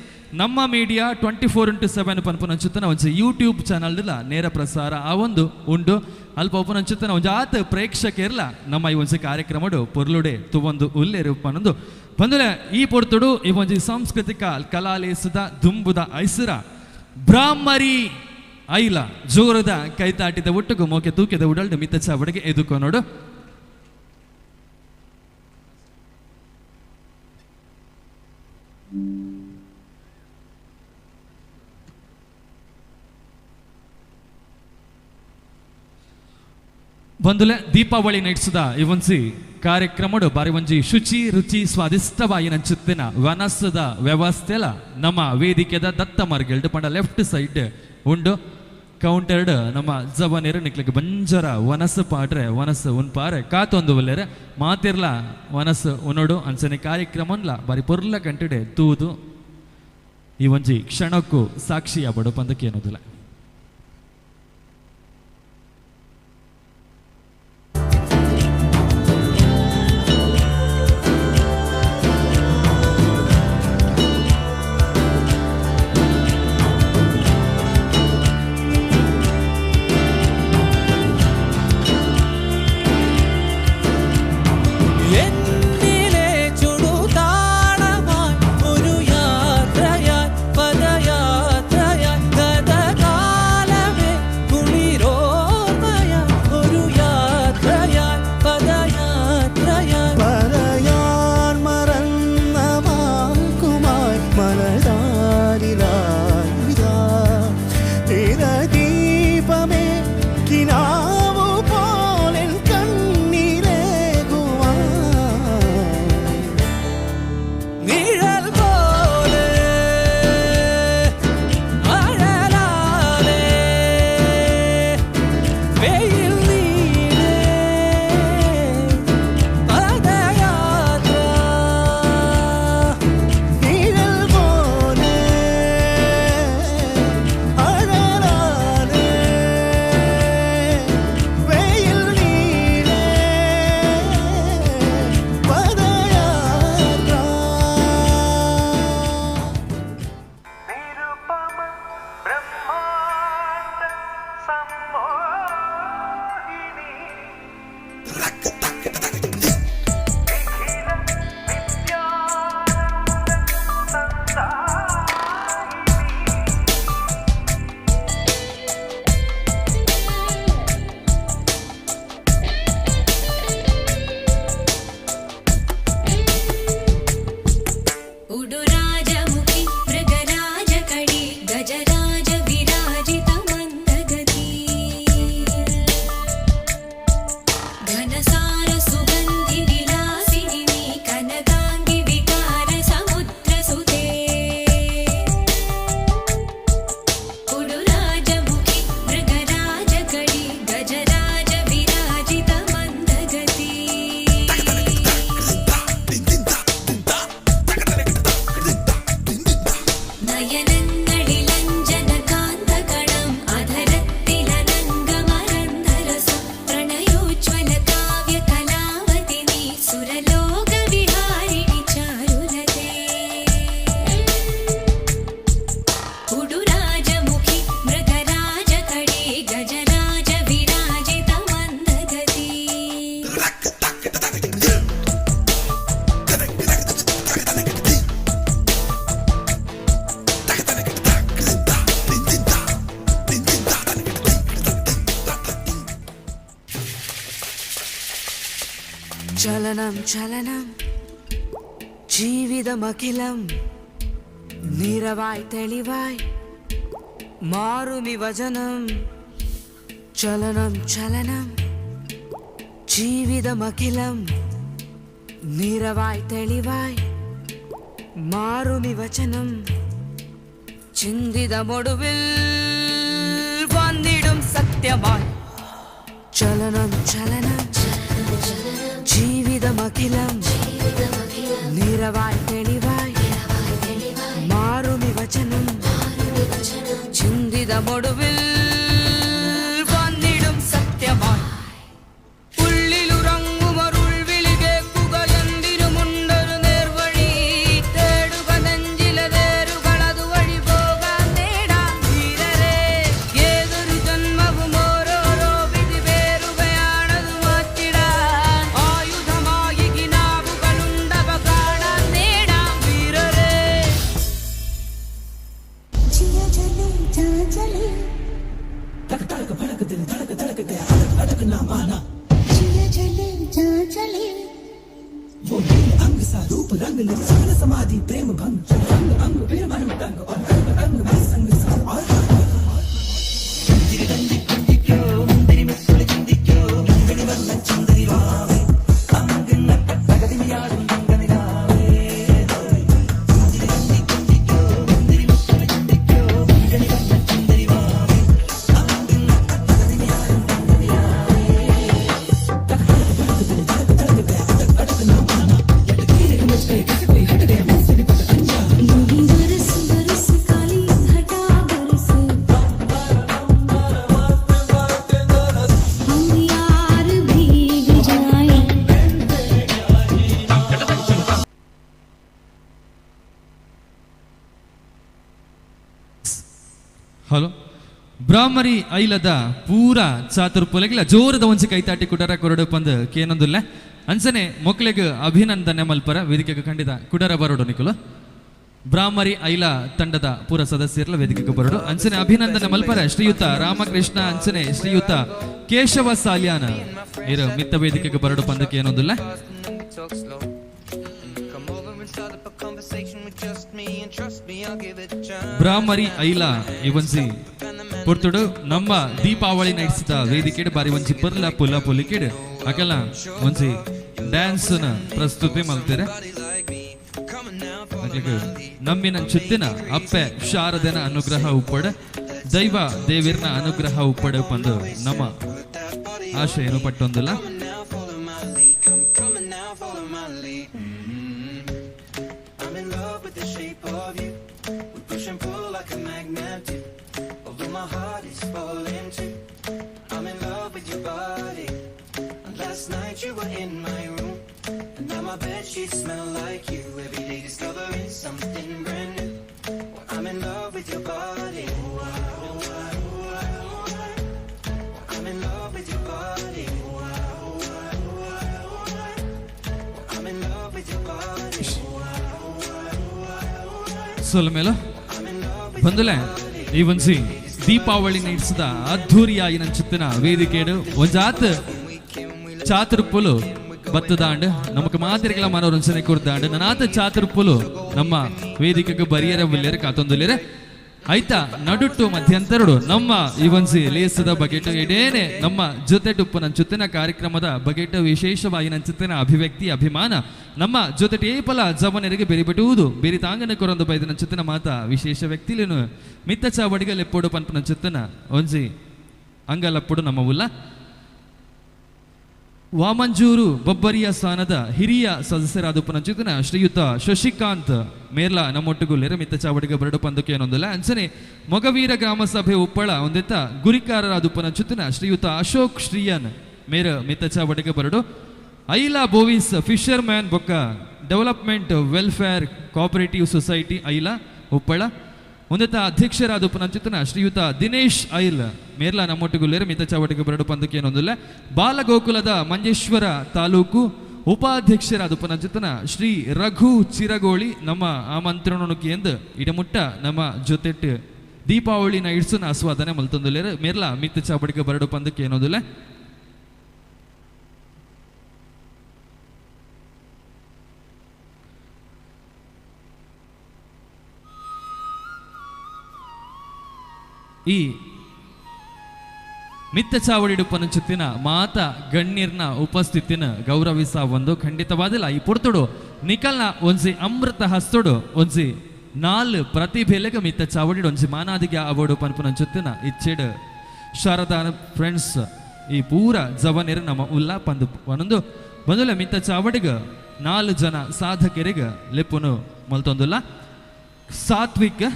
ನಮ್ಮ ಮೀಡಿಯಾ 24x7 ಪನ್ಪುನ ಅಂಚುತ್ತನ ಒಂಜಿ ಯೂಟ್ಯೂಬ್ ಚಾನಲ್ಡ್ ನೇರ ಪ್ರಸಾರ ಆ ಒಂದು ಉಂಡು ಅಲ್ಪ ಒಪ್ಪನ ಅಂಚುತ್ತನ ಒಂಜಿ ಆತ ಪ್ರೇಕ್ಷಕರ್ಲ ನಮ್ಮ ಈ ಒಂಜಿ ಕಾರ್ಯಕ್ರಮಡು ಪೊರ್ಲುಡೆ ತುವೊಂದು ಉಲ್ಲೇರು ಪನೊಂದು ಬಂದುಲೆ ಈ ಪೊರ್ತುಡು ಈ ಒಂಜಿ ಸಾಂಸ್ಕೃತಿಕ ಕಲಾಲೇಸದ ದುಂಬುದ ಐಸರ ಬ್ರಾಹ್ಮರಿ ಐಲ ಜೋರದ ಕೈತಾಟಿದ ಒಟ್ಟುಗು ಮೋಕೆ ತೂಕಿದ ಉಡಲ್ಡು ಮಿತ್ತ ಚಾವಡಿಗೆ ಎದುಕೊನೋಡು ಬಂದುಲೆ ದೀಪಾವಳಿ ನೈಟ್ಸ್ದ ಈ ಒಂಜಿ ಕಾರ್ಯಕ್ರಮಡು ಬಾರಿ ಒಂಜಿ ಶುಚಿ ರುಚಿ ಸ್ವಾದಿಷ್ಟವಾಗಿ ನಂಚುತ್ತಿನ ವನಸ್ಸದ ವ್ಯವಸ್ಥೆಲ ನಮ್ಮ ವೇದಿಕೆದ ದತ್ತ ಮರ್ಗೆಲ್ಡ್ ಪಂಡ ಲೆಫ್ಟ್ ಸೈಡ್ ಉಂಡು ಕೌಂಟರ್ಡ್ ನಮ್ಮ ಜವನೇರು ನಿಕ್ಲಿಕ್ಕೆ ಬಂಜರ ವನಸ್ಸು ಪಾಡ್ರೆ ವನಸ್ಸು ಉನ್ಪಾರೆ ಕಾತೊಂದು ಒಲ್ಲೆರೆ ಮಾತಿರ್ಲ ವನಸ್ಸು ಉನ್ನೋಡು ಅನ್ಸನೆ ಕಾರ್ಯಕ್ರಮನ್ಲ ಬಾರಿ ಪೊರ್ಲ ಗಂಟೆಡೆ ತೂದು ಈ ಒಂಜಿ ಕ್ಷಣಕ್ಕೂ ಸಾಕ್ಷಿಯ ಬಡು ಪಂದಕ್ಕೆ ಏನೋದಿಲ್ಲ ഒരു യാത്രയായി പദയാത്രയായി ഗതകാ നയനങ്ങളിലഞ്ജന കാന്തകണം അധരത്തിലനംഗമരന്ധരസം പ്രണയോജ്വല കാവ്യ കലാവതി നീ സുരലോക വിഹാരിണി ചാരുലതേ ഉടുരാജമുഖി മൃഗരാജകടേ ഗജരാജ വിരാജിത മന്ദഗതി ചലനം ചലനം ജീവിതമഖിലം നിറവായി തെളിവായി മാറുമി വചനം ചലനം ചലനം ജീവിതമഖിലം നിറവായി തെളിവായി മാറുമി വചനം ചിന്തിതമൊടുവിൽ വന്നിടും സത്യമായി ചലനം ചലനം ജീവിതമഖിലം നിറവായി തെളിവായി മാറുമി വചനം ചിന്തിതമൊടുവിൽ വന്നിടും സത്യമായി ഉള്ളിലുറങ്ങുമരുൾവിളി കേൾക്കുക എന്തിനുമുണ്ടൊരു നേർവഴി തേടുക നെഞ്ചിലെ വേരുകൾ അതുവഴി പോകാൻ നേടാൻ ധീരരെ ഏതൊരു ജന്മവും ഓരോരോ വിധി വേറുകയാണത് മാറ്റിടാൻ ആയുധമായി കിനാവുകളുണ്ടവ കാണാൻ നേടാൻ വീരരെ जिया चले जा चले जिया चले जा चले अंग सा रूप रंग ले सगल समाधि प्रेम भंग अंग अंग फिर मन तंग और अंग अंग में संग सा और चिंदिरी दंडी कुंडी क्यों मुंदिरी में सुले चिंदी क्यों गंगनी वरन चंदरी वावे अंग नक तगदी में यार गंगनी रावे चिंदिरी दंडी कुंडी क्यों मुंदिरी में सुले चिंदी क्यों गंगनी वरन चंदरी वावे अंग नक तगदी में यार गंगनी रावे तक ना माना लटकीरे मुझ पे किसी कोई हट गया मुझसे भी पता अनजान यूं ही बरस बरस काली घटा बरस हम यार भीग जाए ಹಲೋ ಬ್ರಾಹ್ಮರಿ ಐಲದ ಪೂರ ಚಾತುರ್ ಪೊಲೆಗಿಲ್ಲ ಜೋರದ ಒಂಚಿ ಕೈತಾಟಿ ಕುಡರ ಕೊರಡು ಪಂದ್ ಕೇನೊಂದುಲ್ಲ ಅನ್ಸನೆ ಮೊಕ್ಲೆಗ್ ಅಭಿನಂದನೆ ಮಲ್ಪರ ವೇದಿಕೆಗೆ ಖಂಡಿತ ಕುಡರ ಬರೋಡು ನಿಕುಲು ಬ್ರಾಹ್ಮರಿ ಐಲ ತಂಡದ ಪೂರ ಸದಸ್ಯರಲ್ಲ ವೇದಿಕೆಗೆ ಬರೋಡು ಅಂಚನೆ ಅಭಿನಂದನೆ ಮಲ್ಪರ ಶ್ರೀಯುತ ರಾಮಕೃಷ್ಣ ಅಂಚನೆ ಶ್ರೀಯುತ ಕೇಶವ ಸಾಲ್ಯಾನ ಇರು ಮಿತ್ತ ವೇದಿಕೆಗೆ ಬರೋಡು ಪಂದಕ್ಕೆ ಏನೊಂದಿಲ್ಲ ಬ್ರಾಹ್ಮರಿ ಐಲ ಇವನ್ಸಿ ಪುರ್ತುಡು ನಮ್ಮ ದೀಪಾವಳಿ ನೈಟ್ಸ್ ವೇದಿಕೆ ಬಾರಿ ಒಂಚಿ ಪರ್ಲ ಪುಲ್ಲ ಪುಲಿಕಿಡ್ ಅಕಲ್ಲ ಒಂಚಿ ಡ್ಯಾನ್ಸ್ ನ ಪ್ರಸ್ತುತಿ ಮಲ್ತೀರ ನಮ್ಮಿನ ಚುತ್ತಿನ ಅಪ್ಪೆ ಶಾರದನ ಅನುಗ್ರಹ ಉಪ್ಪಡ ದೈವ ದೇವಿರ್ನ ಅನುಗ್ರಹ ಉಪ್ಪಡ ಪಂದು ನಮ್ಮ ಆಶೆ ಏನು ಪಟ್ಟೊಂದಿಲ್ಲ Last night you were in my room, and now my bed sheets smell like you. Every day discovering something brand new. Well, I'm in love with your body. I'm in love with your body. I'm in love with your body. ಸೊಲ್ಮೇಲ ಬಂದಲೆ ಈ ಒಂಸಿ ದೀಪಾವಳಿ ನೈಟ್ಸ್ ಅದ್ಧೂರಿಯಾಗಿ ನಂಚುತ್ತಿನ ವೇದಿಕೆಡು ಒಂಜಾತ್ ಚಾತುರ್ಪುಲು ಬತ್ತದಾಂಡ್ ನಮಕ್ ಮಾತಿರಿಗಳ ಮನೋರಂಜನೆ ಕೊಡ್ದಾಂಡ್ ನನಾತ ಚಾತುರ್ಪುಲು ನಮ್ಮ ವೇದಿಕೆಗೆ ಬರಿಯರ ಬಿಲ್ಲರ ಕಾತೊಂದುಲಿರ ಆಯ್ತಾ ನಡುಟ್ಟು ಮಧ್ಯಂತರಡು ನಮ್ಮ ಇವನ್ಸಿ ಲೇಸದ ಬಗೆಟ್ ಎಡೇನೆ ನಮ್ಮ ಜೊತೆ ಟುಪ್ಪು ನಂಚುತ್ತಿನ ಕಾರ್ಯಕ್ರಮದ ಬಗೆಟ್ ವಿಶೇಷವಾಗಿ ನಂಚುತ್ತಿನ ಅಭಿವ್ಯಕ್ತಿ ಅಭಿಮಾನ ನಮ್ಮ ಜೊತೆ ಟೇಪಲ ಜವನರಿಗೆ ಬೆರಿಬಿಟ್ಟುವುದು ಬೇರೆ ತಾಂಗನ ಕೊರೊಂದು ಬೈದ ನಂಚುತ್ತಿನ ಮಾತ ವಿಶೇಷ ವ್ಯಕ್ತಿಲೇನು ಮಿತ್ತ ಚಾವಡಿಗೆ ಲೆಪ್ಪೋಡು ಪಂಪ ನಂಚುತ್ತಿನ ಒಂಜಿ ಅಂಗಲಪ್ಪುಡು ನಮ್ಮ ಉಲ್ಲ ವಾಮಂಜೂರು ಬೊಬ್ಬರಿಯ ಸ್ಥಾನದ ಹಿರಿಯ ಸದಸ್ಯರಾದ ಉಪನಂಚಿತನ ಶ್ರೀಯುತ ಶಶಿಕಾಂತ್ ಮೇರ್ಲ ನಮ್ಮೊಟ್ಟುಗುಲ್ಲೆರ ಮಿತ್ತ ಚಾವಡಿಗೆ ಬರಡು ಪಂದಕ್ಕೆ ಏನೊಂದಿಲ್ಲ ಅಂಚನೆ ಮೊಗವೀರ ಗ್ರಾಮ ಸಭೆ ಉಪ್ಪಳ ಒಂದೆತ್ತ ಗುರಿಕಾರರಾದ ಉಪನಂಚಿತನ ಶ್ರೀಯುತ ಅಶೋಕ್ ಶ್ರೀಯನ್ ಮೇರ ಮಿತ್ತ ಚಾವಡಿಗೆ ಬರಡು ಐಲಾ ಬೋವಿಸ್ ಫಿಶರ್ ಮ್ಯಾನ್ ಬೊಕ್ಕ development welfare cooperative society Aila Uppala ಒಂದೆತ್ತ ಅಧ್ಯಕ್ಷರಾದ ಉಪನಂಚಿತನ ಶ್ರೀಯುತ ದಿನೇಶ್ ಐಲ್ ಮೇರ್ಲ ನಮ್ಮೊಟ್ಟಿಗುಲ್ಲೇರು ಮಿತ ಚಾವಟಿಗೆ ಬರಡು ಪಂದಕ್ಕೆ ಏನೊಂದಿಲ್ಲ ಬಾಲಗೋಕುಲದ ಮಂಜೇಶ್ವರ ತಾಲೂಕು ಉಪಾಧ್ಯಕ್ಷರಾದ ಉಪನಂಚಿತನ ಶ್ರೀ ರಘು ಚಿರಗೋಳಿ ನಮ್ಮ ಆಮಂತ್ರಣಕ್ಕೆ ಎಂದು ಇಡಮುಟ್ಟ ನಮ್ಮ ಜೊತೆಟ್ಟು ದೀಪಾವಳಿನ ಇಡ್ಸುನ ಆಸ್ವಾದನೆ ಮಲ್ತೊಂದುಲ್ಲೇರು ಮೇರ್ಲ ಮಿತ್ತ ಚಾವಟಿಗೆ ಬರಡು ಪಂದಕ್ಕೆ ಏನೊಂದಿಲ್ಲ ಈ ಮಿತ್ತ ಚಾವಡಿ ಪನಚುತ್ತಿನ ಮಾತ ಗಣ್ಯರ್ನ ಉಪಸ್ಥಿತಿನ ಗೌರವಿಸ ಒಂದು ಖಂಡಿತವಾದಿಲ್ಲ ಈ ಪುರ್ತುಡು ನಿಕಲ್ನ ಒಂಜಿ ಅಮೃತ ಹಸ್ತುಡು ಒಂಜಿ ನಾಲ್ ಪ್ರತಿಭೆಲೆಗ ಮಿತ್ತ ಚಾವಡಿ ಒಂಜಿ ಮಾನಾದಿಗೆ ಅವಾರ್ಡು ಪನ್ಪುನಂಚುತ್ತಿನ ಇಚ್ಚೆಡ್ ಶಾರದಾ ಫ್ರೆಂಡ್ಸ್ ಈ ಪೂರ ಜವನಿರ ನಮ್ಮ ಉಲ್ಲ ಪಂದು ಒಂದೊಂದು ಬಂದುಲ ಮಿತ್ತ ಚಾವಡಿಗ 4 ಜನ ಸಾಧಕರಿಗ ಲೆಪ್ಪುನು ಮಲ್ತೊಂದುಲ್ಲ ಸಾತ್ವಿಕ್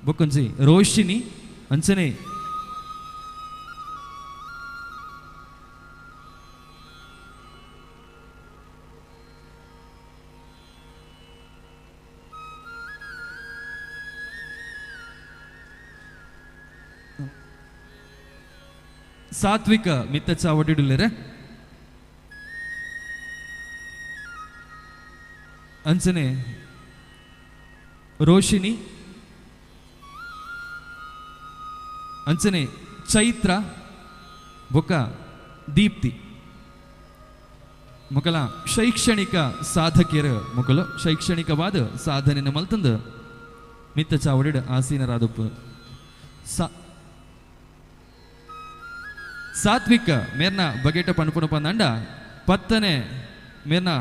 ಬೊಕ್ಕೊಂಜಿ ರೋಶಿನಿ ಅಂಚನೆ ಸಾತ್ವಿಕ ಮಿತ್ತ ಚಾವಡಿಡುಲ್ಲೆರೆ ಅಂಚನೆ ರೋಶಿನಿ ಅಂಚನೆ ಚೈತ್ರ ಬೊಕ್ಕ ದೀಪ್ತಿ ಮೊಕಲ ಶೈಕ್ಷಣಿಕ ಸಾಧಕಿಯರ ಮೊಕಲು ಶೈಕ್ಷಣಿಕವಾದ ಸಾಧನೆಯನ್ನು ಮಲ್ತಂದು ಮಿತ್ತ ಚಾವಡಿಡ ಆಸೀನರಾದಪ್ಪು ಸಾತ್ವಿಕ ಮೇರ್ನ ಬಗೆಟ ಪಣಪುಣ ಪಂದಂಡ ಪತ್ತನೆ ಮೇರ್ನ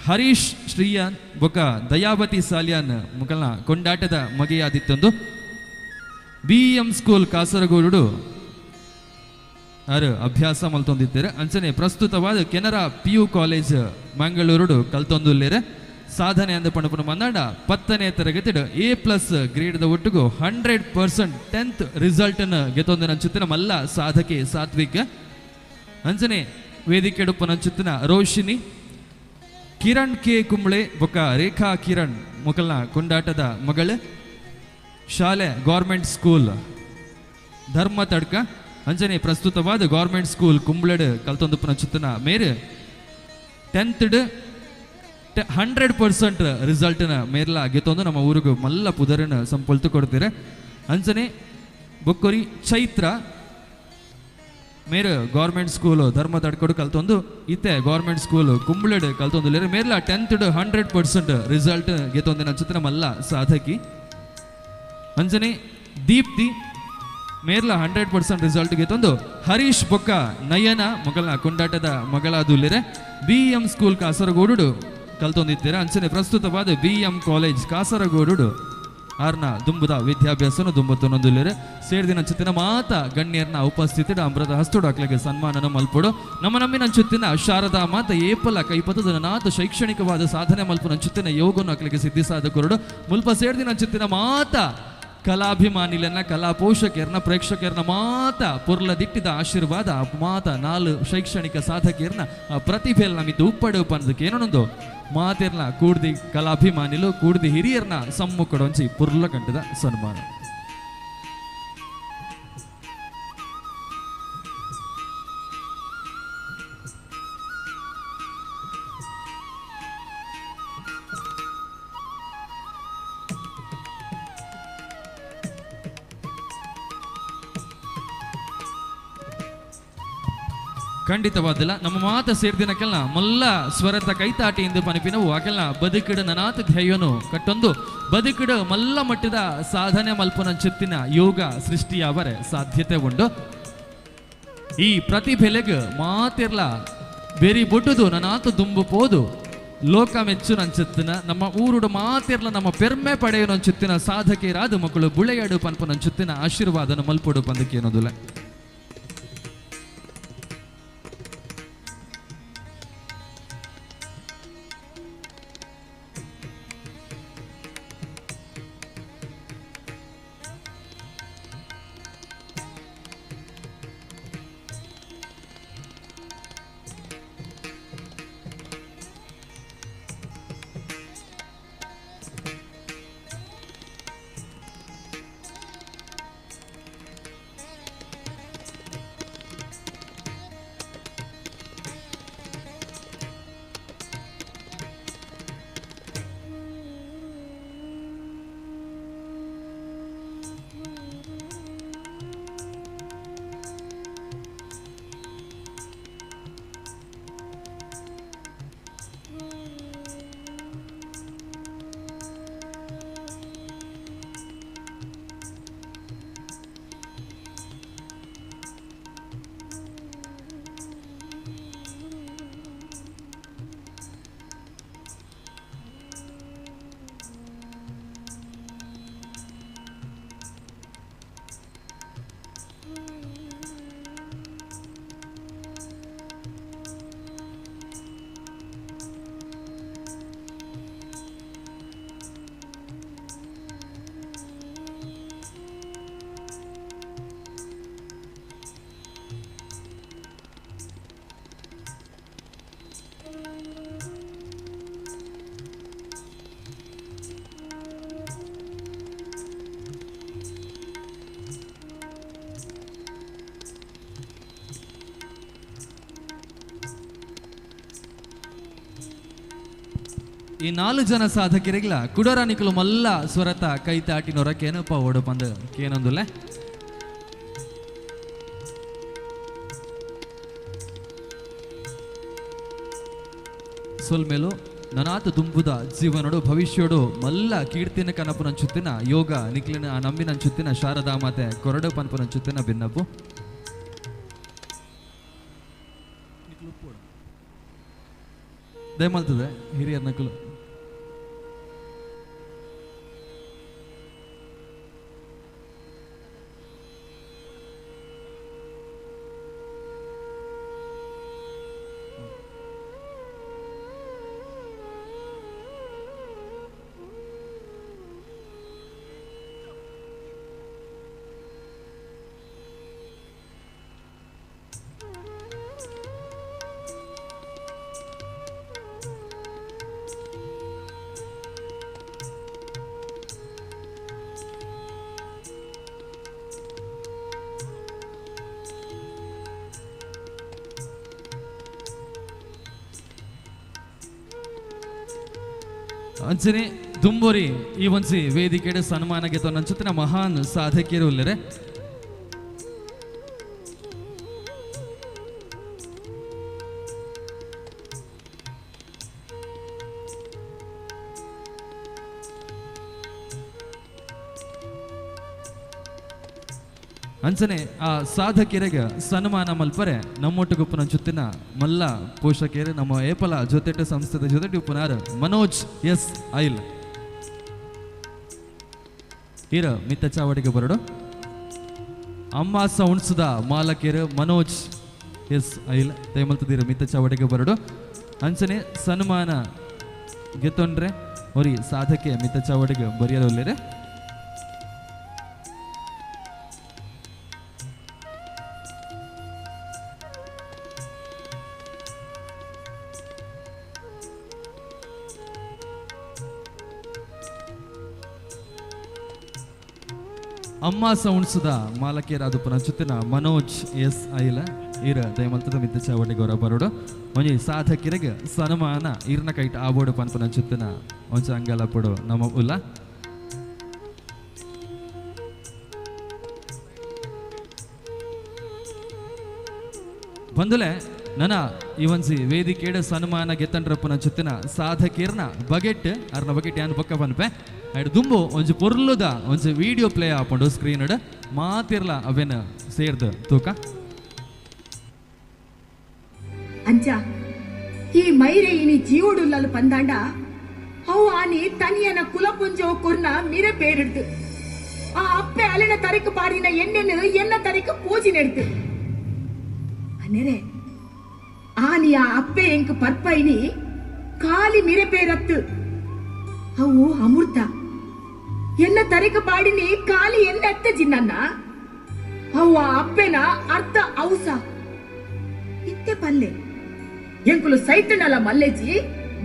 ಹರೀಶ್ ಶ್ರೀಯಾನ್ ಬೊಕ್ಕ ದಯಾವತಿ ಸಾಲಿಯಾನ್ ಮೊಕಲ್ನ ಕೊಂಡಾಟದ ಮಗೆಯಾದಿತ್ತೊಂದು BM ಸ್ಕೂಲ್ ಕಾಸರಗೋಡು ಅರು ಅಭ್ಯಾಸ ಮಲ್ತೊಂದಿದ್ದಾರೆ ಅಂಚನೆ ಪ್ರಸ್ತುತವಾದ ಕೆನರಾ PU ಕಾಲೇಜ್ ಮಂಗಳೂರು ಕಲ್ತೊಂದುಲ್ಲೇರೆ ಸಾಧನೆ ಅಂದ ಪಣಪುಣ ಮಂದಾಂಡ 10ನೇ ತರಗತಿಡ A+ ಗ್ರೇಡ್ದ ಒಟ್ಟಿಗೂ 100% 10th ರಿಸಲ್ಟ್ ಗೆತೊಂದು ನಂಚುತ್ತಿನ ಮಲ್ಲ ಸಾಧಕೆ ಸಾತ್ವಿಕ ಅಂಚನೆ ವೇದಿಕೆ ನಂಚುತ್ತಿನ ರೋಶಿನಿ ಕಿರಣ್ ಕೆ ಕುಂಬ್ಳೆ ಬೊಕ್ಕ ರೇಖಾ ಕಿರಣ್ ಮೊಕಲ್ನ ಕೊಂಡಾಟದ ಮಗಳು ಶಾಲೆ ಗೌರ್ಮೆಂಟ್ ಸ್ಕೂಲ್ ಧರ್ಮ ತಡ್ಕ ಅಂಚನೆ ಪ್ರಸ್ತುತವಾದ ಗೌರ್ಮೆಂಟ್ ಸ್ಕೂಲ್ ಕುಂಬ್ಳಡ್ ಕಲ್ತೊಂದು ಪುನಚುತ್ತನ ಮೇರೆ 10th 100% ರಿಸಲ್ಟ್ನ ಮೇರ್ಲ ಗೆತ್ತೊಂದು ನಮ್ಮ ಊರಿಗೂ ಮಲ್ಲ ಪುದರನ ಸಂಪೊಲ್ತು ಕೊಡ್ತೀರ ಅಂಚನೆ ಬೊಕ್ಕೊರಿ ಚೈತ್ರ ಮೇರೆ ಗೌರ್ಮೆಂಟ್ ಸ್ಕೂಲ್ ಧರ್ಮ ತಡ್ಕೊಡು ಕಲ್ತೊಂದು ಇತ್ತೆ ಗೌರ್ಮೆಂಟ್ ಸ್ಕೂಲ್ ಕುಂಬ್ಳಡ್ ಕಲ್ತೊಂದು ಮೇರ್ಲ 10th 100% ರಿಸಲ್ಟ್ ಗೆತ್ತೊಂದು ನಚ್ಚುತ್ತನ ಮಲ್ಲ ಸಾಧಕಿ ಅಂಜನೆ ದೀಪ್ತಿ ಮೇರ್ಲ 100% ರಿಸಲ್ಟ್ ಗೆತ್ತೊಂದು ಹರೀಶ್ ಬೊಕ್ಕ ನಯನ ಮೊಗಲ್ನ ಕೊಂಡಾಟದ ಮಗಳಾದುಲ್ಲೆರೆ BM ಸ್ಕೂಲ್ ಕಾಸರಗೋಡು ಕಲ್ತೊಂದಿದ್ದೀರ ಅಂಚನೆ ಪ್ರಸ್ತುತವಾದ BM ಕಾಲೇಜ್ ಕಾಸರಗೋಡು ಆರ್ನ ದುಂಬುದ ವಿದ್ಯಾಭ್ಯಾಸನು ದುಂಬತ್ತೊಂದೊಂದುಲ್ಲೆರೆ ಸೇರ್ದಿನ ಚುತ್ತಿನ ಮಾತ ಗಣ್ಯರ್ನ ಉಪಸ್ಥಿತಿ ಅಮೃತ ಹಸ್ತೋಡು ಅಕ್ಲೆಗೆ ಸನ್ಮಾನನ ಮಲ್ಪೊಡು ನಮ್ಮ ನಮ್ಮಿನ ಚುತ್ತಿನ ಶಾರದಾ ಮಾತ ಏಪಲ ಕೈಪತದ ನಾತ ಶೈಕ್ಷಣಿಕವಾದ ಸಾಧನೆ ಮಲ್ಪುನ ಚುತ್ತಿನ ಯೋಗನು ಅಕ್ಲೆಗೆ ಸಿದ್ಧಿಸಾದ ಕೊರಡು ಮುಲ್ಪ ಸೇರ್ದಿನ ಚುತ್ತಿನ ಮಾತ ಕಲಾಭಿಮಾನಿಲನ್ನ ಕಲಾ ಪೋಷಕರ್ನ ಪ್ರೇಕ್ಷಕರ್ನ ಮಾತ ಪುರ್ಲ ದಿಟ್ಟಿದ ಆಶೀರ್ವಾದ ಮಾತ 4 ಶೈಕ್ಷಣಿಕ ಸಾಧಕಿಯರ್ನ ಪ್ರತಿಭೆಲ್ ನಮಿದ್ದು ಉಪ್ಪಡು ಪಂದಕ್ಕೆ ಏನೊಂದು ಮಾತೆರ್ನ ಕೂಡ್ದಿ ಕಲಾಭಿಮಾನಿಲು ಕೂಡ್ದಿ ಹಿರಿಯರ್ನ ಸಮ್ಮುಖಡೊಂಚಿ ಪುರ್ಲ ಕಂಠದ ಸನ್ಮಾನ ಖಂಡಿತವಾದಿಲ್ಲ ನಮ್ಮ ಮಾತ ಸೇರ್ದಿನಕ್ಕೆಲ್ಲ ಮಲ್ಲ ಸ್ವರತ ಕೈತಾಟಿಯಿಂದ ಪನಿಪಿನವು ಆಕೆಲ್ಲ ಬದುಕಿಡ ನನಾಥ ಧ್ಯೇಯನು ಕಟ್ಟೊಂದು ಬದುಕಿಡ ಮಲ್ಲ ಮಟ್ಟದ ಸಾಧನೆ ಮಲ್ಪನ ಚಿತ್ತಿನ ಯೋಗ ಸೃಷ್ಟಿಯಾವರೆ ಸಾಧ್ಯತೆ ಉಂಟು ಈ ಪ್ರತಿಭೆಲೆಗ್ ಮಾತಿರ್ಲ ಬೇರಿ ಬೊಟ್ಟುದು ನನಾಥ ದುಂಬು ಪೋದು ಲೋಕ ಮೆಚ್ಚು ನಂಚುತ್ತಿನ ನಮ್ಮ ಊರುಡು ಮಾತಿರ್ಲ ನಮ್ಮ ಪೆರ್ಮೆ ಪಡೆಯೋ ನಂಚುತ್ತಿನ ಸಾಧಕೇರಾದ ಮಕ್ಕಳು ಬುಳೆಯಾಡು ಪನ್ಪು ನಂಚುತ್ತಿನ ಆಶೀರ್ವಾದನ ಮಲ್ಪೊಡು ಪಂದಕ್ಕೆ ಏನೋದಿಲ್ಲ. ಈ 4 ಜನ ಸಾಧಕರಿಗ್ಲ ಕುಡರಾನಿಕಲು ಮಲ್ಲ ಸ್ವರತ ಕೈ ತಾಟಿನೊರ ಕೇನಪ್ಪ ಓಡು ಪಂದು ಕೇನೊಂದುಲ್ಲೆ ಸೊಲ್ಮೇಲು ನನಾತ ತುಂಬುದ ಜೀವನೋಡು ಭವಿಷ್ಯೋಡು ಮಲ್ಲ ಕೀರ್ತಿನ ಕನಪು ನಂಚುತ್ತಿನ ಯೋಗ ನಿಕ್ಲಿನ ನಂಬಿ ನಂಚುತ್ತಿನ ಶಾರದಾ ಮಾತೆ ಕೊರಡು ಪನ್ಪು ನಂಚುತ್ತಿನ ಭಿನ್ನಪ್ಪು ದಯಮಾಲ್ತದೆ ಹಿರಿಯರ ನಕಲು ಅಂಚನೆ ದುಂಬೋರಿ ಈ ಒಂದ್ಸಿ ವೇದಿಕೆಡೆ ಸನ್ಮಾನಗೆ ನಂಚುತ್ತಿನ ಮಹಾನ್ ಸಾಧಕಿಯರು ಉಳ್ಳರೆ ಅಂಚನೆ ಆ ಸಾಧಕಿಯರಿಗೆ ಸನ್ಮಾನ ಮಲ್ಪರೆ ನಮ್ಮೊಟ್ಟಿಗೆ ನಂಚುತ್ತಿನ ಮಲ್ಲ ಪೋಷಕಿಯರು ನಮ್ಮ ಏಪಲ ಜೊತೆಟ ಸಂಸ್ಥೆದ ಜೊತೆಟಿ ಉಪನಾರ ಮನೋಜ್ ಎಸ್ ಐಲ್ ಇರ ಮಿತ್ತ ಚಾವಡಿಗೆ ಬರಡು ಅಮ್ಮ ಸೌಂಡ್ಸ್ದ ಮಾಲಕಿಯರು ಮನೋಜ್ ಎಸ್ ಐಲ್ ದಯಮಲ್ತದಿರ ಮಿತ್ತ ಚಾವಡಿಗೆ ಬರಡು ಅಂಚನೆ ಸನ್ಮಾನ ಗೆತ್ತೊಂಡ್ರೆ ಅವ್ರಿ ಸಾಧಕೆ ಮಿತ್ತ ಚಾವಡಿಗೆ ಬರೆಯಲು ಅಮ್ಮ ಸೌಂಡ್ಸ್ದ ಮಾಲಕಿಯರಾದ ಪುನಃ ಮನೋಜ್ ಎಸ್ ಐಲ ಇರ ದಯಮಲ್ತದ ಮಿತ್ತ ಚಾವಡಿ ಗೌರವ ಬರೋಡು ಒಂಜಿ ಸಾಧಕಿರಿಗೆ ಸನ್ಮಾನ ಇರ್ನ ಕೈಟ್ ಆಬೋಡು ಪನ್ಪುನ ಚುತ್ತಿನ ಒಂಚ ಅಂಗಲ ಪಡು ನಮ್ಮ ಉಲ್ಲ ಬಂದುಲೆ ನನ ಈ ಒಂದ್ಸಿ ವೇದಿಕೆಡೆ ಸನ್ಮಾನ ಗೆತ್ತಂಡ್ರಪ್ಪನ ಚುತ್ತಿನ ಸಾಧಕಿರ್ನ ಬಗೆಟ್ ಅರ್ನ ಬಗೆಟ್ ಯಾನ್ ಪಕ್ಕ ಪನ್ಪೆ ಐಡ್ ದುಂಬು ಒಂಜಿ ಪೊರ್ಲುದ ಒಂಜಿ ವಿಡಿಯೋ ಪ್ಲೇ ಆಪುಂಡು ಸ್ಕ್ರೀನ್ ಮಾತಿರ್ಲ ಅವೆನ್ ಸೇರ್ದು ತೂಕ ಅಂಚ ಈ ಮೈರೆ ಇನಿ ಜೀವಡುಲ್ಲಲು ಪಂದಾಂಡ ಅವು ಆನಿ ತನಿಯನ ಕುಲಪುಂಜೋ ಕೊರ್ನ ಮಿರೆ ಪೇರಿಡ್ದು ಆ ಅಪ್ಪೆ ಅಲೆನ ತರಿಕು ಪಾಡಿನ ಎಣ್ಣೆನು ಎನ್ನ ತರಿಕು ಪೂಜಿ ನೆಡ್ದು ಅನ್ನೆರೆ ಆನಿ ಆ ಅಪ್ಪೆ ಎಂಕ್ ಪರ್ಪೈನಿ ಕಾಲಿ ಮಿರೆ ಪೇರತ್ತು ಅವು ಅಮೃತ ಎನ್ನ ತರಿಕು ಪಾಡಿನಿ ಕಾಲಿ ಎನ್ನ ಎತ್ತ ಜಿನ್ನನ್ನ ಅವು ಆ ಅಪ್ಪೆನ ಅರ್ಧ ಔಸ ಇತ್ತೆ ಪಲ್ಲೆ ಎಂಕುಲು ಸೈತನಲ ಮಲ್ಲೆಜಿ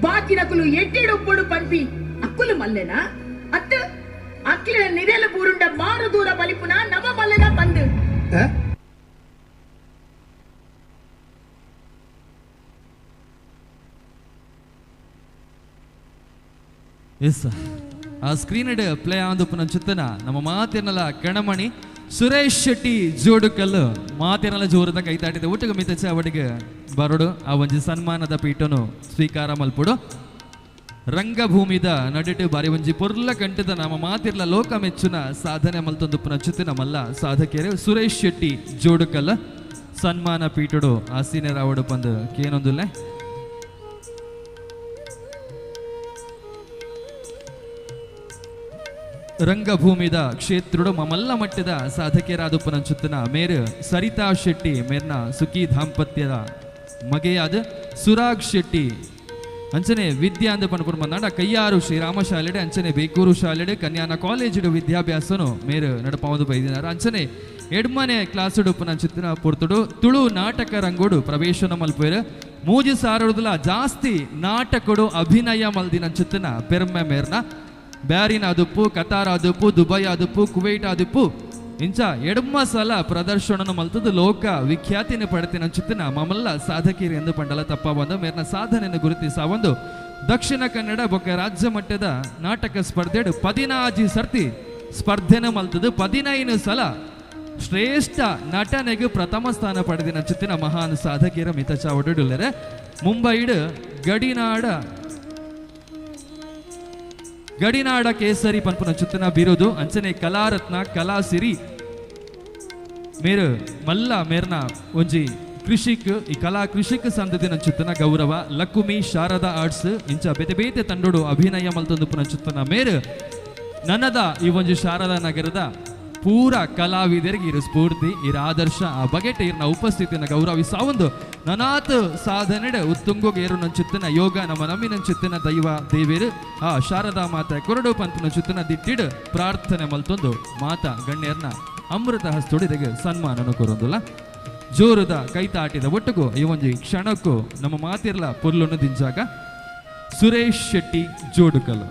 ಬಾಕಿನಕುಲು ಎಡ್ಡೆಡು ಉಪ್ಪುಡು ಪನ್ಪಿ ಅಕ್ಕುಲು ಮಲ್ಲೆನ ಅತ್ತ ಅಕ್ಲಿನ ನಿರೆಲ ಬೂರುಂಡ ಮಾರು ದೂರ ಬಲಿಪುನ ನಮ ಮಲ್ಲೆನ ಬಂದು ಎಸ್ ಆ ಸ್ಕ್ರೀನ್ ಪ್ಲೇ ಆಂದುಪ್ಪನ ಚಿತ್ತನ ನಮ್ಮ ಮಾತಿನಲ್ಲ ಕಣಮಣಿ ಸುರೇಶ್ ಶೆಟ್ಟಿ ಜೋಡುಕಲ್ಲು ಮಾತಿನಲ್ಲ ಜೋರದ ಕೈತಾಟಿದ ಊಟಗ ಮಿತಚ ಅವಡಿಗೆ ಬರೋಡು ಆ ಒಂಜಿ ಸನ್ಮಾನದ ಪೀಠನು ಸ್ವೀಕಾರ ಮಲ್ಪುಡು ರಂಗಭೂಮಿದ ನಡಿಟು ಬಾರಿ ಒಂಜಿ ಪೊರ್ಲ ಕಂಟದ ನಮ್ಮ ಮಾತಿರ್ಲ ಲೋಕ ಮೆಚ್ಚುನ ಸಾಧನೆ ಮಲ್ತೊಂದುಪ್ಪನ ಚಿತ್ತಿನ ಮಲ್ಲ ಸಾಧಕರು ಸುರೇಶ್ ಶೆಟ್ಟಿ ಜೋಡುಕಲ್ಲ ಸನ್ಮಾನ ಪೀಠಡು ಆ ಸೀನಿಯರ್ ಅವಡು ಬಂದು ಕೇನೊಂದುಲ್ಲೆ ರಂಗಭೂಮಿದ ಕ್ಷೇತ್ರುಡು ಮಲ್ಲ ಮಟ್ಟದ ಸಾಧಕರಾದುಪ್ಪನ ಚುತ್ತನ ಮೇರು ಸರಿತಾ ಶೆಟ್ಟಿ ಮೇರ್ನ ಸುಖಿ ದಾಂಪತ್ಯದ ಮಗೆಯಾದ ಸುರಾಗ್ ಶೆಟ್ಟಿ ಅಂಚನೆ ವಿದ್ಯಾ ಅಂದ ಪನ್ಪುರ್ ಬಂದಾಂಡ ಕೈಯಾರು ಶ್ರೀರಾಮ ಶಾಲೆಡೆ ಅಂಚನೆ ಬೇಕೂರು ಶಾಲೆಡೆ ಕನ್ಯಾನ ಕಾಲೇಜು ವಿದ್ಯಾಭ್ಯಾಸನು ಮೇರು ನಡಪಾವುದು ಬೈದಿನಾರ ಅಂಚನೆ ಎಡ್ಮನೆ ಕ್ಲಾಸ್ ಉಡುಪನ ಚಿತ್ರ ಪುರ್ತುಡು ತುಳು ನಾಟಕ ರಂಗೋಡು ಪ್ರವೇಶನ ಮಲ್ಪೇರು ಮೂಜಿ ಸಾರಡುದಲ ಜಾಸ್ತಿ ನಾಟಕಡು ಅಭಿನಯ ಮಲ್ದಿನ ಚಿತ್ತನ ಪೆರ್ಮೆ ಮೇರ್ನ ಬ್ಯಾರಿನ ಅದುಪ್ಪು ಕತಾರ್ ಅದುಪ್ಪು ದುಬೈ ಅದುಪ್ಪು ಕುವೈಟ್ ಅದುಪ್ಪು ಇಂಚ ಎಡ್ಮ ಸಲ ಪ್ರದರ್ಶನ ಮಲ್ತದ್ದು ಲೋಕ ವಿಖ್ಯಾತಿನ ಪಡೆತಿನ ಚಿತ್ತಿನ ಮಮಲ್ಲ ಸಾಧಕಿರಿ ಎಂದು ಪಂಡಲ ತಪ್ಪ ಬಂದು ಮೇರ್ನ ಸಾಧನೆಯನ್ನು ಗುರುತಿಸ ಒಂದು ದಕ್ಷಿಣ ಕನ್ನಡ ಬೊಕ್ಕ ರಾಜ್ಯ ಮಟ್ಟದ ನಾಟಕ ಸ್ಪರ್ಧೆ 14 ಸರ್ತಿ ಸ್ಪರ್ಧೆನ ಮಲ್ತದ್ದು 15 ಸಲ ಶ್ರೇಷ್ಠ ನಟನೆಗೆ ಪ್ರಥಮ ಸ್ಥಾನ ಪಡೆದಿನ ಚಿತ್ತಿನ ಮಹಾನ್ ಸಾಧಕಿಯರ ಮಿತ ಚಾವಡುಳ್ಳರೆ ಮುಂಬೈಡ್ ಗಡಿನಾಡ ಕೇಸರಿ ಪನ್ಪುನ ಚುತ್ತನ ಬಿರುದು ಅಂಚನೆ ಕಲಾರತ್ನ ಕಲಾಸಿರಿ ಮೇರು ಮಲ್ಲ ಮೇರ್ನ ಒಂಜಿ ಕೃಷಿಕ್ ಈ ಕಲಾ ಕೃಷಿಕ್ ಸಂದದಿನ ಚುತ್ತನ ಗೌರವ ಲಕ್ಕುಮಿ ಶಾರದಾ ಆರ್ಟ್ಸ್ ಇಂಚ ಬೇತೆ ಬೇತೆ ತಂಡೋಡು ಅಭಿನಯ ಮಲ್ತೊಂದುಪ್ಪನ ಚುತ್ತನ ಮೇರು ನನ್ನದ ಈ ಒಂಜಿ ಶಾರದಾ ನಗರದ ಪೂರ ಕಲಾವಿದರಿಗೆ ಇರು ಸ್ಫೂರ್ತಿ ಇರ ಆದರ್ಶ ಆ ಬಗೆಟ್ ಇರ್ನ ಉಪಸ್ಥಿತಿಯನ್ನು ಗೌರವಿಸ ಒಂದು ನನಾತ್ ಸಾಧನೆ ಉತ್ತುಂಗೋಗ ಏರು ನನ್ನ ಚಿತ್ತನ ಯೋಗ ನಮ್ಮ ನಮ್ಮಿನ ಚಿತ್ತನ ದೈವ ದೇವೇರು ಆ ಶಾರದಾ ಮಾತ ಕೊರಡು ಪಂಪನ ಚಿತ್ತನ ದಿಟ್ಟಿಡು ಪ್ರಾರ್ಥನೆ ಮಲ್ತೊಂದು ಮಾತ ಗಣ್ಯರ್ನ ಅಮೃತ ಹಸ್ತೊಡಿದೆಗೆ ಸನ್ಮಾನನು ಕೊರೊಂದುಲ್ಲ ಜೋರದ ಕೈತಾಟಿದ ಒಟ್ಟಿಗೂ ಈ ಒಂದು ಕ್ಷಣಕ್ಕೂ ನಮ್ಮ ಮಾತಿರ್ಲ ಪುರ್ಲನ್ನು ದಿಂಜಾಗ Suresh Shetty Jodukal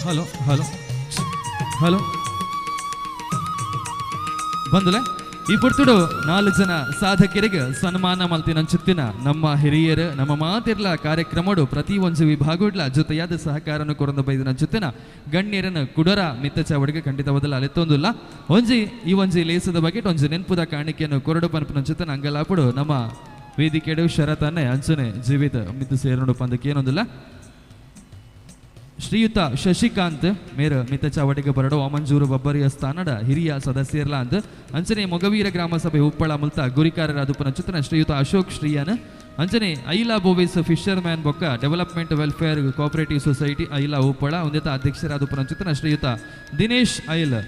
hello hello hello ಬಂದುಲೆ ಈ ಪುರ್ತುಡು 4 ಜನ ಸಾಧಕರಿಗೆ ಸನ್ಮಾನ ಮಲ್ತಿನ ಚಿತ್ತಿನ ನಮ್ಮ ಹಿರಿಯರು ನಮ್ಮ ಮಾತಿರ್ಲ ಕಾರ್ಯಕ್ರಮಡು ಪ್ರತಿ ಒಂದು ವಿಭಾಗಡ್ಲ ಜೊತೆಯಾದ ಸಹಕಾರನು ಕೊರಂದ ಬೈದಿನ ಚಿತ್ತಿನ ಗಣ್ಯರನ್ನು ಕುಡರ ಮಿತ್ತ ಚಾವಡಿಗೆ ಖಂಡಿತವಾದಲ್ಲ ಅಲೆತ್ತೊಂದಿಲ್ಲ ಒಂಜಿ ಈ ಒಂಜಿ ಲೇಸದ ಬಗ್ಗೆ ಒಂಜಿ ನೆನಪುದ ಕಾಣಿಕೆಯನ್ನು ಕೊರಡು ಪನ್ಪನ ಚಿತ್ತನ ಅಂಗಲಾಪಡು ನಮ್ಮ ವೇದಿಕೆಡು ಶರತನ್ನೇ ಅಂಚನೆ ಜೀವಿತ ಮಿತ್ತು ಸೇರೋಡು ಪಂದಕ್ಕೆ ಏನೊಂದಿಲ್ಲ ಶ್ರೀಯುತ ಶಶಿಕಾಂತ್ ಮೇರ ಮಿತ ಚಾವಟಿಗೆ ಬರಡು ಅಮಂಜೂರು ಬಬ್ಬರಿಯ ಸ್ಥಾನದ ಹಿರಿಯ ಸದಸ್ಯರ್ಲ ಅಂತ ಅಂಚನೆ ಮೊಗವೀರ ಗ್ರಾಮ ಸಭೆ ಉಪ್ಪಳ ಮುಲ್ತ ಗುರಿಕಾರರಾದುಪನ ಚಿತ್ರನ ಶ್ರೀಯುತ ಅಶೋಕ್ ಶ್ರೀಯನ್ ಅಂಚನೆ ಐಲಾ ಬೋವಿಸ್ ಫಿಶರ್ ಮ್ಯಾನ್ ಬೊಕ್ಕ development welfare cooperative society Aila Uppala ಒಂದೇತ ಅಧ್ಯಕ್ಷರಾದುಪನ ಚಿತ್ರನ ಶ್ರೀಯುತ ದಿನೇಶ್ ಐಲ್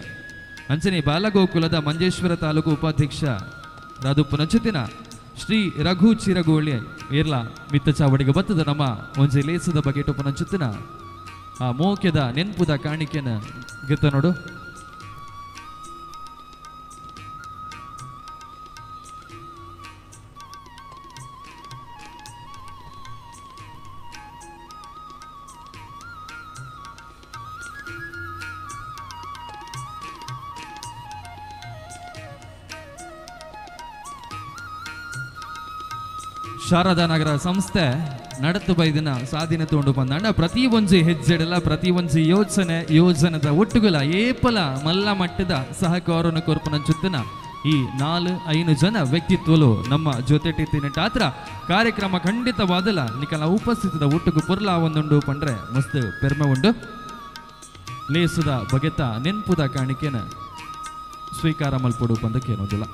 ಅಂಚನೆ ಬಾಲಗೋಕುಲದ ಮಂಜೇಶ್ವರ ತಾಲೂಕು ಉಪಾಧ್ಯಕ್ಷ ರಾದುಪನ ಚಿತ್ತಿನ ಶ್ರೀ ರಘು ಚಿರಗೋಳಿ ಏರ್ಲ ಮಿತ್ತ ಚಾವಡಿಗೆ ಬತ್ತದ ನಮ್ಮ ಒಂಜಿ ಲೇಸದ ಬಗ್ಗೆ ಟೊಪ್ಪನ ಚುತ್ತಿನ ಆ ಮೋಕ್ಯದ ನೆನ್ಪುದ ಕಾಣಿಕೆನ ಗೆತ್ತ ನೋಡು. ಶಾರದಾ ನಗರ ಸಂಸ್ಥೆ ನಡತು ಬೈದಿನ ಸಾಧನೆ ತಗೊಂಡು ಬಂದಾಂಡ ಪ್ರತಿ ಒಂಜಿ ಹೆಜ್ಜೆಡಲ ಪ್ರತಿ ಒಂಜಿ ಯೋಜನದ ಒಟ್ಟುಗಳ ಏಪಲ ಮಲ್ಲ ಮಟ್ಟದ ಸಹಕಾರನ ಕೊರ್ಪನ ಜೊತೆನ ಈ 4-5 ಜನ ವ್ಯಕ್ತಿತ್ವಲು ನಮ್ಮ ಜೊತೆಟಿನ ಟಾತ್ರ ಕಾರ್ಯಕ್ರಮ ಖಂಡಿತವಾದಲ ನಿಕಲ ಉಪಸ್ಥಿತದ ಒಟ್ಟುಗು ಪುರ್ಲ ಒಂದುಂಡು ಪಂಡ್ರೆ ಮಸ್ತ್ ಪೆರ್ಮೆ ಉಂಡು. ಲೇಸದ ಬಗೆತ ನೆನ್ಪುದ ಕಾಣಿಕೆನ ಸ್ವೀಕಾರ ಮಲ್ಪಡು ಬಂದಕ್ಕೆ ಏನೋದಿಲ್ಲ.